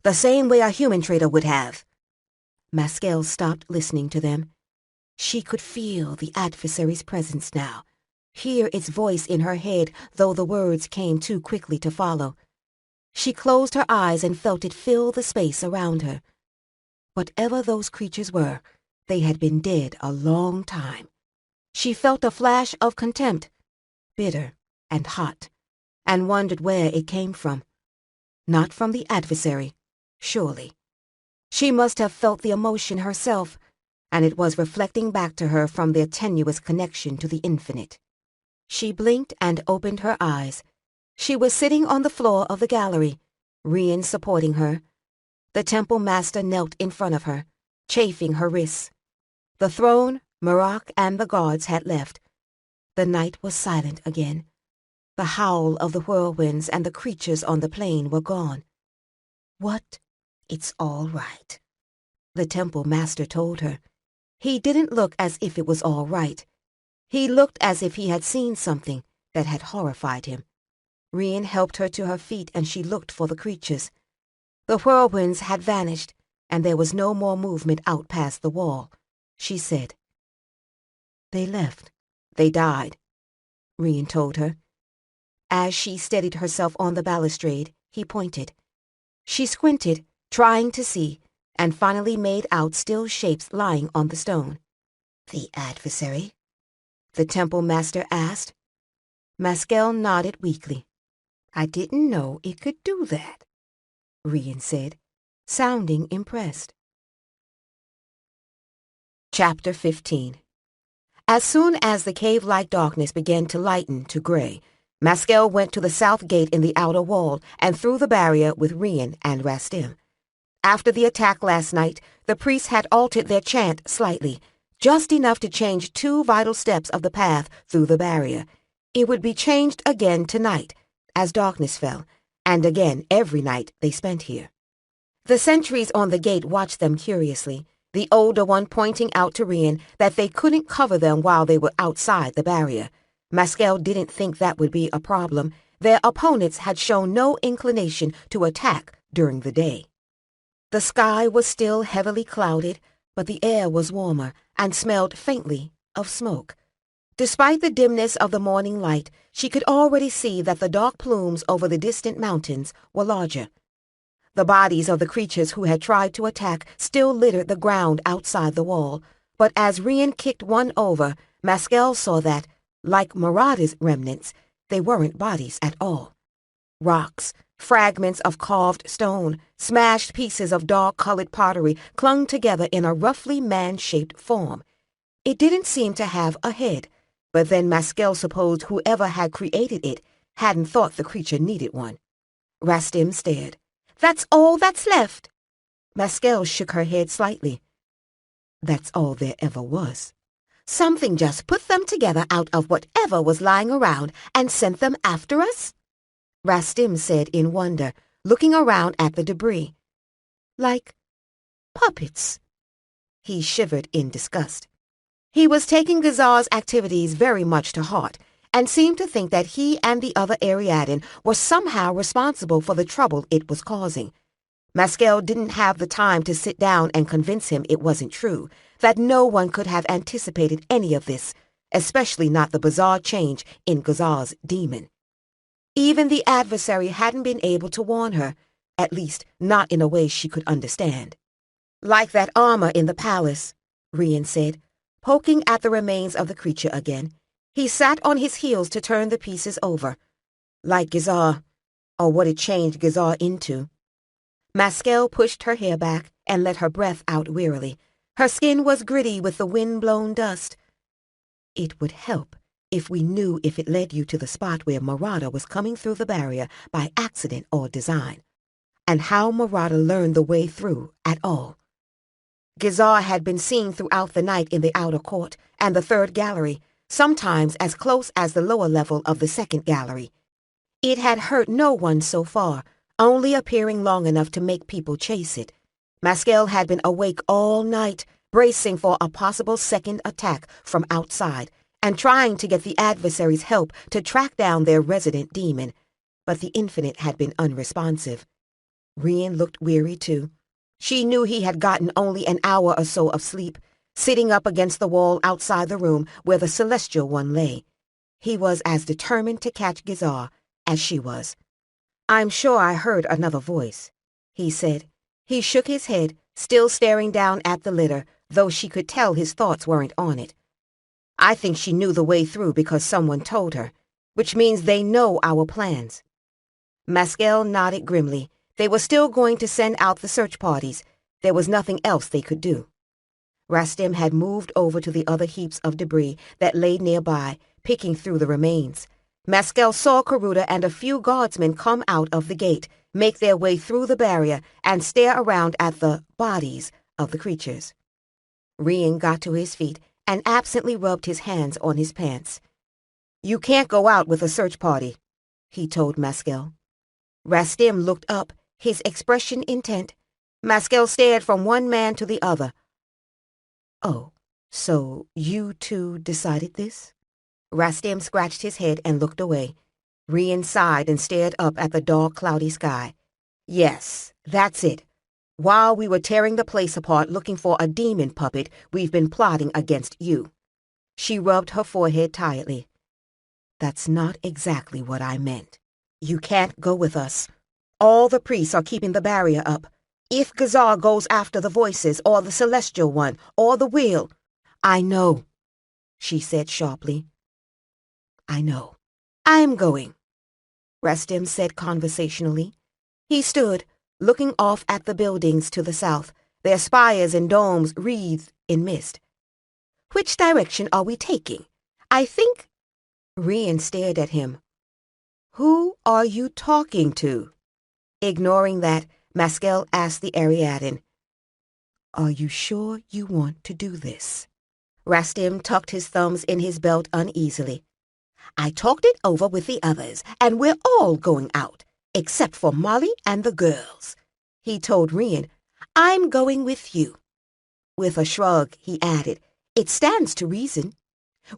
"The same way a human traitor would have." Maskell stopped listening to them. She could feel the adversary's presence now, hear its voice in her head, though the words came too quickly to follow. She closed her eyes and felt it fill the space around her. Whatever those creatures were, they had been dead a long time. She felt a flash of contempt, bitter and hot, and wondered where it came from. Not from the adversary, surely. She must have felt the emotion herself, and it was reflecting back to her from their tenuous connection to the infinite. She blinked and opened her eyes. She was sitting on the floor of the gallery, Rian supporting her. The temple master knelt in front of her, chafing her wrists. The throne, Marak, and the guards had left. The night was silent again. The howl of the whirlwinds and the creatures on the plain were gone. "What? It's all right," the temple master told her. He didn't look as if it was all right. He looked as if he had seen something that had horrified him. Rian helped her to her feet and she looked for the creatures. The whirlwinds had vanished, and there was no more movement out past the wall. She said, "They left. They died," Rian told her. As she steadied herself on the balustrade, he pointed. She squinted, trying to see, and finally made out still shapes lying on the stone. "The adversary?" the temple master asked. Maskel nodded weakly. "I didn't know it could do that," Rian said, sounding impressed. Chapter 15. As soon as the cave-like darkness began to lighten to gray, Maskel went to the south gate in the outer wall and through the barrier with Rian and Rastim. After the attack last night, the priests had altered their chant slightly, just enough to change 2 vital steps of the path through the barrier. It would be changed again tonight, as darkness fell, and again every night they spent here. The sentries on the gate watched them curiously, the older one pointing out to Rian that they couldn't cover them while they were outside the barrier. Maskel didn't think that would be a problem. Their opponents had shown no inclination to attack during the day. The sky was still heavily clouded, but the air was warmer and smelled faintly of smoke. Despite the dimness of the morning light, she could already see that the dark plumes over the distant mountains were larger. The bodies of the creatures who had tried to attack still littered the ground outside the wall, but as Rian kicked one over, Maskel saw that, like Marada's remnants, they weren't bodies at all. Rocks, fragments of carved stone, smashed pieces of dark-colored pottery clung together in a roughly man-shaped form. It didn't seem to have a head, but then Maskel supposed whoever had created it hadn't thought the creature needed one. Rastim stared. "That's all that's left." Maskel shook her head slightly. "That's all there ever was. Something just put them together out of whatever was lying around and sent them after us?" Rastim said in wonder, looking around at the debris. "Like puppets." He shivered in disgust. He was taking Gazar's activities very much to heart, and seemed to think that he and the other Ariadan were somehow responsible for the trouble it was causing. Maskel didn't have the time to sit down and convince him it wasn't true, that no one could have anticipated any of this, especially not the bizarre change in Gazar's demon. Even the adversary hadn't been able to warn her, at least not in a way she could understand. "Like that armor in the palace," Rian said, poking at the remains of the creature again. He sat on his heels to turn the pieces over. "Like Gazar, or what it changed Gazar into." Maskel pushed her hair back and let her breath out wearily. Her skin was gritty with the wind-blown dust. "It would help if we knew if it led you to the spot where Marada was coming through the barrier by accident or design, and how Marada learned the way through at all." Gazar had been seen throughout the night in the outer court and the third gallery, sometimes as close as the lower level of the second gallery. It had hurt no one so far, only appearing long enough to make people chase it. Maskel had been awake all night, bracing for a possible second attack from outside, and trying to get the adversary's help to track down their resident demon, but the Infinite had been unresponsive. Rian looked weary too. She knew he had gotten only an hour or so of sleep, sitting up against the wall outside the room where the Celestial One lay. He was as determined to catch Gazar as she was. "I'm sure I heard another voice," he said. He shook his head, still staring down at the litter, though she could tell his thoughts weren't on it. "I think she knew the way through because someone told her, which means they know our plans." Maskel nodded grimly. They were still going to send out the search parties. There was nothing else they could do. Rastim had moved over to the other heaps of debris that lay nearby, picking through the remains. Maskel saw Karuda and a few guardsmen come out of the gate, make their way through the barrier, and stare around at the bodies of the creatures. Rian got to his feet and absently rubbed his hands on his pants. "You can't go out with a search party," he told Maskel. Rastim looked up, his expression intent. Maskel stared from one man to the other. "Oh, so you two decided this?" Rastim scratched his head and looked away. Rian sighed and stared up at the dark, cloudy sky. "Yes, That's it. While we were tearing the place apart looking for a demon puppet, we've been plotting against you. She rubbed her forehead tiredly. That's not exactly what I meant. You can't go with us. All the priests are keeping the barrier up. If Gazar goes after the voices, or the celestial one, or the wheel... I know, she said sharply. I know. I'm going, Rastim said conversationally. He stood, looking off at the buildings to the south, their spires and domes wreathed in mist. Which direction are we taking? I think... Rian stared at him. Who are you talking to? Ignoring that, Maskel asked the Ariadan. Are you sure you want to do this? Rastim tucked his thumbs in his belt uneasily. I talked it over with the others, and we're all going out, except for Molly and the girls. He told Rian, I'm going with you. With a shrug, he added, it stands to reason.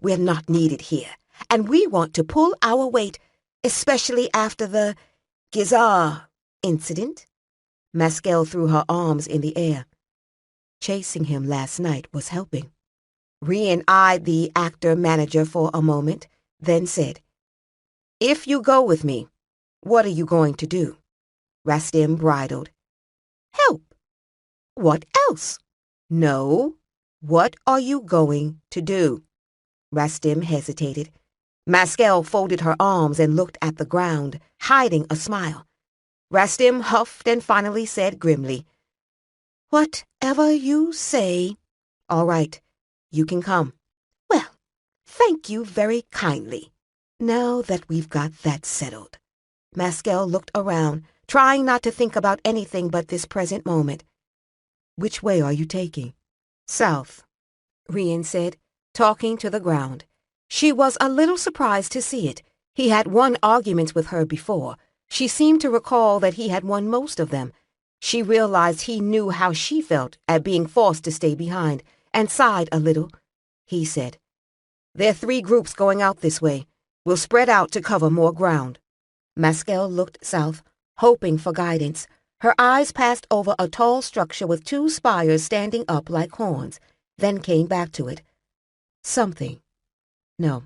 We're not needed here, and we want to pull our weight, especially after the Gizar incident. Maskel threw her arms in the air. Chasing him last night was helping. Rian eyed the actor-manager for a moment, then said, If you go with me, what are you going to do? Rastim bridled. Help. What else? No. What are you going to do? Rastim hesitated. Maskel folded her arms and looked at the ground, hiding a smile. Rastim huffed and finally said grimly, Whatever you say. All right, you can come. Well, thank you very kindly. Now that we've got that settled. Maskel looked around, trying not to think about anything but this present moment. Which way are you taking? South, Rian said, talking to the ground. She was a little surprised to see it. He had won arguments with her before. She seemed to recall that he had won most of them. She realized he knew how she felt at being forced to stay behind, and sighed a little. He said, There are 3 groups going out this way. We'll spread out to cover more ground. Maskel looked south, hoping for guidance. Her eyes passed over a tall structure with 2 spires standing up like horns, then came back to it. Something. No,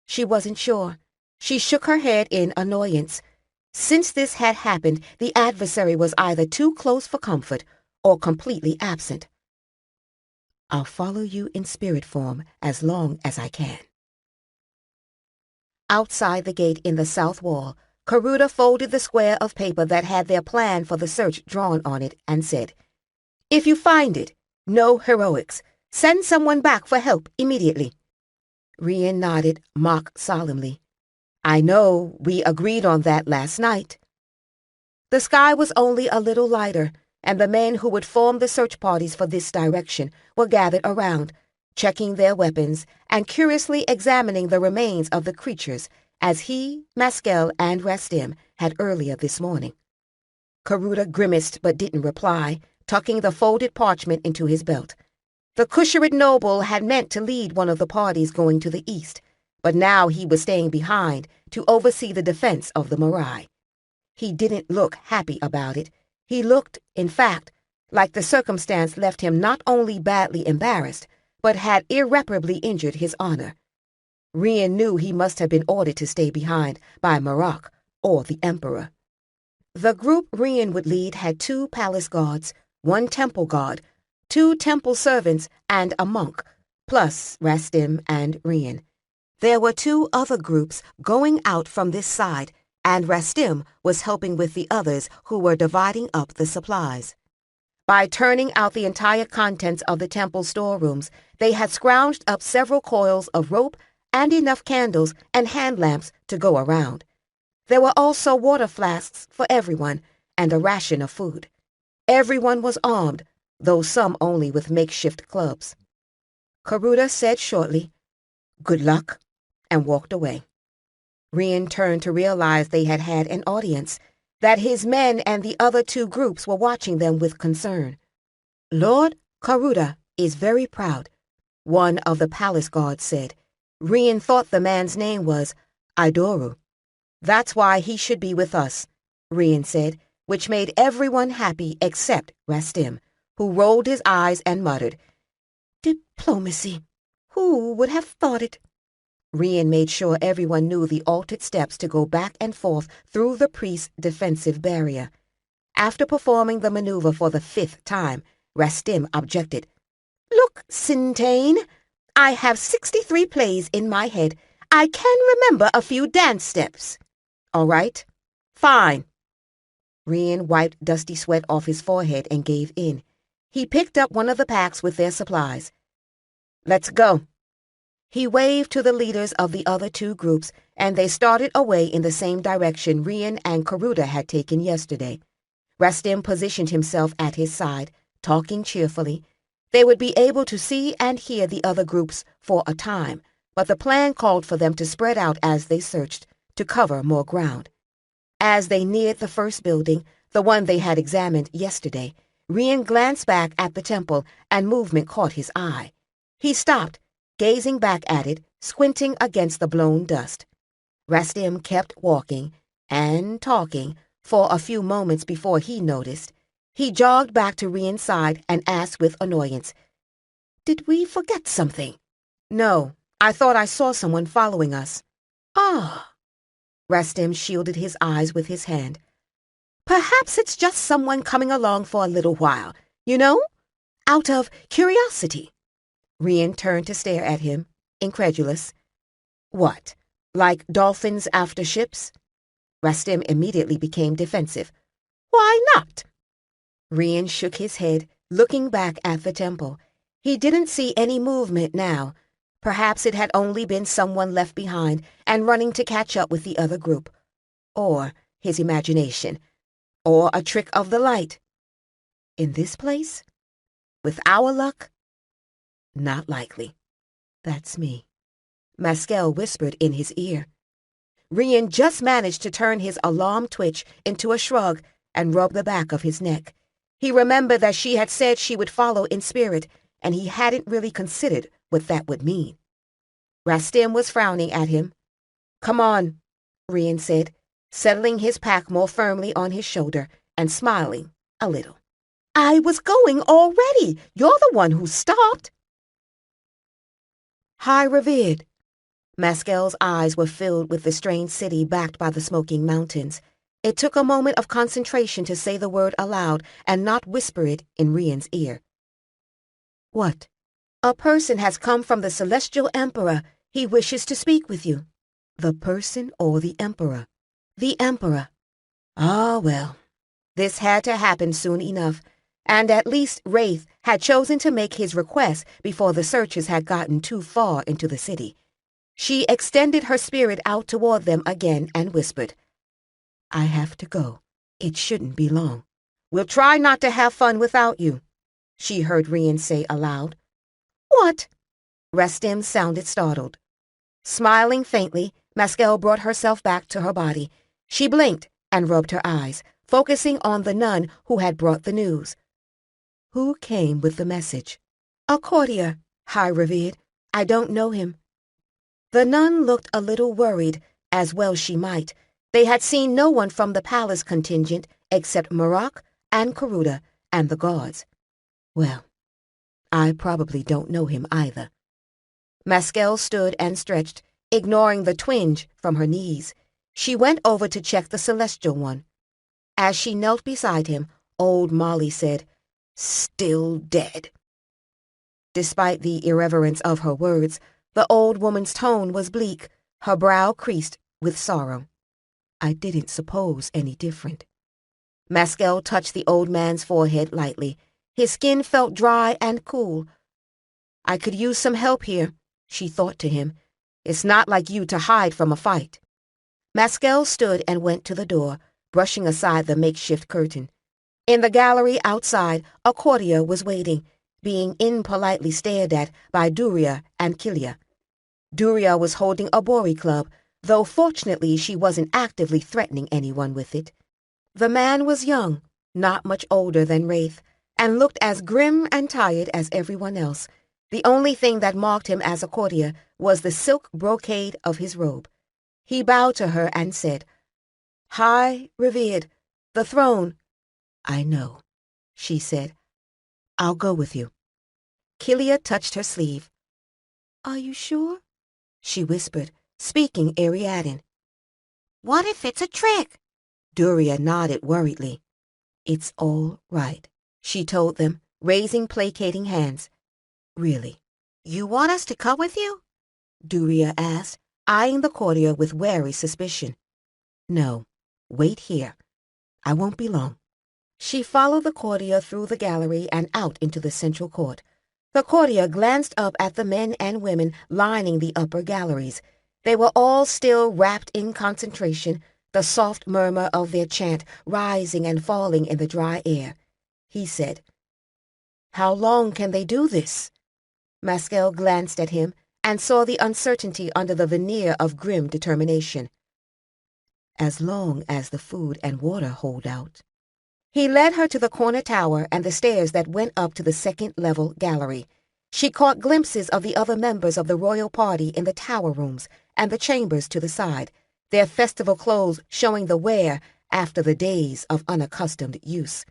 she wasn't sure. She shook her head in annoyance. Since this had happened, the adversary was either too close for comfort or completely absent. I'll follow you in spirit form as long as I can. Outside the gate in the south wall, Karuda folded the square of paper that had their plan for the search drawn on it and said, If you find it, no heroics. Send someone back for help immediately. Rian nodded mock solemnly. I know, we agreed on that last night. The sky was only a little lighter, and the men who would form the search parties for this direction were gathered around, checking their weapons and curiously examining the remains of the creatures as he, Maskel, and Rastim had earlier this morning. Karuda grimaced but didn't reply, tucking the folded parchment into his belt. The Kusharid noble had meant to lead one of the parties going to the east, but now he was staying behind to oversee the defense of the Marai. He didn't look happy about it. He looked, in fact, like the circumstance left him not only badly embarrassed, but had irreparably injured his honor. Rian knew he must have been ordered to stay behind by Marak or the Emperor. The group Rian would lead had 2 palace guards, 1 temple guard, 2 temple servants, and a monk, plus Rastim and Rian. There were 2 other groups going out from this side, and Rastim was helping with the others who were dividing up the supplies. By turning out the entire contents of the temple storerooms, they had scrounged up several coils of rope and enough candles and hand lamps to go around. There were also water flasks for everyone and a ration of food. Everyone was armed, though some only with makeshift clubs. Karuda said shortly, Good luck, and walked away. Rian turned to realize they had had an audience, that his men and the other 2 groups were watching them with concern. Lord Karuda is very proud, one of the palace guards said. Rian thought the man's name was Idoru. That's why he should be with us, Rian said, which made everyone happy except Rastim, who rolled his eyes and muttered, "Diplomacy. Who would have thought it?" Rian made sure everyone knew the altered steps to go back and forth through the priest's defensive barrier. After performing the maneuver for the 5th time, Rastim objected. "Look, Sintane, I have 63 plays in my head. I can remember a few dance steps." "All right, fine." Rian wiped dusty sweat off his forehead and gave in. He picked up one of the packs with their supplies. "Let's go." He waved to the leaders of the other 2 groups, and they started away in the same direction Rian and Karuta had taken yesterday. Rastim positioned himself at his side, talking cheerfully. They would be able to see and hear the other groups for a time, but the plan called for them to spread out as they searched, to cover more ground. As they neared the first building, the one they had examined yesterday, Rian glanced back at the temple and movement caught his eye. He stopped, gazing back at it, squinting against the blown dust. Rastim kept walking and talking for a few moments before he noticed. He jogged back to Rian's side and asked with annoyance, "Did we forget something?" "No, I thought I saw someone following us." "Ah." Rastim shielded his eyes with his hand. "Perhaps it's just someone coming along for a little while, you know, out of curiosity." Rian turned to stare at him, incredulous. "What, like dolphins after ships?" Rastim immediately became defensive. "Why not?" Rian shook his head, looking back at the temple. He didn't see any movement now. Perhaps it had only been someone left behind and running to catch up with the other group. Or his imagination. Or a trick of the light. In this place? With our luck? Not likely. "That's me," Maskel whispered in his ear. Rian just managed to turn his alarm twitch into a shrug and rub the back of his neck. He remembered that she had said she would follow in spirit, and he hadn't really considered what that would mean. Rastim was frowning at him. "Come on," Rian said, settling his pack more firmly on his shoulder and smiling a little. "I was going already. You're the one who stopped." "High Revered." Maskel's eyes were filled with the strange city backed by the smoking mountains. It took a moment of concentration to say the word aloud and not whisper it in Rian's ear. "What?" "A person has come from the Celestial Emperor. He wishes to speak with you." "The person or the Emperor?" "The Emperor." Ah, well. This had to happen soon enough, and at least Wraith had chosen to make his request before the searchers had gotten too far into the city. She extended her spirit out toward them again and whispered, "I have to go. It shouldn't be long." "We'll try not to have fun without you," she heard Rian say aloud. "What?" Rastim sounded startled. Smiling faintly, Maskel brought herself back to her body. She blinked and rubbed her eyes, focusing on the nun who had brought the news. "Who came with the message?" "A courtier, High Revered. I don't know him." The nun looked a little worried, as well she might. They had seen no one from the palace contingent except Marak and Karuta and the guards. "Well, I probably don't know him either." Maskel stood and stretched, ignoring the twinge from her knees. She went over to check the Celestial one. As she knelt beside him, old Molly said, "Still dead." Despite the irreverence of her words, the old woman's tone was bleak, her brow creased with sorrow. "I didn't suppose any different." Maskel touched the old man's forehead lightly. His skin felt dry and cool. "I could use some help here," she thought to him. "It's not like you to hide from a fight." Maskel stood and went to the door, brushing aside the makeshift curtain. In the gallery outside, a courtier was waiting, being impolitely stared at by Duria and Kilia. Duria was holding a Bori club, though fortunately she wasn't actively threatening anyone with it. The man was young, not much older than Wraith, and looked as grim and tired as everyone else. The only thing that marked him as a courtier was the silk brocade of his robe. He bowed to her and said, "High Revered, The throne. I know, she said. I'll go with you. Kilia touched her sleeve. Are you sure? She whispered, speaking Ariadan. What if it's a trick? Duria nodded worriedly. It's all right, she told them, raising placating hands. Really? You want us to come with you? Duria asked, eyeing the courtier with wary suspicion. No, wait here. I won't be long. She followed the courtier through the gallery and out into the central court. The courtier glanced up at the men and women lining the upper galleries. They were all still wrapped in concentration, the soft murmur of their chant rising and falling in the dry air. He said, How long can they do this? Maskel glanced at him and saw the uncertainty under the veneer of grim determination. As long as the food and water hold out. He led her to the corner tower and the stairs that went up to the second-level gallery. She caught glimpses of the other members of the royal party in the tower rooms and the chambers to the side, their festival clothes showing the wear after the days of unaccustomed use.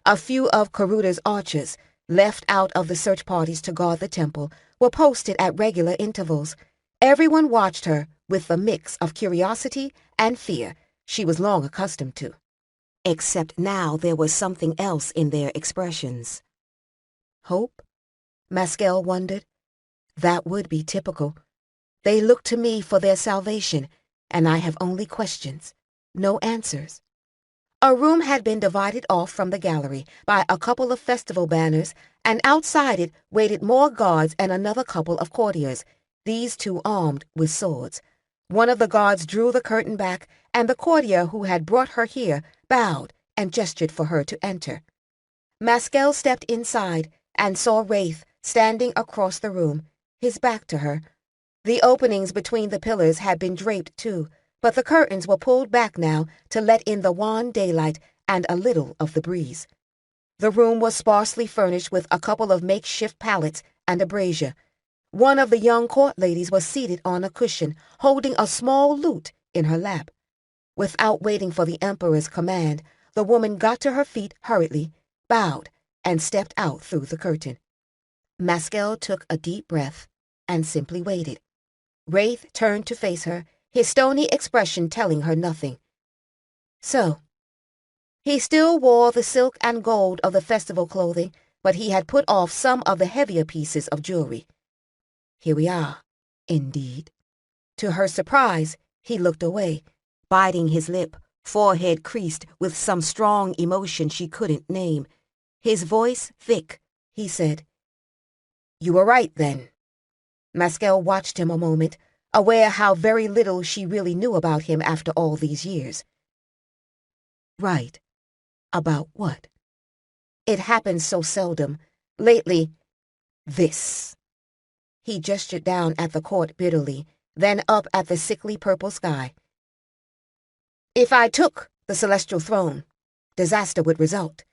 A few of Karuta's archers, left out of the search parties to guard the temple, were posted at regular intervals. Everyone watched her with the mix of curiosity and fear she was long accustomed to. Except now there was something else in their expressions. Hope? Maskel wondered. That would be typical. They look to me for their salvation, and I have only questions, no answers. A room had been divided off from the gallery by a couple of festival banners, and outside it waited more guards and another couple of courtiers, these two armed with swords. One of the guards drew the curtain back, and the courtier who had brought her here bowed and gestured for her to enter. Maskel stepped inside and saw Wraith standing across the room, his back to her. The openings between the pillars had been draped too, but the curtains were pulled back now to let in the wan daylight and a little of the breeze. The room was sparsely furnished with a couple of makeshift pallets and a brazier. One of the young court ladies was seated on a cushion, holding a small lute in her lap. Without waiting for the Emperor's command, the woman got to her feet hurriedly, bowed, and stepped out through the curtain. Maskel took a deep breath and simply waited. Wraith turned to face her, his stony expression telling her nothing. So, he still wore the silk and gold of the festival clothing, but he had put off some of the heavier pieces of jewelry. Here we are, indeed. To her surprise, he looked away, biting his lip, forehead creased with some strong emotion she couldn't name. His voice thick, he said, You were right, then. Maskel watched him a moment, aware how very little she really knew about him after all these years. Right. About what? It happens so seldom. Lately, this. He gestured down at the court bitterly, then up at the sickly purple sky. If I took the celestial throne, disaster would result.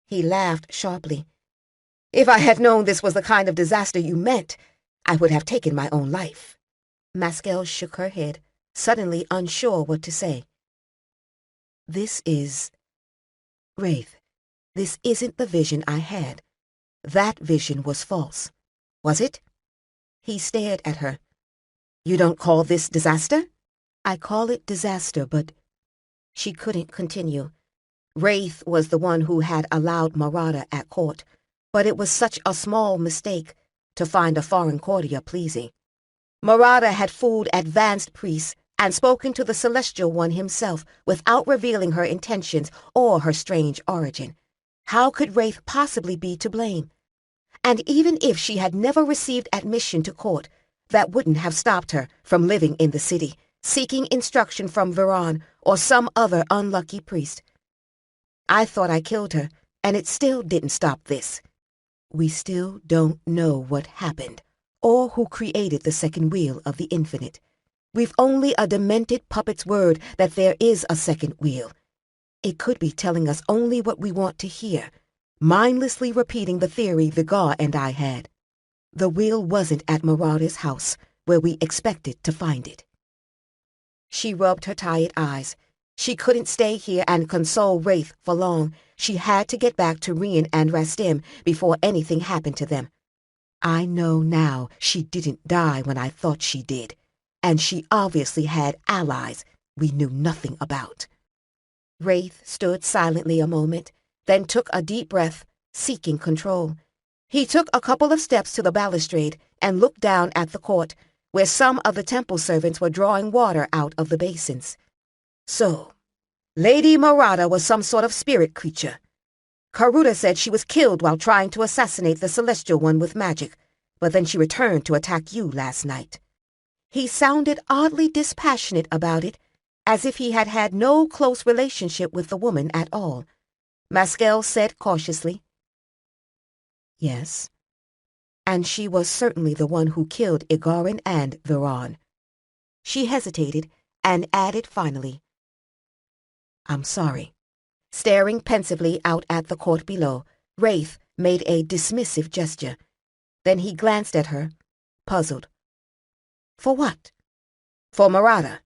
He laughed sharply. If I had known this was the kind of disaster you meant, I would have taken my own life. Maskel shook her head, suddenly unsure what to say. This is... Wraith, this isn't the vision I had. That vision was false. Was it? He stared at her. You don't call this disaster? I call it disaster, but... She couldn't continue. Wraith was the one who had allowed Marada at court, but it was such a small mistake to find a foreign courtier pleasing. Marada had fooled advanced priests and spoken to the Celestial One himself without revealing her intentions or her strange origin. How could Wraith possibly be to blame? And even if she had never received admission to court, that wouldn't have stopped her from living in the city, seeking instruction from Viran or some other unlucky priest. I thought I killed her, and it still didn't stop this. We still don't know what happened, or who created the second wheel of the infinite. We've only a demented puppet's word that there is a second wheel. It could be telling us only what we want to hear, mindlessly repeating the theory Vigar and I had. The wheel wasn't at Marada's house, where we expected to find it. She rubbed her tired eyes. She couldn't stay here and console Wraith for long. She had to get back to Rian and Rastim before anything happened to them. I know now she didn't die when I thought she did, and she obviously had allies we knew nothing about. Wraith stood silently a moment, then took a deep breath, seeking control. He took a couple of steps to the balustrade and looked down at the court, where some of the temple servants were drawing water out of the basins. So, Lady Marada was some sort of spirit creature. Karuta said she was killed while trying to assassinate the Celestial One with magic, but then she returned to attack you last night. He sounded oddly dispassionate about it, as if he had had no close relationship with the woman at all. Maskel said cautiously, "Yes, and she was certainly the one who killed Igarin and Viran." She hesitated and added finally, "I'm sorry." Staring pensively out at the court below, Wraith made a dismissive gesture. Then he glanced at her, puzzled. "For what?" "For Marada."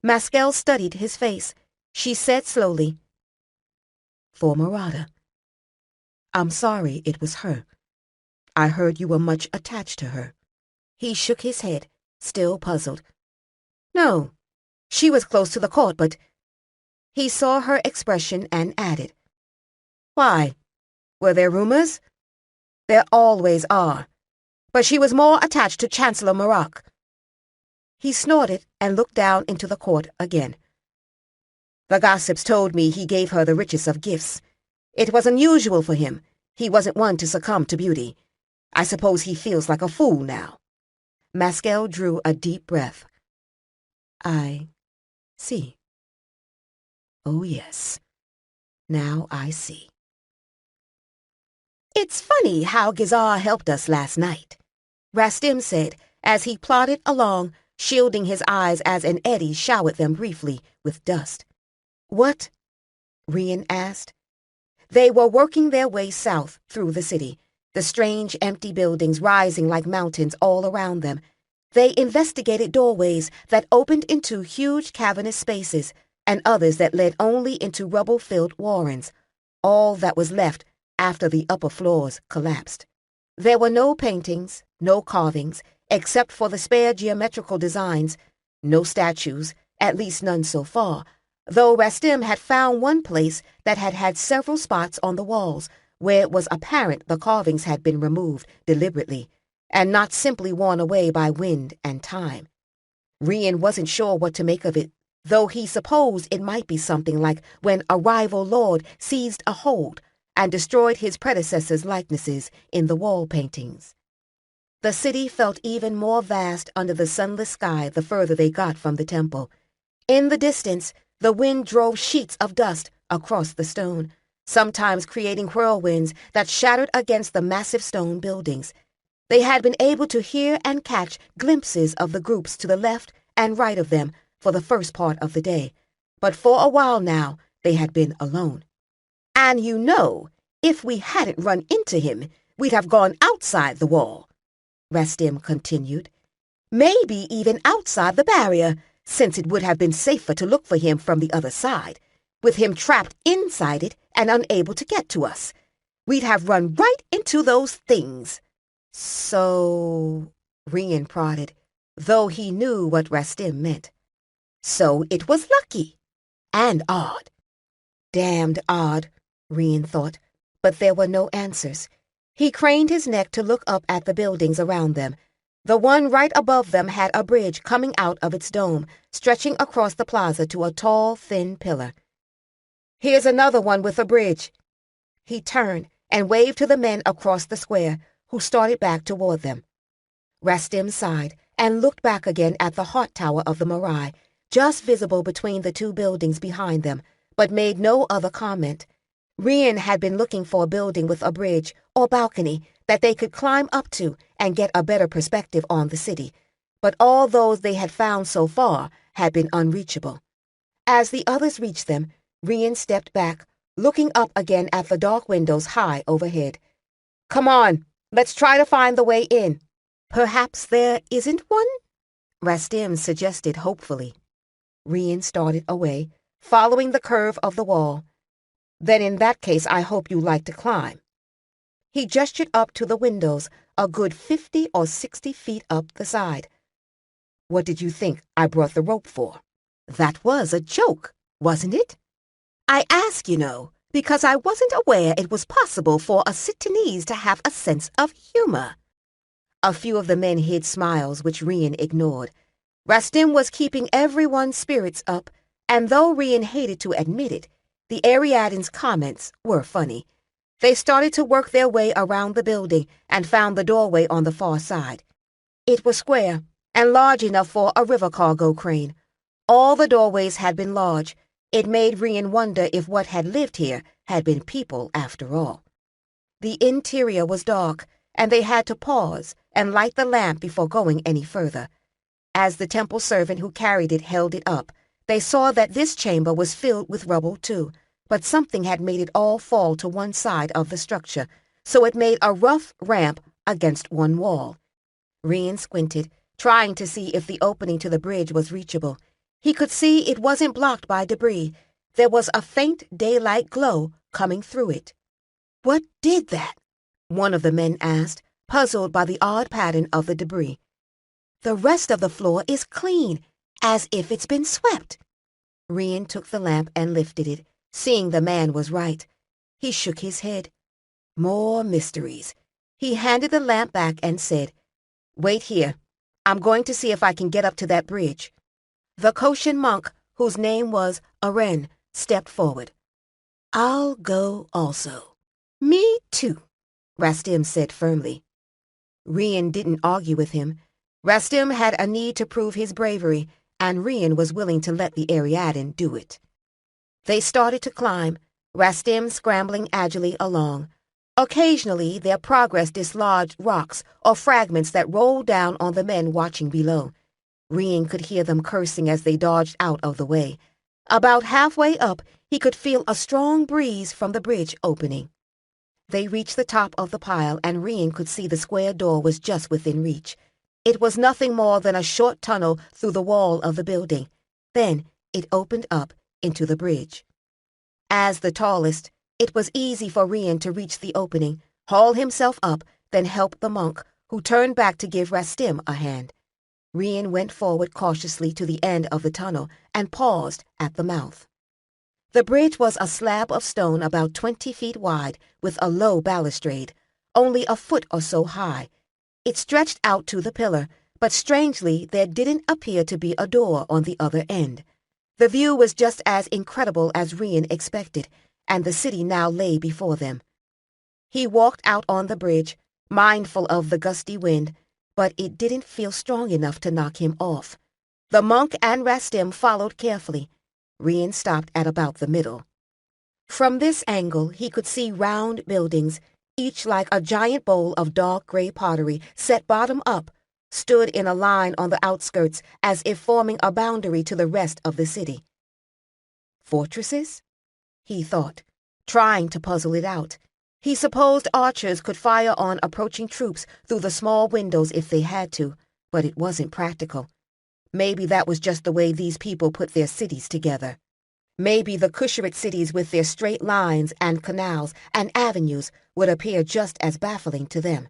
Maskel studied his face. She said slowly, "For Marada. I'm sorry it was her. I heard you were much attached to her." He shook his head, still puzzled. "No, she was close to the court, but—" He saw her expression and added, "Why? Were there rumors?" "There always are. But she was more attached to Chancellor Marak." He snorted and looked down into the court again. "The gossips told me he gave her the richest of gifts. It was unusual for him. He wasn't one to succumb to beauty. I suppose he feels like a fool now." Maskel drew a deep breath. "I see. Oh, yes. Now I see." "It's funny how Gizar helped us last night," Rastim said as he plodded along, shielding his eyes as an eddy showered them briefly with dust. "What?" Rian asked. They were working their way south through the city, the strange empty buildings rising like mountains all around them. They investigated doorways that opened into huge cavernous spaces and others that led only into rubble-filled warrens, all that was left after the upper floors collapsed. There were no paintings, no carvings, except for the spare geometrical designs, no statues, at least none so far, though Rastim had found one place that had had several spots on the walls where it was apparent the carvings had been removed deliberately, and not simply worn away by wind and time. Rian wasn't sure what to make of it, though he supposed it might be something like when a rival lord seized a hold and destroyed his predecessor's likenesses in the wall paintings. The city felt even more vast under the sunless sky the further they got from the temple. In the distance, the wind drove sheets of dust across the stone, sometimes creating whirlwinds that shattered against the massive stone buildings. They had been able to hear and catch glimpses of the groups to the left and right of them for the first part of the day, but for a while now they had been alone. "And you know, if we hadn't run into him, we'd have gone outside the wall," Rastim continued. "Maybe even outside the barrier, since it would have been safer to look for him from the other side, with him trapped inside it and unable to get to us. We'd have run right into those things." "So," Rian prodded, though he knew what Rastim meant. "So it was lucky. And odd." Damned odd, Rian thought, but there were no answers. He craned his neck to look up at the buildings around them. The one right above them had a bridge coming out of its dome, stretching across the plaza to a tall, thin pillar. "Here's another one with a bridge." He turned and waved to the men across the square, who started back toward them. Rastim sighed and looked back again at the heart tower of the Marai, just visible between the two buildings behind them, but made no other comment. Rian had been looking for a building with a bridge or balcony that they could climb up to and get a better perspective on the city, but all those they had found so far had been unreachable. As the others reached them, Rian stepped back, looking up again at the dark windows high overhead. "Come on, let's try to find the way in." "Perhaps there isn't one?" Rastim suggested hopefully. Rian started away, following the curve of the wall. Then in that case I hope you like to climb. He gestured up to the windows, a good 50 or 60 feet up the side. What did you think I brought the rope for? That was a joke, wasn't it? I ask, because I wasn't aware it was possible for a Sitanese to have a sense of humor. A few of the men hid smiles, which Rian ignored. Rastim was keeping everyone's spirits up, and though Rian hated to admit it, the Ariadnes' comments were funny. They started to work their way around the building and found the doorway on the far side. It was square and large enough for a river cargo crane. All the doorways had been large. It made Rian wonder if what had lived here had been people after all. The interior was dark, and they had to pause and light the lamp before going any further. As the temple servant who carried it held it up, they saw that this chamber was filled with rubble too, but something had made it all fall to one side of the structure, so it made a rough ramp against one wall. Rian squinted, trying to see if the opening to the bridge was reachable. He could see it wasn't blocked by debris. There was a faint daylight glow coming through it. What did that? One of the men asked, puzzled by the odd pattern of the debris. The rest of the floor is clean, as if it's been swept. Rian took the lamp and lifted it, seeing the man was right. He shook his head. More mysteries. He handed the lamp back and said, Wait here. I'm going to see if I can get up to that bridge. The Koshin monk, whose name was Aren, stepped forward. I'll go also. Me too, Rastim said firmly. Rian didn't argue with him. Rastim had a need to prove his bravery, and Rian was willing to let the Ariadne do it. They started to climb, Rastim scrambling agilely along. Occasionally, their progress dislodged rocks or fragments that rolled down on the men watching below. Rian could hear them cursing as they dodged out of the way. About halfway up, he could feel a strong breeze from the bridge opening. They reached the top of the pile, and Rian could see the square door was just within reach. It was nothing more than a short tunnel through the wall of the building. Then it opened up into the bridge. As the tallest, it was easy for Rian to reach the opening, haul himself up, then help the monk, who turned back to give Rastim a hand. Rian went forward cautiously to the end of the tunnel and paused at the mouth. The bridge was a slab of stone about 20 feet wide with a low balustrade, only a foot or so high. It stretched out to the pillar, but strangely there didn't appear to be a door on the other end. The view was just as incredible as Rian expected, and the city now lay before them. He walked out on the bridge, mindful of the gusty wind, but it didn't feel strong enough to knock him off. The monk and Rastim followed carefully. Rian stopped at about the middle. From this angle, he could see round buildings, each like a giant bowl of dark gray pottery set bottom up, stood in a line on the outskirts as if forming a boundary to the rest of the city. Fortresses? He thought, trying to puzzle it out. He supposed archers could fire on approaching troops through the small windows if they had to, but it wasn't practical. Maybe that was just the way these people put their cities together. Maybe the Kusharit cities with their straight lines and canals and avenues would appear just as baffling to them.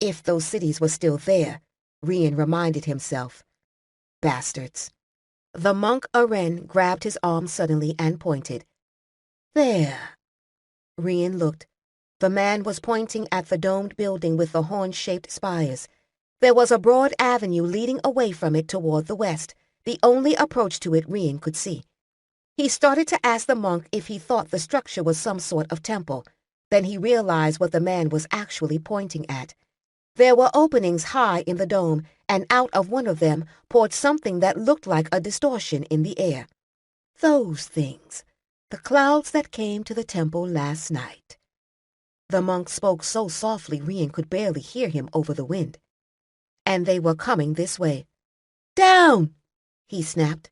If those cities were still there, Rian reminded himself. Bastards. The monk Aren grabbed his arm suddenly and pointed. There. Rian looked. The man was pointing at the domed building with the horn-shaped spires. There was a broad avenue leading away from it toward the west, the only approach to it Rian could see. He started to ask the monk if he thought the structure was some sort of temple. Then he realized what the man was actually pointing at. There were openings high in the dome, and out of one of them poured something that looked like a distortion in the air. Those things. The clouds that came to the temple last night. The monk spoke so softly Rian could barely hear him over the wind. And they were coming this way. Down! He snapped.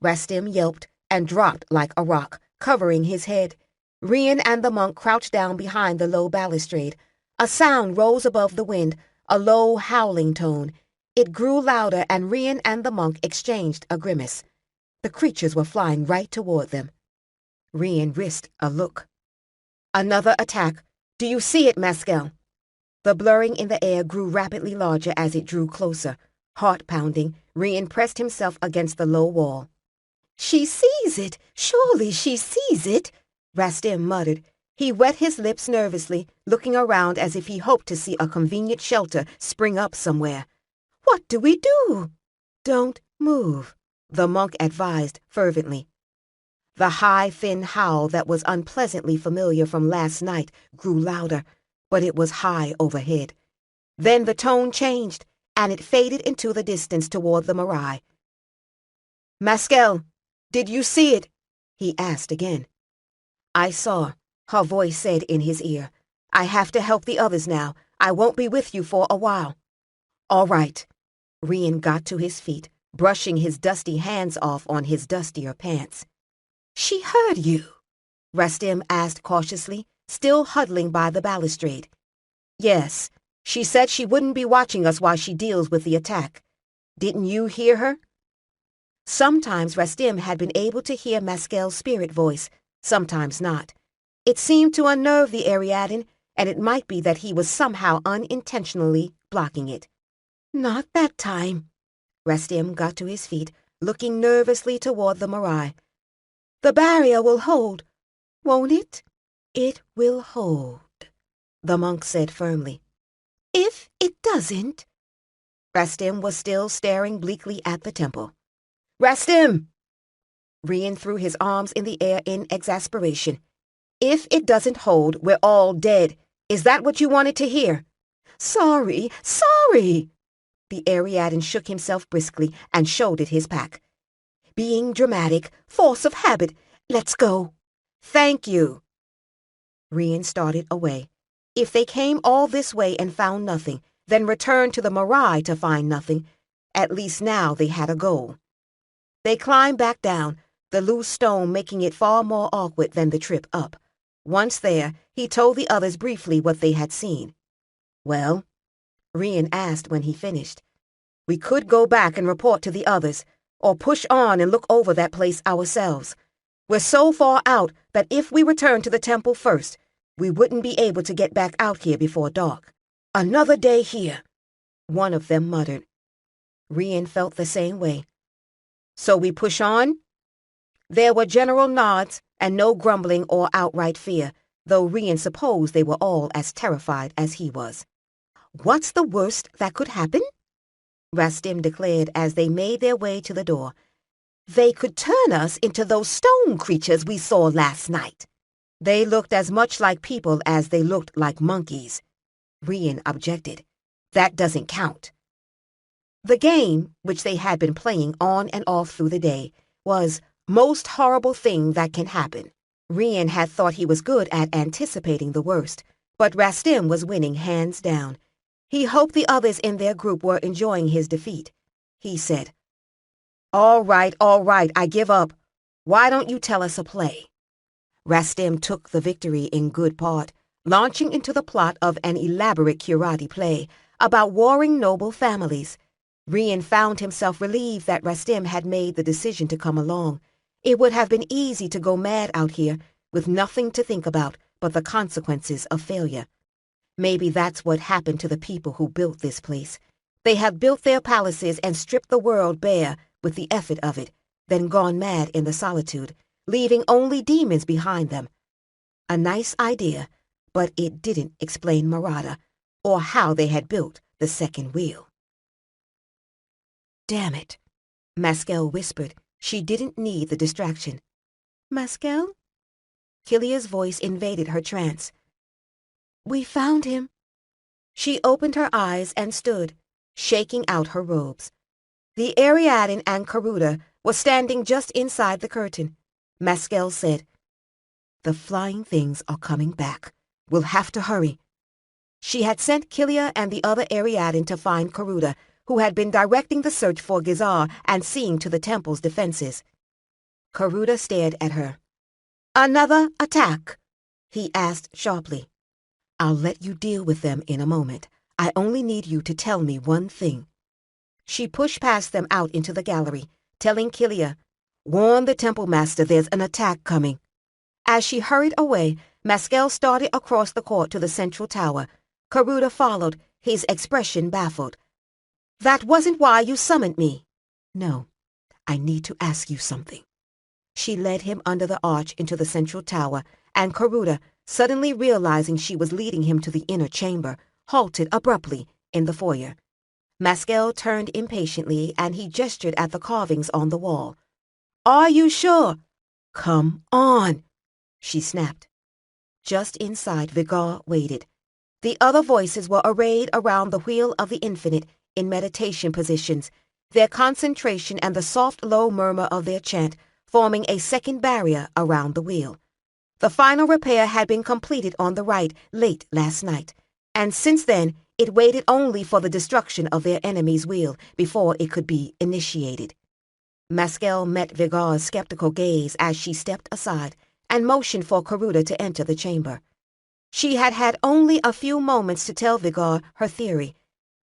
Rastim yelped and dropped like a rock, covering his head. Rian and the monk crouched down behind the low balustrade. A sound rose above the wind, a low howling tone. It grew louder, and Rian and the monk exchanged a grimace. The creatures were flying right toward them. Rian risked a look. Another attack. Do you see it, Mescal? The blurring in the air grew rapidly larger as it drew closer. Heart pounding, Rian pressed himself against the low wall. She sees it! Surely she sees it! Rastim muttered. He wet his lips nervously, looking around as if he hoped to see a convenient shelter spring up somewhere. What do we do? Don't move, the monk advised fervently. The high, thin howl that was unpleasantly familiar from last night grew louder, but it was high overhead. Then the tone changed, and it faded into the distance toward the Marai. Mescal, did you see it? He asked again. I saw, her voice said in his ear. I have to help the others now. I won't be with you for a while. All right. Rian got to his feet, brushing his dusty hands off on his dustier pants. She heard you? Rastim asked cautiously, still huddling by the balustrade. Yes, she said she wouldn't be watching us while she deals with the attack. Didn't you hear her? Sometimes Rastim had been able to hear Mescal's spirit voice, sometimes not. It seemed to unnerve the Ariadne, and it might be that he was somehow unintentionally blocking it. Not that time. Rastim got to his feet, looking nervously toward the Marai. The barrier will hold, won't it? It will hold, the monk said firmly. If it doesn't... Rastim was still staring bleakly at the temple. Rastim! Rian threw his arms in the air in exasperation. If it doesn't hold, we're all dead. Is that what you wanted to hear? Sorry. The Ariadne shook himself briskly and shouldered his pack. Being dramatic, force of habit. Let's go. Thank you. Rian started away. If they came all this way and found nothing, then returned to the Marai to find nothing, at least now they had a goal. They climbed back down, the loose stone making it far more awkward than the trip up. Once there, he told the others briefly what they had seen. Well, Rian asked when he finished. We could go back and report to the others, or push on and look over that place ourselves. We're so far out that if we return to the temple first, we wouldn't be able to get back out here before dark. Another day here, one of them muttered. Rian felt the same way. So we push on? There were general nods and no grumbling or outright fear, though Rian supposed they were all as terrified as he was. What's the worst that could happen? Rastim declared as they made their way to the door. They could turn us into those stone creatures we saw last night. They looked as much like people as they looked like monkeys. Rian objected. That doesn't count. The game, which they had been playing on and off through the day, was most horrible thing that can happen. Rian had thought he was good at anticipating the worst, but Rastim was winning hands down. He hoped the others in their group were enjoying his defeat. He said, All right, I give up. Why don't you tell us a play? Rastim took the victory in good part, launching into the plot of an elaborate Kirati play about warring noble families. Rian found himself relieved that Rastim had made the decision to come along. It would have been easy to go mad out here, with nothing to think about but the consequences of failure. Maybe that's what happened to the people who built this place. They have built their palaces and stripped the world bare with the effort of it, then gone mad in the solitude, leaving only demons behind them. A nice idea, but it didn't explain Marada, or how they had built the second wheel. Damn it, Mescal whispered. She didn't need the distraction. Mescal? Kilia's voice invaded her trance. We found him. She opened her eyes and stood, shaking out her robes. The Ariadne and Karuda were standing just inside the curtain. Mescal said, The flying things are coming back. We'll have to hurry. She had sent Kilia and the other Ariadne to find Karuda, who had been directing the search for Gizar and seeing to the temple's defenses. Karuda stared at her. Another attack? He asked sharply. I'll let you deal with them in a moment. I only need you to tell me one thing. She pushed past them out into the gallery, telling Kilia, Warn the temple master there's an attack coming." As she hurried away, Maskel started across the court to the central tower. Karuta followed, his expression baffled. "That wasn't why you summoned me." "No, I need to ask you something." She led him under the arch into the central tower, and Karuta, suddenly realizing she was leading him to the inner chamber, halted abruptly in the foyer. Maskel turned impatiently, and he gestured at the carvings on the wall. "Are you sure?" "Come on," she snapped. Just inside, Vigar waited. The other voices were arrayed around the Wheel of the Infinite in meditation positions, their concentration and the soft, low murmur of their chant forming a second barrier around the wheel. The final repair had been completed on the right late last night, and since then it waited only for the destruction of their enemy's wheel before it could be initiated. Maskel met Vigar's skeptical gaze as she stepped aside and motioned for Karuta to enter the chamber. She had had only a few moments to tell Vigar her theory,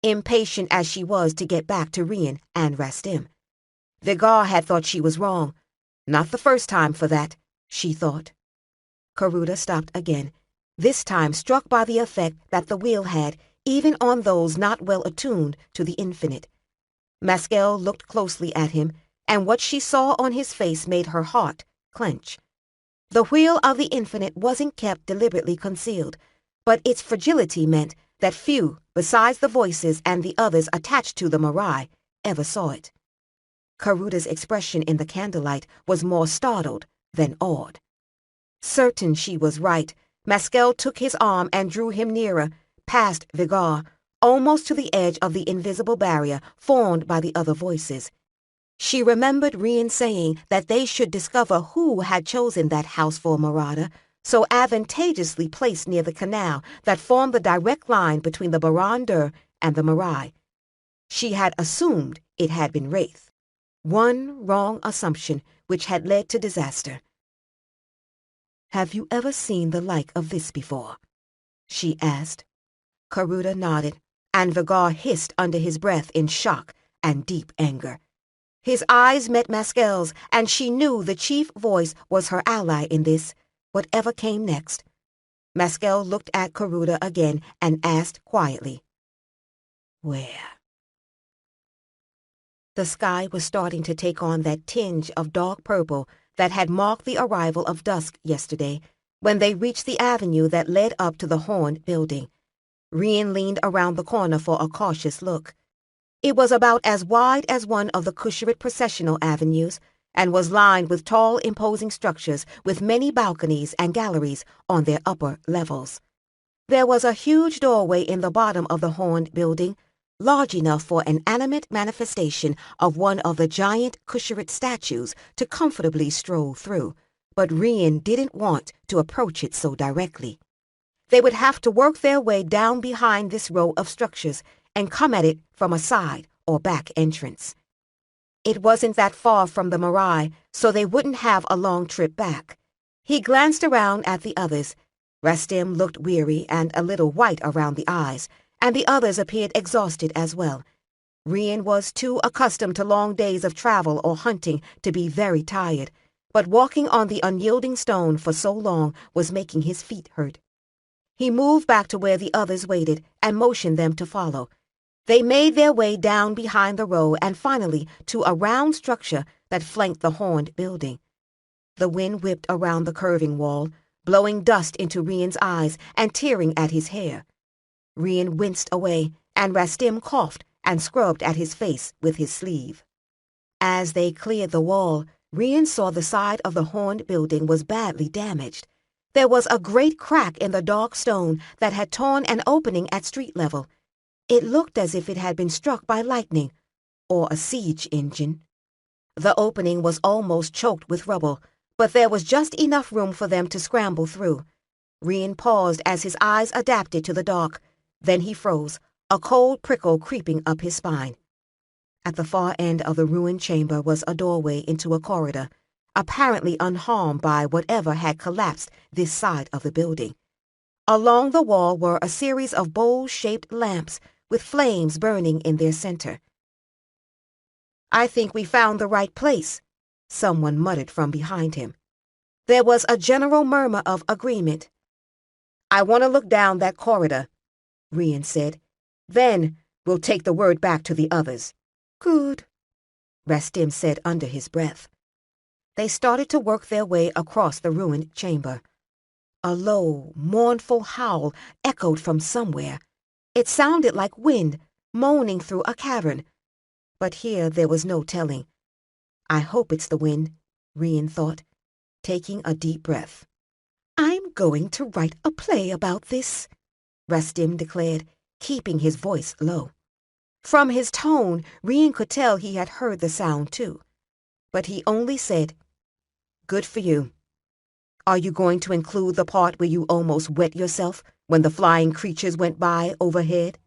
impatient as she was to get back to Rian and Rastim. Vigar had thought she was wrong. Not the first time for that, she thought. Karuta stopped again, this time struck by the effect that the wheel had, even on those not well attuned to the infinite. Maskel looked closely at him, and what she saw on his face made her heart clench. The wheel of the infinite wasn't kept deliberately concealed, but its fragility meant that few, besides the voices and the others attached to the Mirai, ever saw it. Karuta's expression in the candlelight was more startled than awed. Certain she was right, Maskel took his arm and drew him nearer, past Vigar, almost to the edge of the invisible barrier formed by the other voices. She remembered Rian saying that they should discover who had chosen that house for Marada, so advantageously placed near the canal that formed the direct line between the Baran-Dur and the Mirai. She had assumed it had been Wraith. One wrong assumption which had led to disaster. "Have you ever seen the like of this before?" she asked. Karuta nodded, and Vigar hissed under his breath in shock and deep anger. His eyes met Maskel's, and she knew the chief voice was her ally in this, whatever came next. Maskel looked at Karuta again and asked quietly, "Where?" The sky was starting to take on that tinge of dark purple that had marked the arrival of dusk yesterday, when they reached the avenue that led up to the horned building. Rian leaned around the corner for a cautious look. It was about as wide as one of the Kusharit processional avenues, and was lined with tall, imposing structures with many balconies and galleries on their upper levels. There was a huge doorway in the bottom of the horned building, large enough for an animate manifestation of one of the giant Kusharit statues to comfortably stroll through, but Rian didn't want to approach it so directly. They would have to work their way down behind this row of structures and come at it from a side or back entrance. It wasn't that far from the Mirai, so they wouldn't have a long trip back. He glanced around at the others. Rastim looked weary and a little white around the eyes, and the others appeared exhausted as well. Rian was too accustomed to long days of travel or hunting to be very tired, but walking on the unyielding stone for so long was making his feet hurt. He moved back to where the others waited and motioned them to follow. They made their way down behind the row and finally to a round structure that flanked the horned building. The wind whipped around the curving wall, blowing dust into Rian's eyes and tearing at his hair. Rian winced away, and Rastim coughed and scrubbed at his face with his sleeve. As they cleared the wall, Rian saw the side of the horned building was badly damaged. There was a great crack in the dark stone that had torn an opening at street level. It looked as if it had been struck by lightning, or a siege engine. The opening was almost choked with rubble, but there was just enough room for them to scramble through. Rian paused as his eyes adapted to the dark. Then he froze, a cold prickle creeping up his spine. At the far end of the ruined chamber was a doorway into a corridor, apparently unharmed by whatever had collapsed this side of the building. Along the wall were a series of bowl-shaped lamps with flames burning in their center. "I think we found the right place," someone muttered from behind him. There was a general murmur of agreement. "I want to look down that corridor," Rian said. "Then we'll take the word back to the others." "Good," Rastim said under his breath. They started to work their way across the ruined chamber. A low, mournful howl echoed from somewhere. It sounded like wind moaning through a cavern. But here there was no telling. "I hope it's the wind," Rian thought, taking a deep breath. "I'm going to write a play about this," Rastim declared, keeping his voice low. From his tone, Rian could tell he had heard the sound too. But he only said, "Good for you. Are you going to include the part where you almost wet yourself when the flying creatures went by overhead?"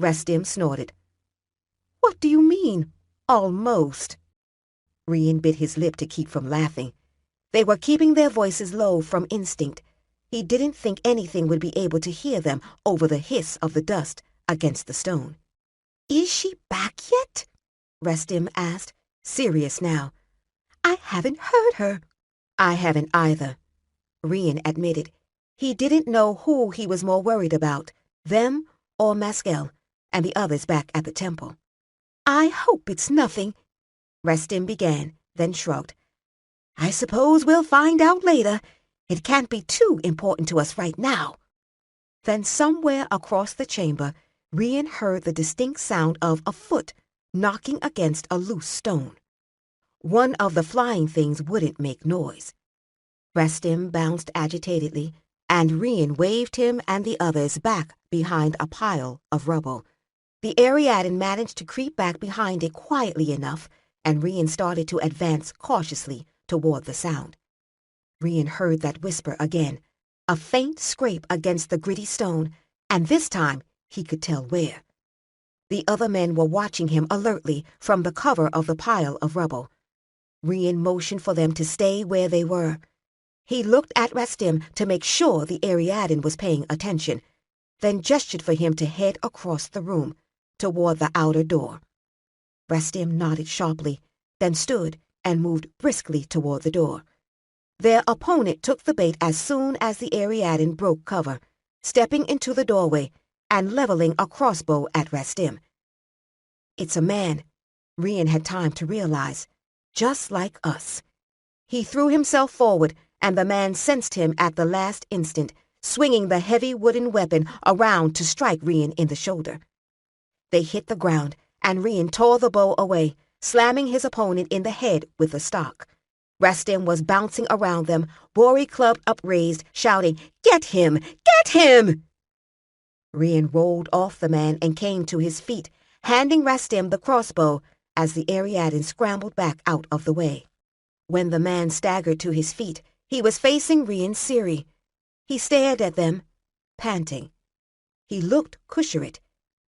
Rastim snorted. "What do you mean, almost?" Rian bit his lip to keep from laughing. They were keeping their voices low from instinct. He didn't think anything would be able to hear them over the hiss of the dust against the stone. "Is she back yet?" Rastim asked, serious now. "I haven't heard her." "I haven't either," Rian admitted. He didn't know who he was more worried about, them or Maskel and the others back at the temple. "I hope it's nothing," Rastim began, then shrugged. "I suppose we'll find out later. It can't be too important to us right now." Then somewhere across the chamber, Rian heard the distinct sound of a foot knocking against a loose stone. One of the flying things wouldn't make noise. Rastim bounced agitatedly, and Rian waved him and the others back behind a pile of rubble. The Ariadne managed to creep back behind it quietly enough, and Rian started to advance cautiously toward the sound. Rian heard that whisper again, a faint scrape against the gritty stone, and this time he could tell where. The other men were watching him alertly from the cover of the pile of rubble. Rian motioned for them to stay where they were. He looked at Rastim to make sure the Ariadne was paying attention, then gestured for him to head across the room, toward the outer door. Rastim nodded sharply, then stood and moved briskly toward the door. Their opponent took the bait as soon as the Ariadne broke cover, stepping into the doorway and leveling a crossbow at Rastim. "It's a man," Rian had time to realize, "just like us." He threw himself forward, and the man sensed him at the last instant, swinging the heavy wooden weapon around to strike Rian in the shoulder. They hit the ground, and Rian tore the bow away, slamming his opponent in the head with the stock. Rastim was bouncing around them, Bori club upraised, shouting, "Get him! Get him!" Rian rolled off the man and came to his feet, handing Rastim the crossbow as the Ariadne scrambled back out of the way. When the man staggered to his feet, he was facing Rian Siri. He stared at them, panting. He looked Kusharit,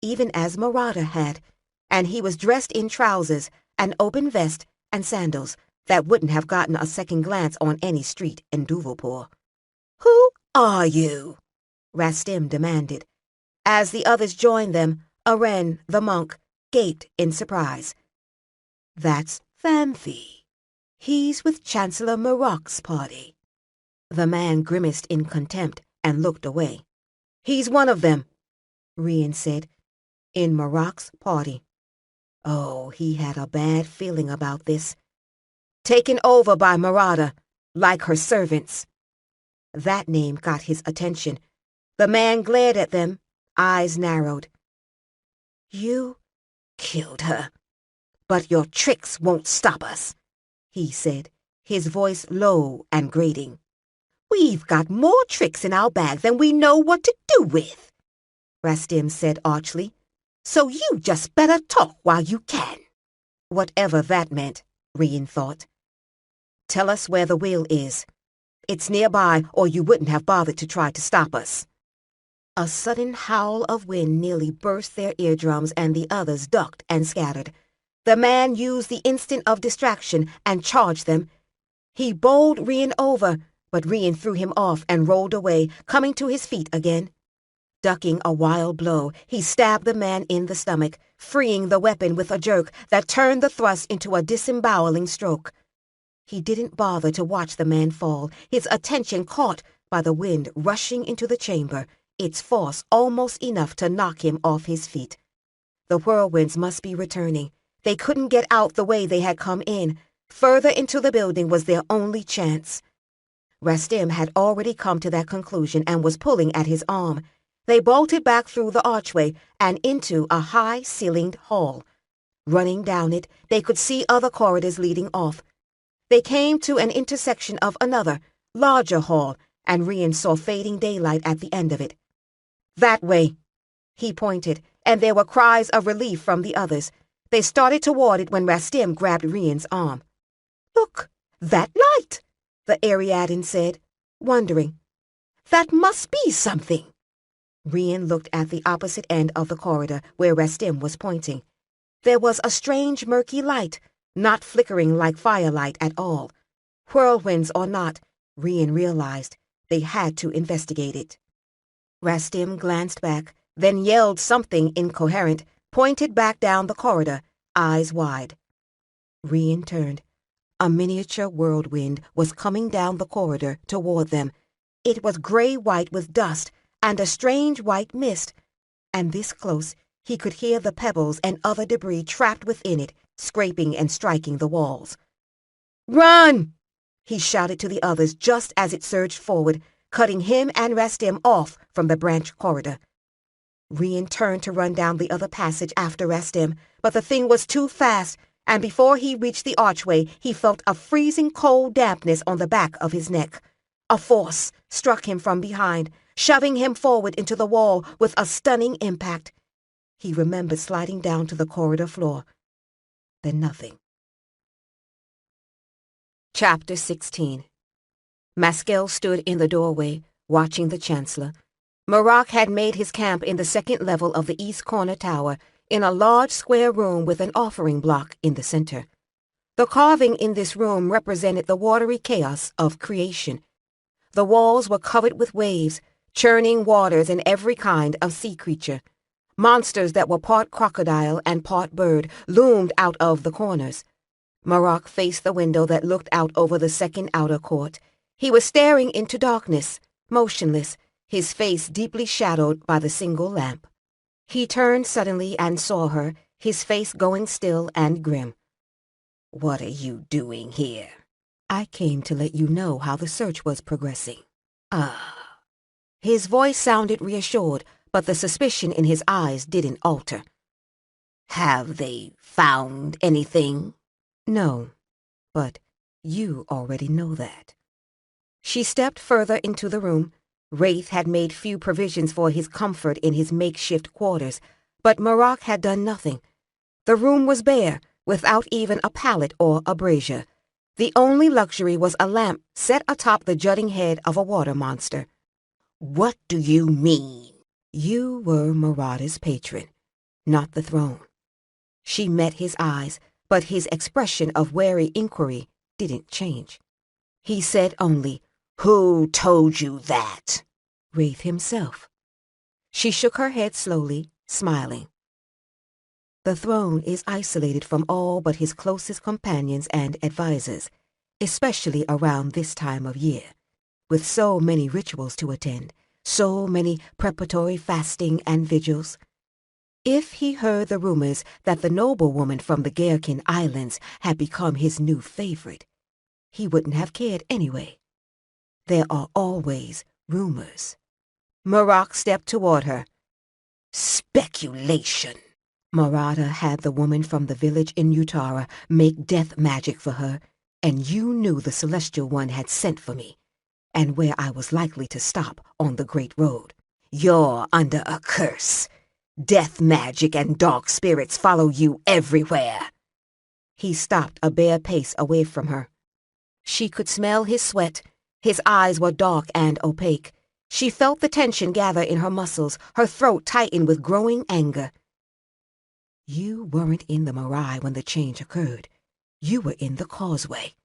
even as Marada had, and he was dressed in trousers, an open vest, and sandals that wouldn't have gotten a second glance on any street in Duvalpur. "Who are you?" Rastim demanded. As the others joined them, Aren, the monk, gaped in surprise. "That's Thamfi. He's with Chancellor Marok's party." The man grimaced in contempt and looked away. "He's one of them," Rian said, "in Marok's party." Oh, he had a bad feeling about this. "Taken over by Marada, like her servants." That name got his attention. The man glared at them, eyes narrowed. "You killed her, but your tricks won't stop us," he said, his voice low and grating. "We've got more tricks in our bag than we know what to do with," Rastim said archly. "So you just better talk while you can." Whatever that meant, Rian thought. "Tell us where the wheel is. It's nearby, or you wouldn't have bothered to try to stop us." A sudden howl of wind nearly burst their eardrums, and the others ducked and scattered. The man used the instant of distraction and charged them. He bowled Rian over, but Rian threw him off and rolled away, coming to his feet again. Ducking a wild blow, he stabbed the man in the stomach, freeing the weapon with a jerk that turned the thrust into a disemboweling stroke. He didn't bother to watch the man fall, his attention caught by the wind rushing into the chamber, its force almost enough to knock him off his feet. The whirlwinds must be returning. They couldn't get out the way they had come in. Further into the building was their only chance. Rastim had already come to that conclusion and was pulling at his arm. They bolted back through the archway and into a high-ceilinged hall. Running down it, they could see other corridors leading off. They came to an intersection of another, larger hall, and Rian saw fading daylight at the end of it. "That way," he pointed, and there were cries of relief from the others. They started toward it when Rastim grabbed Rian's arm. "Look, that light," the Ariadan said, wondering. "That must be something." Rian looked at the opposite end of the corridor where Rastim was pointing. There was a strange murky light, not flickering like firelight at all. Whirlwinds or not, Rian realized they had to investigate it. Rastim glanced back, then yelled something incoherent, pointed back down the corridor, eyes wide. Rian turned. A miniature whirlwind was coming down the corridor toward them. It was gray-white with dust and a strange white mist, and this close he could hear the pebbles and other debris trapped within it, scraping and striking the walls. "Run!" he shouted to the others just as it surged forward, cutting him and Rastim off from the branch corridor. Rian turned to run down the other passage after Rastim, but the thing was too fast, and before he reached the archway, he felt a freezing cold dampness on the back of his neck. A force struck him from behind, shoving him forward into the wall with a stunning impact. He remembered sliding down to the corridor floor. Then nothing. Chapter 16. Maskell stood in the doorway, watching the Chancellor. Marak had made his camp in the second level of the east corner tower, in a large square room with an offering block in the center. The carving in this room represented the watery chaos of creation. The walls were covered with waves, churning waters and every kind of sea creature. Monsters that were part crocodile and part bird loomed out of the corners. Marak faced the window that looked out over the second outer court. He was staring into darkness, motionless, his face deeply shadowed by the single lamp. He turned suddenly and saw her, his face going still and grim. "What are you doing here?" "I came to let you know how the search was progressing." "Ah." His voice sounded reassured, but the suspicion in his eyes didn't alter. "Have they found anything?" "No, but you already know that." She stepped further into the room. Wraith had made few provisions for his comfort in his makeshift quarters, but Marak had done nothing. The room was bare, without even a pallet or a brazier. The only luxury was a lamp set atop the jutting head of a water monster. "What do you mean?" "You were Marada's patron, not the throne." She met his eyes, but his expression of wary inquiry didn't change. He said only, "Who told you that?" "Wraith himself." She shook her head slowly, smiling. "The throne is isolated from all but his closest companions and advisors, especially around this time of year, with so many rituals to attend, so many preparatory fasting and vigils. If he heard the rumors that the noblewoman from the Gherkin Islands had become his new favorite, he wouldn't have cared anyway. There are always rumors." Marak stepped toward her. "Speculation." "Marada had the woman from the village in Utara make death magic for her, and you knew the Celestial One had sent for me, and where I was likely to stop on the Great Road." "You're under a curse. Death magic and dark spirits follow you everywhere." He stopped a bare pace away from her. She could smell his sweat. His eyes were dark and opaque. She felt the tension gather in her muscles, her throat tighten with growing anger. "You weren't in the Marai when the change occurred. You were in the causeway.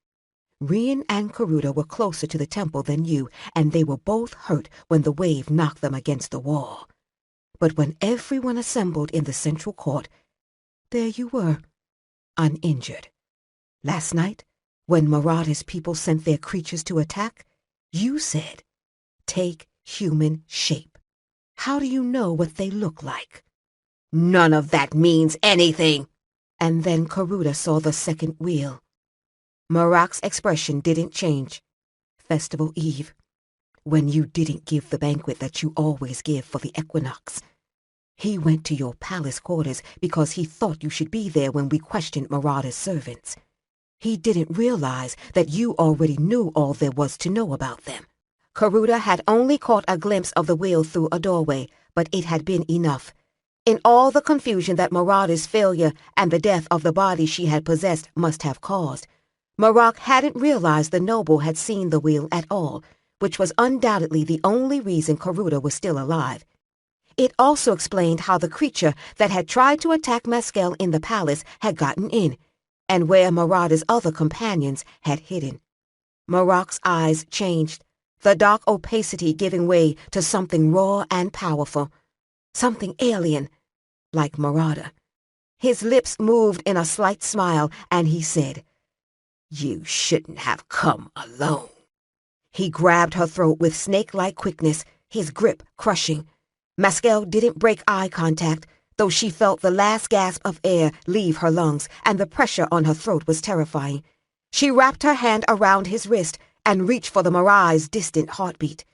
Rian and Karuta were closer to the temple than you, and they were both hurt when the wave knocked them against the wall. But when everyone assembled in the central court, there you were, uninjured. Last night, When Marauder's people sent their creatures to attack, you said, take human shape. How do you know what they look like? None of that means anything. And then Karuda saw the second wheel. Marac's expression didn't change. Festival Eve, when you didn't give the banquet that you always give for the equinox. He went to your palace quarters because he thought you should be there when we questioned Marauder's servants. He didn't realize that you already knew all there was to know about them. Karuda had only caught a glimpse of the wheel through a doorway, but it had been enough. In all the confusion that Marauder's failure and the death of the body she had possessed must have caused, Marac hadn't realized the noble had seen the wheel at all, which was undoubtedly the only reason Karuda was still alive. It also explained how the creature that had tried to attack Mescal in the palace had gotten in, and where Marauder's other companions had hidden. Marac's eyes changed, the dark opacity giving way to something raw and powerful, something alien, like Marauder. His lips moved in a slight smile, and he said, "You shouldn't have come alone." He grabbed her throat with snake-like quickness, his grip crushing. Mescal didn't break eye contact, though she felt the last gasp of air leave her lungs, and the pressure on her throat was terrifying. She wrapped her hand around his wrist and reached for the Marai's distant heartbeat.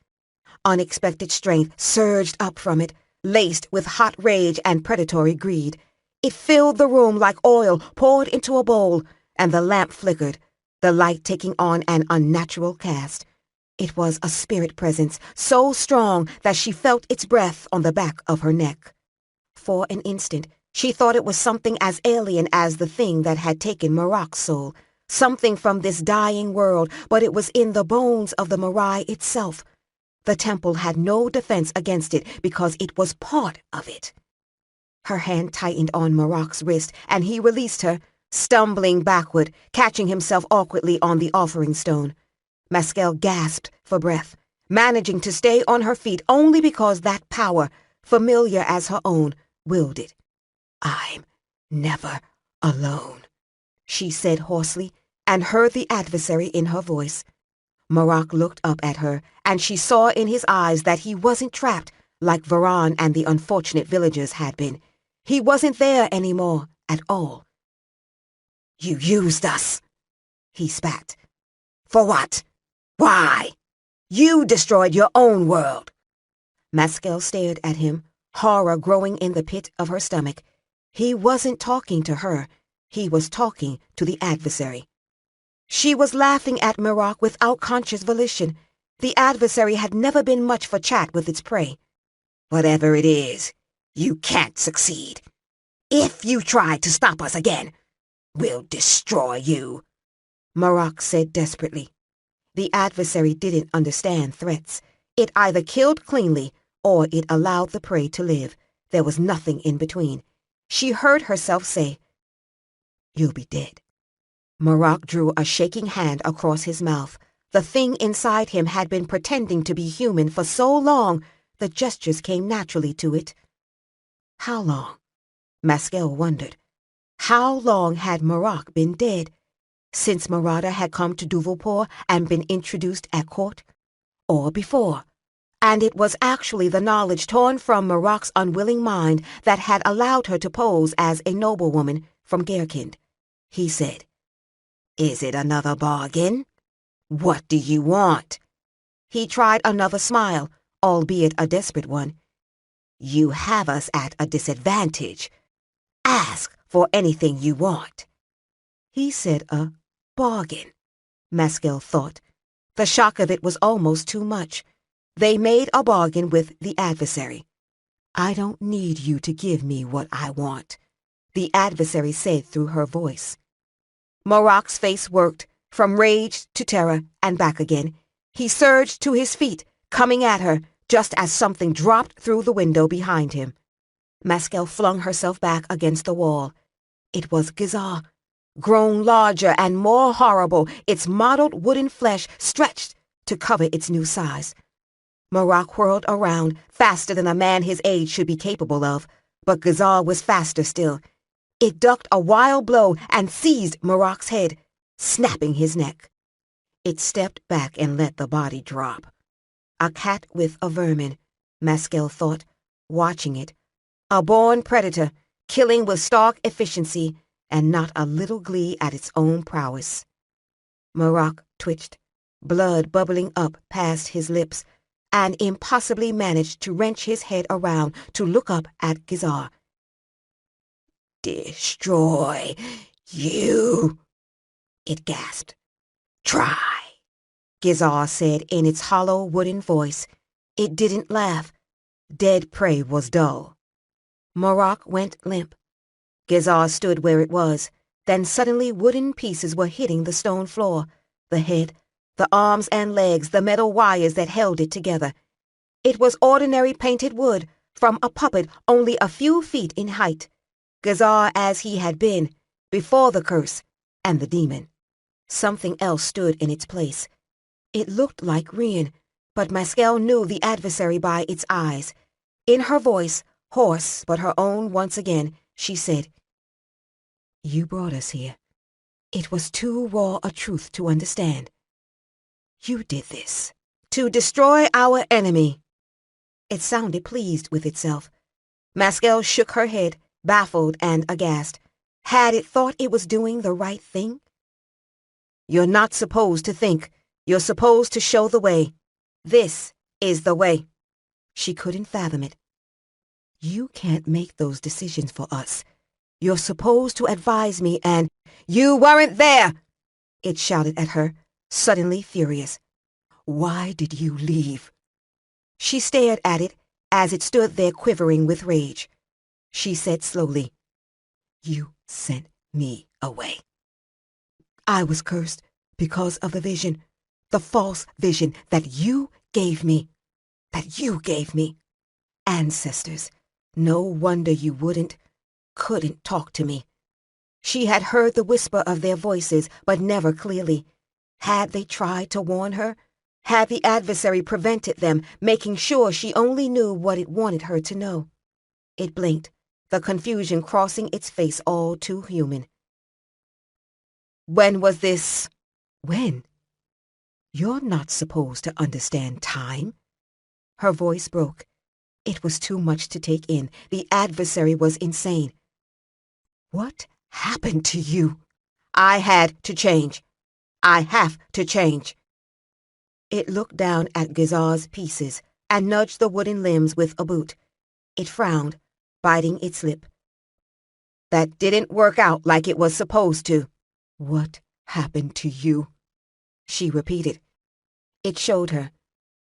Unexpected strength surged up from it, laced with hot rage and predatory greed. It filled the room like oil poured into a bowl, and the lamp flickered, the light taking on an unnatural cast. It was a spirit presence, so strong that she felt its breath on the back of her neck. For an instant, she thought it was something as alien as the thing that had taken Marac's soul, something from this dying world, but it was in the bones of the Marai itself. The temple had no defense against it because it was part of it. Her hand tightened on Marac's wrist, and he released her, stumbling backward, catching himself awkwardly on the offering stone. Mescal gasped for breath, managing to stay on her feet only because that power, familiar as her own, willed it. "I'm never alone," she said hoarsely, and heard the adversary in her voice. Marac looked up at her, and she saw in his eyes that he wasn't trapped like Varan and the unfortunate villagers had been. He wasn't there anymore at all. "You used us," he spat. "For what? Why? You destroyed your own world." Mescal stared at him, horror growing in the pit of her stomach. He wasn't talking to her. He was talking to the adversary. She was laughing at Marac without conscious volition. The adversary had never been much for chat with its prey. "Whatever it is, you can't succeed. If you try to stop us again, we'll destroy you," Marac said desperately. The adversary didn't understand threats. It either killed cleanly or it allowed the prey to live. There was nothing in between. She heard herself say, "You'll be dead." Marac drew a shaking hand across his mouth. The thing inside him had been pretending to be human for so long, the gestures came naturally to it. How long? Mescal wondered. How long had Marac been dead? Since Marauder had come to Duvalpur and been introduced at court? Or before? And it was actually the knowledge torn from Marac's unwilling mind that had allowed her to pose as a noblewoman from Gherkind. He said, "Is it another bargain? What do you want?" He tried another smile, albeit a desperate one. "You have us at a disadvantage. Ask for anything you want." He said a bargain, Mescal thought. The shock of it was almost too much. They made a bargain with the adversary. "I don't need you to give me what I want," the adversary said through her voice. Marac's face worked, from rage to terror and back again. He surged to his feet, coming at her, just as something dropped through the window behind him. Mescal flung herself back against the wall. It was Gizar, grown larger and more horrible, its mottled wooden flesh stretched to cover its new size. Marac whirled around, faster than a man his age should be capable of, but Gizar was faster still. It ducked a wild blow and seized Marac's head. snapping his neck. It stepped back and let the body drop. A cat with a vermin, Maskell thought, watching it. A born predator, killing with stark efficiency and not a little glee at its own prowess. Marak twitched, blood bubbling up past his lips, and impossibly managed to wrench his head around to look up at Gizar. "Destroy you," it gasped. "Try," Gizar said in its hollow wooden voice. It didn't laugh. Dead prey was dull. Marak went limp. Gizar stood where it was. Then suddenly wooden pieces were hitting the stone floor. The head, the arms and legs, the metal wires that held it together. It was ordinary painted wood from a puppet only a few feet in height. Gizar as he had been, before the curse and the demon. Something else stood in its place. It looked like Rian, but Maskell knew the adversary by its eyes. In her voice, hoarse but her own once again, she said, "You brought us here. It was too raw a truth to understand. You did this to destroy our enemy." It sounded pleased with itself. Maskell shook her head, baffled and aghast. Had it thought it was doing the right thing? "You're not supposed to think. You're supposed to show the way. This is the way." She couldn't fathom it. "You can't make those decisions for us. You're supposed to advise me and—" "You weren't there!" It shouted at her, suddenly furious. "Why did you leave?" She stared at it as it stood there quivering with rage. She said slowly, "You sent me away. I was cursed because of the vision, the false vision that you gave me. Ancestors, no wonder you couldn't talk to me." She had heard the whisper of their voices, but never clearly. Had they tried to warn her? Had the adversary prevented them, making sure she only knew what it wanted her to know? It blinked, the confusion crossing its face all too human. "When was this?" "When? You're not supposed to understand time." Her voice broke. It was too much to take in. The adversary was insane. "What happened to you?" "I had to change. I have to change." It looked down at Gizar's pieces and nudged the wooden limbs with a boot. It frowned, biting its lip. "That didn't work out like it was supposed to." "What happened to you?" she repeated. It showed her.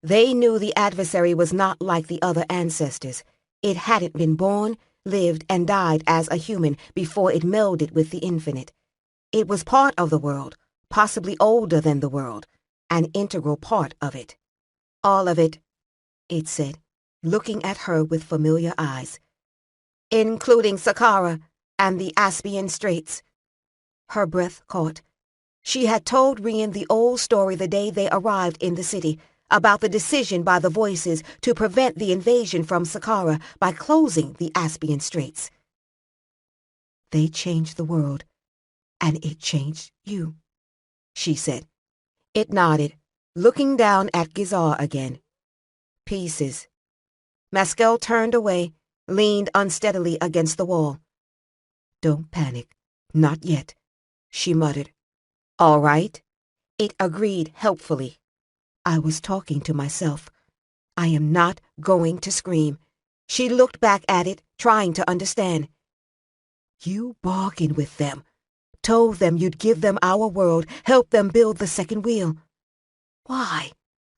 They knew the adversary was not like the other ancestors. It hadn't been born, lived, and died as a human before it melded with the infinite. It was part of the world, possibly older than the world, an integral part of it. "All of it," it said, looking at her with familiar eyes. "Including Saqqara and the Aspian Straits." Her breath caught. She had told Rian the old story the day they arrived in the city, about the decision by the Voices to prevent the invasion from Saqqara by closing the Aspian Straits. "They changed the world, and it changed you," she said. It nodded, looking down at Gizar again. "Pieces." Maskell turned away, leaned unsteadily against the wall. "Don't panic. Not yet," she muttered. "All right." It agreed helpfully. "I was talking to myself. I am not going to scream." She looked back at it, trying to understand. "You bargained with them, told them you'd give them our world, help them build the second wheel. Why?"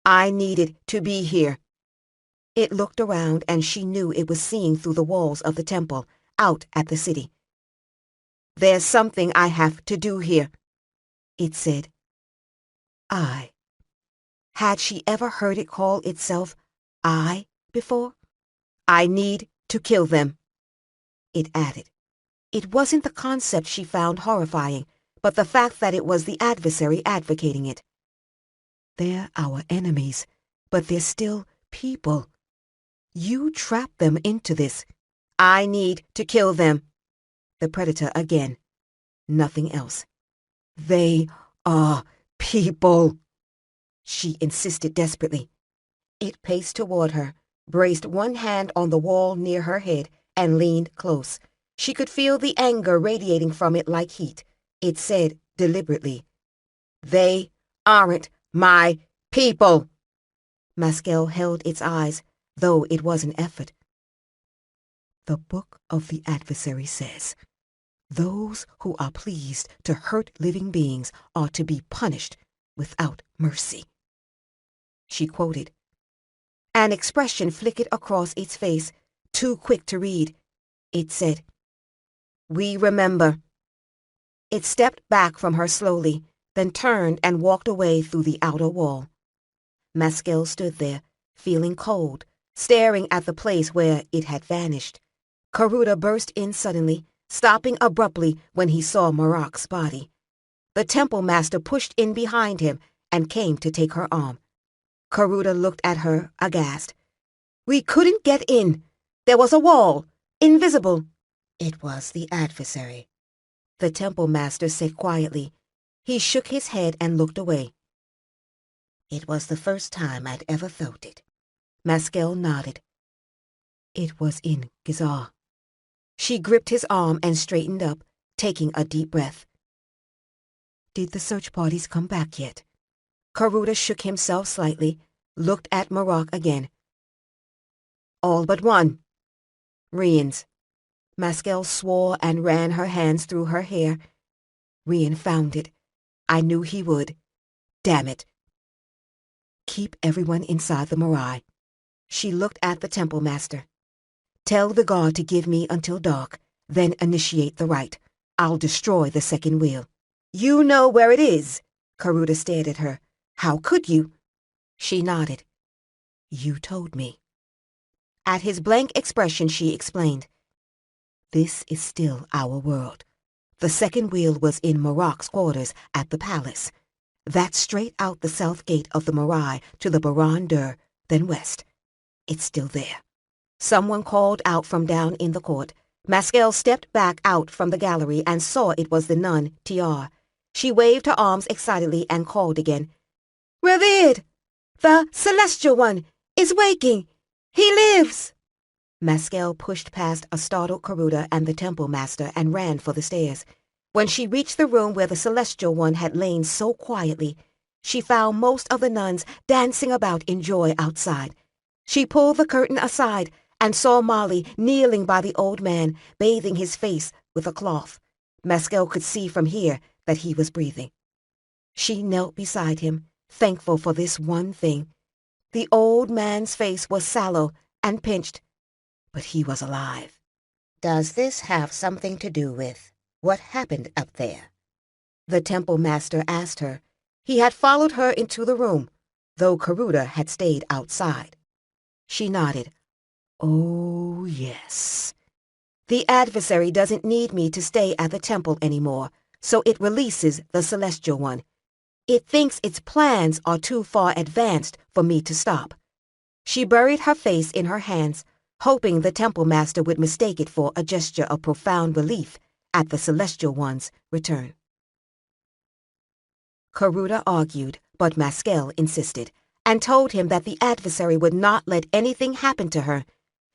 "I needed to be here." It looked around, and she knew it was seeing through the walls of the temple, out at the city. "There's something I have to do here," it said. "I." Had she ever heard it call itself "I" before? "I need to kill them," it added. It wasn't the concept she found horrifying, but the fact that it was the adversary advocating it. "They're our enemies, but they're still people. You trapped them into this." "I need to kill them." The predator again. Nothing else. "They are people," she insisted desperately. It paced toward her, braced one hand on the wall near her head, and leaned close. She could feel the anger radiating from it like heat. It said deliberately, "They aren't my people." Maskel held its eyes, though it was an effort. "The book of the adversary says, those who are pleased to hurt living beings are to be punished without mercy," she quoted. An expression flickered across its face, too quick to read. It said, "We remember." It stepped back from her slowly, then turned and walked away through the outer wall. Maskel stood there, feeling cold, staring at the place where it had vanished. Karuda burst in suddenly, stopping abruptly when he saw Marok's body. The temple master pushed in behind him and came to take her arm. Karuda looked at her, aghast. "We couldn't get in. There was a wall, invisible." "It was the adversary," the temple master said quietly. He shook his head and looked away. "It was the first time I'd ever felt it." Maskel nodded. "It was in Gizar." She gripped his arm and straightened up, taking a deep breath. "Did the search parties come back yet?" Karuda shook himself slightly, looked at Marok again. "All but one. Rian's." Maskel swore and ran her hands through her hair. "Rian found it. I knew he would. Damn it." "Keep everyone inside the Marai." She looked at the temple master. "Tell the guard to give me until dark, then initiate the rite. I'll destroy the second wheel." "You know where it is?" Karuda stared at her. "How could you?" She nodded. "You told me." At his blank expression, she explained. "This is still our world. The second wheel was in Marok's quarters at the palace. That's straight out the south gate of the Marai to the Baran Dur, then west. It's still there." Someone called out from down in the court. Maskel stepped back out from the gallery and saw it was the nun, Tiar. She waved her arms excitedly and called again. "Revered! The Celestial One is waking! He lives!" Maskel pushed past a startled Karuda and the temple master and ran for the stairs. When she reached the room where the Celestial One had lain so quietly, she found most of the nuns dancing about in joy outside. She pulled the curtain aside and saw Molly kneeling by the old man, bathing his face with a cloth. Maskel could see from here that he was breathing. She knelt beside him, thankful for this one thing. The old man's face was sallow and pinched, but he was alive. "Does this have something to do with what happened up there?" the temple master asked her. He had followed her into the room, though Karuda had stayed outside. She nodded. "Oh, yes. The adversary doesn't need me to stay at the temple anymore, so it releases the Celestial One. It thinks its plans are too far advanced for me to stop." She buried her face in her hands, hoping the temple master would mistake it for a gesture of profound relief at the Celestial One's return. Karuda argued, but Maskel insisted, and told him that the adversary would not let anything happen to her.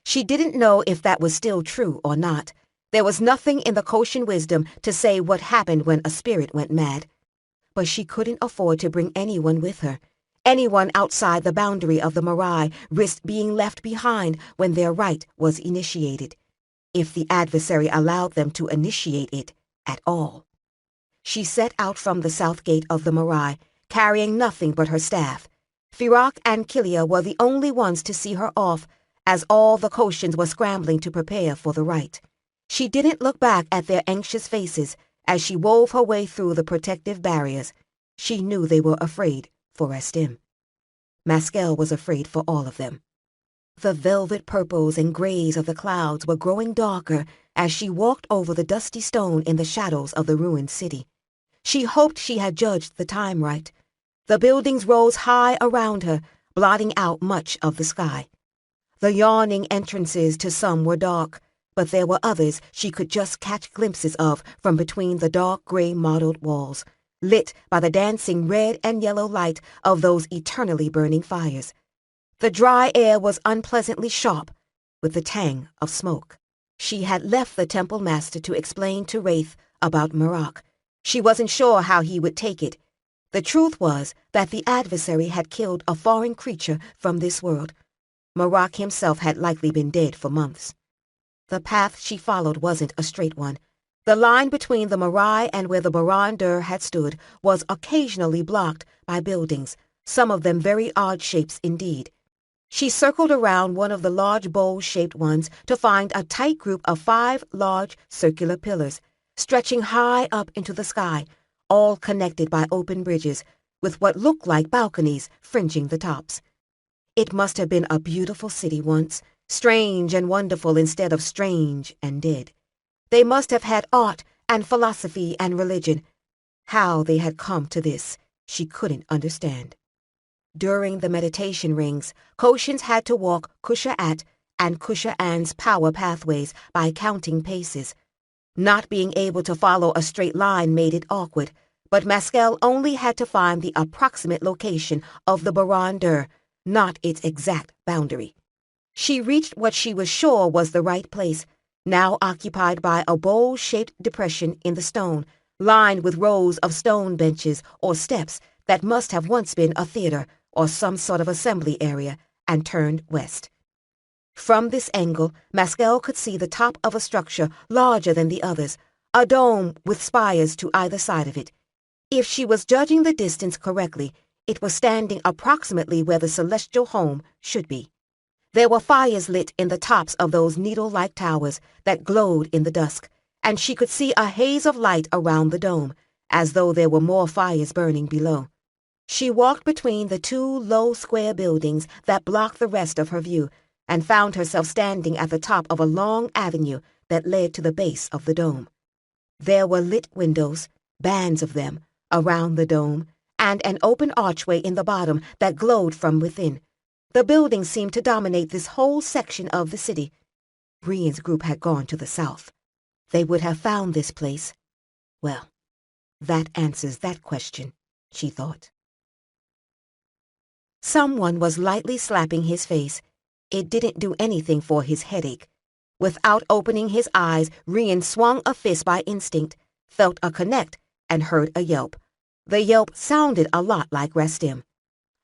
She didn't know if that was still true or not. There was nothing in the Koshin wisdom to say what happened when a spirit went mad. But she couldn't afford to bring anyone with her. Anyone outside the boundary of the Marai risked being left behind when their rite was initiated, if the adversary allowed them to initiate it at all. She set out from the south gate of the Marai, carrying nothing but her staff. Firak and Kilia were the only ones to see her off, as all the Koshins were scrambling to prepare for the rite. She didn't look back at their anxious faces as she wove her way through the protective barriers. She knew they were afraid for Restim. Maskel was afraid for all of them. The velvet purples and grays of the clouds were growing darker as she walked over the dusty stone in the shadows of the ruined city. She hoped she had judged the time right. The buildings rose high around her, blotting out much of the sky. The yawning entrances to some were dark, but there were others she could just catch glimpses of from between the dark gray mottled walls. lit by the dancing red and yellow light of those eternally burning fires. The dry air was unpleasantly sharp, with the tang of smoke. She had left the temple master to explain to Wraith about Marak. She wasn't sure how he would take it. The truth was that the adversary had killed a foreign creature from this world. Marak himself had likely been dead for months. The path she followed wasn't a straight one. The line between the Marai and where the Barad-dûr had stood was occasionally blocked by buildings, some of them very odd shapes indeed. She circled around one of the large bowl-shaped ones to find a tight group of 5 large circular pillars, stretching high up into the sky, all connected by open bridges, with what looked like balconies fringing the tops. It must have been a beautiful city once, strange and wonderful instead of strange and dead. They must have had art and philosophy and religion. How they had come to this, she couldn't understand. During the meditation rings, Khoshans had to walk Kusha-at and Kusha-an's power pathways by counting paces. Not being able to follow a straight line made it awkward, but Maskel only had to find the approximate location of the Barad-dûr, not its exact boundary. She reached what she was sure was the right place, now occupied by a bowl-shaped depression in the stone, lined with rows of stone benches or steps that must have once been a theater or some sort of assembly area, and turned west. From this angle, Maskel could see the top of a structure larger than the others, a dome with spires to either side of it. If she was judging the distance correctly, it was standing approximately where the celestial home should be. There were fires lit in the tops of those needle-like towers that glowed in the dusk, and she could see a haze of light around the dome, as though there were more fires burning below. She walked between the 2 low square buildings that blocked the rest of her view, and found herself standing at the top of a long avenue that led to the base of the dome. There were lit windows, bands of them, around the dome, and an open archway in the bottom that glowed from within. The building seemed to dominate this whole section of the city. Rian's group had gone to the south. They would have found this place. Well, that answers that question, she thought. Someone was lightly slapping his face. It didn't do anything for his headache. Without opening his eyes, Rian swung a fist by instinct, felt a connect, and heard a yelp. The yelp sounded a lot like Rastim.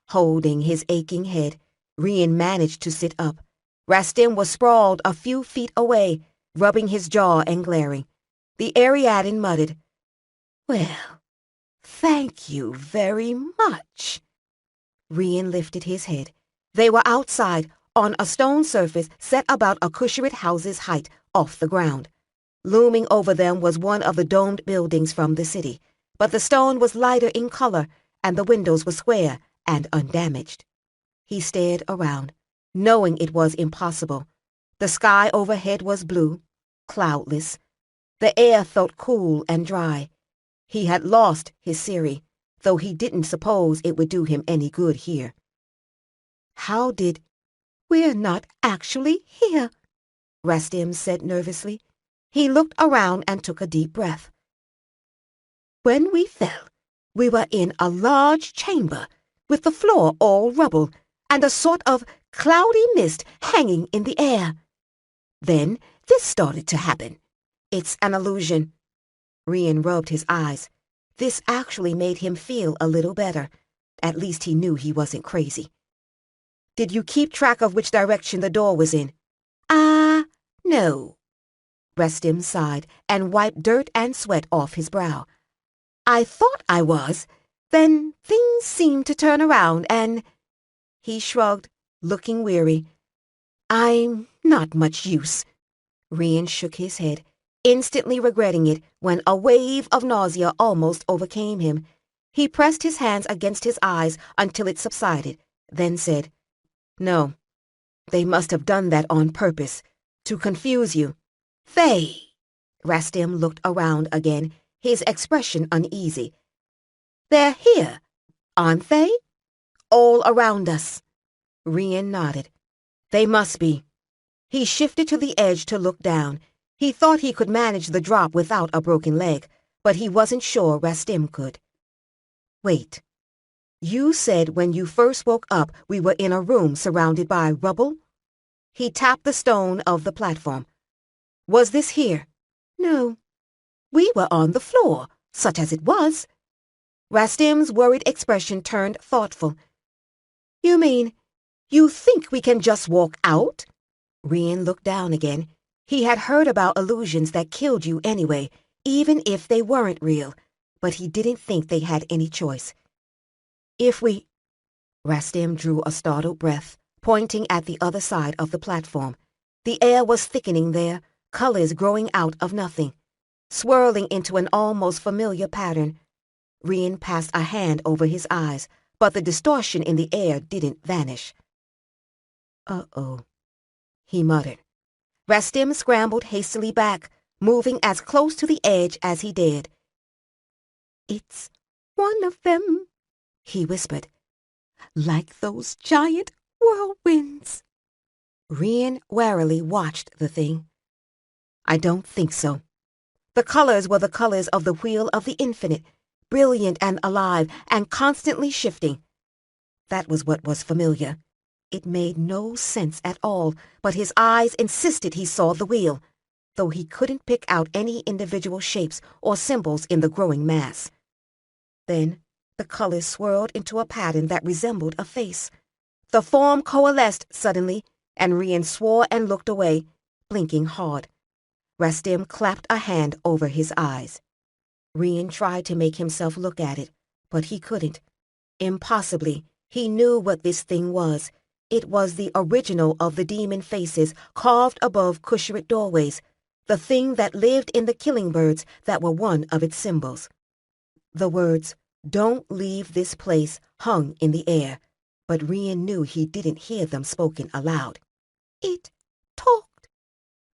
Holding his aching head, Rian managed to sit up. Rastim was sprawled a few feet away, rubbing his jaw and glaring. The Ariadan muttered, "Well, thank you very much." Rian lifted his head. They were outside, on a stone surface set about a Kusharit house's height off the ground. Looming over them was one of the domed buildings from the city, but the stone was lighter in color and the windows were square and undamaged. He stared around, knowing it was impossible. The sky overhead was blue, cloudless. The air felt cool and dry. He had lost his Siri, though he didn't suppose it would do him any good here. How did... "We're not actually here," Rastim said nervously. He looked around and took a deep breath. "When we fell, we were in a large chamber, with the floor all rubble, and a sort of cloudy mist hanging in the air. Then this started to happen. It's an illusion." Rian rubbed his eyes. This actually made him feel a little better. At least he knew he wasn't crazy. "Did you keep track of which direction the door was in?" No." Rastim sighed and wiped dirt and sweat off his brow. "I thought I was. Then things seemed to turn around and..." He shrugged, looking weary. "I'm not much use." Rian shook his head, instantly regretting it when a wave of nausea almost overcame him. He pressed his hands against his eyes until it subsided, then said, "No, they must have done that on purpose, to confuse you." "They..." Rastim looked around again, his expression uneasy. "They're here, aren't they? All around us." Rian nodded. "They must be." He shifted to the edge to look down. He thought he could manage the drop without a broken leg, but he wasn't sure Rastim could. Wait. You said when you first woke up we were in a room surrounded by rubble? He tapped the stone of the platform. Was this here? No. We were on the floor, such as it was. Rastim's worried expression turned thoughtful. You mean, you think we can just walk out? Rian looked down again. He had heard about illusions that killed you anyway, even if they weren't real, but he didn't think they had any choice. If we... Rastim drew a startled breath, pointing at the other side of the platform. The air was thickening there, colors growing out of nothing, swirling into an almost familiar pattern. Rian passed a hand over his eyes, but the distortion in the air didn't vanish. Uh-oh, he muttered. Rastim scrambled hastily back, moving as close to the edge as he dared. It's one of them, he whispered. Like those giant whirlwinds. Rian warily watched the thing. I don't think so. The colors were the colors of the Wheel of the Infinite, brilliant and alive and constantly shifting. That was what was familiar. It made no sense at all, but his eyes insisted he saw the wheel, though he couldn't pick out any individual shapes or symbols in the growing mass. Then the colors swirled into a pattern that resembled a face. The form coalesced suddenly, and Rian swore and looked away, blinking hard. Rastim clapped a hand over his eyes. Rian tried to make himself look at it, but he couldn't. Impossibly, he knew what this thing was. It was the original of the demon faces carved above Kusharit doorways, the thing that lived in the killing birds that were one of its symbols. The words, "Don't leave this place," hung in the air, but Rian knew he didn't hear them spoken aloud. It talked,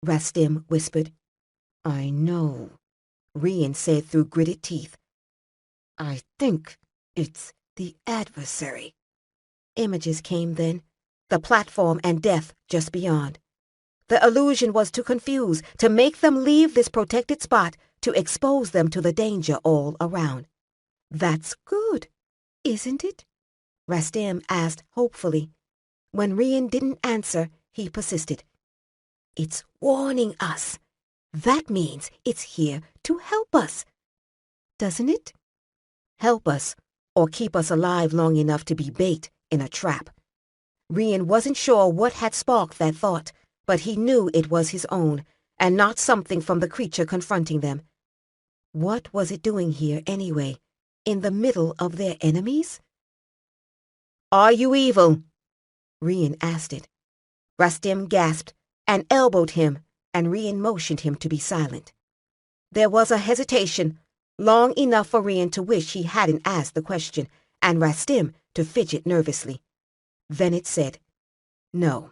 Rastim whispered. I know, Rian said through gritted teeth. I think it's the adversary. Images came then, the platform and death just beyond. The illusion was to confuse, to make them leave this protected spot, to expose them to the danger all around. That's good, isn't it? Rastim asked hopefully. When Rian didn't answer, he persisted. It's warning us. That means it's here to help us. Doesn't it? Help us, or keep us alive long enough to be bait in a trap. Rian wasn't sure what had sparked that thought, but he knew it was his own, and not something from the creature confronting them. What was it doing here anyway, in the middle of their enemies? Are you evil? Rian asked it. Rastim gasped and elbowed him, and Rian motioned him to be silent. There was a hesitation, long enough for Rian to wish he hadn't asked the question, and Rastim to fidget nervously. Then it said, No.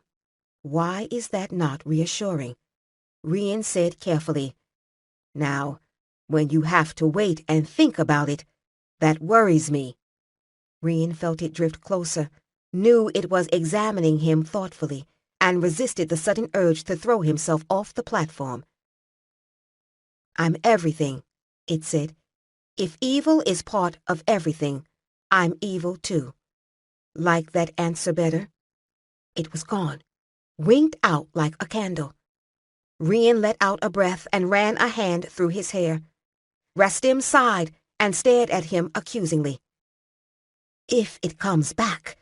Why is that not reassuring? Rian said carefully, Now, when you have to wait and think about it, that worries me. Rian felt it drift closer, knew it was examining him thoughtfully, and resisted the sudden urge to throw himself off the platform. I'm everything, it said. If evil is part of everything, I'm evil too. Like that answer better? It was gone, winked out like a candle. Rian let out a breath and ran a hand through his hair. Rastim sighed and stared at him accusingly. If it comes back,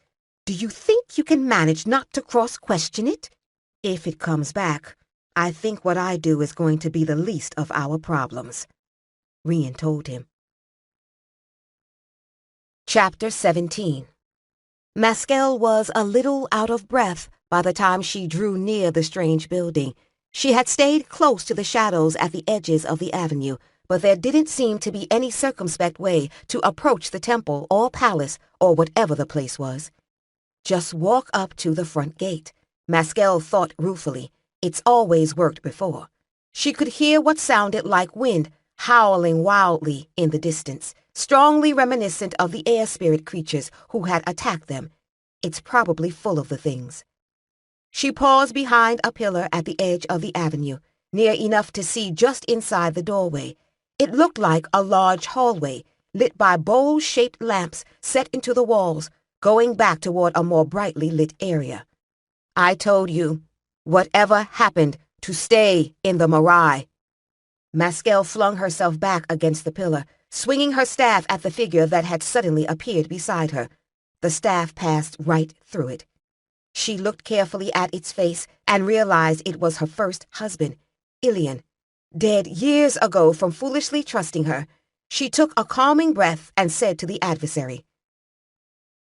do you think you can manage not to cross-question it? If it comes back, I think what I do is going to be the least of our problems, Rian told him. Chapter 17. Maskell was a little out of breath by the time she drew near the strange building. She had stayed close to the shadows at the edges of the avenue, but there didn't seem to be any circumspect way to approach the temple or palace or whatever the place was. Just walk up to the front gate, Maskell thought ruefully. It's always worked before. She could hear what sounded like wind howling wildly in the distance, strongly reminiscent of the air spirit creatures who had attacked them. It's probably full of the things. She paused behind a pillar at the edge of the avenue, near enough to see just inside the doorway. It looked like a large hallway, lit by bowl-shaped lamps set into the walls, going back toward a more brightly lit area. I told you, whatever happened, to stay in the Mirai. Maskel flung herself back against the pillar, swinging her staff at the figure that had suddenly appeared beside her. The staff passed right through it. She looked carefully at its face and realized it was her first husband, Ilian, dead years ago from foolishly trusting her. She took a calming breath and said to the adversary,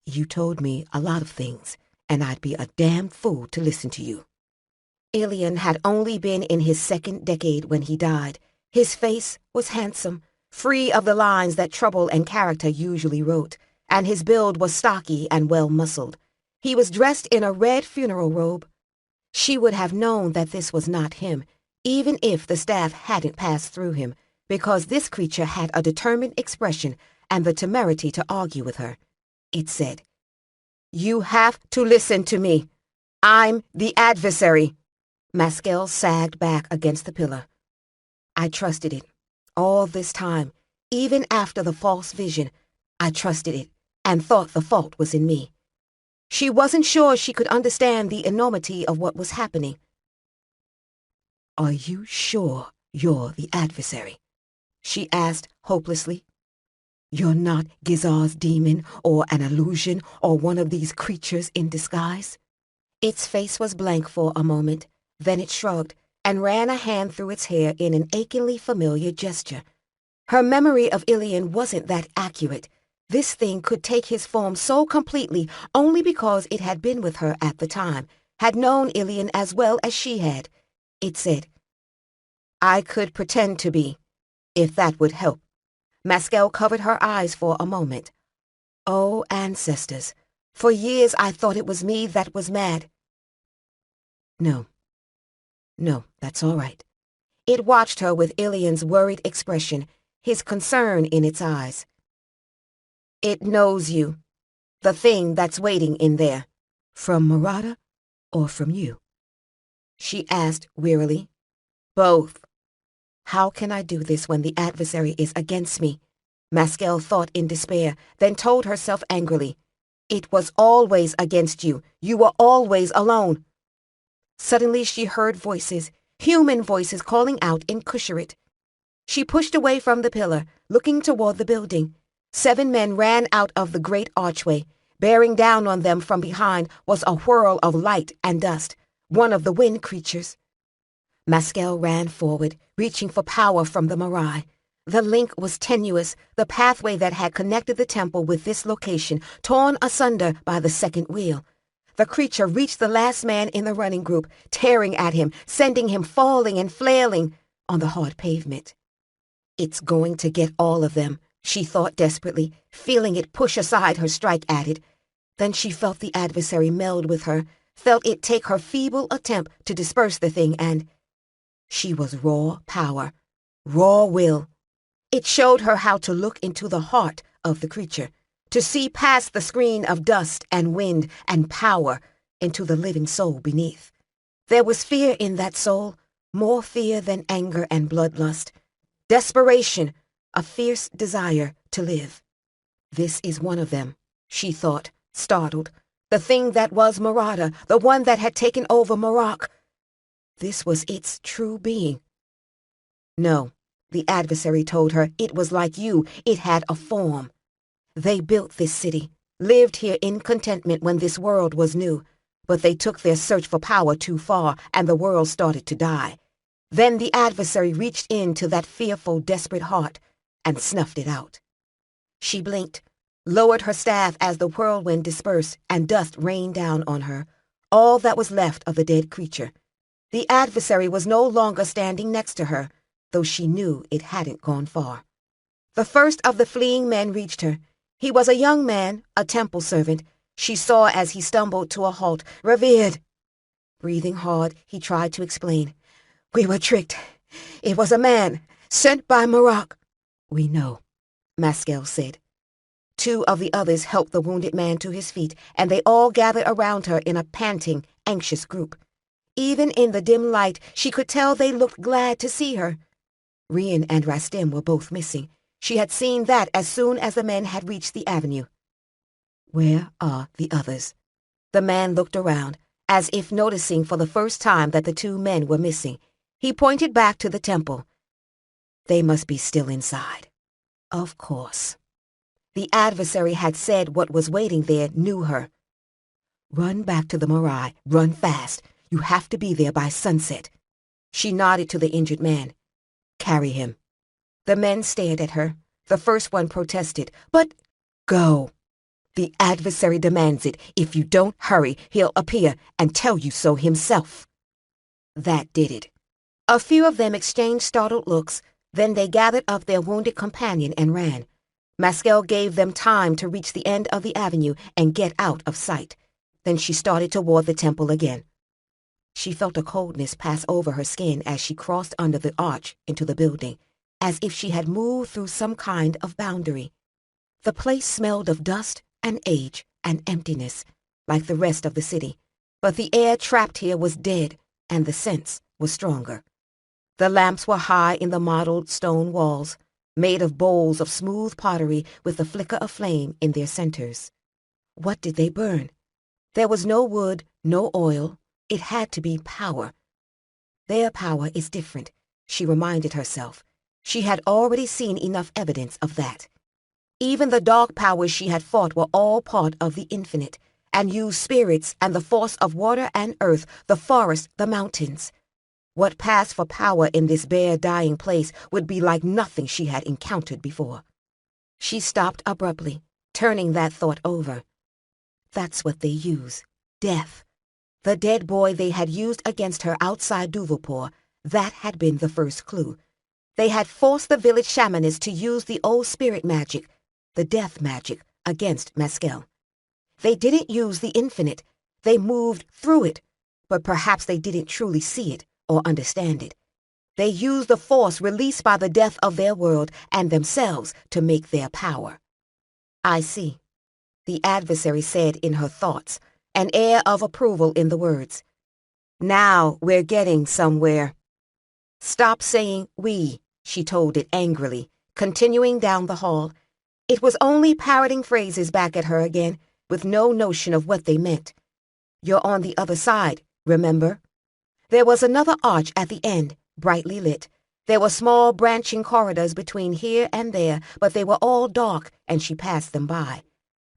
"You told me a lot of things, and I'd be a damned fool to listen to you." Ilian had only been in his second decade when he died. His face was handsome, free of the lines that trouble and character usually wrote, and his build was stocky and well-muscled. He was dressed in a red funeral robe. She would have known that this was not him, even if the staff hadn't passed through him, because this creature had a determined expression and the temerity to argue with her. It said, "You have to listen to me. I'm the adversary." Maskel sagged back against the pillar. I trusted it. All this time, even after the false vision, I trusted it and thought the fault was in me. She wasn't sure she could understand the enormity of what was happening. "Are you sure you're the adversary?" she asked hopelessly. "You're not Gizar's demon or an illusion or one of these creatures in disguise?" Its face was blank for a moment, then it shrugged and ran a hand through its hair in an achingly familiar gesture. Her memory of Ilian wasn't that accurate. This thing could take his form so completely only because it had been with her at the time, had known Ilian as well as she had. It said, "I could pretend to be, if that would help." Maskel covered her eyes for a moment. "Oh, ancestors, for years I thought it was me that was mad." No, that's all right." It watched her with Ilian's worried expression, his concern in its eyes. "It knows you, the thing that's waiting in there." "From Marada or from you?" she asked wearily. "Both." How can I do this when the adversary is against me? Maskel thought in despair, then told herself angrily, "It was always against you. You were always alone." Suddenly she heard voices, human voices calling out in Kusharit. She pushed away from the pillar, looking toward the building. 7 men ran out of the great archway. Bearing down on them from behind was a whirl of light and dust, one of the wind creatures. Maskel ran forward, reaching for power from the Mirai. The link was tenuous, the pathway that had connected the temple with this location, torn asunder by the second wheel. The creature reached the last man in the running group, tearing at him, sending him falling and flailing on the hard pavement. It's going to get all of them, she thought desperately, feeling it push aside her strike at it. Then she felt the adversary meld with her, felt it take her feeble attempt to disperse the thing, and she was raw power, raw will. It showed her how to look into the heart of the creature, to see past the screen of dust and wind and power into the living soul beneath. There was fear in that soul, more fear than anger and bloodlust. Desperation, a fierce desire to live. This is one of them, she thought, startled. The thing that was Marada, the one that had taken over Marak. This was its true being. No, the adversary told her, it was like you, it had a form. They built this city, lived here in contentment when this world was new, but they took their search for power too far and the world started to die. Then the adversary reached into that fearful, desperate heart and snuffed it out. She blinked, lowered her staff as the whirlwind dispersed and dust rained down on her, all that was left of the dead creature. The adversary was no longer standing next to her, though she knew it hadn't gone far. The first of the fleeing men reached her. He was a young man, a temple servant. She saw as he stumbled to a halt. "Revered." Breathing hard, he tried to explain. "We were tricked. It was a man, sent by Marak." "We know," Maskel said. 2 of the others helped the wounded man to his feet, and they all gathered around her in a panting, anxious group. Even in the dim light, she could tell they looked glad to see her. Rian and Rastim were both missing. She had seen that as soon as the men had reached the avenue. Where are the others? The man looked around, as if noticing for the first time that the 2 men were missing. He pointed back to the temple. They must be still inside. Of course. The adversary had said what was waiting there knew her. Run back to the Marais. Run fast. You have to be there by sunset. She nodded to the injured man. Carry him. The men stared at her. The first one protested. But go. The adversary demands it. If you don't hurry, he'll appear and tell you so himself. That did it. A few of them exchanged startled looks. Then they gathered up their wounded companion and ran. Maskel gave them time to reach the end of the avenue and get out of sight. Then she started toward the temple again. She felt a coldness pass over her skin as she crossed under the arch into the building, as if she had moved through some kind of boundary. The place smelled of dust and age and emptiness, like the rest of the city, but the air trapped here was dead, and the scents was stronger. The lamps were high in the mottled stone walls, made of bowls of smooth pottery with a flicker of flame in their centers. What did they burn? There was no wood, no oil. It had to be power. Their power is different, she reminded herself. She had already seen enough evidence of that. Even the dark powers she had fought were all part of the infinite, and used spirits and the force of water and earth, the forest, the mountains. What passed for power in this bare, dying place would be like nothing she had encountered before. She stopped abruptly, turning that thought over. That's what they use, death. The dead boy they had used against her outside Duvelpore, that had been the first clue. They had forced the village shamaness to use the old spirit magic, the death magic, against Maskel. They didn't use the infinite. They moved through it, but perhaps they didn't truly see it or understand it. They used the force released by the death of their world and themselves to make their power. I see, the adversary said in her thoughts, an air of approval in the words. Now we're getting somewhere. Stop saying we, she told it angrily, continuing down the hall. It was only parroting phrases back at her again, with no notion of what they meant. You're on the other side, remember? There was another arch at the end, brightly lit. There were small branching corridors between here and there, but they were all dark, and she passed them by.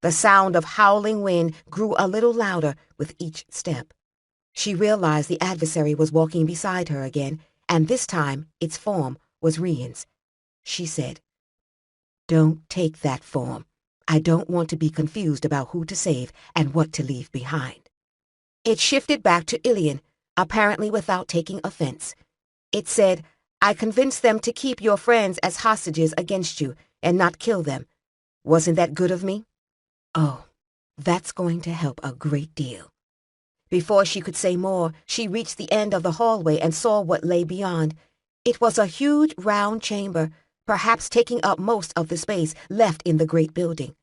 The sound of howling wind grew a little louder with each step. She realized the adversary was walking beside her again, and this time its form was Rian's. She said, Don't take that form. I don't want to be confused about who to save and what to leave behind. It shifted back to Ilian, apparently without taking offense. It said, I convinced them to keep your friends as hostages against you and not kill them. Wasn't that good of me? Oh, that's going to help a great deal. Before she could say more, she reached the end of the hallway and saw what lay beyond. It was a huge round chamber, perhaps taking up most of the space left in the great building.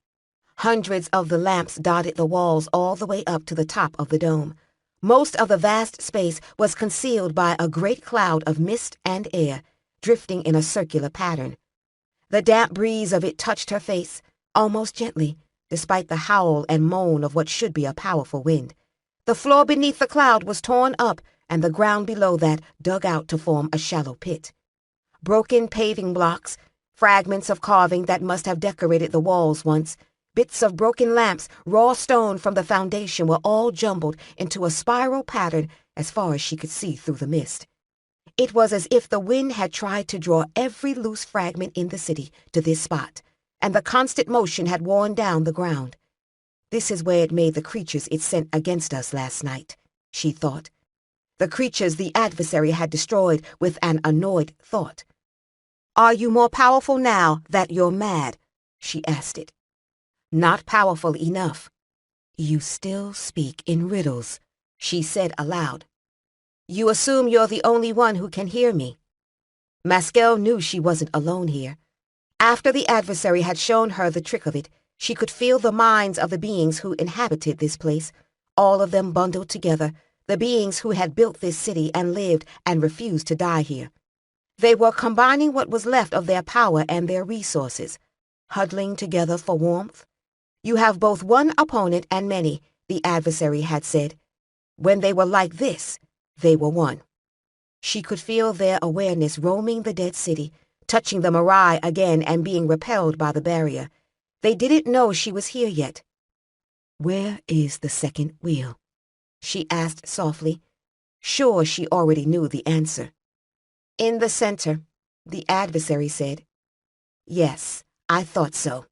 Hundreds of the lamps dotted the walls all the way up to the top of the dome. Most of the vast space was concealed by a great cloud of mist and air, drifting in a circular pattern. The damp breeze of it touched her face, almost gently, despite the howl and moan of what should be a powerful wind. The floor beneath the cloud was torn up, and the ground below that dug out to form a shallow pit. Broken paving blocks, fragments of carving that must have decorated the walls once, bits of broken lamps, raw stone from the foundation were all jumbled into a spiral pattern as far as she could see through the mist. It was as if the wind had tried to draw every loose fragment in the city to this spot, and the constant motion had worn down the ground. This is where it made the creatures it sent against us last night, she thought. The creatures the adversary had destroyed with an annoyed thought. Are you more powerful now that you're mad? She asked it. Not powerful enough. You still speak in riddles, she said aloud. You assume you're the only one who can hear me. Maskel knew she wasn't alone here. After the adversary had shown her the trick of it, she could feel the minds of the beings who inhabited this place, all of them bundled together, the beings who had built this city and lived and refused to die here. They were combining what was left of their power and their resources, huddling together for warmth. You have both one opponent and many, the adversary had said. When they were like this, they were one. She could feel their awareness roaming the dead city, touching the Mirai again and being repelled by the barrier. They didn't know she was here yet. "Where is the second wheel?" she asked softly, sure she already knew the answer. "In the center," the adversary said. "Yes, I thought so."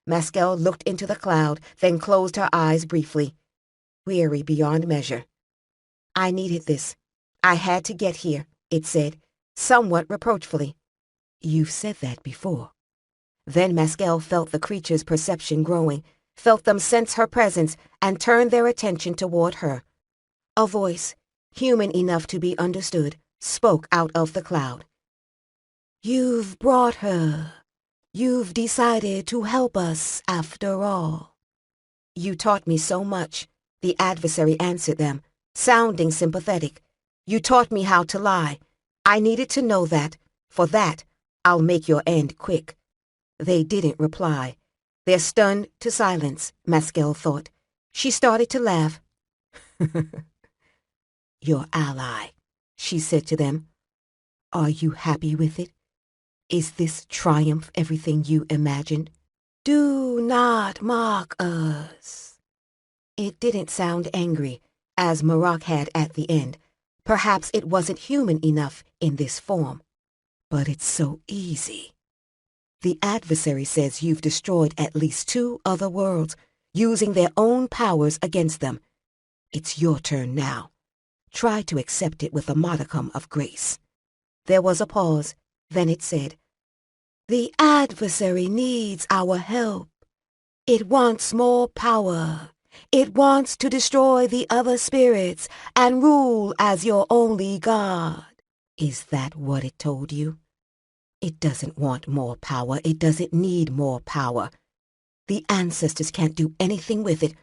Maskel looked into the cloud, then closed her eyes briefly, weary beyond measure. "I needed this. I had to get here," it said, somewhat reproachfully. "You've said that before." Then Maskel felt the creature's perception growing, felt them sense her presence, and turned their attention toward her. A voice, human enough to be understood, spoke out of the cloud. "You've brought her. You've decided to help us after all." "You taught me so much," the adversary answered them, sounding sympathetic. "You taught me how to lie. I needed to know that. For that, I'll make your end quick." They didn't reply. They're stunned to silence, Maskel thought. She started to laugh. "Your ally," she said to them. "Are you happy with it? Is this triumph everything you imagined?" "Do not mock us." It didn't sound angry, as Marok had at the end. Perhaps it wasn't human enough in this form. "But it's so easy. The adversary says you've destroyed at least 2 other worlds, using their own powers against them. It's your turn now. Try to accept it with a modicum of grace." There was a pause, then it said, "The adversary needs our help. It wants more power. It wants to destroy the other spirits and rule as your only god." "Is that what it told you? It doesn't want more power. It doesn't need more power. The ancestors can't do anything with it,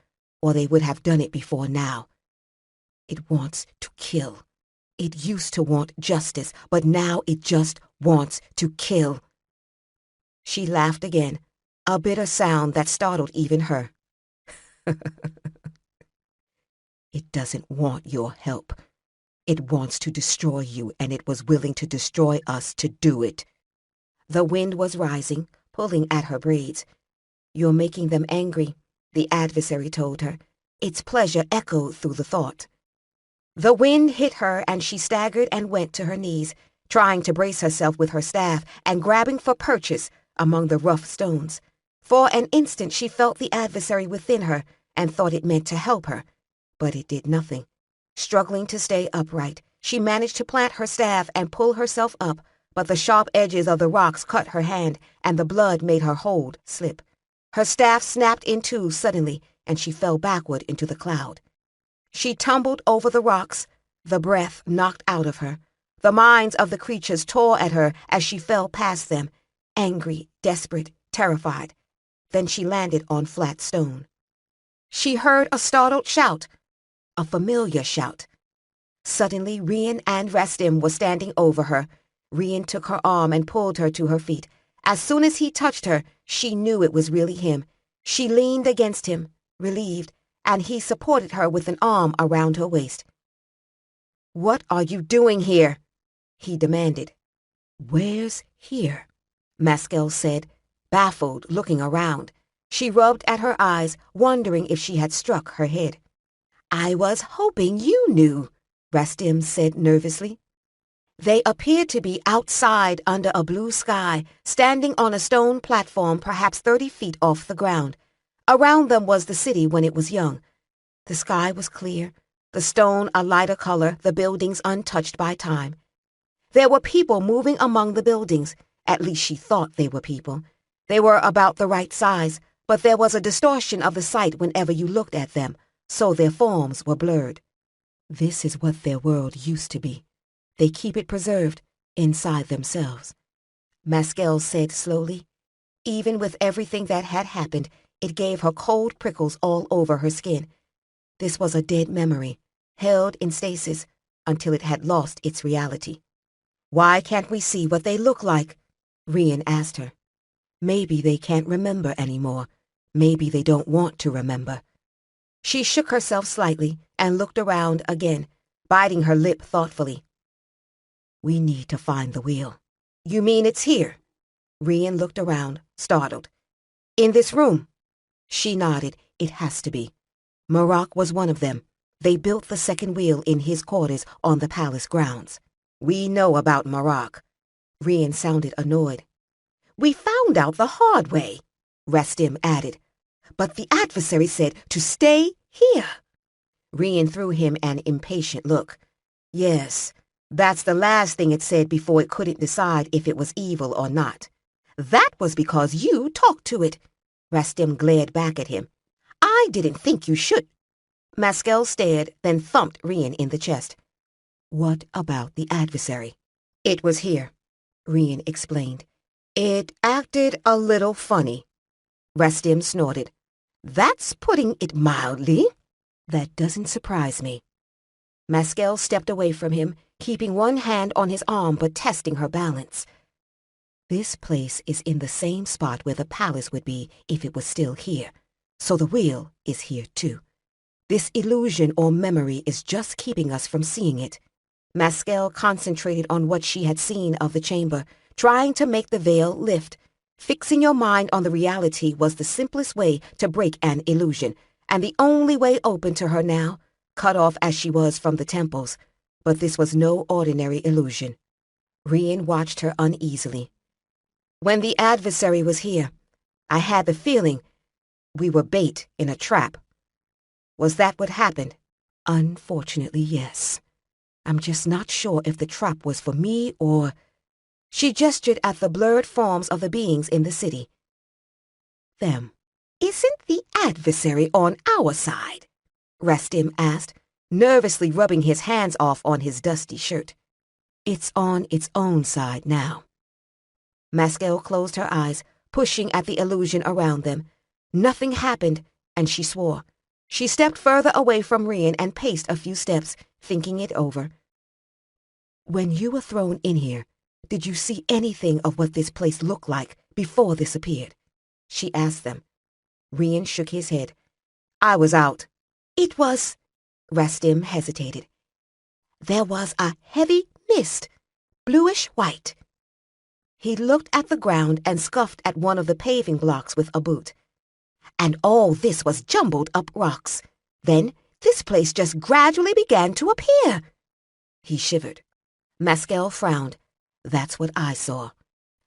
or they would have done it before now. It wants to kill. It used to want justice, but now it just wants to kill." She laughed again, a bitter sound that startled even her. "It doesn't want your help. It wants to destroy you, and it was willing to destroy us to do it." The wind was rising, pulling at her braids. "You're making them angry," the adversary told her. Its pleasure echoed through the thought. The wind hit her and she staggered and went to her knees, trying to brace herself with her staff and grabbing for purchase among the rough stones. For an instant she felt the adversary within her and thought it meant to help her, but it did nothing. Struggling to stay upright, she managed to plant her staff and pull herself up, but the sharp edges of the rocks cut her hand and the blood made her hold slip. Her staff snapped in two suddenly and she fell backward into the cloud. She tumbled over the rocks, the breath knocked out of her. The minds of the creatures tore at her as she fell past them, angry, desperate, terrified. Then she landed on flat stone. She heard a startled shout, a familiar shout. Suddenly, Rian and Rastim were standing over her. Rian took her arm and pulled her to her feet. As soon as he touched her, she knew it was really him. She leaned against him, relieved, and he supported her with an arm around her waist. "What are you doing here?" he demanded. "Where's here?" Maskel said, baffled, looking around. She rubbed at her eyes, wondering if she had struck her head. "I was hoping you knew," Rastim said nervously. They appeared to be outside under a blue sky, standing on a stone platform perhaps 30 feet off the ground. Around them was the city when it was young. The sky was clear, the stone a lighter color, the buildings untouched by time. There were people moving among the buildings. At least she thought they were people. They were about the right size, but there was a distortion of the sight whenever you looked at them, so their forms were blurred. This is what their world used to be. They keep it preserved inside themselves, Maskel said slowly. Even with everything that had happened, it gave her cold prickles all over her skin. This was a dead memory, held in stasis until it had lost its reality. Why can't we see what they look like? Rian asked her. Maybe they can't remember anymore. Maybe they don't want to remember. She shook herself slightly and looked around again, biting her lip thoughtfully. We need to find the wheel. You mean it's here? Rian looked around, startled. In this room? She nodded. It has to be. Marak was one of them. They built the second wheel in his quarters on the palace grounds. We know about Marak. Rian sounded annoyed. We found out the hard way, Rastim added. But the adversary said to stay here. Rian threw him an impatient look. Yes, that's the last thing it said before it couldn't decide if it was evil or not. That was because you talked to it. Rastim glared back at him. I didn't think you should. Maskel stared, then thumped Rian in the chest. What about the adversary? It was here, Rian explained. It acted a little funny. Rastim snorted. That's putting it mildly. That doesn't surprise me. Maskel stepped away from him, keeping one hand on his arm but testing her balance. This place is in the same spot where the palace would be if it was still here, so the wheel is here too. This illusion or memory is just keeping us from seeing it. Maskel concentrated on what she had seen of the chamber, trying to make the veil lift. Fixing your mind on the reality was the simplest way to break an illusion, and the only way open to her now, cut off as she was from the temples. But this was no ordinary illusion. Rian watched her uneasily. When the adversary was here, I had the feeling we were bait in a trap. Was that what happened? Unfortunately, yes. I'm just not sure if the trap was for me or... She gestured at the blurred forms of the beings in the city. Them. Isn't the adversary on our side? Rastim asked, nervously rubbing his hands off on his dusty shirt. It's on its own side now. Maskel closed her eyes, pushing at the illusion around them. Nothing happened, and she swore. She stepped further away from Rian and paced a few steps, thinking it over. When you were thrown in here, did you see anything of what this place looked like before this appeared? She asked them. Rian shook his head. I was out. It was... Rastim hesitated. There was a heavy mist, bluish-white. He looked at the ground and scuffed at one of the paving blocks with a boot. And all this was jumbled up rocks. Then this place just gradually began to appear. He shivered. Maskel frowned. That's what I saw.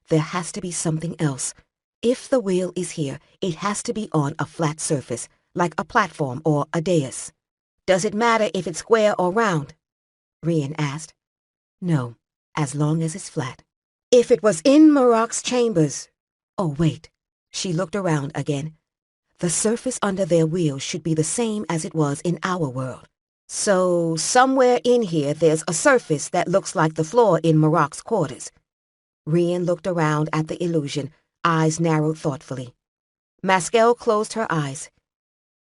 There has to be something else. If the wheel is here, it has to be on a flat surface, like a platform or a dais. Does it matter if it's square or round? Rian asked. No, as long as it's flat. If it was in Marak's chambers... Oh, wait. She looked around again. The surface under their wheel should be the same as it was in our world. So, somewhere in here there's a surface that looks like the floor in Marak's quarters. Rian looked around at the illusion, eyes narrowed thoughtfully. Maskel closed her eyes.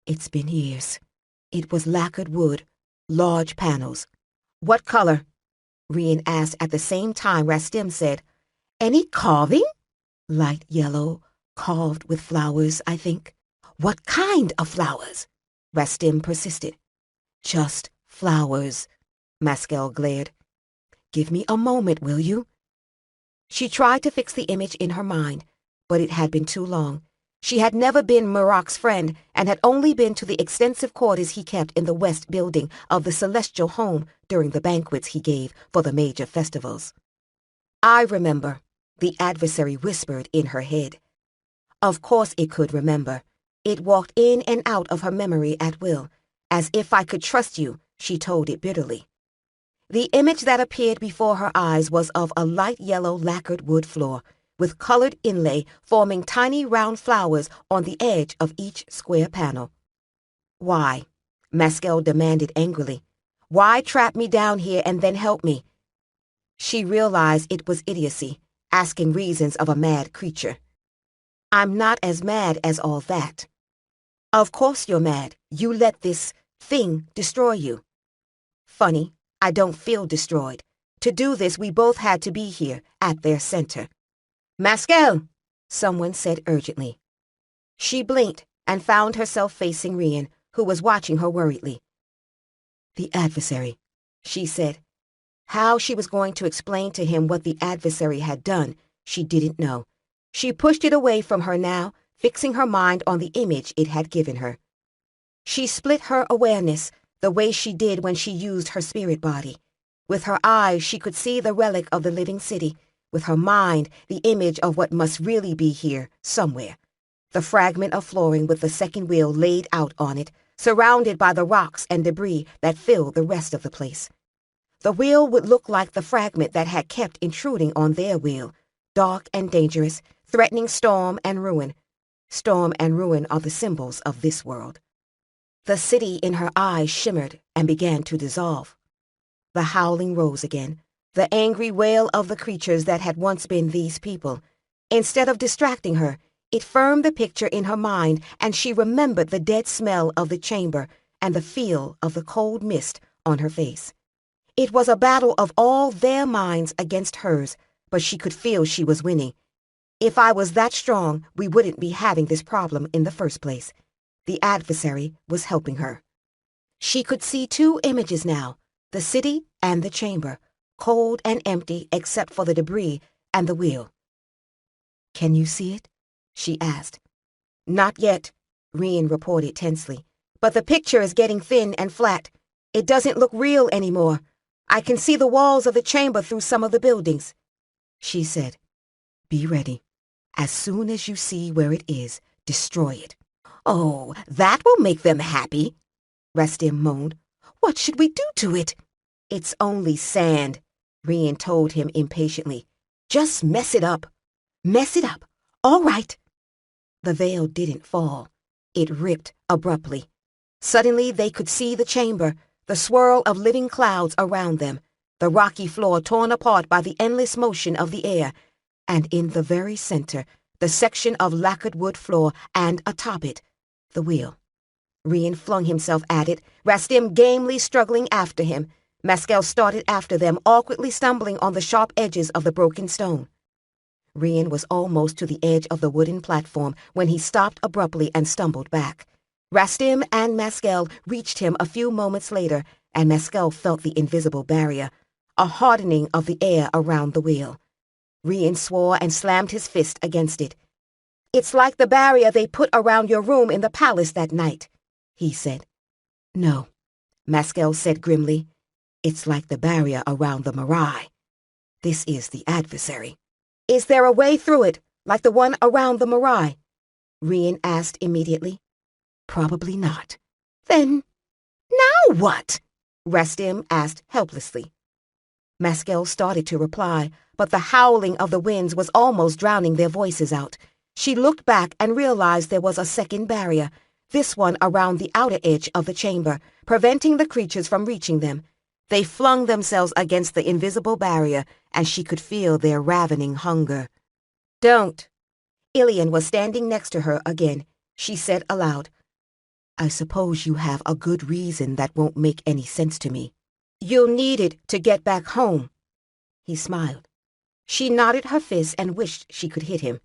It's been years. It was lacquered wood, large panels. What color? Rian asked at the same time Rastim said, Any carving? Light yellow, carved with flowers, I think. What kind of flowers? Rastim persisted. Just flowers, Maskel glared. Give me a moment, will you? She tried to fix the image in her mind, but it had been too long. She had never been Marak's friend and had only been to the extensive quarters he kept in the west building of the Celestial Home during the banquets he gave for the major festivals. I remember, the adversary whispered in her head. Of course it could remember. It walked in and out of her memory at will. As if I could trust you, she told it bitterly. The image that appeared before her eyes was of a light yellow lacquered wood floor, with colored inlay forming tiny round flowers on the edge of each square panel. Why? Maskel demanded angrily. Why trap me down here and then help me? She realized it was idiocy, asking reasons of a mad creature. I'm not as mad as all that. Of course you're mad. You let this thing destroy you. Funny, I don't feel destroyed. To do this, we both had to be here, at their center. Maskel, someone said urgently. She blinked and found herself facing Rian, who was watching her worriedly. The adversary, she said. How she was going to explain to him what the adversary had done, she didn't know. She pushed it away from her now, fixing her mind on the image it had given her. She split her awareness, the way she did when she used her spirit body. With her eyes, she could see the relic of the living city. With her mind, the image of what must really be here, somewhere. The fragment of flooring with the second wheel laid out on it, surrounded by the rocks and debris that filled the rest of the place. The wheel would look like the fragment that had kept intruding on their wheel, dark and dangerous, threatening storm and ruin. Storm and ruin are the symbols of this world. The city in her eyes shimmered and began to dissolve. The howling rose again, the angry wail of the creatures that had once been these people. Instead of distracting her, it firmed the picture in her mind, and she remembered the dead smell of the chamber and the feel of the cold mist on her face. It was a battle of all their minds against hers, but she could feel she was winning. If I was that strong, we wouldn't be having this problem in the first place. The adversary was helping her. She could see two images now, the city and the chamber, cold and empty except for the debris and the wheel. Can you see it? She asked. Not yet, Rian reported tensely. But the picture is getting thin and flat. It doesn't look real anymore. I can see the walls of the chamber through some of the buildings. She said, Be ready. As soon as you see where it is, destroy it. Oh, that will make them happy, Rastim moaned. What should we do to it? It's only sand, Rian told him impatiently. Just mess it up. Mess it up. All right. The veil didn't fall. It ripped abruptly. Suddenly they could see the chamber, the swirl of living clouds around them, the rocky floor torn apart by the endless motion of the air, and in the very center, the section of lacquered wood floor, and atop it, the wheel. Rian flung himself at it, Rastim gamely struggling after him. Maskel started after them, awkwardly stumbling on the sharp edges of the broken stone. Rian was almost to the edge of the wooden platform when he stopped abruptly and stumbled back. Rastim and Maskel reached him a few moments later, and Maskel felt the invisible barrier, a hardening of the air around the wheel. Rian swore and slammed his fist against it. It's like the barrier they put around your room in the palace that night, he said. No, Maskel said grimly. It's like the barrier around the Mirai. This is the adversary. Is there a way through it, like the one around the Mirai? Rian asked immediately. Probably not. Then, now what? Rastim asked helplessly. Maskel started to reply, but the howling of the winds was almost drowning their voices out. She looked back and realized there was a second barrier, this one around the outer edge of the chamber, preventing the creatures from reaching them. They flung themselves against the invisible barrier, and she could feel their ravening hunger. Don't. Ilian was standing next to her again. She said aloud, I suppose you have a good reason that won't make any sense to me. You'll need it to get back home. He smiled. She nodded her fist and wished she could hit him.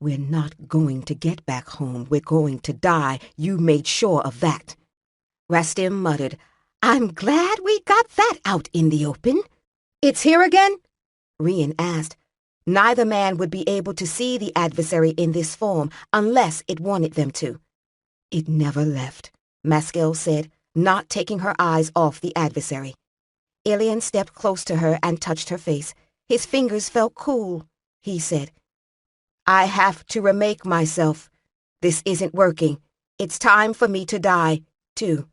We're not going to get back home. We're going to die. You made sure of that. Rastim muttered, I'm glad we got that out in the open. It's here again? Rian asked. Neither man would be able to see the adversary in this form unless it wanted them to. It never left, Maskel said, not taking her eyes off the adversary. Ilian stepped close to her and touched her face. His fingers felt cool, he said. I have to remake myself. This isn't working. It's time for me to die, too.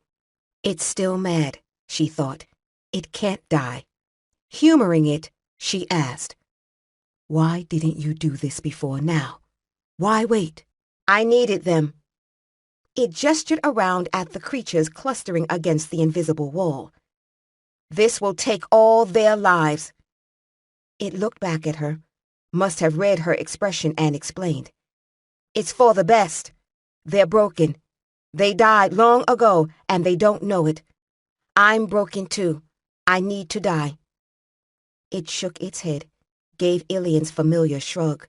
It's still mad, she thought. It can't die. Humoring it, she asked, Why didn't you do this before now? Why wait? I needed them. It gestured around at the creatures clustering against the invisible wall. This will take all their lives. It looked back at her, must have read her expression and explained. It's for the best. They're broken. They died long ago and they don't know it. I'm broken too. I need to die. It shook its head, gave Ilian's familiar shrug.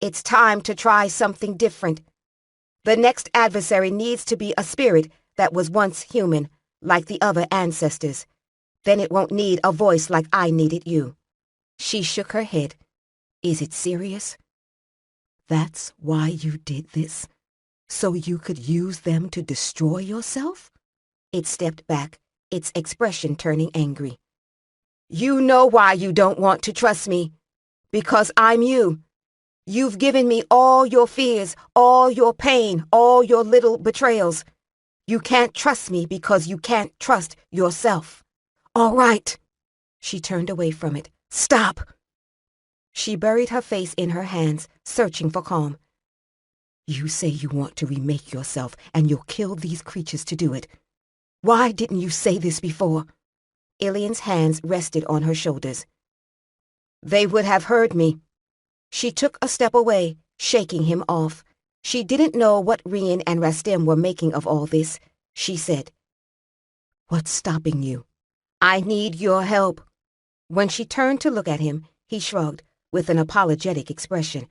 It's time to try something different. The next adversary needs to be a spirit that was once human, like the other ancestors. Then it won't need a voice like I needed you. She shook her head. Is it serious? That's why you did this? So you could use them to destroy yourself? It stepped back, its expression turning angry. You know why you don't want to trust me. Because I'm you. You've given me all your fears, all your pain, all your little betrayals. You can't trust me because you can't trust yourself. All right. She turned away from it. Stop. She buried her face in her hands, searching for calm. You say you want to remake yourself, and you'll kill these creatures to do it. Why didn't you say this before? Ilian's hands rested on her shoulders. They would have heard me. She took a step away, shaking him off. She didn't know what Rian and Rastim were making of all this. She said, What's stopping you? I need your help. When she turned to look at him, he shrugged, with an apologetic expression.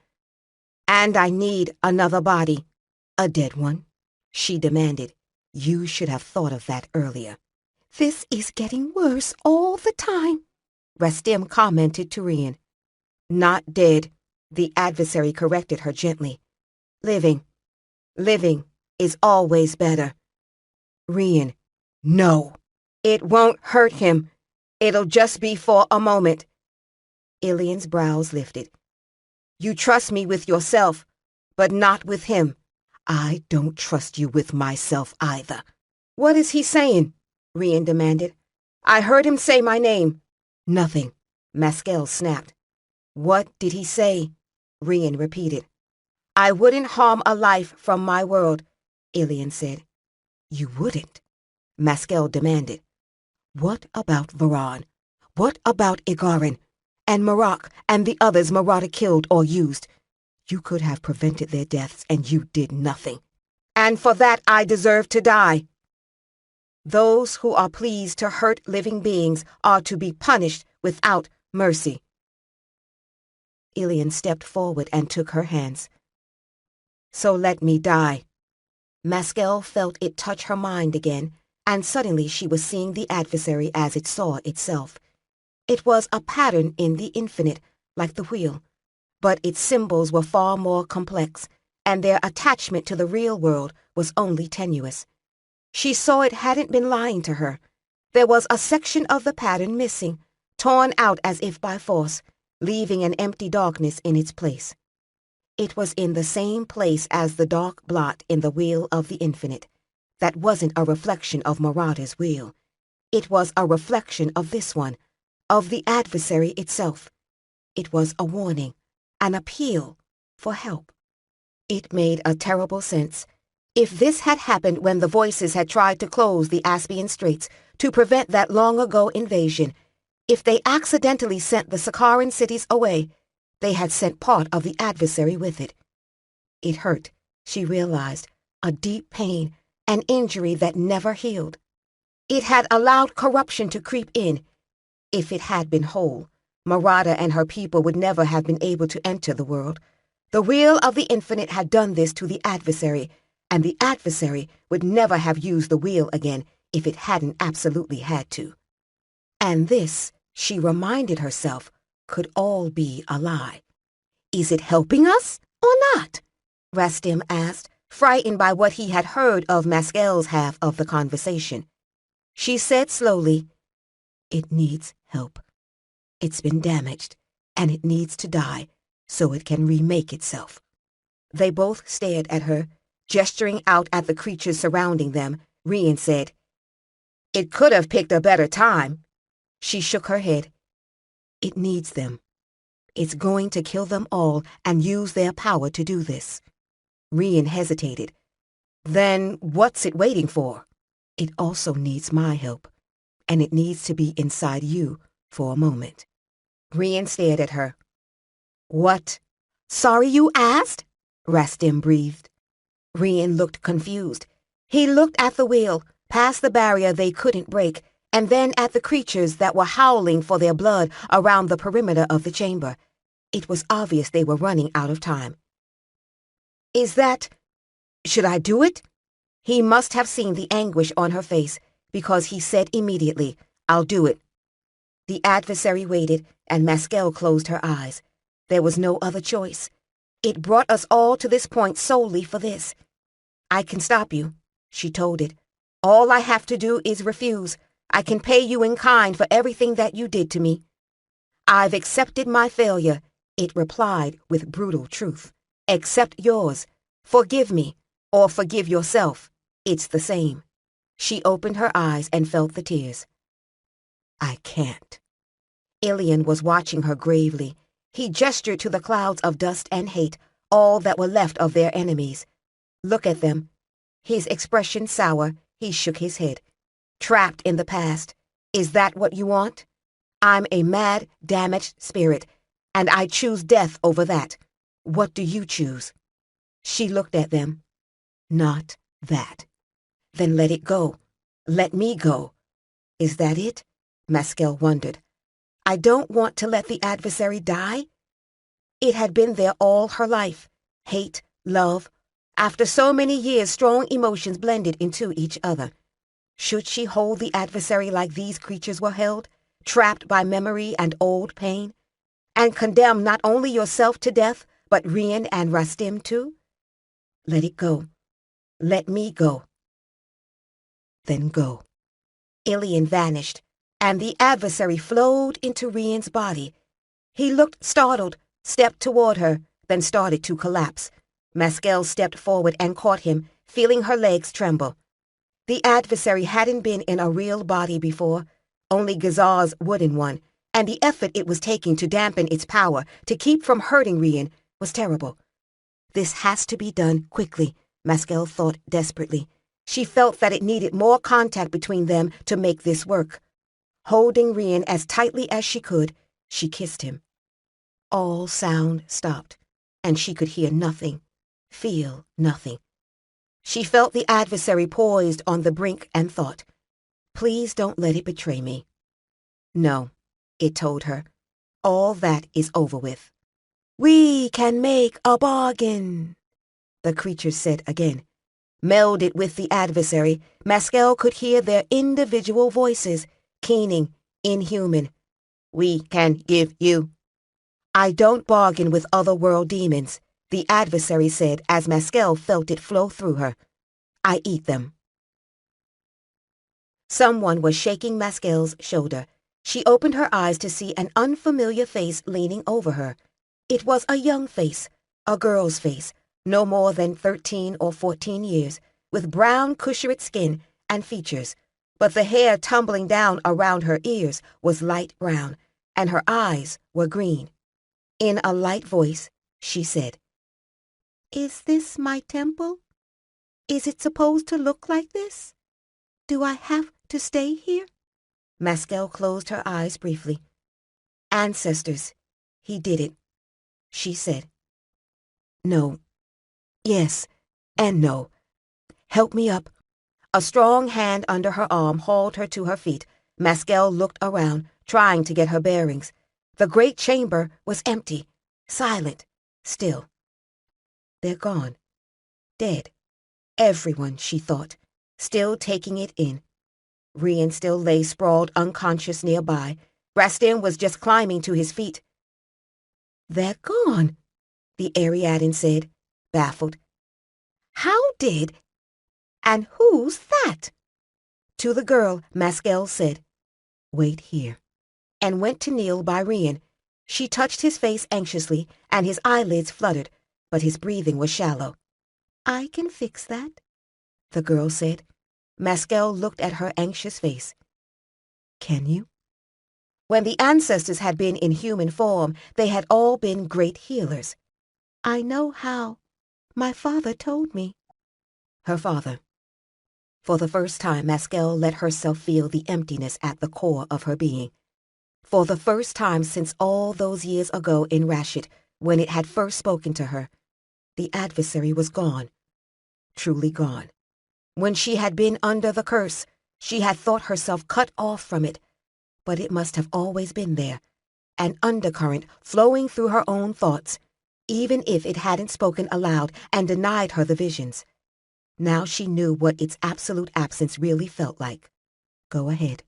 And I need another body. A dead one, she demanded. You should have thought of that earlier. This is getting worse all the time, Rastim commented to Rian. Not dead, the adversary corrected her gently. Living. Living is always better. Rian, no. It won't hurt him. It'll just be for a moment. Ilian's brows lifted. You trust me with yourself, but not with him. I don't trust you with myself either. What is he saying? Rian demanded. I heard him say my name. Nothing, Maskel snapped. What did he say? Rian repeated. I wouldn't harm a life from my world, Ilian said. You wouldn't? Maskel demanded. What about Varan? What about Igarin? And Marak and the others Marata killed or used? You could have prevented their deaths, and you did nothing. And for that I deserve to die. Those who are pleased to hurt living beings are to be punished without mercy. Ilian stepped forward and took her hands. So let me die. Maskel felt it touch her mind again, and suddenly she was seeing the adversary as it saw itself. It was a pattern in the infinite, like the wheel, but its symbols were far more complex, and their attachment to the real world was only tenuous. She saw it hadn't been lying to her. There was a section of the pattern missing, torn out as if by force, leaving an empty darkness in its place. It was in the same place as the dark blot in the wheel of the infinite. That wasn't a reflection of Marata's wheel. It was a reflection of this one, of the adversary itself. It was a warning, an appeal for help. It made a terrible sense. If this had happened when the voices had tried to close the Aspian Straits to prevent that long-ago invasion, if they accidentally sent the Sakaran cities away, they had sent part of the adversary with it. It hurt, she realized, a deep pain, an injury that never healed. It had allowed corruption to creep in. If it had been whole, Marata and her people would never have been able to enter the world. The wheel of the infinite had done this to the adversary, and the adversary would never have used the wheel again if it hadn't absolutely had to. And this, she reminded herself, could all be a lie. Is it helping us or not? Rastim asked, frightened by what he had heard of Maskel's half of the conversation. She said slowly, It needs help. It's been damaged, and it needs to die so it can remake itself. They both stared at her, gesturing out at the creatures surrounding them. Rian said, It could have picked a better time. She shook her head. It needs them. It's going to kill them all and use their power to do this. Rian hesitated. Then what's it waiting for? It also needs my help, and it needs to be inside you for a moment. Rian stared at her. What? Sorry you asked? Rastim breathed. Rian looked confused. He looked at the wheel, past the barrier they couldn't break, and then at the creatures that were howling for their blood around the perimeter of the chamber. It was obvious they were running out of time. Should I do it? He must have seen the anguish on her face, because he said immediately, "I'll do it." The adversary waited, and Maskel closed her eyes. There was no other choice. It brought us all to this point solely for this. "I can stop you," she told it. "All I have to do is refuse. I can pay you in kind for everything that you did to me." "I've accepted my failure," it replied with brutal truth. "Accept yours. Forgive me, or forgive yourself. It's the same." She opened her eyes and felt the tears. "I can't." Ilian was watching her gravely. He gestured to the clouds of dust and hate, all that were left of their enemies. "Look at them." His expression sour, he shook his head. "Trapped in the past. Is that what you want? I'm a mad, damaged spirit, and I choose death over that. What do you choose?" She looked at them. "Not that." "Then let it go. Let me go." "Is that it?" Maskel wondered. "I don't want to let the adversary die." It had been there all her life. Hate, love. After so many years, strong emotions blended into each other. Should she hold the adversary like these creatures were held, trapped by memory and old pain, and condemn not only yourself to death, but Rian and Rastim too? "Let it go. Let me go." "Then go." Ilian vanished, and the adversary flowed into Rian's body. He looked startled, stepped toward her, then started to collapse. Maskel stepped forward and caught him, feeling her legs tremble. The adversary hadn't been in a real body before, only Gazar's wooden one, and the effort it was taking to dampen its power, to keep from hurting Rian, was terrible. This has to be done quickly, Maskel thought desperately. She felt that it needed more contact between them to make this work. Holding Rian as tightly as she could, she kissed him. All sound stopped, and she could hear nothing, feel nothing. She felt the adversary poised on the brink and thought, "Please don't let it betray me." "No," it told her. "All that is over with." "We can make a bargain," the creature said again. Melded with the adversary, Maskel could hear their individual voices, keening, inhuman. "We can give you." "I don't bargain with other-world demons," the adversary said as Maskel felt it flow through her. "I eat them." Someone was shaking Maskel's shoulder. She opened her eyes to see an unfamiliar face leaning over her. It was a young face, a girl's face, no more than 13 or 14 years, with brown cushion skin and features, but the hair tumbling down around her ears was light brown, and her eyes were green. In a light voice, she said, "Is this my temple? Is it supposed to look like this? Do I have to stay here?" Maskel closed her eyes briefly. "Ancestors, he did it," she said. "No. Yes, and no. Help me up." A strong hand under her arm hauled her to her feet. Maskel looked around, trying to get her bearings. The great chamber was empty, silent, still. "They're gone. Dead. Everyone," she thought, still taking it in. Rian still lay sprawled unconscious nearby. Rastim was just climbing to his feet. "They're gone," the Ariadan said, baffled. "How did... and who's that?" To the girl, Maskel said, "Wait here," and went to kneel by Rian. She touched his face anxiously, and his eyelids fluttered, but his breathing was shallow. "I can fix that," the girl said. Maskel looked at her anxious face. "Can you?" When the ancestors had been in human form, they had all been great healers. "I know how. My father told me." Her father. For the first time, Maskel let herself feel the emptiness at the core of her being. For the first time since all those years ago in Rashid, when it had first spoken to her, the adversary was gone. Truly gone. When she had been under the curse, She had thought herself cut off from it, but it must have always been there, an undercurrent flowing through her own thoughts, even if it hadn't spoken aloud and denied her the visions. Now she knew what its absolute absence really felt like. Go ahead.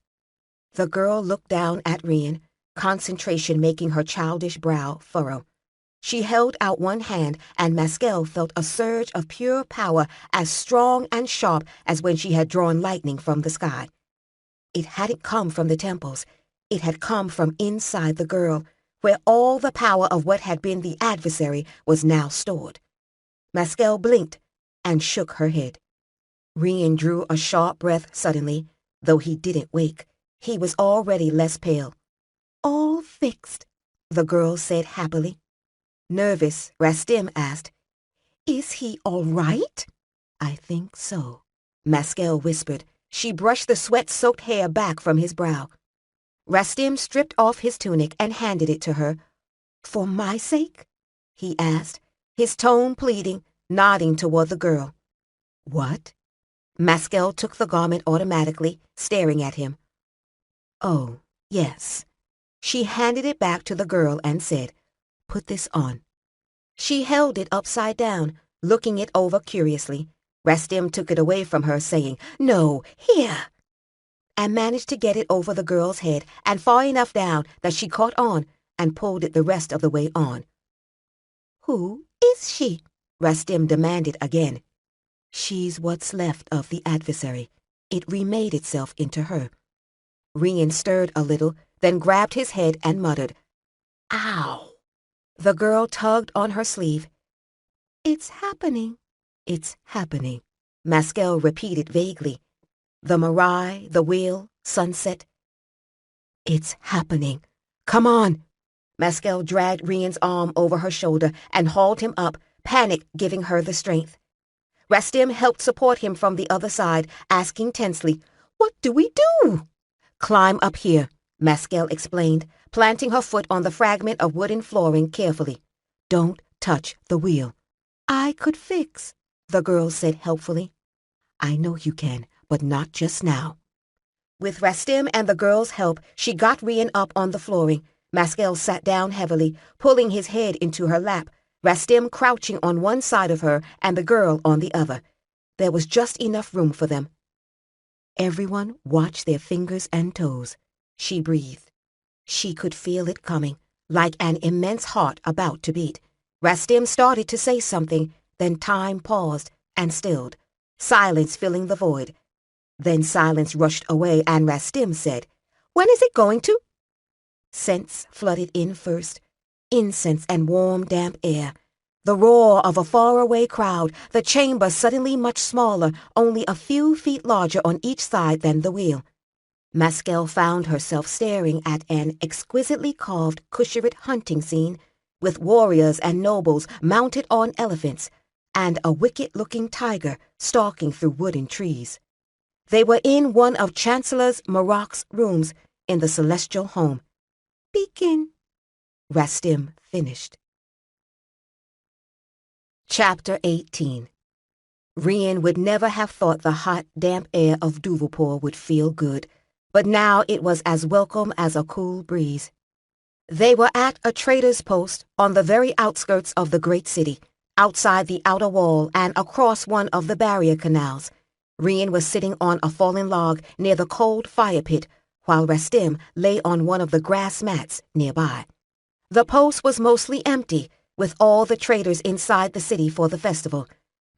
The girl looked down at Rian, concentration making her childish brow furrow. She held out one hand, and Maskel felt a surge of pure power as strong and sharp as when she had drawn lightning from the sky. It hadn't come from the temples. It had come from inside the girl, where all the power of what had been the adversary was now stored. Maskel blinked and shook her head. Rian drew a sharp breath suddenly, though he didn't wake. He was already less pale. "All fixed," the girl said happily. Nervous, Rastim asked, "Is he all right?" "I think so," Maskel whispered. She brushed the sweat-soaked hair back from his brow. Rastim stripped off his tunic and handed it to her. "For my sake?" he asked, his tone pleading, nodding toward the girl. "What?" Maskel took the garment automatically, staring at him. "Oh, yes." She handed it back to the girl and said, "Put this on." She held it upside down, looking it over curiously. Rastim took it away from her, saying, "No, here," and managed to get it over the girl's head and far enough down that she caught on and pulled it the rest of the way on. "Who is she?" Rastim demanded again. "She's what's left of the adversary. It remade itself into her." Rian stirred a little, then grabbed his head and muttered, "Ow!" The girl tugged on her sleeve. "It's happening." "It's happening," Maskel repeated vaguely. The Mirai, the wheel, sunset. "It's happening. Come on." Maskel dragged Rian's arm over her shoulder and hauled him up, panic giving her the strength. Rastim helped support him from the other side, asking tensely, "What do we do?" "Climb up here," Maskel explained, planting her foot on the fragment of wooden flooring carefully. "Don't touch the wheel." "I could fix," the girl said helpfully. "I know you can, but not just now." With Rastim and the girl's help, she got Rian up on the flooring. Maskel sat down heavily, pulling his head into her lap, Rastim crouching on one side of her and the girl on the other. There was just enough room for them. "Everyone watch their fingers and toes," she breathed. She could feel it coming, like an immense heart about to beat. Rastim started to say something, then time paused and stilled, silence filling the void. Then silence rushed away and Rastim said, "When is it going to?" Scents flooded in first, incense and warm, damp air. The roar of a faraway crowd, the chamber suddenly much smaller, only a few feet larger on each side than the wheel. Maskel found herself staring at an exquisitely carved Kusharit hunting scene, with warriors and nobles mounted on elephants, and a wicked-looking tiger stalking through wooden trees. They were in one of Chancellor Marok's rooms in the celestial home. "Begin," Rastim finished. Chapter 18. Rian would never have thought the hot, damp air of Duvapur would feel good, but now it was as welcome as a cool breeze. They were at a trader's post on the very outskirts of the great city, outside the outer wall and across one of the barrier canals. Rian was sitting on a fallen log near the cold fire pit, while Rastim lay on one of the grass mats nearby. The post was mostly empty, with all the traders inside the city for the festival.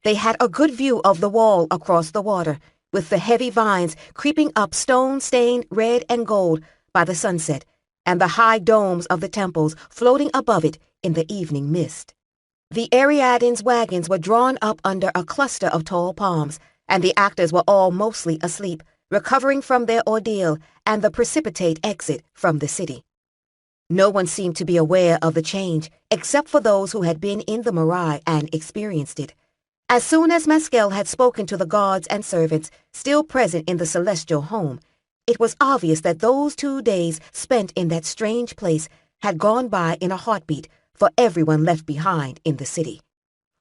They had a good view of the wall across the water, with the heavy vines creeping up stone-stained red and gold by the sunset, and the high domes of the temples floating above it in the evening mist. The Ariadne's wagons were drawn up under a cluster of tall palms, and the actors were all mostly asleep, recovering from their ordeal and the precipitate exit from the city. No one seemed to be aware of the change, except for those who had been in the Mirai and experienced it. As soon as Maskel had spoken to the guards and servants still present in the celestial home, it was obvious that those 2 days spent in that strange place had gone by in a heartbeat for everyone left behind in the city.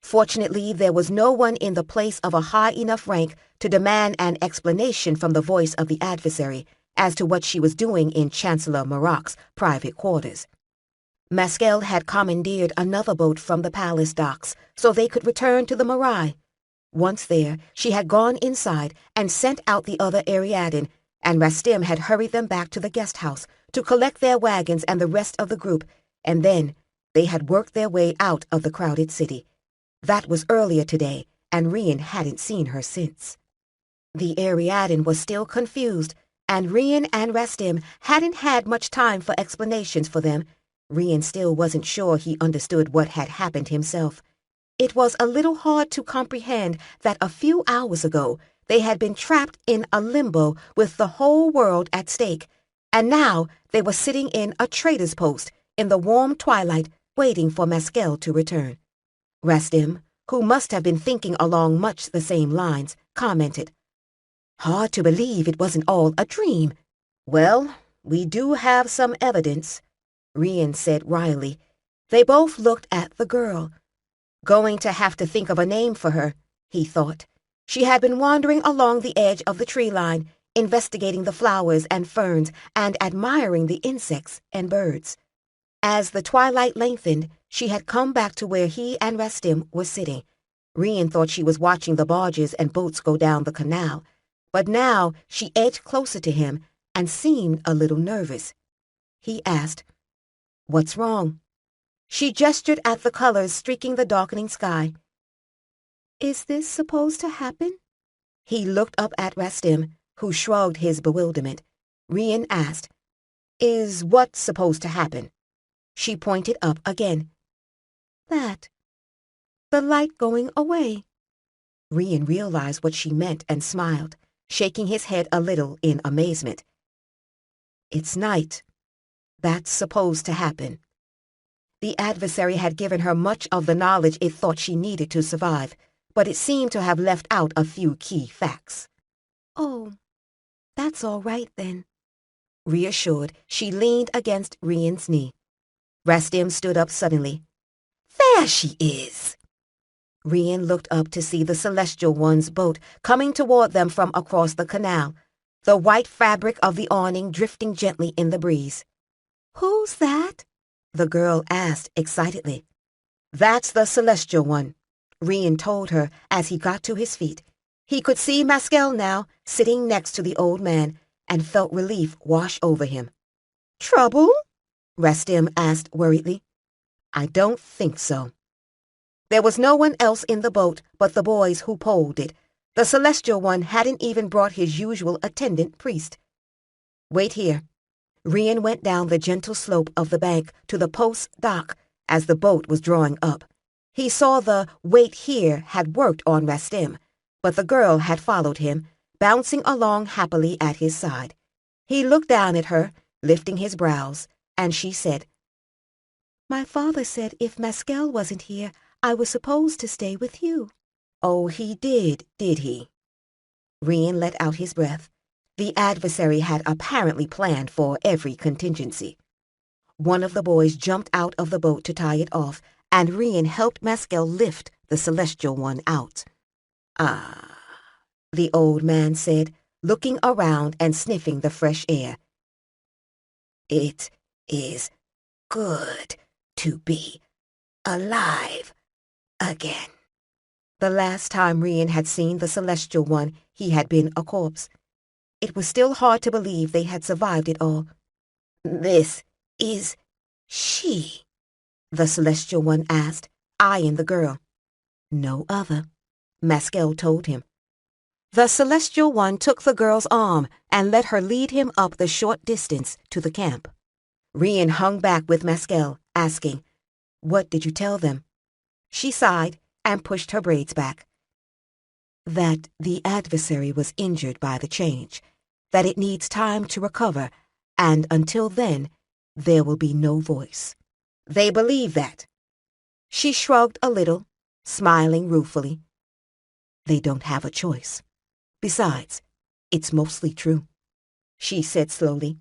Fortunately, there was no one in the place of a high enough rank to demand an explanation from the voice of the adversary as to what she was doing in Chancellor Maroc's private quarters. Mescal had commandeered another boat from the palace docks so they could return to the Marais. Once there, she had gone inside and sent out the other Ariadne, and Rastim had hurried them back to the guest house to collect their wagons and the rest of the group, and then they had worked their way out of the crowded city. That was earlier today, and Rian hadn't seen her since. The Ariadne was still confused, and Rian and Rastim hadn't had much time for explanations for them. Rian still wasn't sure he understood what had happened himself. It was a little hard to comprehend that a few hours ago they had been trapped in a limbo with the whole world at stake, and now they were sitting in a trader's post in the warm twilight waiting for Mescal to return. Rastim, who must have been thinking along much the same lines, commented, "Hard to believe it wasn't all a dream." "Well, we do have some evidence," Rian said wryly. They both looked at the girl. Going to have to think of a name for her, he thought. She had been wandering along the edge of the tree line, investigating the flowers and ferns and admiring the insects and birds. As the twilight lengthened, she had come back to where he and Rastim were sitting. Rian thought she was watching the barges and boats go down the canal, but now she edged closer to him and seemed a little nervous. He asked, "What's wrong?" She gestured at the colors streaking the darkening sky. "Is this supposed to happen?" He looked up at Rastim, who shrugged his bewilderment. Rian asked, "Is what supposed to happen?" She pointed up again. "That. The light going away." Rian realized what she meant and smiled, shaking his head a little in amazement. "It's night. That's supposed to happen." The adversary had given her much of the knowledge it thought she needed to survive, but it seemed to have left out a few key facts. "Oh, that's all right then." Reassured, she leaned against Rian's knee. Rastim stood up suddenly. "There she is!" Rian looked up to see the Celestial One's boat coming toward them from across the canal, the white fabric of the awning drifting gently in the breeze. "Who's that?" the girl asked excitedly. "That's the Celestial One," Rian told her as he got to his feet. He could see Mescal now, sitting next to the old man, and felt relief wash over him. "Trouble?" Rastim asked worriedly. "I don't think so." There was no one else in the boat but the boys who poled it. The Celestial One hadn't even brought his usual attendant priest. "Wait here." Rian went down the gentle slope of the bank to the post dock as the boat was drawing up. He saw the "wait here" had worked on Rastim, but the girl had followed him, bouncing along happily at his side. He looked down at her, lifting his brows, and she said, "My father said if Mescal wasn't here, I was supposed to stay with you." "Oh, he did he?" Rian let out his breath. The adversary had apparently planned for every contingency. One of the boys jumped out of the boat to tie it off, and Rian helped Mescal lift the Celestial One out. "Ah," the old man said, looking around and sniffing the fresh air. "It is good to be alive again." The last time Rian had seen the Celestial One, he had been a corpse. It was still hard to believe they had survived it all. "This is she?" the Celestial One asked, eyeing the girl. "No other," Mescal told him. The Celestial One took the girl's arm and let her lead him up the short distance to the camp. Rian hung back with Mescal, asking, "What did you tell them?" She sighed and pushed her braids back. "That the adversary was injured by the change, that it needs time to recover, and until then, there will be no voice." "They believe that." She shrugged a little, smiling ruefully. "They don't have a choice. Besides, it's mostly true," she said slowly.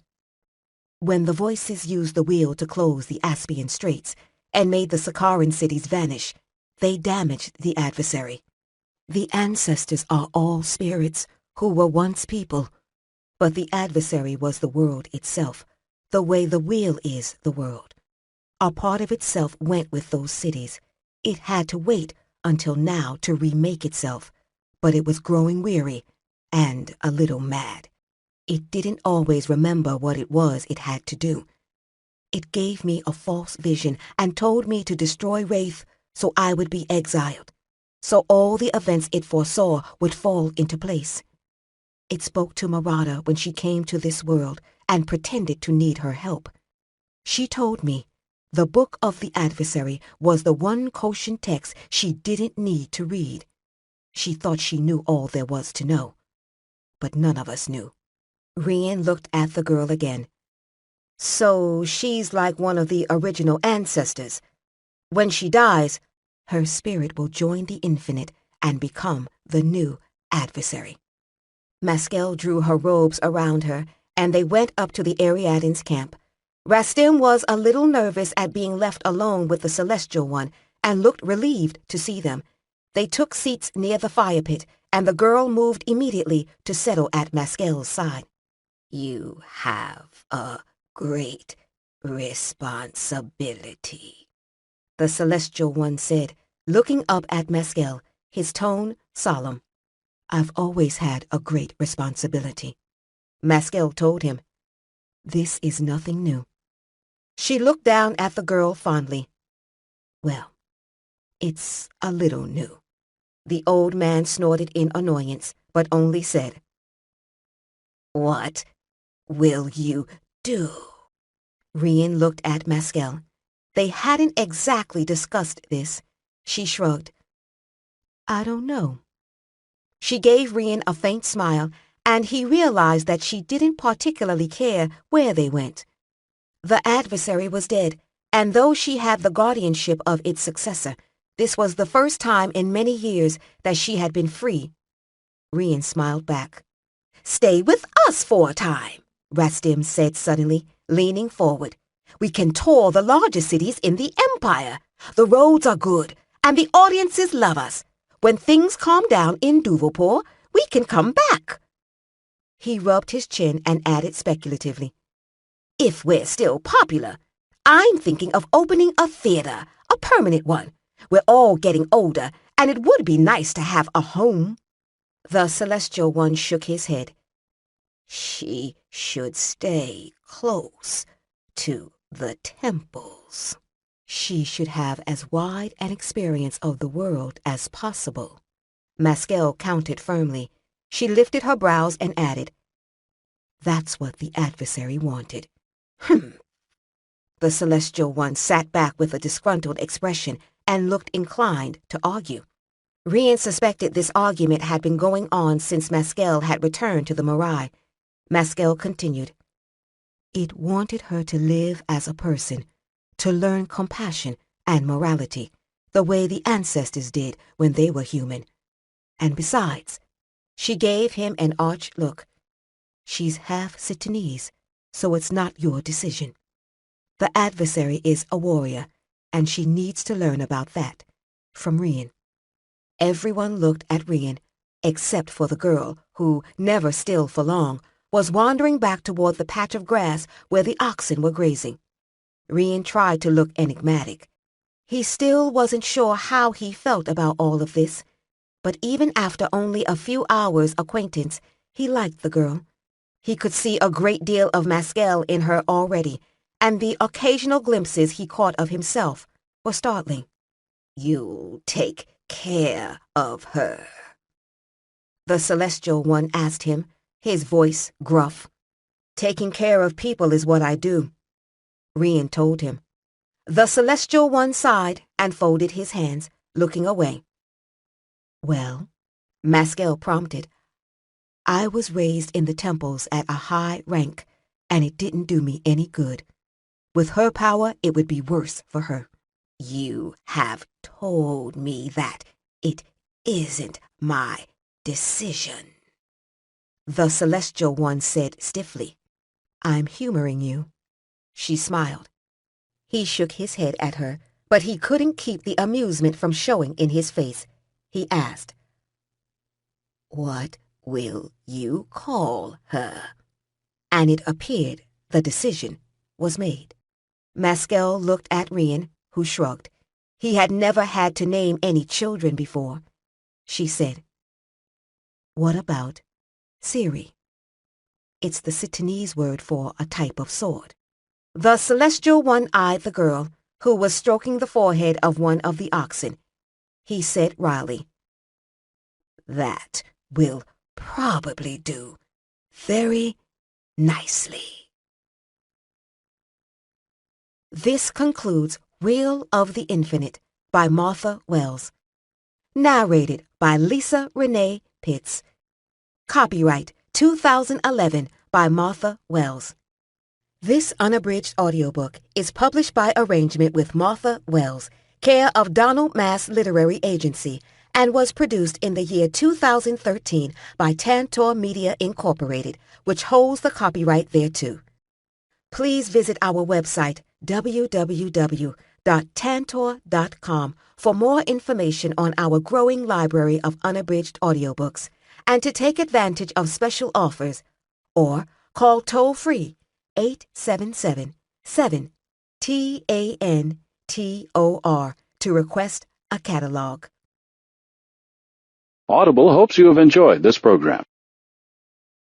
"When the voices used the wheel to close the Aspian Straits and made the Sakaran cities vanish, They damaged the adversary. The ancestors are all spirits who were once people, but the adversary was the world itself, the way the wheel is the world. A part of itself went with those cities. It had to wait until now to remake itself, but it was growing weary and a little mad. It didn't always remember what it was it had to do. It gave me a false vision and told me to destroy Wraith so I would be exiled, so all the events it foresaw would fall into place. It spoke to Marada when she came to this world and pretended to need her help. She told me the Book of the Adversary was the one Koshin text she didn't need to read. She thought she knew all there was to know, but none of us knew. Rian looked at the girl again. So she's like one of the original ancestors. When she dies, her spirit will join the infinite and become the new adversary. Maskel drew her robes around her, and they went up to the Ariadne's camp. Rastim was a little nervous at being left alone with the Celestial One and looked relieved to see them. They took seats near the fire pit, and the girl moved immediately to settle at Maskel's side. You have a great responsibility, the Celestial One said, looking up at Maskel, his tone solemn. I've always had a great responsibility, Maskel told him. This is nothing new. She looked down at the girl fondly. Well, it's a little new. The old man snorted in annoyance, but only said, What will you do? Rian looked at Maskel. They hadn't exactly discussed this. She shrugged. I don't know. She gave Rian a faint smile, and he realized that she didn't particularly care where they went. The adversary was dead, and though she had the guardianship of its successor, this was the first time in many years that she had been free. Rian smiled back. Stay with us for a time, Rastim said suddenly, leaning forward. We can tour the larger cities in the Empire. The roads are good, and the audiences love us. When things calm down in Duvalpur, we can come back. He rubbed his chin and added speculatively, If we're still popular, I'm thinking of opening a theater, a permanent one. We're all getting older, and it would be nice to have a home. The Celestial One shook his head. She should stay close to the temples. She should have as wide an experience of the world as possible. Maskel countered firmly. She lifted her brows and added, That's what the adversary wanted. The Celestial One sat back with a disgruntled expression and looked inclined to argue. Rian suspected this argument had been going on since Maskel had returned to the Marais. Maskel continued. It wanted her to live as a person, to learn compassion and morality, the way the ancestors did when they were human. And besides, she gave him an arch look. She's half Sitanese, so it's not your decision. The adversary is a warrior, and she needs to learn about that from Rian. Everyone looked at Rian, except for the girl, who, never still for long, was wandering back toward the patch of grass where the oxen were grazing. Rian tried to look enigmatic. He still wasn't sure how he felt about all of this, but even after only a few hours' acquaintance, he liked the girl. He could see a great deal of Maskel in her already, and the occasional glimpses he caught of himself were startling. You'll take care of her, the Celestial One asked him, his voice gruff. Taking care of people is what I do, Rian told him. The Celestial One sighed and folded his hands, looking away. Well, Maskel prompted, I was raised in the temples at a high rank, and it didn't do me any good. With her power, it would be worse for her. You have told me that it isn't my decision, the Celestial One said stiffly. I'm humoring you. She smiled. He shook his head at her, but he couldn't keep the amusement from showing in his face. He asked, "What will you call her?" And it appeared the decision was made. Maskell looked at Rian, who shrugged. He had never had to name any children before. She said, "What about Siri?" It's the Sitanese word for a type of sword. The Celestial one eyed the girl, who was stroking the forehead of one of the oxen. He said wryly, "That will probably do very nicely." This concludes Wheel of the Infinite by Martha Wells. Narrated by Lisa Renee Pitts. Copyright 2011 by Martha Wells. This unabridged audiobook is published by arrangement with Martha Wells, care of Donald Mass Literary Agency, and was produced in the year 2013 by Tantor Media Incorporated, which holds the copyright thereto. Please visit our website, www.tantor.com, for more information on our growing library of unabridged audiobooks, and to take advantage of special offers, or call toll-free 877-7-TANTOR to request a catalog. Audible hopes you have enjoyed this program.